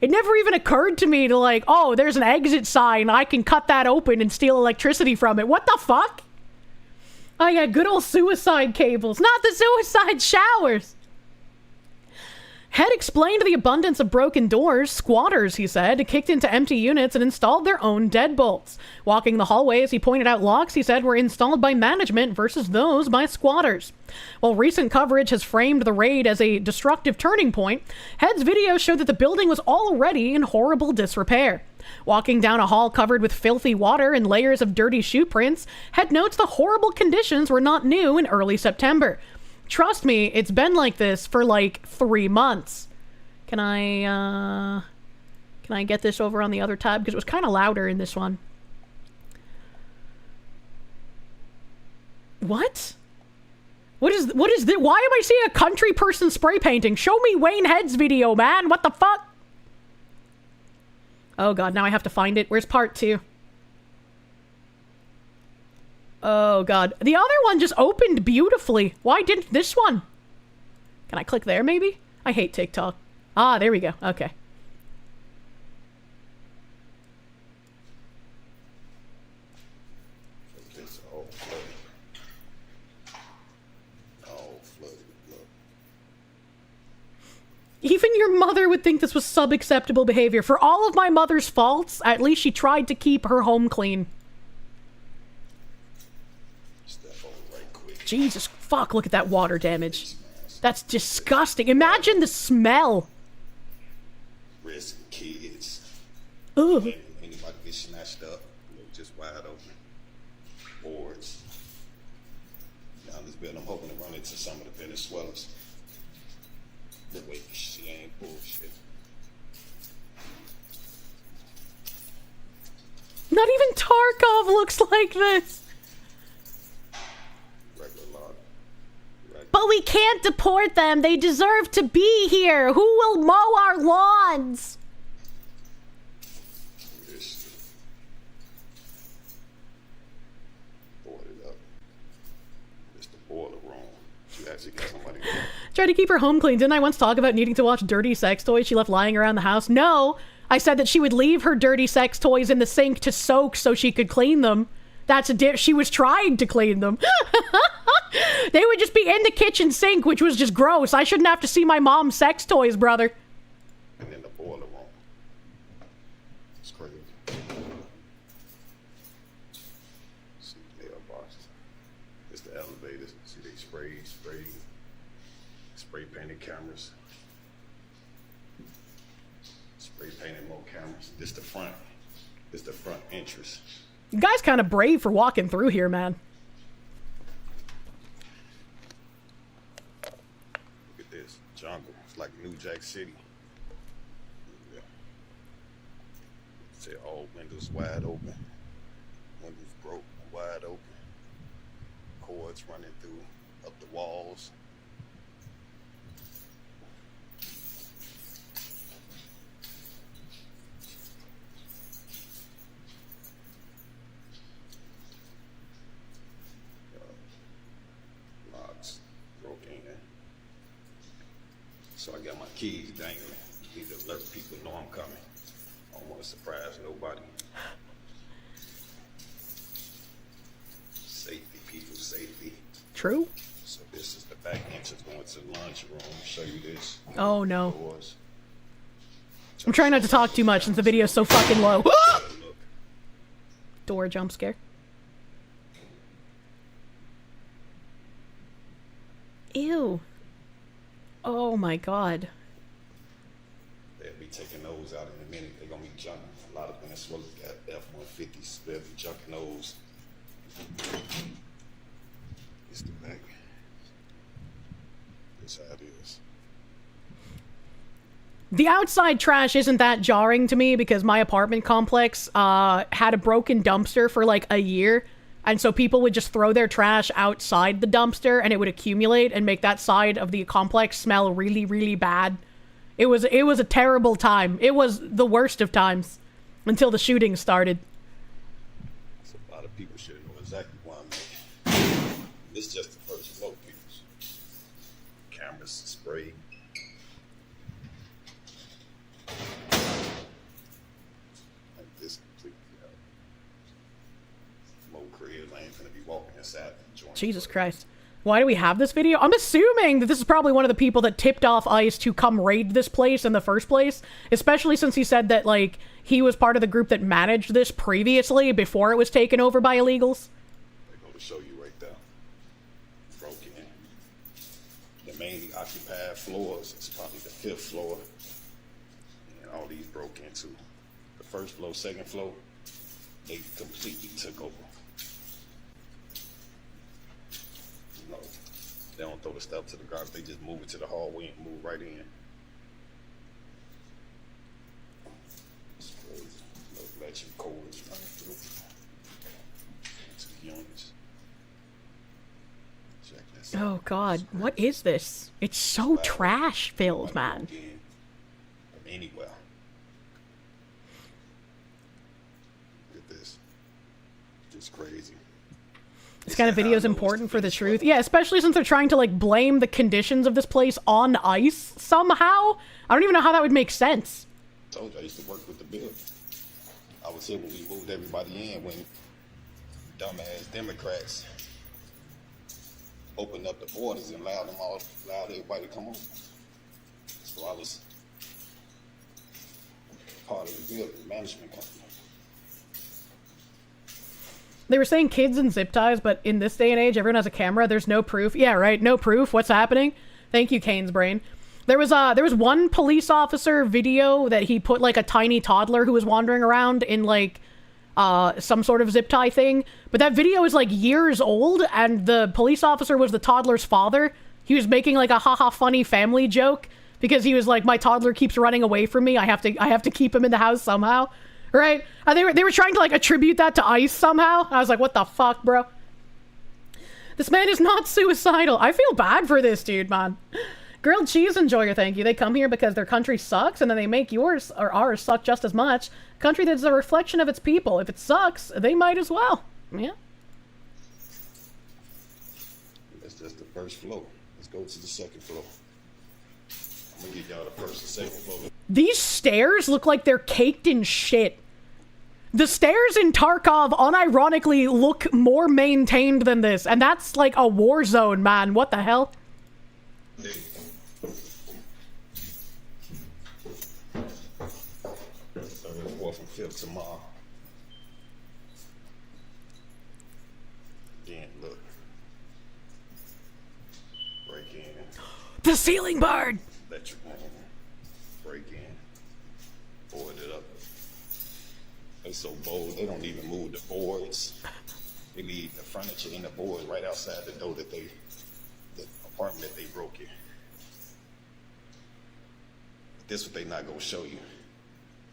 It never even occurred to me to like, oh, there's an exit sign. I can cut that open and steal electricity from it. What the fuck? Oh yeah, good old suicide cables. Not the suicide showers. Head explained the abundance of broken doors. Squatters, he said, kicked into empty units and installed their own deadbolts. Walking the hallways, he pointed out locks, he said, were installed by management versus those by squatters. While recent coverage has framed the raid as a destructive turning point, Head's video showed that the building was already in horrible disrepair. Walking down a hall covered with filthy water and layers of dirty shoe prints, Head notes the horrible conditions were not new in early September. Trust me, it's been like this for like 3 months. Can I get this over on the other tab? Because it was kind of louder in this one. What? What is this? Why am I seeing a country person spray painting? Show me Wayne Head's video, man. What the fuck? Oh god, now I have to find it. Where's part 2? Oh god. The other one just opened beautifully. Why didn't this one? Can I click there maybe? I hate TikTok. Ah, there we go. Okay. It's all flooded. All flooded. Look. Even your mother would think this was sub-acceptable behavior. For all of my mother's faults, at least she tried to keep her home clean. Jesus fuck, look at that water damage. That's disgusting. Imagine the smell. Risk kids. Ugh. Anybody get snatched up, just wide open. Boards. Down this building, I'm hoping to run into some of the Venezuelans. But wait, she ain't bullshit. Not even Tarkov looks like this. But we can't deport them. They deserve to be here. Who will mow our lawns? Try to keep her home clean. Didn't I once talk about needing to watch dirty sex toys she left lying around the house? No. I said that she would leave her dirty sex toys in the sink to soak so she could clean them. She was trying to clean them. They would just be in the kitchen sink, which was just gross. I shouldn't have to see my mom's sex toys, brother. And then the boiler room. It's crazy. See the mailboxes. It's the elevators. See they spray painted cameras. Spray painted more cameras. This the front. This the front entrance. You guys kind of brave for walking through here, man. Look at this jungle. It's like New Jack City. Yeah. Say all windows wide open. Windows broke, wide open. Cords running through up the walls. So I got my keys dangling. Need to alert people know I'm coming. I don't want to surprise nobody. Safety, people, safety. True. So this is the back entrance going to the lunchroom. Show you this. Oh no. I'm trying not to talk too much since the video is so fucking low. Door jump scare. Ew. Oh my god. They'll be taking those out in a minute. They're gonna be jumping. A lot of Venezuela got F-150s. They'll be jumping those. It's the back. This how it is. The outside trash isn't that jarring to me because my apartment complex had a broken dumpster for like a year. And so people would just throw their trash outside the dumpster and it would accumulate and make that side of the complex smell really, really bad. It was a terrible time. It was the worst of times until the shooting started. So a lot of people should know exactly why I'm making. This is just the first floor, people. Cameras, spray. Like this completely out. More careers, I ain't gonna be walking inside the joint. Jesus Christ. Why do we have this video? I'm assuming that this is probably one of the people that tipped off ICE to come raid this place in the first place. Especially since he said that, like, he was part of the group that managed this previously before it was taken over by illegals. They're going to show you right there. Broken in. The mainly occupied floors is probably the 5th floor. And all these broke into. The first floor, second floor, they completely took over. No, they don't throw the stuff to the garbage. They just move it to the hallway and move right in. It's crazy. No electric cords running through. 2 units. Check this out. Oh god, what is this? It's so trash filled, man. From anywhere. Look at this. Just crazy. This kind of video is important for the truth. Yeah, especially since they're trying to, like, blame the conditions of this place on ICE somehow. I don't even know how that would make sense. I told you I used to work with the building. I was here when we moved everybody in, when dumbass Democrats opened up the borders and allowed everybody to come on. So I was part of the building management company. They were saying kids and zip ties, but in this day and age, everyone has a camera. There's no proof. Yeah, right. No proof. What's happening? Thank you, Kane's brain. There was one police officer video that he put, like, a tiny toddler who was wandering around in, like, some sort of zip tie thing. But that video is, like, years old, and the police officer was the toddler's father. He was making, like, a haha funny family joke because he was like, my toddler keeps running away from me. I have to keep him in the house somehow. Right? And they were trying to, like, attribute that to ICE somehow. I was like, what the fuck, bro? This man is not suicidal. I feel bad for this dude, man. Grilled cheese enjoyer, thank you. They come here because their country sucks, and then they make yours or ours suck just as much. Country that's a reflection of its people. If it sucks, they might as well. Yeah. That's just the first floor. Let's go to the second floor. I'm gonna give y'all the first and second floor. These stairs look like they're caked in shit. The stairs in Tarkov unironically look more maintained than this, and that's like a war zone, man. What the hell? Third, fourth, and fifth tomorrow. Again, look. Break in. The ceiling bird! Electric man. Break in. Board it up. They so bold, they don't even move the boards. They leave the furniture and the boards right outside the door that the apartment that they broke in. But this what they not gonna show you.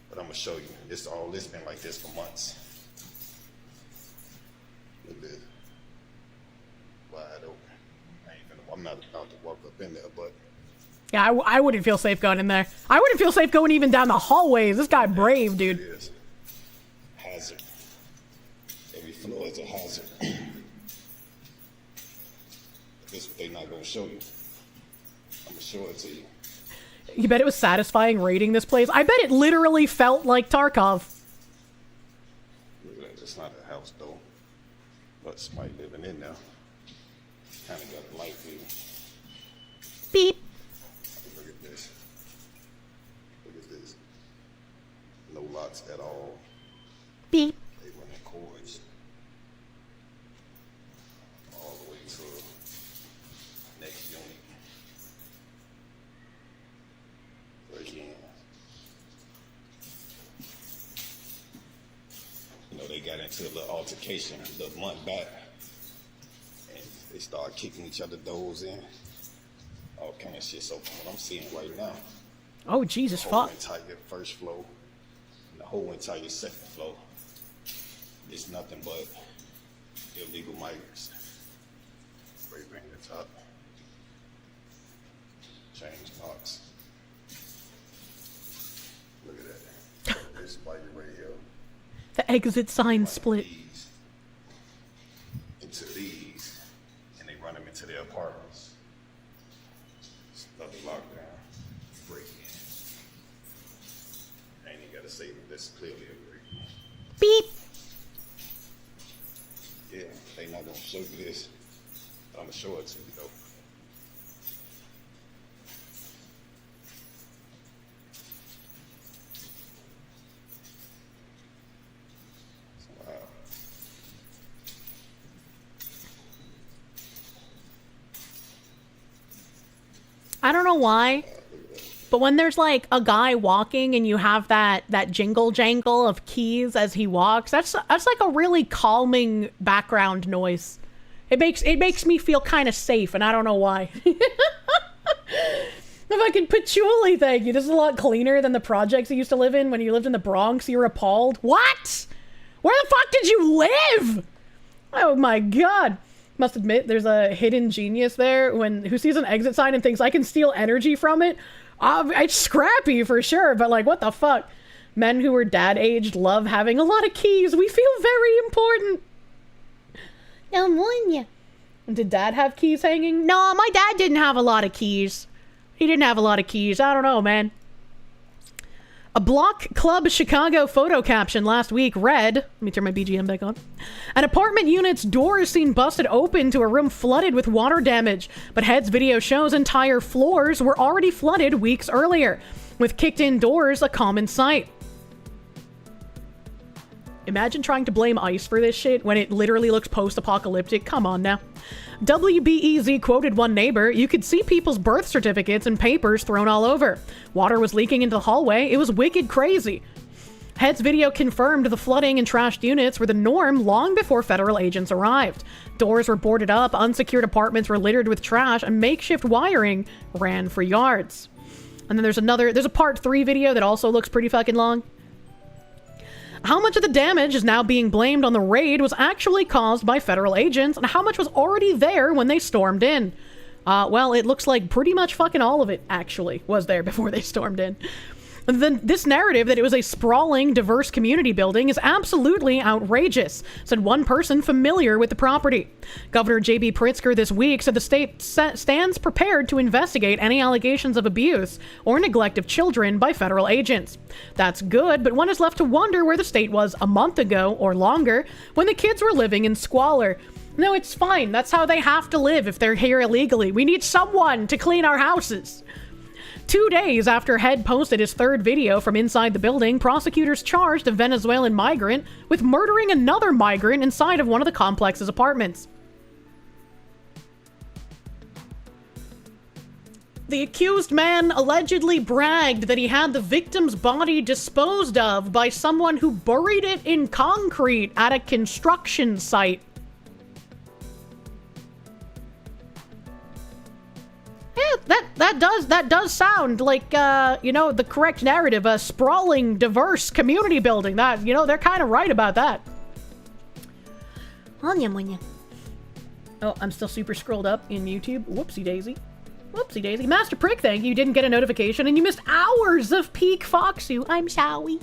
But I'm gonna show you. This been like this for months. Look at this. Wide open. I'm not about to walk up in there, but yeah, I wouldn't feel safe going in there. I wouldn't feel safe going even down the hallways. This guy brave, dude. It is. Hazard. Every floor is a hazard. This what they not gonna show you. I'm gonna show it to you. You bet it was satisfying raiding this place? I bet it literally felt like Tarkov. It's not a house though, but somebody living in there. Kind of got a light view. Beep. Look at this. Look at this. No locks at all. Beep. They run in cords all the way to next unit. So again, you know, they got into a little altercation a little month back, and they started kicking each other doors in. All kind of shit. So from what I'm seeing right now, Oh, Jesus, the whole fuck. entire first floor and the whole entire second floor is nothing but illegal migrants. Spray paint the top, change locks. Look at that. This spider right here. The exit sign split. Into these, and they run them into their apartments. Another lockdown, break in. Ain't even gotta say that this clearly a break. Beep. Yeah, they not gonna show you this, but I'm gonna show it to you though. Wow. I don't know why, but when there's like a guy walking and you have that jingle jangle of keys as he walks, that's like a really calming background noise. It makes me feel kind of safe, and I don't know why. The fucking patchouli thing. This is a lot cleaner than the projects you used to live in when you lived in the Bronx. You were appalled. What? Where the fuck did you live? Oh my god. Must admit, there's a hidden genius there who sees an exit sign and thinks I can steal energy from it. It's scrappy for sure, but like, what the fuck? Men who are dad-aged love having a lot of keys. We feel very important. Did dad have keys hanging? No, my dad didn't have a lot of keys. He didn't have a lot of keys. I don't know, man. A Block Club Chicago photo caption last week read, let me turn my BGM back on. An apartment unit's door is seen busted open to a room flooded with water damage, but Head's video shows entire floors were already flooded weeks earlier, with kicked-in doors a common sight. Imagine trying to blame ice for this shit when it literally looks post-apocalyptic. Come on now. WBEZ quoted one neighbor, "You could see people's birth certificates and papers thrown all over. Water was leaking into the hallway. It was wicked crazy." Head's video confirmed the flooding and trashed units were the norm long before federal agents arrived. Doors were boarded up, unsecured apartments were littered with trash, and makeshift wiring ran for yards. And then there's a part 3 video that also looks pretty fucking long. How much of the damage is now being blamed on the raid was actually caused by federal agents, and how much was already there when they stormed in? Well, it looks like pretty much fucking all of it, actually, was there before they stormed in. Then this narrative that it was a sprawling, diverse community building is absolutely outrageous, said one person familiar with the property. Governor J.B. Pritzker this week said the state stands prepared to investigate any allegations of abuse or neglect of children by federal agents. That's good, but one is left to wonder where the state was a month ago or longer when the kids were living in squalor. No, it's fine. That's how they have to live if they're here illegally. We need someone to clean our houses. 2 days after Head posted his third video from inside the building, prosecutors charged a Venezuelan migrant with murdering another migrant inside of one of the complex's apartments. The accused man allegedly bragged that he had the victim's body disposed of by someone who buried it in concrete at a construction site. Yeah, that does sound like, the correct narrative, a sprawling, diverse community building. That, they're kind of right about that. Oh, I'm still super scrolled up in YouTube. Whoopsie daisy. Whoopsie daisy. Master Prick, thank you. You didn't get a notification and you missed hours of peak Foxu. I'm sorry.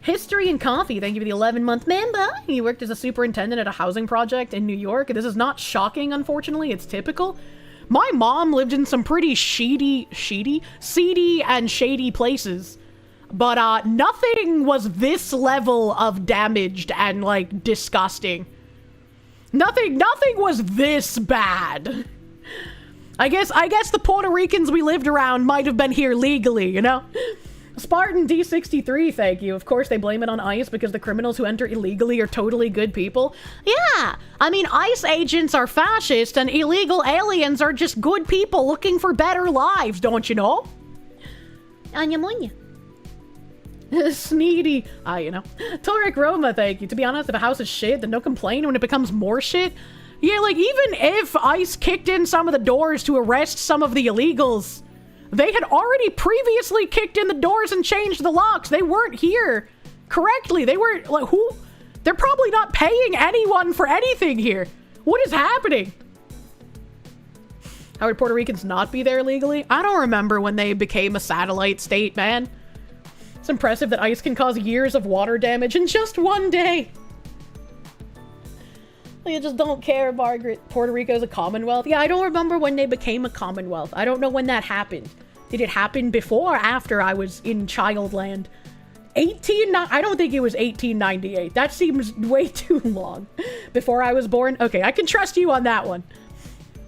History and Coffee, thank you for the 11-month member. He worked as a superintendent at a housing project in New York. This is not shocking, unfortunately. It's typical. My mom lived in some pretty seedy and shady places. But nothing was this level of damaged and, like, disgusting. Nothing was this bad. I guess the Puerto Ricans we lived around might have been here legally, you know? Spartan D63, thank you. Of course, they blame it on ICE because the criminals who enter illegally are totally good people. Yeah, I mean, ICE agents are fascist and illegal aliens are just good people looking for better lives, don't you know? Anya monya. Sneedy. You know. Torek Roma, thank you. To be honest, if a house is shit, then don't complain when it becomes more shit. Yeah, like, even if ICE kicked in some of the doors to arrest some of the illegals, they had already previously kicked in the doors and changed the locks. They weren't here correctly. They weren't, like, who? They're probably not paying anyone for anything here. What is happening? How would Puerto Ricans not be there legally? I don't remember when they became a satellite state, man. It's impressive that ICE can cause years of water damage in just one day. You just don't care, Margaret. Puerto Rico's a commonwealth. Yeah, I don't remember when they became a commonwealth. I don't know when that happened. Did it happen before or after I was in childland? I don't think it was 1898. That seems way too long. Before I was born? Okay, I can trust you on that one.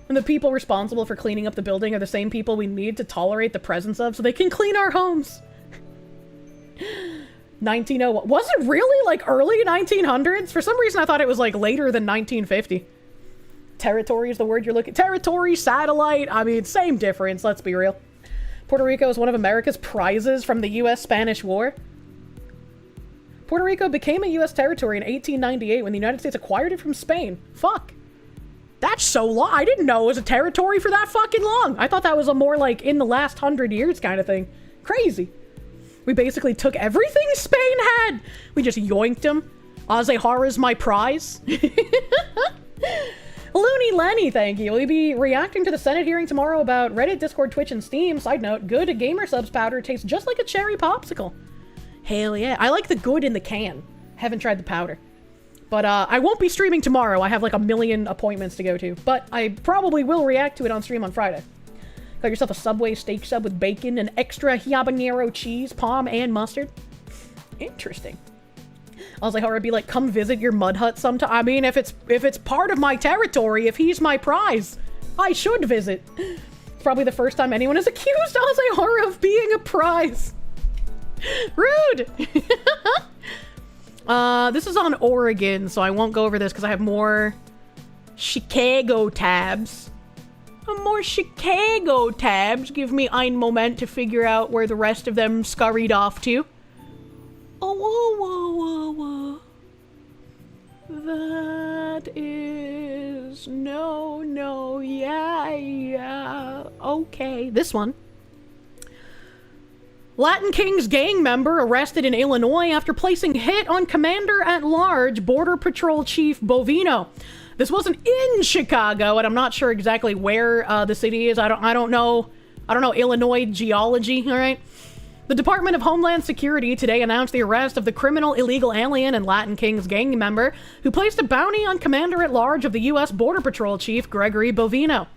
And the people responsible for cleaning up the building are the same people we need to tolerate the presence of so they can clean our homes. 1901. Was it really like early 1900s? For some reason I thought it was like later than 1950. Territory is the word you're looking. Territory, satellite. I mean, same difference. Let's be real. Puerto Rico is one of America's prizes from the U.S.-Spanish War. Puerto Rico became a U.S. territory in 1898 when the United States acquired it from Spain. Fuck. That's so long. I didn't know it was a territory for that fucking long. I thought that was a more like in the last 100 years kind of thing. Crazy. We basically took everything Spain had. We just yoinked them. Azehara's my prize. Looney Lenny, thank you. Will you be reacting to the Senate hearing tomorrow about Reddit, Discord, Twitch, and Steam? Side note, good gamer subs powder tastes just like a cherry popsicle. Hell yeah. I like the good in the can. Haven't tried the powder. But I won't be streaming tomorrow. I have like a million appointments to go to. But I probably will react to it on stream on Friday. Got yourself a Subway steak sub with bacon and extra habanero cheese, palm, and mustard. Interesting. I was like, how would it be like, come visit your mud hut sometime? I mean, if it's part of my territory, if he's my prize, I should visit. It's probably the first time anyone has accused Azehara of being a prize. Rude! This is on Oregon, so I won't go over this because I have more Chicago tabs. More Chicago tabs. Give me ein moment to figure out where the rest of them scurried off to. Oh, whoa, whoa, whoa, whoa. That is... No, yeah. Okay, this one. Latin King's gang member arrested in Illinois after placing hit on Commander-at-Large Border Patrol Chief Bovino. This wasn't in Chicago, and I'm not sure exactly where the city is. I don't know Illinois geology, all right? The Department of Homeland Security today announced the arrest of the criminal illegal alien and Latin King's gang member who placed a bounty on Commander-at-Large of the U.S. Border Patrol Chief Gregory Bovino.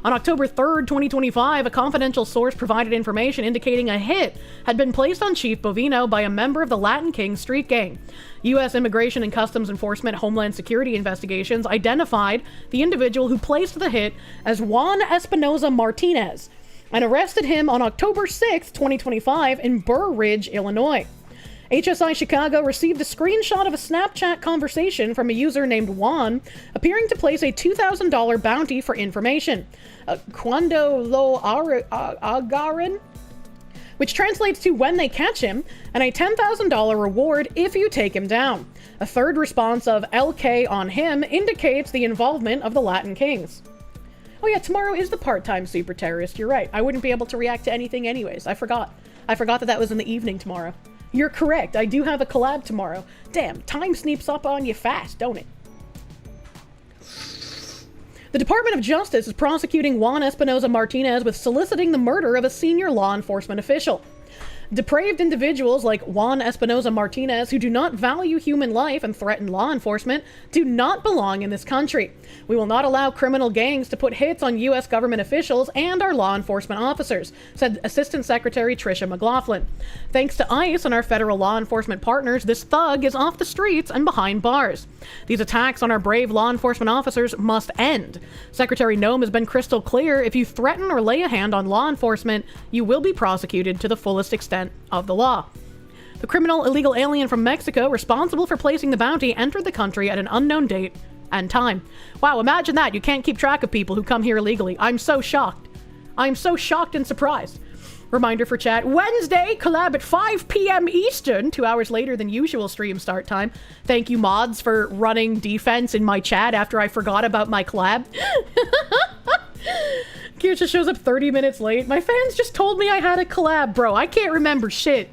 On October 3rd, 2025, a confidential source provided information indicating a hit had been placed on Chief Bovino by a member of the Latin King street gang. U.S. Immigration and Customs Enforcement Homeland Security investigations identified the individual who placed the hit as Juan Espinoza Martinez and arrested him on October 6th, 2025 in Burr Ridge, Illinois. HSI Chicago received a screenshot of a Snapchat conversation from a user named Juan appearing to place a $2,000 bounty for information. Cuando lo agarren, which translates to when they catch him, and a $10,000 reward if you take him down. A third response of LK on him indicates the involvement of the Latin Kings. Oh yeah, tomorrow is the part-time super terrorist, you're right. I wouldn't be able to react to anything anyways. I forgot that was in the evening tomorrow. You're correct, I do have a collab tomorrow. Damn, time sneaks up on you fast, don't it? The Department of Justice is prosecuting Juan Espinoza Martinez with soliciting the murder of a senior law enforcement official. Depraved individuals like Juan Espinosa Martinez, who do not value human life and threaten law enforcement, do not belong in this country. We will not allow criminal gangs to put hits on U.S. government officials and our law enforcement officers, said Assistant Secretary Tricia McLaughlin. Thanks to ICE and our federal law enforcement partners, this thug is off the streets and behind bars. These attacks on our brave law enforcement officers must end. Secretary Noem has been crystal clear: if you threaten or lay a hand on law enforcement, you will be prosecuted to the fullest extent of the law. The criminal illegal alien from Mexico responsible for placing the bounty entered the country at an unknown date and time. Wow, imagine that. You can't keep track of people who come here illegally. I'm so shocked. I'm so shocked and surprised. Reminder for chat: Wednesday, collab at 5 p.m. Eastern, 2 hours later than usual stream start time. Thank you, mods, for running defense in my chat after I forgot about my collab. Kirsche shows up 30 minutes late. My fans just told me I had a collab, bro. I can't remember shit.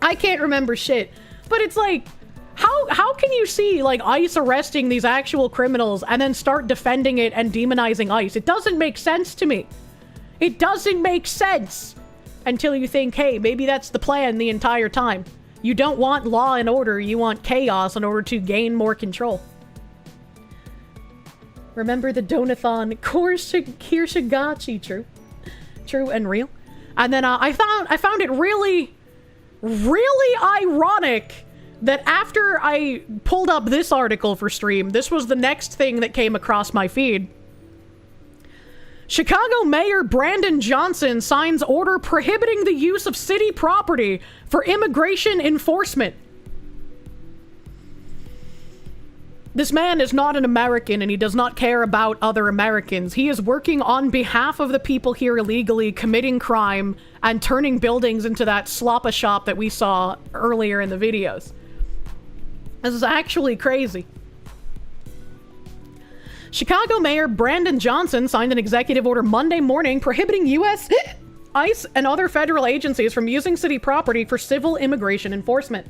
I can't remember shit. But it's like, how can you see, like, ICE arresting these actual criminals and then start defending it and demonizing ICE? It doesn't make sense to me. It doesn't make sense until you think, hey, maybe that's the plan the entire time. You don't want law and order, you want chaos in order to gain more control. Remember the Donathon Kirshagachi, true and real. And then I found it really ironic that after I pulled up this article for stream, this was the next thing that came across my feed. Chicago Mayor Brandon Johnson signs order prohibiting the use of city property for immigration enforcement. This man is not an American and he does not care about other Americans. He is working on behalf of the people here illegally, committing crime and turning buildings into that slop shop that we saw earlier in the videos. This is actually crazy. Chicago Mayor Brandon Johnson signed an executive order Monday morning prohibiting U.S. ICE and other federal agencies from using city property for civil immigration enforcement.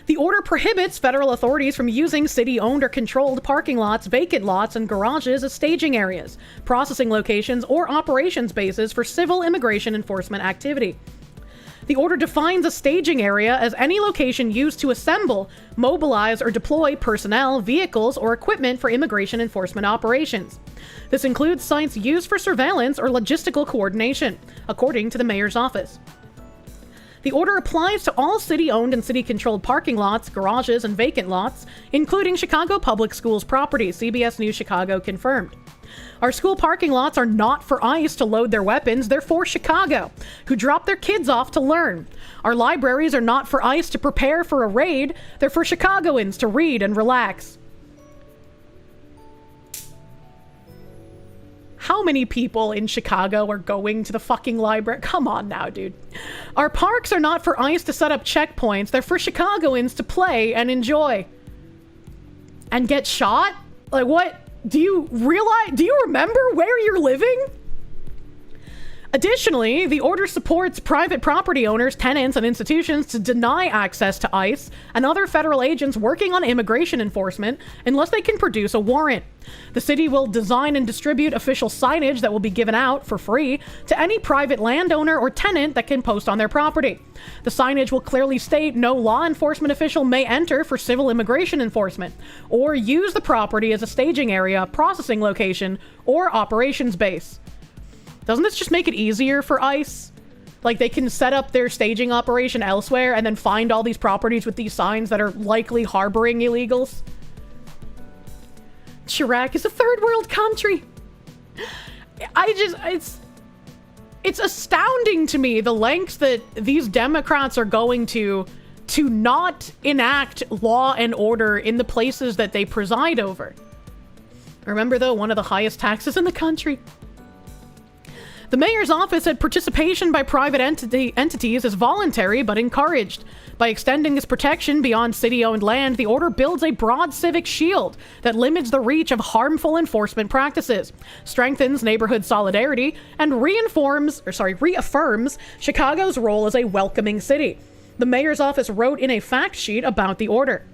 The order prohibits federal authorities from using city-owned or controlled parking lots, vacant lots, and garages as staging areas, processing locations, or operations bases for civil immigration enforcement activity. The order defines a staging area as any location used to assemble, mobilize, or deploy personnel, vehicles, or equipment for immigration enforcement operations. This includes sites used for surveillance or logistical coordination, according to the mayor's office. The order applies to all city-owned and city-controlled parking lots, garages, and vacant lots, including Chicago Public Schools property, CBS News Chicago confirmed. Our school parking lots are not for ICE to load their weapons, they're for Chicago, who drop their kids off to learn. Our libraries are not for ICE to prepare for a raid, they're for Chicagoans to read and relax. How many people in Chicago are going to the fucking library? Come on now, dude. Our parks are not for ICE to set up checkpoints. They're for Chicagoans to play and enjoy. And get shot? Like, what? Do you remember where you're living? Additionally, the order supports private property owners, tenants, and institutions to deny access to ICE and other federal agents working on immigration enforcement unless they can produce a warrant. The city will design and distribute official signage that will be given out for free to any private landowner or tenant that can post on their property. The signage will clearly state no law enforcement official may enter for civil immigration enforcement or use the property as a staging area, processing location, or operations base. Doesn't this just make it easier for ICE? Like, they can set up their staging operation elsewhere and then find all these properties with these signs that are likely harboring illegals? Chirac is a third world country. It's astounding to me the lengths that these Democrats are going to not enact law and order in the places that they preside over. Remember, though, one of the highest taxes in the country. The mayor's office said participation by private entities is voluntary but encouraged. By extending this protection beyond city-owned land, the order builds a broad civic shield that limits the reach of harmful enforcement practices, strengthens neighborhood solidarity, and reaffirms Chicago's role as a welcoming city. The mayor's office wrote in a fact sheet about the order.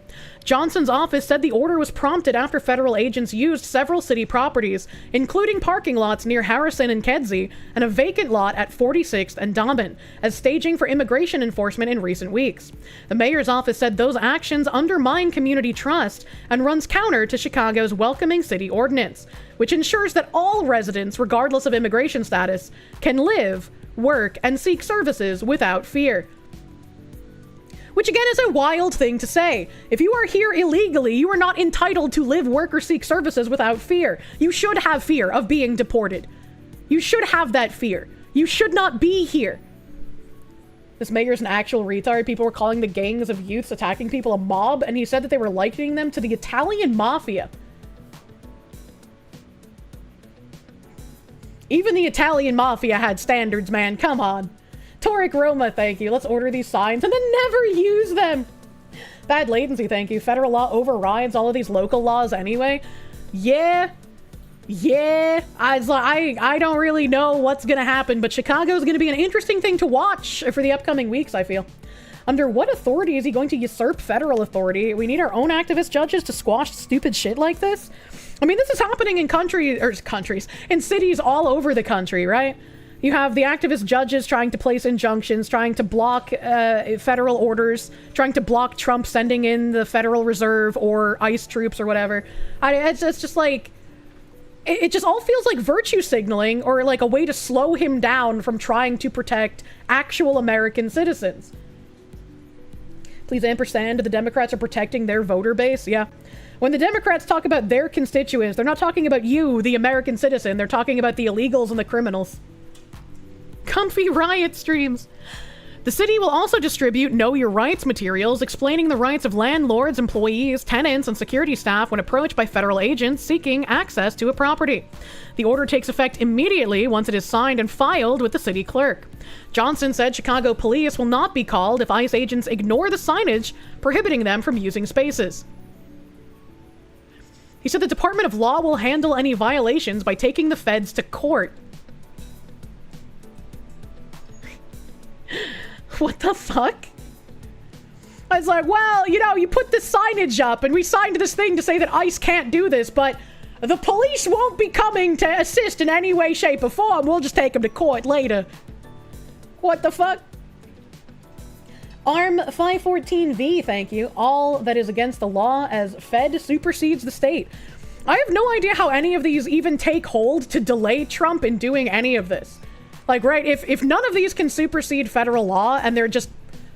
Johnson's office said the order was prompted after federal agents used several city properties, including parking lots near Harrison and Kedzie and a vacant lot at 46th and Dobbin, as staging for immigration enforcement in recent weeks. The mayor's office said those actions undermine community trust and runs counter to Chicago's welcoming city ordinance, which ensures that all residents, regardless of immigration status, can live, work, and seek services without fear. Which again is a wild thing to say. If you are here illegally, you are not entitled to live, work, or seek services without fear. You should have fear of being deported. You should have that fear. You should not be here. This mayor's an actual retard. People were calling the gangs of youths attacking people a mob, and he said that they were likening them to the Italian mafia. Even the Italian mafia had standards, man. Come on. Toric Roma, thank you. Let's order these signs and then never use them. Bad latency, thank you. Federal law overrides all of these local laws anyway. Yeah. I don't really know what's gonna happen, but Chicago's gonna be an interesting thing to watch for the upcoming weeks, I feel. Under what authority is he going to usurp federal authority? We need our own activist judges to squash stupid shit like this? I mean, this is happening in in cities all over the country, right? You have the activist judges trying to place injunctions, trying to block federal orders, trying to block Trump sending in the Federal Reserve or ICE troops or whatever. It's just like, it just all feels like virtue signaling or like a way to slow him down from trying to protect actual American citizens. Please ampersand, the Democrats are protecting their voter base. Yeah. When the Democrats talk about their constituents, they're not talking about you, the American citizen. They're talking about the illegals and the criminals. Comfy riot streams. The city will also distribute Know Your Rights materials explaining the rights of landlords, employees, tenants, and security staff when approached by federal agents seeking access to a property. The order takes effect immediately once it is signed and filed with the city clerk. Johnson said Chicago police will not be called if ICE agents ignore the signage prohibiting them from using spaces. He said the Department of Law will handle any violations by taking the feds to court. What the fuck? I was like, well, you know, you put this signage up and we signed this thing to say that ICE can't do this, but the police won't be coming to assist in any way, shape, or form. We'll just take them to court later. What the fuck? ARM 514V, thank you. All that is against the law as Fed supersedes the state. I have no idea how any of these even take hold to delay Trump in doing any of this. Like, right, if none of these can supersede federal law and they're just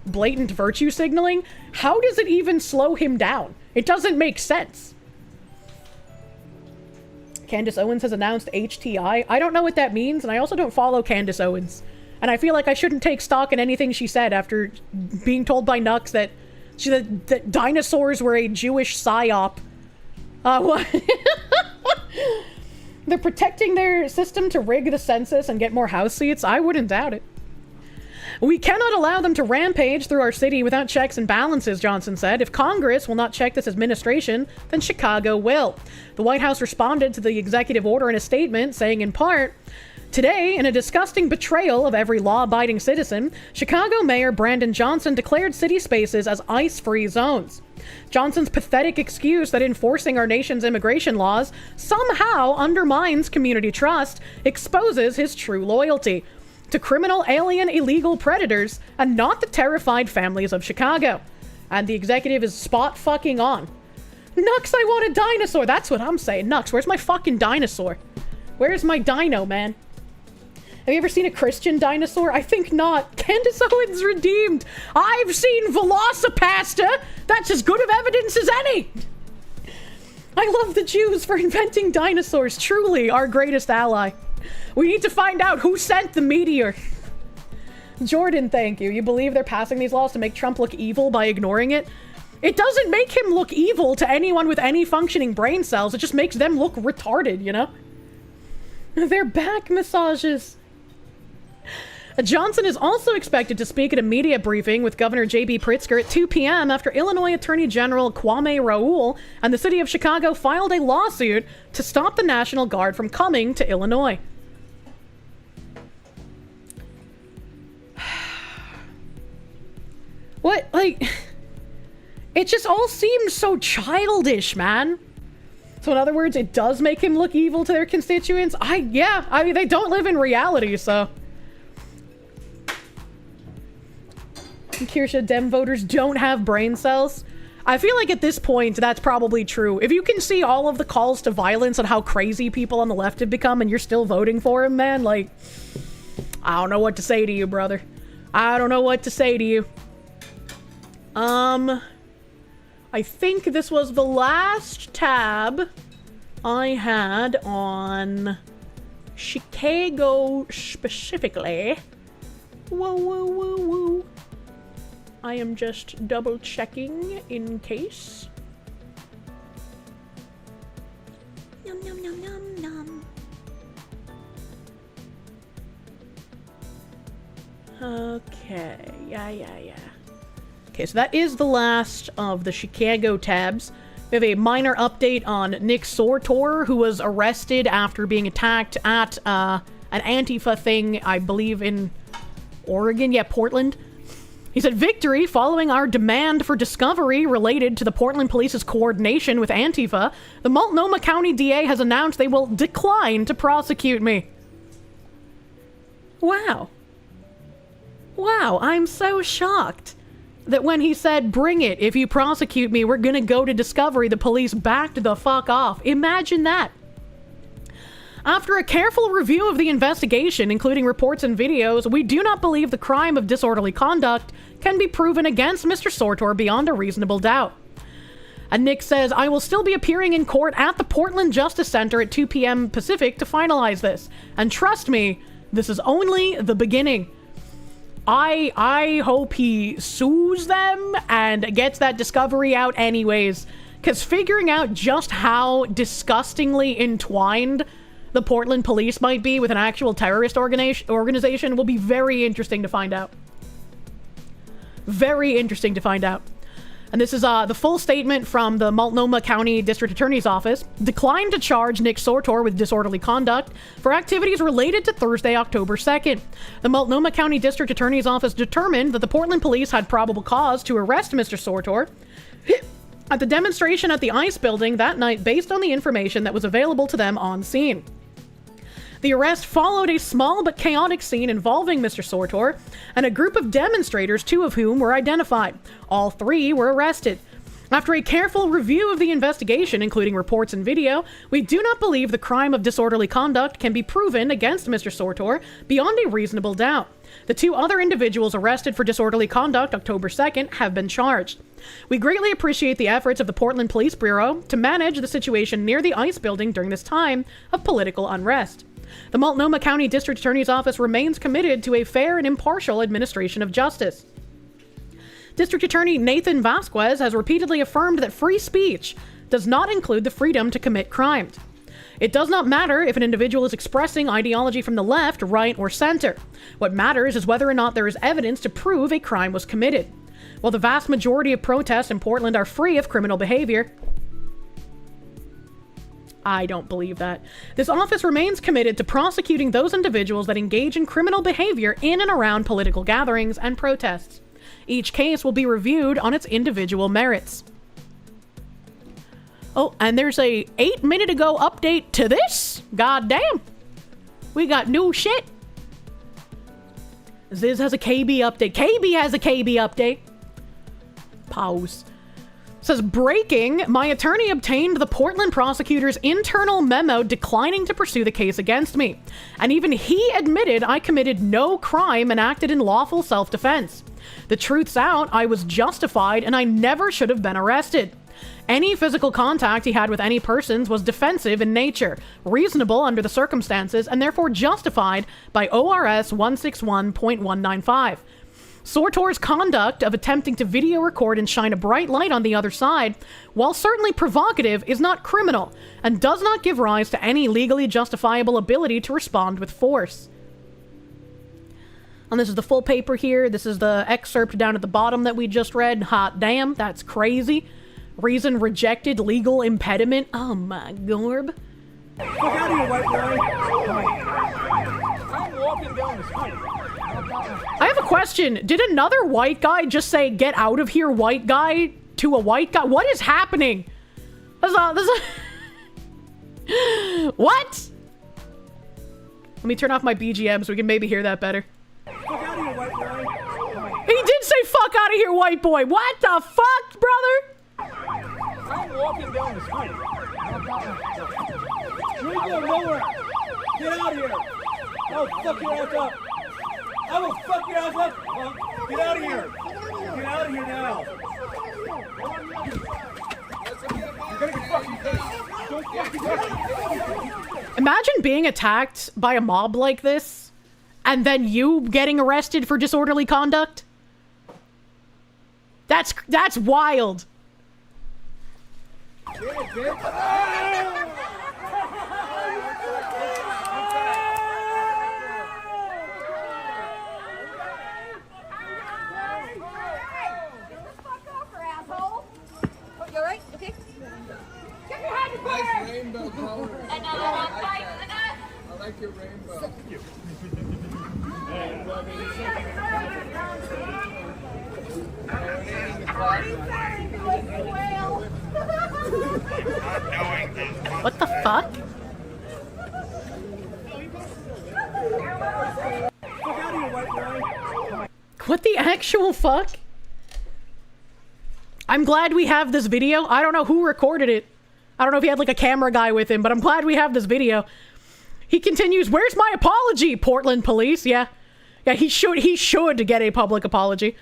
blatant virtue signaling, how does it even slow him down? It doesn't make sense. Candace Owens has announced HTI. I don't know what that means, and I also don't follow Candace Owens. And I feel like I shouldn't take stock in anything she said after being told by Nux that that dinosaurs were a Jewish psyop. What? They're protecting their system to rig the census and get more house seats. I wouldn't doubt it. We cannot allow them to rampage through our city without checks and balances, Johnson said. If Congress will not check this administration, then Chicago will. The White House responded to the executive order in a statement, saying in part, today, in a disgusting betrayal of every law-abiding citizen, Chicago Mayor Brandon Johnson declared city spaces as ICE-free zones. Johnson's pathetic excuse that enforcing our nation's immigration laws somehow undermines community trust exposes his true loyalty to criminal, alien, illegal predators and not the terrified families of Chicago. And the executive is spot fucking on. Nux, I want a dinosaur. That's what I'm saying. Nux, where's my fucking dinosaur? Where's my dino, man? Have you ever seen a Christian dinosaur? I think not. Candace Owens redeemed. I've seen Velocipasta. That's as good of evidence as any. I love the Jews for inventing dinosaurs. Truly our greatest ally. We need to find out who sent the meteor. Jordan, thank you. You believe they're passing these laws to make Trump look evil by ignoring it? It doesn't make him look evil to anyone with any functioning brain cells. It just makes them look retarded, you know? Their back massages. Johnson is also expected to speak at a media briefing with Governor J.B. Pritzker at 2 p.m. after Illinois Attorney General Kwame Raoul and the city of Chicago filed a lawsuit to stop the National Guard from coming to Illinois. What? Like, It just all seems so childish, man. So in other words, it does make him look evil to their constituents? I mean, they don't live in reality, so. Kirsche, Dem voters don't have brain cells. I feel like at this point, that's probably true. If you can see all of the calls to violence and how crazy people on the left have become and you're still voting for him, man, like, I don't know what to say to you, brother. I don't know what to say to you. I think this was the last tab I had on Chicago specifically. Whoa, whoa, whoa, whoa. I am just double checking in case. Nom, nom, nom, nom, nom. Okay, yeah. Okay, so that is the last of the Chicago tabs. We have a minor update on Nick Sortor, who was arrested after being attacked at an Antifa thing, I believe in Oregon, Portland. He said, victory following our demand for discovery related to the Portland Police's coordination with Antifa. The Multnomah County DA has announced they will decline to prosecute me. Wow, I'm so shocked that when he said, bring it, if you prosecute me, we're gonna go to discovery, the police backed the fuck off. Imagine that. After a careful review of the investigation, including reports and videos, we do not believe the crime of disorderly conduct can be proven against Mr. Sortor beyond a reasonable doubt. And Nick says, I will still be appearing in court at the Portland Justice Center at 2 p.m. Pacific to finalize this. And trust me, this is only the beginning. I hope he sues them and gets that discovery out anyways. Because figuring out just how disgustingly entwined the Portland police might be with an actual terrorist organization will be very interesting to find out. Very interesting to find out. And this is the full statement from the Multnomah County District Attorney's Office. Declined to charge Nick Sortor with disorderly conduct for activities related to Thursday, October 2nd. The Multnomah County District Attorney's Office determined that the Portland police had probable cause to arrest Mr. Sortor at the demonstration at the ICE building that night based on the information that was available to them on scene. The arrest followed a small but chaotic scene involving Mr. Sortor and a group of demonstrators, 2 of whom were identified. All 3 were arrested. After a careful review of the investigation, including reports and video, we do not believe the crime of disorderly conduct can be proven against Mr. Sortor beyond a reasonable doubt. The 2 other individuals arrested for disorderly conduct October 2nd have been charged. We greatly appreciate the efforts of the Portland Police Bureau to manage the situation near the ICE building during this time of political unrest. The Multnomah County District Attorney's Office remains committed to a fair and impartial administration of justice. District Attorney Nathan Vasquez has repeatedly affirmed that free speech does not include the freedom to commit crimes. It does not matter if an individual is expressing ideology from the left, right, or center. What matters is whether or not there is evidence to prove a crime was committed. While the vast majority of protests in Portland are free of criminal behavior, I don't believe that. This office remains committed to prosecuting those individuals that engage in criminal behavior in and around political gatherings and protests. Each case will be reviewed on its individual merits. Oh, and there's a 8-minute ago update to this. God damn. We got new shit. Ziz has a KB update. KB has a KB update. Pause. Says, breaking, my attorney obtained the Portland prosecutor's internal memo declining to pursue the case against me. And even he admitted I committed no crime and acted in lawful self-defense. The truth's out, I was justified and I never should have been arrested. Any physical contact he had with any persons was defensive in nature, reasonable under the circumstances, and therefore justified by ORS 161.195. Sortor's conduct of attempting to video record and shine a bright light on the other side, while certainly provocative, is not criminal and does not give rise to any legally justifiable ability to respond with force. And this is the full paper here. This is the excerpt down at the bottom that we just read. Hot damn, that's crazy. Reason rejected, legal impediment. Oh my gorb. Look out of here, white guy. I'm walking down the street. I have a question. Did another white guy just say, get out of here, white guy, to a white guy? What is happening? What? Let me turn off my BGM so we can maybe hear that better. Fuck out of here, white boy. He did say fuck out of here, white boy. What the fuck, brother? I'm walking down the street. You're going nowhere. Get out of here. I'll fuck your ass up. I will fuck your ass up. Get out of here. Get out of here now. You're gonna get fucking pissed. Don't fucking touch me. Imagine being attacked by a mob like this, and then you getting arrested for disorderly conduct. That's wild. Nice rainbow color. I like your rainbow. What the fuck? What the actual fuck? I'm glad we have this video. I don't know who recorded it. I don't know if he had like a camera guy with him, but I'm glad we have this video. He continues, "Where's my apology, Portland police?" Yeah, he should get a public apology.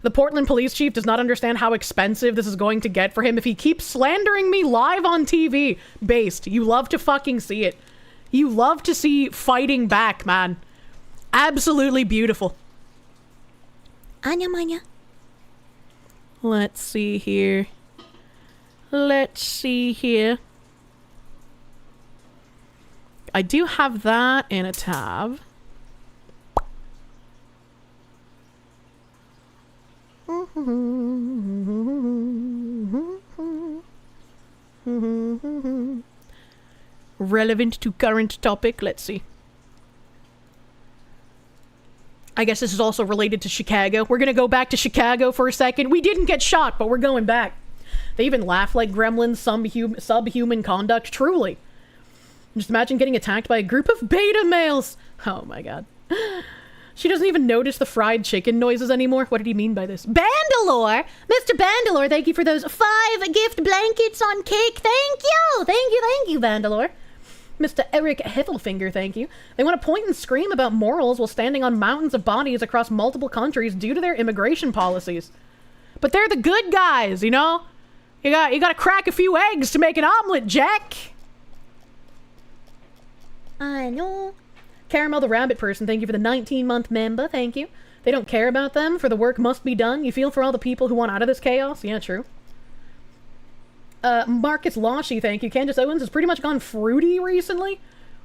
The Portland police chief does not understand how expensive this is going to get for him if he keeps slandering me live on TV. Based. You love to fucking see it. You love to see fighting back, man. Absolutely beautiful. Anya manya. Let's see here. I do have that in a tab. Relevant to current topic. Let's see. I guess this is also related to Chicago. We're gonna go back to Chicago for a second. We didn't get shot, but we're going back. They even laugh like gremlins, subhuman conduct, truly. Just imagine getting attacked by a group of beta males. Oh my god. She doesn't even notice the fried chicken noises anymore. What did he mean by this? Bandalore! Mr. Bandalore, thank you for those 5 gift blankets on cake. Thank you, Bandalore. Mr. Eric Heffelfinger, thank you. They want to point and scream about morals while standing on mountains of bodies across multiple countries due to their immigration policies. But they're the good guys, you know? You gotta crack a few eggs to make an omelet, Jack. I know. Caramel the Rabbit Person, thank you for the 19-month member, thank you. They don't care about them, for the work must be done. You feel for all the people who want out of this chaos? Yeah, true. Marcus Loshy, thank you. Candace Owens has pretty much gone fruity recently.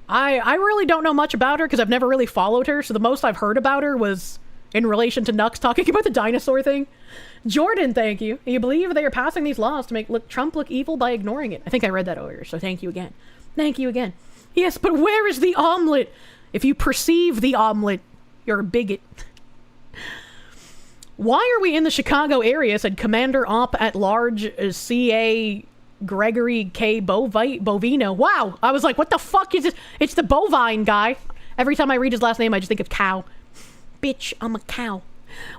I really don't know much about her because I've never really followed her, so the most I've heard about her was in relation to Nux talking about the dinosaur thing. Jordan, thank you. You believe they are passing these laws to make Trump look evil by ignoring it. I think I read that earlier, so thank you again. Thank you again. Yes, but where is the omelet? If you perceive the omelet, you're a bigot. Why are we in the Chicago area, said Commander Op at Large C.A. Gregory K. Bovino. Wow, I was like, what the fuck is this? It's the bovine guy. Every time I read his last name, I just think of cow. Bitch, I'm a cow.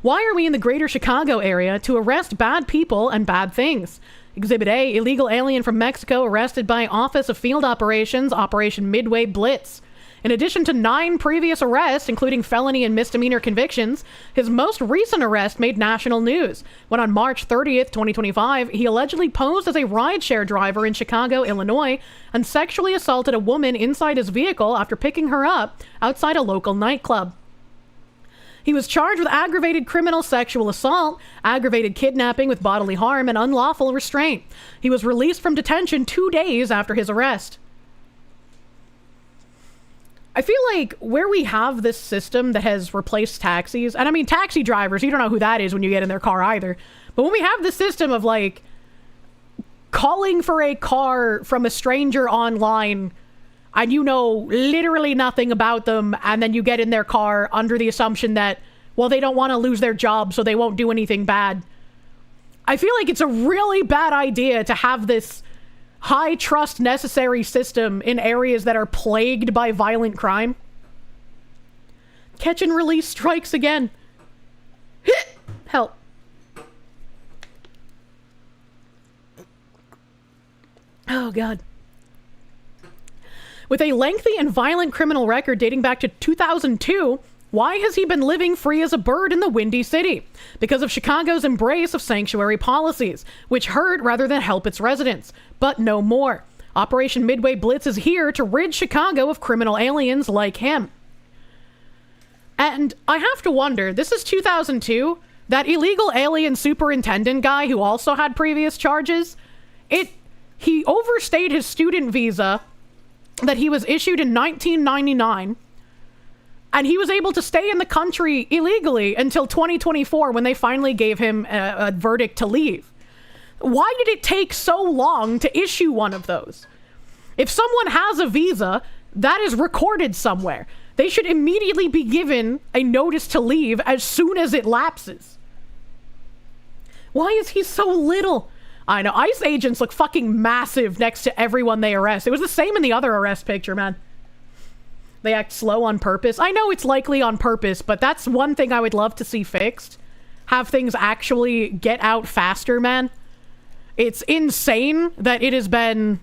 Why are we in the greater Chicago area to arrest bad people and bad things? Exhibit A, illegal alien from Mexico arrested by Office of Field Operations, Operation Midway Blitz. In addition to 9 previous arrests, including felony and misdemeanor convictions, his most recent arrest made national news when on March 30th, 2025, he allegedly posed as a rideshare driver in Chicago, Illinois, and sexually assaulted a woman inside his vehicle after picking her up outside a local nightclub. He was charged with aggravated criminal sexual assault, aggravated kidnapping with bodily harm, and unlawful restraint. He was released from detention 2 days after his arrest. I feel like where we have this system that has replaced taxis, and I mean taxi drivers, you don't know who that is when you get in their car either, but when we have the system of like calling for a car from a stranger online and you know literally nothing about them, and then you get in their car under the assumption that, well, they don't want to lose their job so they won't do anything bad. I feel like it's a really bad idea to have this high trust necessary system in areas that are plagued by violent crime. Catch and release strikes again. Help. Oh, God. With a lengthy and violent criminal record dating back to 2002, why has he been living free as a bird in the Windy City? Because of Chicago's embrace of sanctuary policies, which hurt rather than help its residents. But no more. Operation Midway Blitz is here to rid Chicago of criminal aliens like him. And I have to wonder, this is 2002, that illegal alien superintendent guy who also had previous charges, he overstayed his student visa that he was issued in 1999, and he was able to stay in the country illegally until 2024 when they finally gave him a verdict to leave. Why did it take so long to issue one of those? If someone has a visa, that is recorded somewhere. They should immediately be given a notice to leave as soon as it lapses. Why is he so little? I know, ICE agents look fucking massive next to everyone they arrest. It was the same in the other arrest picture, man. They act slow on purpose. I know it's likely on purpose, but that's one thing I would love to see fixed. Have things actually get out faster, man. It's insane that it has been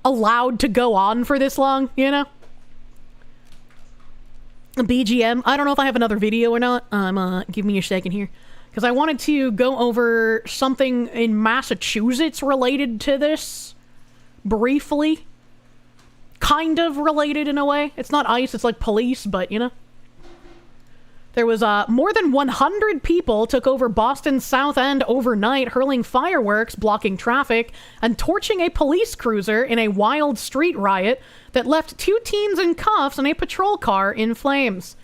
allowed to go on for this long, you know? BGM. I don't know if I have another video or not. Give me a second here. Because I wanted to go over something in Massachusetts related to this. Briefly. Kind of related in a way. It's not ICE, it's like police, but you know. There was more than 100 people took over Boston's South End overnight, hurling fireworks, blocking traffic, and torching a police cruiser in a wild street riot that left 2 teens in cuffs and a patrol car in flames.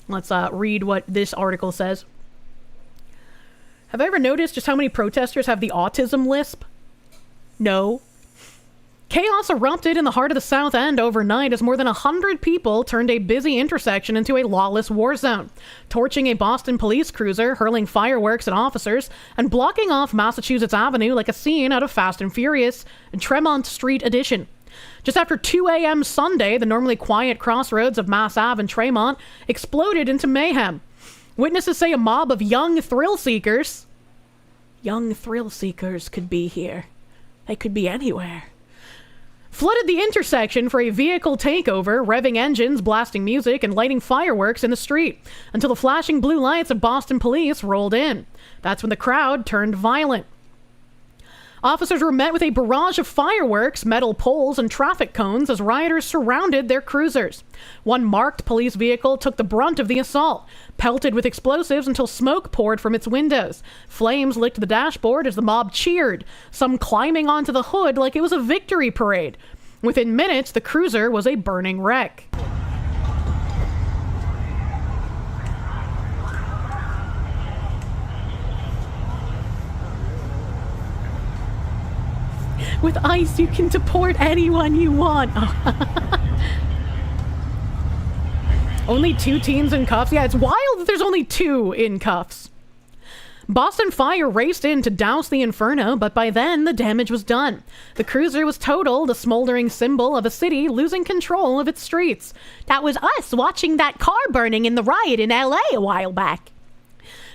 Let's read what this article says. Have I ever noticed just how many protesters have the autism lisp? No. Chaos erupted in the heart of the South End overnight as more than 100 people turned a busy intersection into a lawless war zone, torching a Boston police cruiser, hurling fireworks at officers, and blocking off Massachusetts Avenue like a scene out of Fast and Furious, Tremont Street edition. Just after 2 a.m. Sunday, the normally quiet crossroads of Mass Ave and Tremont exploded into mayhem. Witnesses say a mob of young thrill seekers could be here. They could be anywhere. Flooded the intersection for a vehicle takeover, revving engines, blasting music, and lighting fireworks in the street, until the flashing blue lights of Boston police rolled in. That's when the crowd turned violent. Officers were met with a barrage of fireworks, metal poles, and traffic cones as rioters surrounded their cruisers. One marked police vehicle took the brunt of the assault, pelted with explosives until smoke poured from its windows. Flames licked the dashboard as the mob cheered, some climbing onto the hood like it was a victory parade. Within minutes, the cruiser was a burning wreck. With ICE, you can deport anyone you want. Only 2 teens in cuffs? Yeah, it's wild that there's only 2 in cuffs. Boston Fire raced in to douse the inferno, but by then the damage was done. The cruiser was totaled, a smoldering symbol of a city losing control of its streets. That was us watching that car burning in the riot in LA a while back.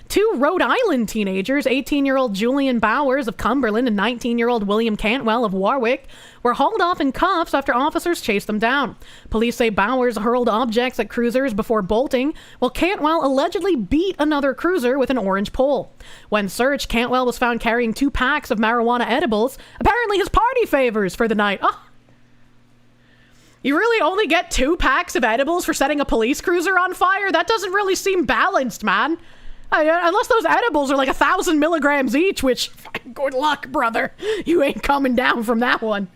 2 Rhode Island teenagers, 18-year-old Julian Bowers of Cumberland and 19-year-old William Cantwell of Warwick, were hauled off in cuffs after officers chased them down. Police say Bowers hurled objects at cruisers before bolting, while Cantwell allegedly beat another cruiser with an orange pole. When searched, Cantwell was found carrying 2 packs of marijuana edibles, apparently his party favors for the night. Oh. You really only get 2 packs of edibles for setting a police cruiser on fire? That doesn't really seem balanced, man. Unless those edibles are like 1,000 milligrams each, which, good luck, brother. You ain't coming down from that one.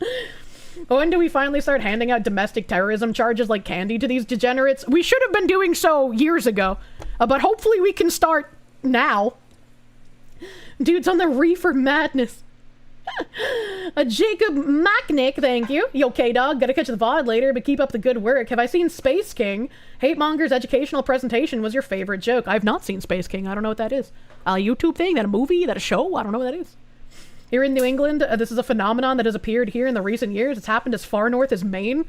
When do we finally start handing out domestic terrorism charges like candy to these degenerates? We should have been doing so years ago, but hopefully we can start now. Dude's on the reefer madness. Jacob Macknick, thank you. You okay, dog? Gotta catch the VoD later, but keep up the good work. Have I seen Space King? Hate Monger's educational presentation was your favorite joke. I've not seen Space King. I don't know what that is. A YouTube thing? That a movie? That a show? I don't know what that is. Here in New England, this is a phenomenon that has appeared here in the recent years. It's happened as far north as Maine.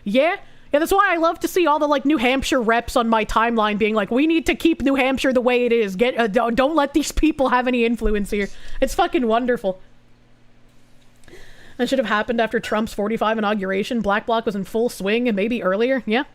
Yeah, that's why I love to see all the, like, New Hampshire reps on my timeline being like, we need to keep New Hampshire the way it is. Don't let these people have any influence here. It's fucking wonderful. That should have happened after Trump's 45 inauguration. Black Bloc was in full swing and maybe earlier. Yeah.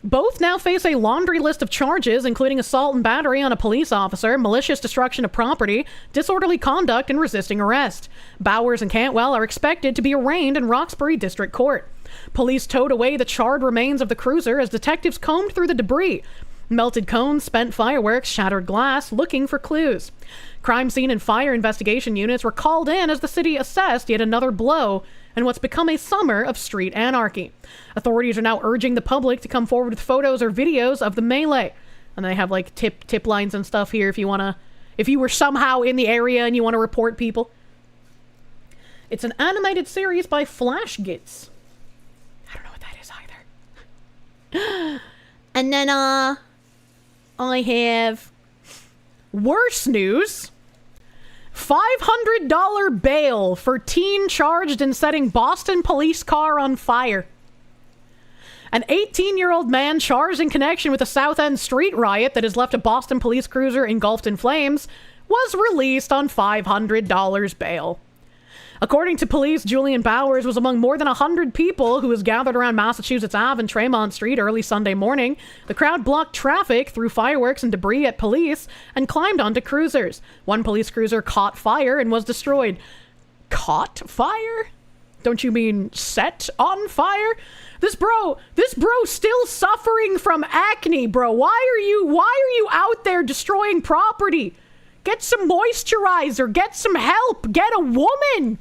Both now face a laundry list of charges, including assault and battery on a police officer, malicious destruction of property, disorderly conduct, and resisting arrest. Bowers and Cantwell are expected to be arraigned in Roxbury District Court. Police towed away the charred remains of the cruiser as detectives combed through the debris. Melted cones, spent fireworks, shattered glass, looking for clues. Crime scene and fire investigation units were called in as the city assessed yet another blow in what's become a summer of street anarchy. Authorities are now urging the public to come forward with photos or videos of the melee. And they have like tip lines and stuff here if you were somehow in the area and you want to report people. It's an animated series by Flashgits. I don't know what that is either. And then I have worse news. $500 bail for teen charged in setting Boston police car on fire. An 18-year-old man charged in connection with a South End street riot that has left a Boston police cruiser engulfed in flames was released on $500 bail. According to police, Julian Bowers was among more than 100 people who was gathered around Massachusetts Ave and Tremont Street early Sunday morning. The crowd blocked traffic, threw fireworks and debris at police, and climbed onto cruisers. One police cruiser caught fire and was destroyed. Caught fire? Don't you mean set on fire? This bro still suffering from acne, bro. Why are you out there destroying property? Get some moisturizer, get some help, get a woman.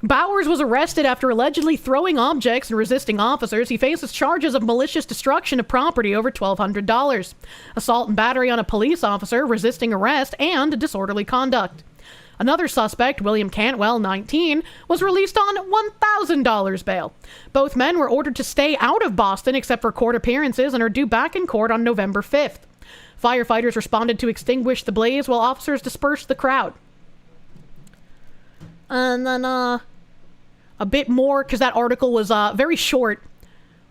Bowers was arrested after allegedly throwing objects and resisting officers. He faces charges of malicious destruction of property over $1,200, assault and battery on a police officer, resisting arrest, and disorderly conduct. Another suspect, William Cantwell, 19, was released on $1,000 bail. Both men were ordered to stay out of Boston except for court appearances and are due back in court on November 5th. Firefighters responded to extinguish the blaze while officers dispersed the crowd. And then, a bit more, because that article was very short.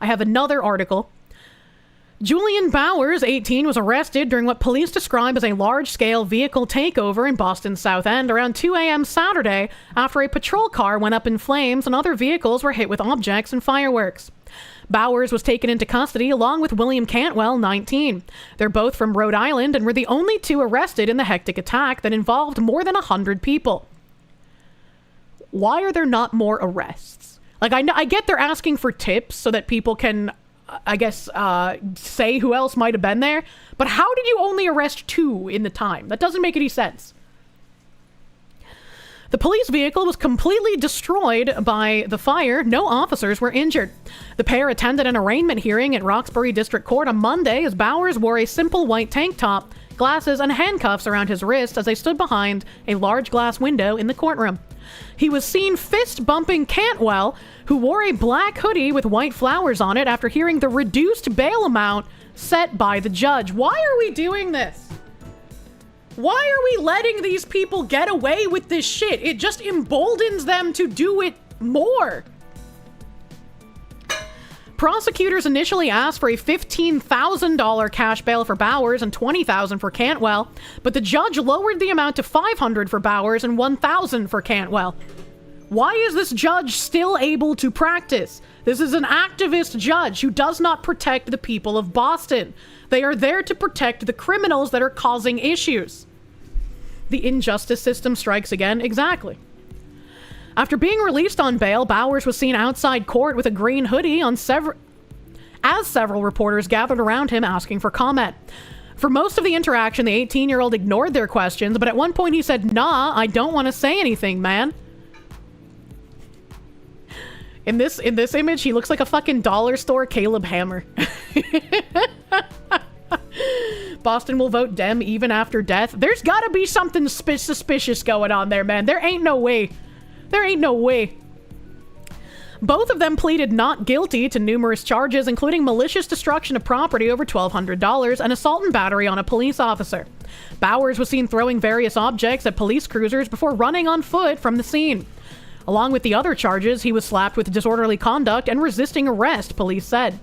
I have another article. Julian Bowers, 18, was arrested during what police describe as a large-scale vehicle takeover in Boston's South End around 2 a.m. Saturday after a patrol car went up in flames and other vehicles were hit with objects and fireworks. Bowers was taken into custody along with William Cantwell, 19. They're both from Rhode Island and were the only two arrested in the hectic attack that involved more than 100 people. Why are there not more arrests? Like, I get they're asking for tips so that people can, I guess, say who else might have been there, but how did you only arrest 2 in the time? That doesn't make any sense. The police vehicle was completely destroyed by the fire. No officers were injured. The pair attended an arraignment hearing at Roxbury District Court on Monday as Bowers wore a simple white tank top, glasses, and handcuffs around his wrist as they stood behind a large glass window in the courtroom. He was seen fist-bumping Cantwell, who wore a black hoodie with white flowers on it after hearing the reduced bail amount set by the judge. Why are we doing this? Why are we letting these people get away with this shit? It just emboldens them to do it more. Prosecutors initially asked for a $15,000 cash bail for Bowers and $20,000 for Cantwell, but the judge lowered the amount to $500 for Bowers and $1,000 for Cantwell. Why is this judge still able to practice? This is an activist judge who does not protect the people of Boston. They are there to protect the criminals that are causing issues. The injustice system strikes again. Exactly. After being released on bail, Bowers was seen outside court with a green hoodie as several reporters gathered around him asking for comment. For most of the interaction, the 18-year-old ignored their questions, but at one point he said, "Nah, I don't want to say anything, man." In this image, he looks like a fucking dollar store Caleb Hammer. Boston will vote Dem even after death. There's gotta be something suspicious going on there, man. There ain't no way. There ain't no way. Both of them pleaded not guilty to numerous charges, including malicious destruction of property over $1,200 and assault and battery on a police officer. Bowers was seen throwing various objects at police cruisers before running on foot from the scene. Along with the other charges, he was slapped with disorderly conduct and resisting arrest, police said.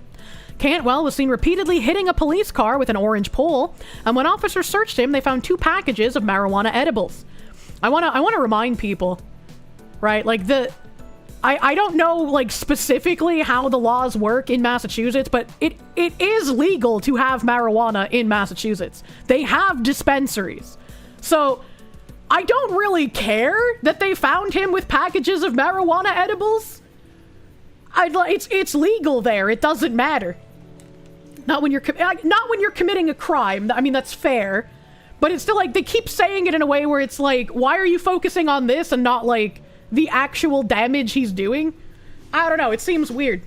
Cantwell was seen repeatedly hitting a police car with an orange pole, and when officers searched him, they found 2 packages of marijuana edibles. I wanna remind people, right? Like I don't know like specifically how the laws work in Massachusetts, but it is legal to have marijuana in Massachusetts. They have dispensaries. So I don't really care that they found him with packages of marijuana edibles. It's legal there. It doesn't matter. Not when you're committing a crime. I mean, that's fair. But it's still like they keep saying it in a way where it's like, why are you focusing on this and not like the actual damage he's doing? I don't know. It seems weird.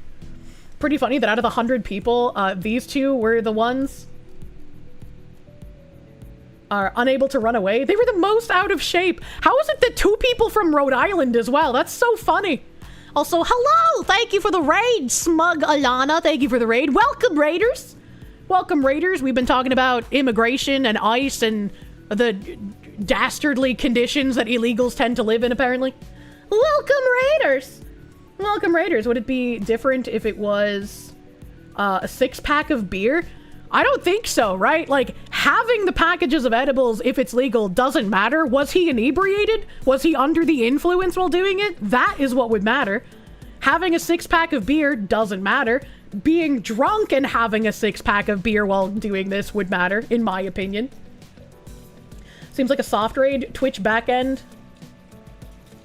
Pretty funny that out of the 100 people, these 2 were the ones are unable to run away. They were the most out of shape. How is it that 2 people from Rhode Island as well? That's so funny. Also, hello! Thank you for the raid, Smug Alana. Thank you for the raid. Welcome, Raiders! Welcome, Raiders. We've been talking about immigration and ICE and the dastardly conditions that illegals tend to live in, apparently. Welcome, Raiders! Welcome, Raiders. Would it be different if it was a 6-pack of beer? I don't think so, right? Like, having the packages of edibles, if it's legal, doesn't matter. Was he inebriated? Was he under the influence while doing it? That is what would matter. Having a 6-pack of beer doesn't matter. Being drunk and having a 6-pack of beer while doing this would matter, in my opinion. Seems like a soft raid. Twitch backend.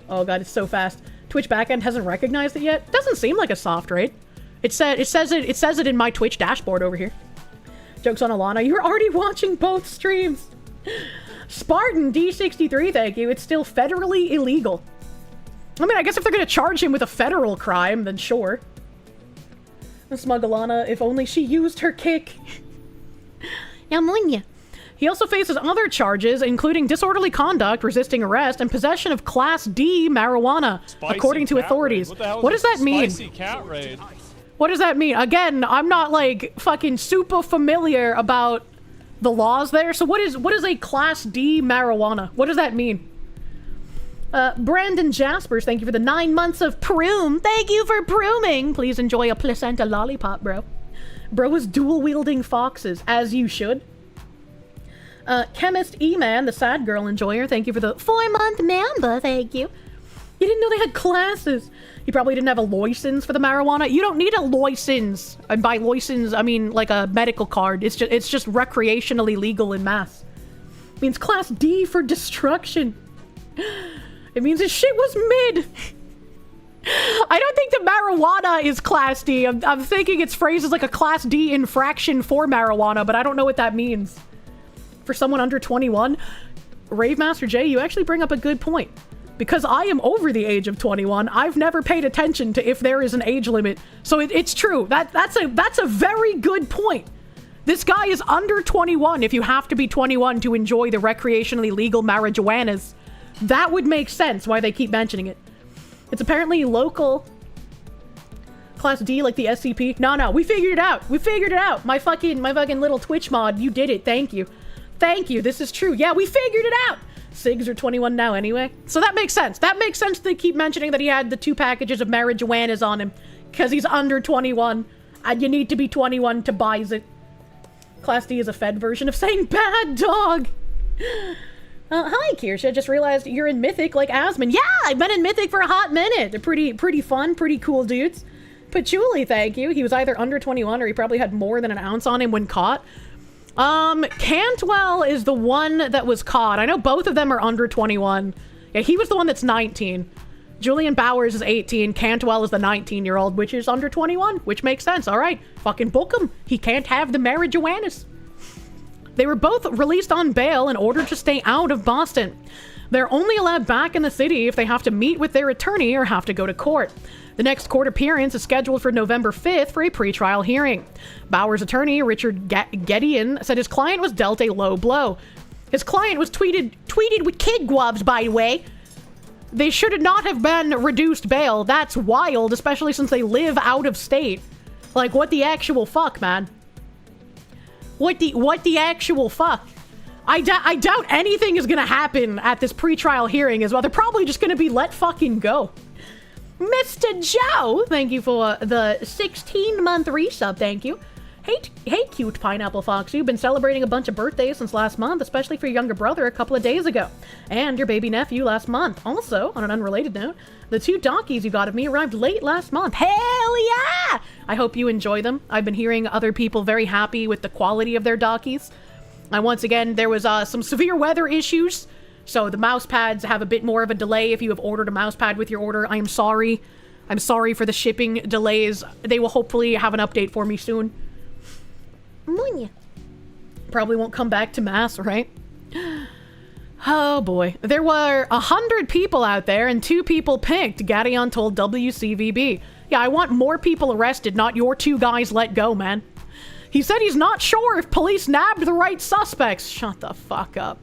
Oh god, it's so fast. Twitch backend hasn't recognized it yet. Doesn't seem like a soft raid. It says it in my Twitch dashboard over here. Jokes on Alana. You're already watching both streams. Spartan D63, thank you. It's still federally illegal. I mean, I guess if they're gonna charge him with a federal crime, then sure. Smug Alana, if only she used her kick. He also faces other charges, including disorderly conduct, resisting arrest, and possession of Class D marijuana, according to authorities. What does that mean? Spicy cat raid. What does that mean? Again, I'm not like fucking super familiar about the laws there. So what is a Class D marijuana? What does that mean? Brandon Jaspers, thank you for the 9 months of Proom. Thank you for Prooming. Please enjoy a placenta lollipop, bro. Bro is dual wielding foxes, as you should. Chemist E-Man, the sad girl enjoyer, thank you for the 4-month mamba, thank you. You didn't know they had classes. You probably didn't have a license for the marijuana. You don't need a license. And by license, I mean like a medical card. It's just recreationally legal in Mass. It means Class D for destruction. It means his shit was mid. I don't think the marijuana is Class D. I'm thinking it's phrased as like a Class D infraction for marijuana, but I don't know what that means. For someone under 21, Rave Master J, you actually bring up a good point. Because I am over the age of 21, I've never paid attention to if there is an age limit. So it's true. That's a very good point. This guy is under 21 if you have to be 21 to enjoy the recreationally legal marijuanas. That would make sense why they keep mentioning it. It's apparently local. Class D like the SCP. No, we figured it out. We figured it out. My fucking little Twitch mod, you did it. Thank you. Thank you. This is true. Yeah, we figured it out. SIGs are 21 now anyway. So that makes sense. That makes sense they keep mentioning that he had the 2 packages of marijuanas on him. Because he's under 21. And you need to be 21 to buy it. Class D is a Fed version of saying bad dog. Hi, Kirsche. I just realized you're in Mythic like Asmon. Yeah, I've been in Mythic for a hot minute. They're pretty fun, pretty cool dudes. Patchouli, thank you. He was either under 21 or he probably had more than an ounce on him when caught. Cantwell is the one that was caught. I know both of them are under 21. Yeah, he was the one that's 19. Julian Bowers is 18. Cantwell is the 19-year-old, which is under 21, which makes sense. All right, fucking book him. He can't have the marijuanas. They were both released on bail in order to stay out of Boston. They're only allowed back in the city if they have to meet with their attorney or have to go to court. The next court appearance is scheduled for November 5th for a pretrial hearing. Bauer's attorney, Richard Gedeon, said his client was dealt a low blow. His client was tweeted with kid gloves, by the way. They should not have been reduced bail. That's wild, especially since they live out of state. Like, what the actual fuck, man? What the actual fuck? I doubt anything is gonna happen at this pretrial hearing as well. They're probably just gonna be let fucking go. Mr. Joe, thank you for the 16-month resub, thank you. Hey, cute Pineapple Fox, you've been celebrating a bunch of birthdays since last month, especially for your younger brother a couple of days ago. And your baby nephew last month. Also, on an unrelated note, the 2 donkeys you got of me arrived late last month. Hell yeah! I hope you enjoy them. I've been hearing other people very happy with the quality of their donkeys. And once again, there was some severe weather issues, so the mouse pads have a bit more of a delay if you have ordered a mouse pad with your order. I am sorry. I'm sorry for the shipping delays. They will hopefully have an update for me soon. Munya. Probably won't come back to mass, right? Oh boy. There were 100 people out there and 2 people picked, Gadion told WCVB. Yeah, I want more people arrested, not your 2 guys let go, man. He said he's not sure if police nabbed the right suspects. Shut the fuck up.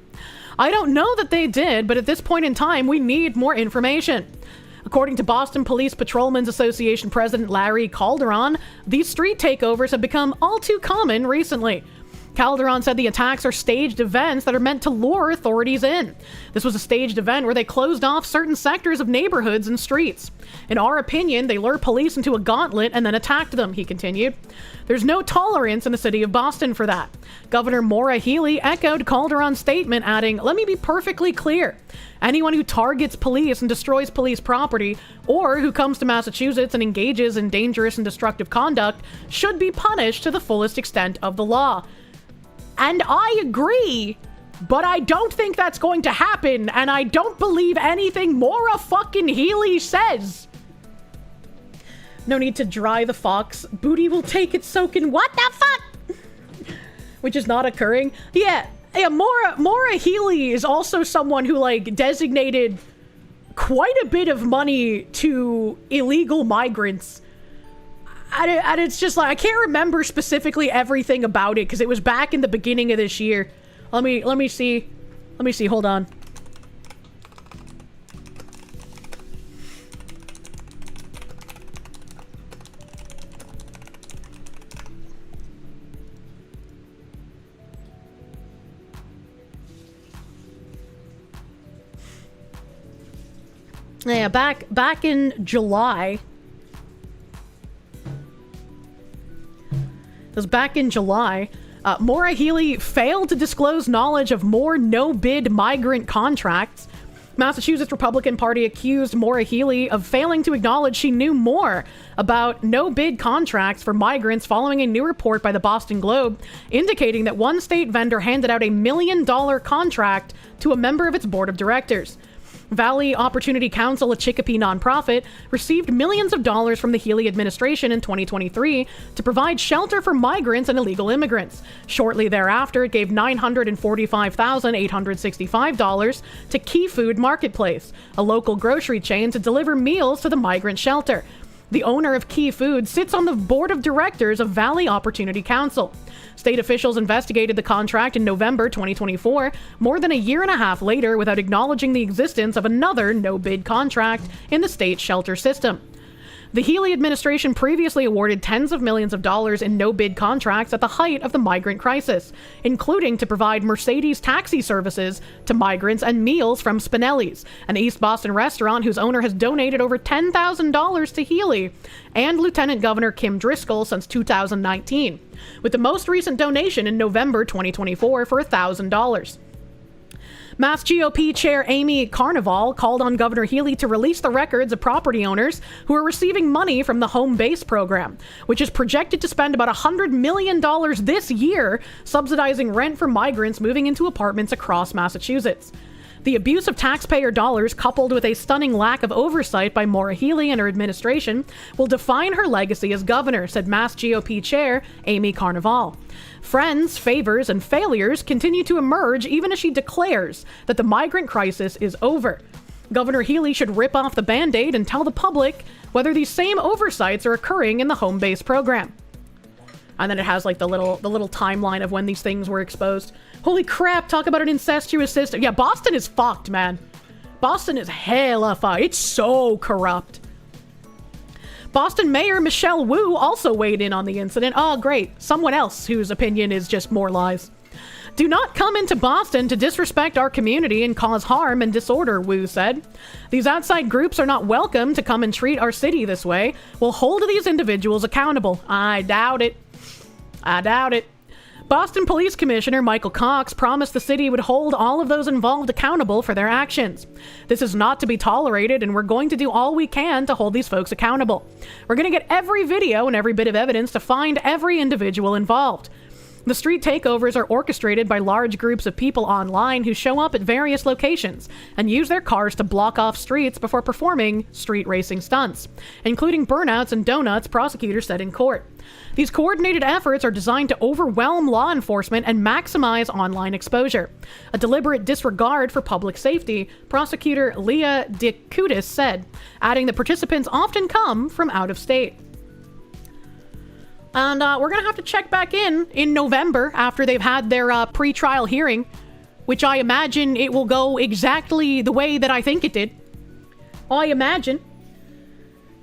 I don't know that they did, but at this point in time, we need more information. According to Boston Police Patrolmen's Association President Larry Calderon, these street takeovers have become all too common recently. Calderon said the attacks are staged events that are meant to lure authorities in. This was a staged event where they closed off certain sectors of neighborhoods and streets. In our opinion, they lure police into a gauntlet and then attacked them, he continued. There's no tolerance in the city of Boston for that. Governor Maura Healey echoed Calderon's statement, adding, "Let me be perfectly clear. Anyone who targets police and destroys police property, or who comes to Massachusetts and engages in dangerous and destructive conduct, should be punished to the fullest extent of the law." And I agree, but I don't think that's going to happen, and I don't believe anything Maura fucking Healey says. No need to dry the fox. Booty will take it soaking. What the fuck? Which is not occurring. Yeah, Maura Healey is also someone who, like, designated quite a bit of money to illegal migrants. And it's just like, I can't remember specifically everything about it because it was back in the beginning of this year. Let me see, hold on. Yeah, back in July. It was back in July. Maura Healey failed to disclose knowledge of more no-bid migrant contracts. Massachusetts Republican Party accused Maura Healey of failing to acknowledge she knew more about no-bid contracts for migrants following a new report by the Boston Globe indicating that one state vendor handed out a $1 million contract to a member of its board of directors. Valley Opportunity Council, a Chicopee nonprofit, received millions of dollars from the Healey administration in 2023 to provide shelter for migrants and illegal immigrants. Shortly thereafter, it gave $945,865 to Key Food Marketplace, a local grocery chain, to deliver meals to the migrant shelter. The owner of Key Food sits on the board of directors of Valley Opportunity Council. State officials investigated the contract in November 2024, more than a year and a half later, without acknowledging the existence of another no-bid contract in the state shelter system. The Healey administration previously awarded tens of millions of dollars in no-bid contracts at the height of the migrant crisis, including to provide Mercedes taxi services to migrants and meals from Spinelli's, an East Boston restaurant whose owner has donated over $10,000 to Healey and Lieutenant Governor Kim Driscoll since 2019, with the most recent donation in November 2024 for $1,000. Mass GOP Chair Amy Carnival called on Governor Healey to release the records of property owners who are receiving money from the Home Base program, which is projected to spend about $100 million this year subsidizing rent for migrants moving into apartments across Massachusetts. The abuse of taxpayer dollars, coupled with a stunning lack of oversight by Maura Healey and her administration, will define her legacy as governor, said Mass GOP Chair Amy Carnival. Friends, favors, and failures continue to emerge even as she declares that the migrant crisis is over. Governor Healey should rip off the Band-Aid and tell the public whether these same oversights are occurring in the home base program. And then it has like the little timeline of when these things were exposed. Holy crap, talk about an incestuous system. Yeah, Boston is fucked, man. Boston is hella fucked. It's so corrupt. Boston Mayor Michelle Wu also weighed in on the incident. Oh, great. Someone else whose opinion is just more lies. Do not come into Boston to disrespect our community and cause harm and disorder, Wu said. These outside groups are not welcome to come and treat our city this way. We'll hold these individuals accountable. I doubt it. I doubt it. Boston Police Commissioner Michael Cox promised the city would hold all of those involved accountable for their actions. This is not to be tolerated, and we're going to do all we can to hold these folks accountable. We're going to get every video and every bit of evidence to find every individual involved. The street takeovers are orchestrated by large groups of people online who show up at various locations and use their cars to block off streets before performing street racing stunts, including burnouts and donuts, prosecutors said in court. These coordinated efforts are designed to overwhelm law enforcement and maximize online exposure. A deliberate disregard for public safety, prosecutor Leah DeCutis said, adding that participants often come from out of state. And we're going to have to check back in November after they've had their pre-trial hearing, which I imagine it will go exactly the way that I think it did. I imagine.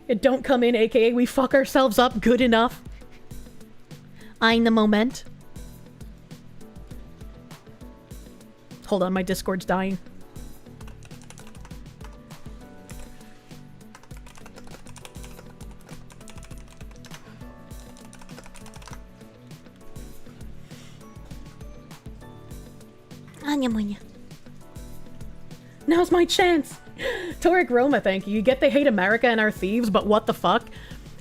It don't come in, aka we fuck ourselves up good enough. Eyeing the moment. Hold on, my Discord's dying. Now's my chance. Torek Roma, thank you. You get they hate America and our thieves, but what the fuck?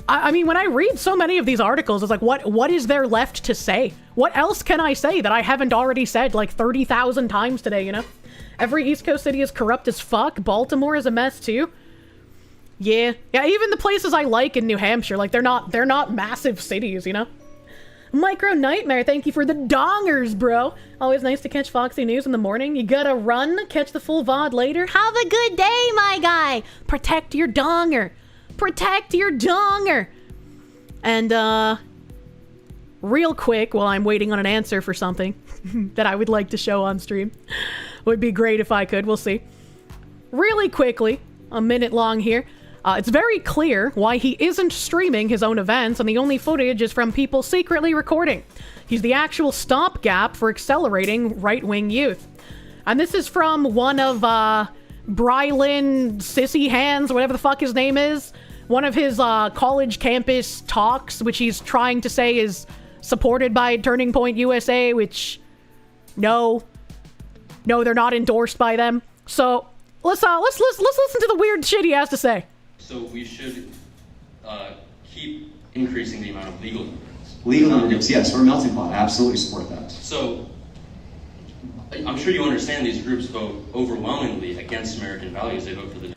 I mean, when I read so many of these articles, it's like, what is there left to say? What else can I say that I haven't already said like 30,000 times today, you know? Every East Coast city is corrupt as fuck. Baltimore is a mess too. Yeah, even the places I like in New Hampshire, like they're not massive cities, you know? Micro Nightmare, thank you for the dongers, bro. Always nice to catch Foxy News in the morning. You gotta run, catch the full VOD later. Have a good day, my guy. Protect your donger. Protect your donger. And, real quick, while I'm waiting on an answer for something that I would like to show on stream. Would be great if I could, we'll see. Really quickly, a minute long here. It's very clear why he isn't streaming his own events, and the only footage is from people secretly recording. He's the actual stopgap for accelerating right-wing youth. And this is from one of, Brylan Sissy Hands, whatever the fuck his name is. One of his, college campus talks, which he's trying to say is supported by Turning Point USA, which, no, they're not endorsed by them. So, let's listen to the weird shit he has to say. So we should keep increasing the amount of legal immigrants. Legal immigrants, yes, we're a melting pot. I absolutely support that. So I'm sure you understand these groups vote overwhelmingly against American values. They vote for the...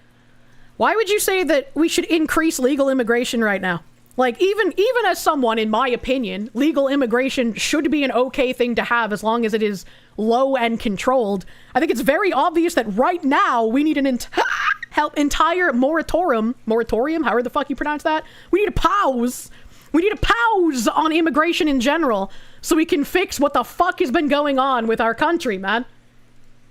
Why would you say that we should increase legal immigration right now? Like, even as someone, in my opinion, legal immigration should be an okay thing to have as long as it is low and controlled. I think it's very obvious that right now we need an entire moratorium, however the fuck you pronounce that. We need a pause. We need a pause on immigration in general so we can fix what the fuck has been going on with our country, man.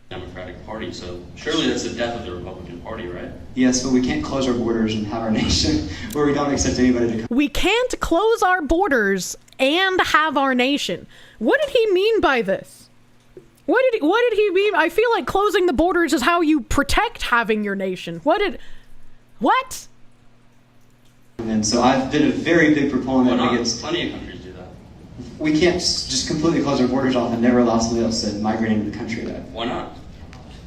Democratic Party, so surely that's the death of the Republican Party, right? Yes, but we can't close our borders and have our nation where we don't accept anybody to come. We can't close our borders and have our nation. What did he mean by this? What did he mean? I feel like closing the borders is how you protect having your nation. What? And so I've been a very big proponent against... Plenty of countries do that. We can't just completely close our borders off and never allow somebody else to migrate into the country. Why not?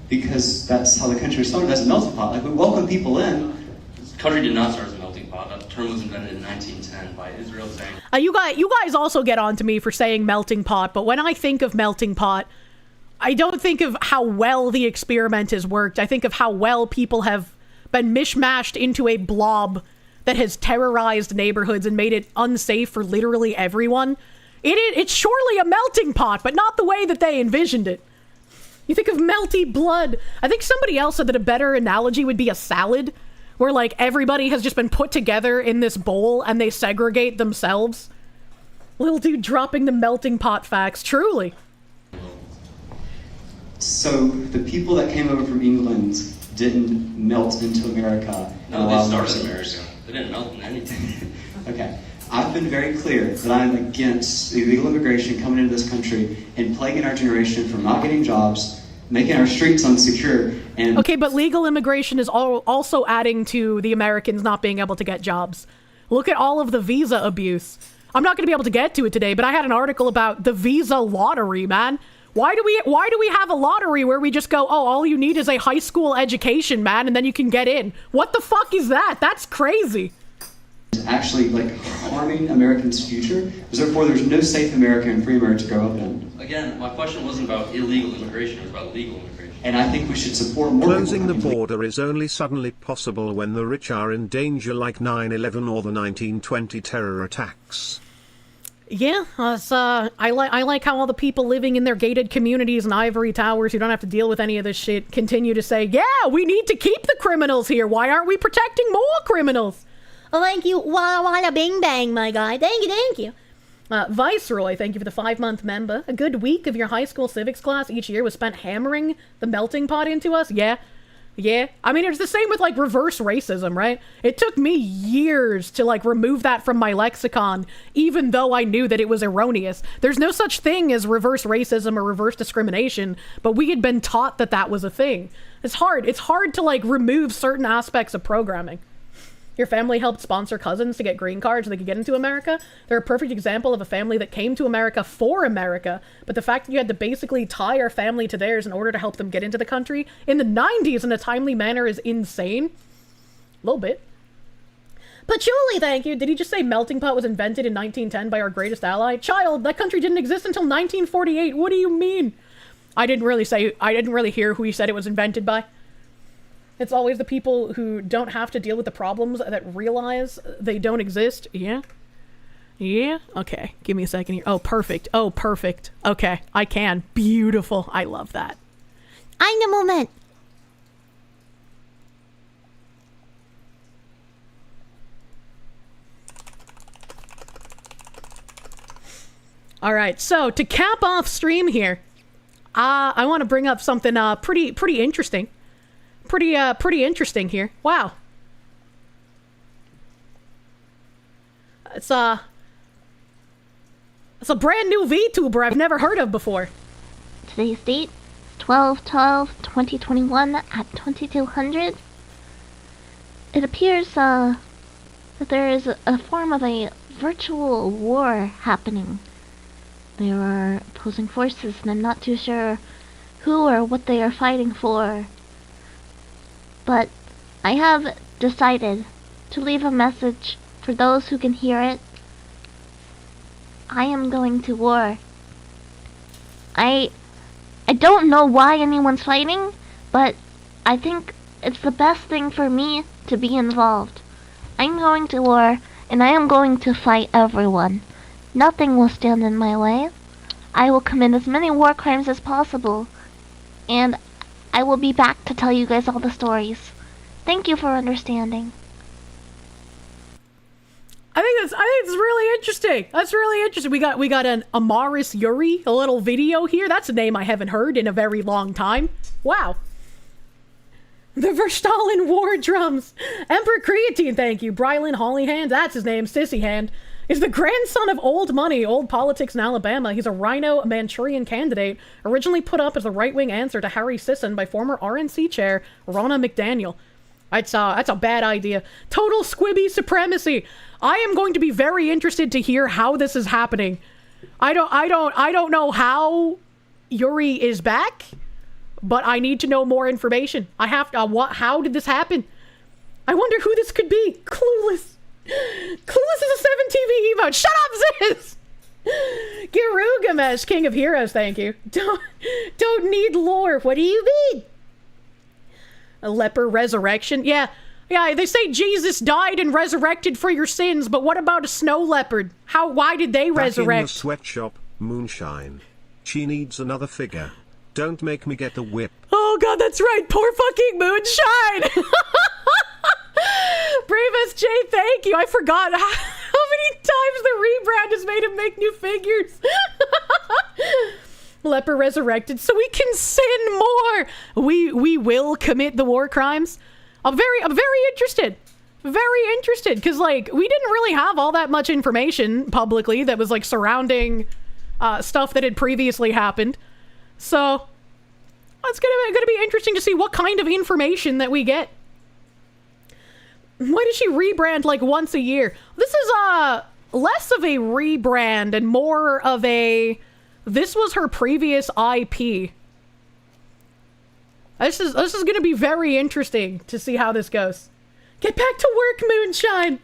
Because that's how the country was started, as a melting pot. Like, we welcome people in. This country did not start as a melting pot. That term was invented in 1910 by Israel saying... You guys also get on to me for saying melting pot, but when I think of melting pot, I don't think of how well the experiment has worked. I think of how well people have been mishmashed into a blob that has terrorized neighborhoods and made it unsafe for literally everyone. It's surely a melting pot, but not the way that they envisioned it. You think of melty blood. I think somebody else said that a better analogy would be a salad, where like everybody has just been put together in this bowl and they segregate themselves. Little dude dropping the melting pot facts, truly. So the people that came over from England didn't melt into America. No, they started in America. They didn't melt in anything. Okay. I've been very clear that I'm against illegal immigration coming into this country and plaguing our generation from not getting jobs, making our streets unsecure, and... Okay, but legal immigration is also adding to the Americans not being able to get jobs. Look at all of the visa abuse. I'm not going to be able to get to it today, but I had an article about the visa lottery, man. Why do we have a lottery where we just go, oh, all you need is a high school education, man, and then you can get in? What the fuck is that? That's crazy. Actually, like, harming Americans' future, because therefore there's no safe America and free America to grow up in. Again, my question wasn't about illegal immigration, it was about legal immigration. And I think we should support more Closing the border is only suddenly possible when the rich are in danger, like 9/11 or the 1920 terror attacks. Yeah, I like how all the people living in their gated communities and ivory towers who don't have to deal with any of this shit continue to say, yeah, we need to keep the criminals here. Why aren't we protecting more criminals? Oh, thank you, Walla Walla Bing Bang, my guy. Thank you. Viceroy, thank you for the 5-month member. A good week of your high school civics class each year was spent hammering the melting pot into us? Yeah. I mean, it's the same with, like, reverse racism, right? It took me years to, like, remove that from my lexicon, even though I knew that it was erroneous. There's no such thing as reverse racism or reverse discrimination, but we had been taught that that was a thing. It's hard to, like, remove certain aspects of programming. Your family helped sponsor cousins to get green cards so they could get into America. They're a perfect example of a family that came to America for America, but the fact that you had to basically tie our family to theirs in order to help them get into the country in the 90s in a timely manner is insane. A little bit. Patchouli, thank you. Did he just say melting pot was invented in 1910 by our greatest ally? Child, that country didn't exist until 1948. What do you mean? I didn't really hear who he said it was invented by. It's always the people who don't have to deal with the problems that realize they don't exist. Yeah? Okay, give me a second here. Oh, perfect. Okay, I can. Beautiful. I love that. Eine Moment. Alright, so to cap off stream here, I want to bring up something pretty interesting. Pretty interesting here. Wow. It's a brand new VTuber I've never heard of before. Today's date, 12/12/2021 at 2200. It appears that there is a form of a virtual war happening. There are opposing forces and I'm not too sure who or what they are fighting for. But I have decided to leave a message for those who can hear it. I am going to war. I don't know why anyone's fighting, but I think it's the best thing for me to be involved. I'm going to war, and I am going to fight everyone. Nothing will stand in my way. I will commit as many war crimes as possible, and I will be back to tell you guys all the stories. Thank you for understanding. I think it's really interesting. That's really interesting. We got an Amaris Yuri, a little video here. That's a name I haven't heard in a very long time. Wow. The Verstalin War Drums. Emperor Creatine, thank you. Brylan Hollyhand, that's his name, Sissy Hand, is the grandson of Old Money, old politics in Alabama. He's a Rhino Manchurian candidate, originally put up as the right-wing answer to Harry Sisson by former RNC chair Ronna McDaniel. That's a bad idea. Total squibby supremacy. I am going to be very interested to hear how this is happening. I don't know how Yuri is back, but I need to know more information. I have to. How did this happen? I wonder who this could be. Clueless. Clueless is a 7TV emote. Shut up, Ziz! Garuga, HMS, King of Heroes, thank you. Don't need lore. What do you mean? A leper resurrection? Yeah, they say Jesus died and resurrected for your sins, but what about a snow leopard? Why did they resurrect? Back in the sweatshop, Moonshine. She needs another figure. Don't make me get the whip. Oh god, that's right. Poor fucking Moonshine. Bravest J, thank you. I forgot how many times the rebrand has made him make new figures. Leper resurrected so we can sin more. We will commit the war crimes. I'm very interested. Very interested, because like we didn't really have all that much information publicly that was like surrounding stuff that had previously happened. So it's gonna be interesting to see what kind of information that we get. Why does she rebrand like once a year? This is less of a rebrand and more of a this was her previous IP. This is gonna be very interesting to see how this goes. Get back to work, Moonshine!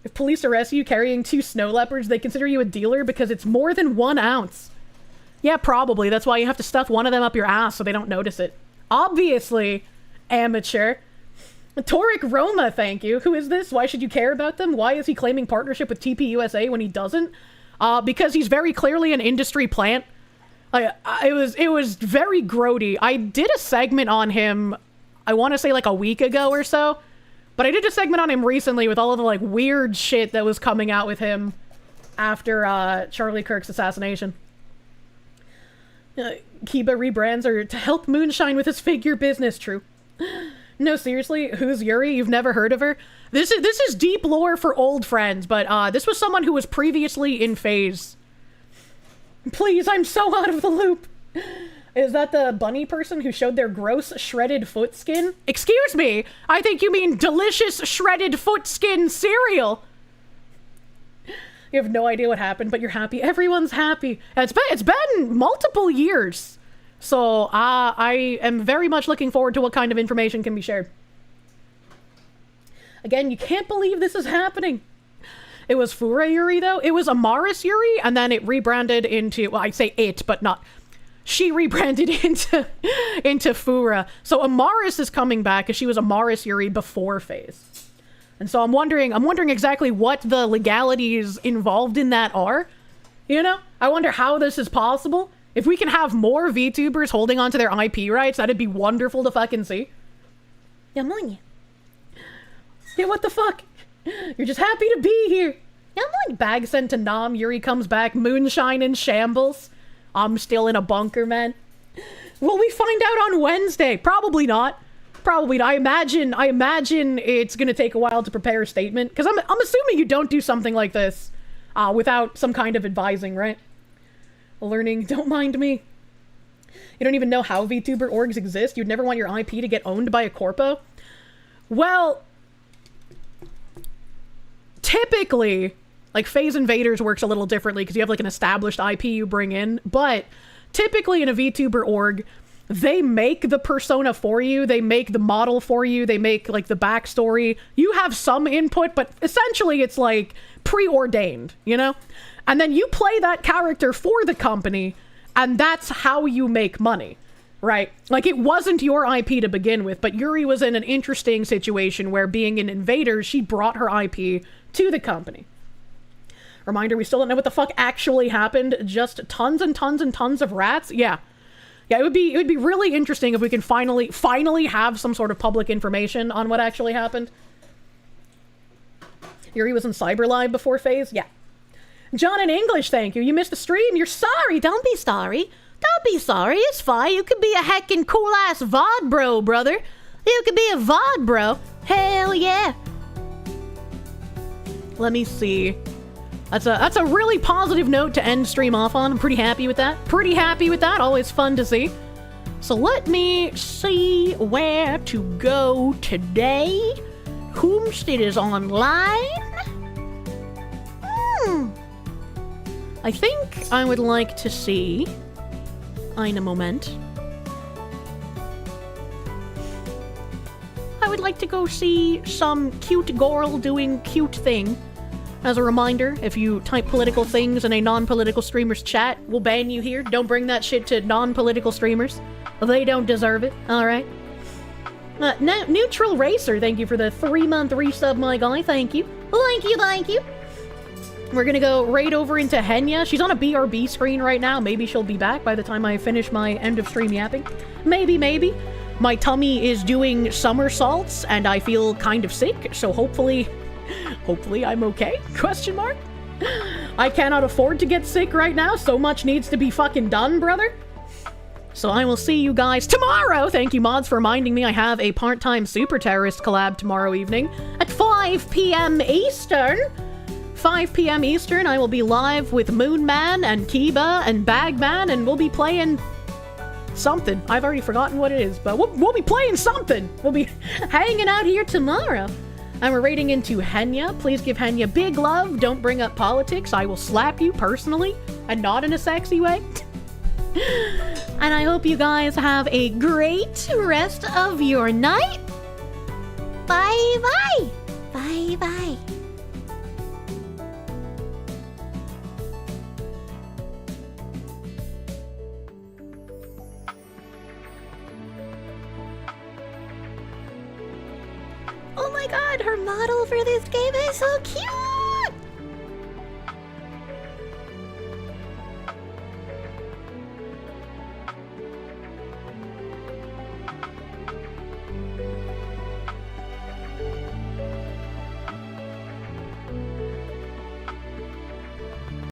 If police arrest you carrying 2 snow leopards, they consider you a dealer because it's more than 1 ounce. Yeah, probably. That's why you have to stuff one of them up your ass so they don't notice it. Obviously, amateur. Toric Roma, thank you. Who is this? Why should you care about them? Why is he claiming partnership with TP USA when he doesn't? Because he's very clearly an industry plant. It was very grody. I did a segment on him, I want to say like a week ago or so. But I did a segment on him recently with all of the like weird shit that was coming out with him after Charlie Kirk's assassination. Kiba rebrands are to help Moonshine with his figure business, true. No, seriously, who's Yuri? You've never heard of her? This is deep lore for old friends, but this was someone who was previously in phase. Please, I'm so out of the loop. Is that the bunny person who showed their gross shredded foot skin? Excuse me, I think you mean delicious shredded foot skin cereal. You have no idea what happened, but you're happy. Everyone's happy. It's been multiple years. So I am very much looking forward to what kind of information can be shared. Again, you can't believe this is happening. It was Fura Yuri, though. It was Amaris Yuri, and then it rebranded into... Well, I say it, but not... She rebranded into Fura. So Amaris is coming back, because she was Amaris Yuri before phase. And so I'm wondering exactly what the legalities involved in that are. You know? I wonder how this is possible. If we can have more VTubers holding onto their IP rights, that'd be wonderful to fucking see. Yeah, money. Yeah, what the fuck? You're just happy to be here. Yeah, I'm bag sent to Nam. Yuri comes back. Moonshine in shambles. I'm still in a bunker, man. Will we find out on Wednesday? Probably not. Probably not. I imagine it's gonna take a while to prepare a statement. Because I'm assuming you don't do something like this without some kind of advising, right? Learning, don't mind me. You don't even know how VTuber orgs exist? You'd never want your IP to get owned by a corpo? Well, typically, like Phase Invaders works a little differently because you have like an established IP you bring in, but typically in a VTuber org, they make the persona for you, they make the model for you, they make like the backstory. You have some input, but essentially it's like preordained, you know? And then you play that character for the company, and that's how you make money, right? Like, it wasn't your IP to begin with, but Yuri was in an interesting situation where, being an invader, she brought her IP to the company. Reminder, we still don't know what the fuck actually happened. Just tons and tons and tons of rats. Yeah. Yeah, it would be really interesting if we can finally have some sort of public information on what actually happened. Yuri was in CyberLive before phase? Yeah. John in English, thank you. You missed the stream. You're sorry. Don't be sorry. Don't be sorry. It's fine. You could be a heckin' cool-ass VoD bro, brother. You could be a VoD bro. Hell yeah. Let me see. That's a really positive note to end stream off on. I'm pretty happy with that. Always fun to see. So let me see where to go today. Homestead is online. I think I would like to see... Eine Moment. I would like to go see some cute girl doing cute thing. As a reminder, if you type political things in a non-political streamer's chat, we'll ban you here. Don't bring that shit to non-political streamers. They don't deserve it, alright? Neutral Racer, thank you for the 3-month resub, my guy. Thank you. Thank you. We're gonna go right over into Henya. She's on a BRB screen right now. Maybe she'll be back by the time I finish my end of stream yapping. Maybe. My tummy is doing somersaults, and I feel kind of sick, so hopefully I'm okay? Question mark? I cannot afford to get sick right now. So much needs to be fucking done, brother. So I will see you guys tomorrow. Thank you, mods, for reminding me I have a part-time Super Terrorist collab tomorrow evening at 5 p.m. Eastern. 5 p.m. Eastern, I will be live with Moonman and Kiba and Bagman, and we'll be playing something. I've already forgotten what it is, but we'll be playing something. We'll be hanging out here tomorrow. And we're raiding into Henya. Please give Henya big love. Don't bring up politics. I will slap you personally, and not in a sexy way. And I hope you guys have a great rest of your night. Bye-bye. Bye-bye. Oh my god, her model for this game is so cute!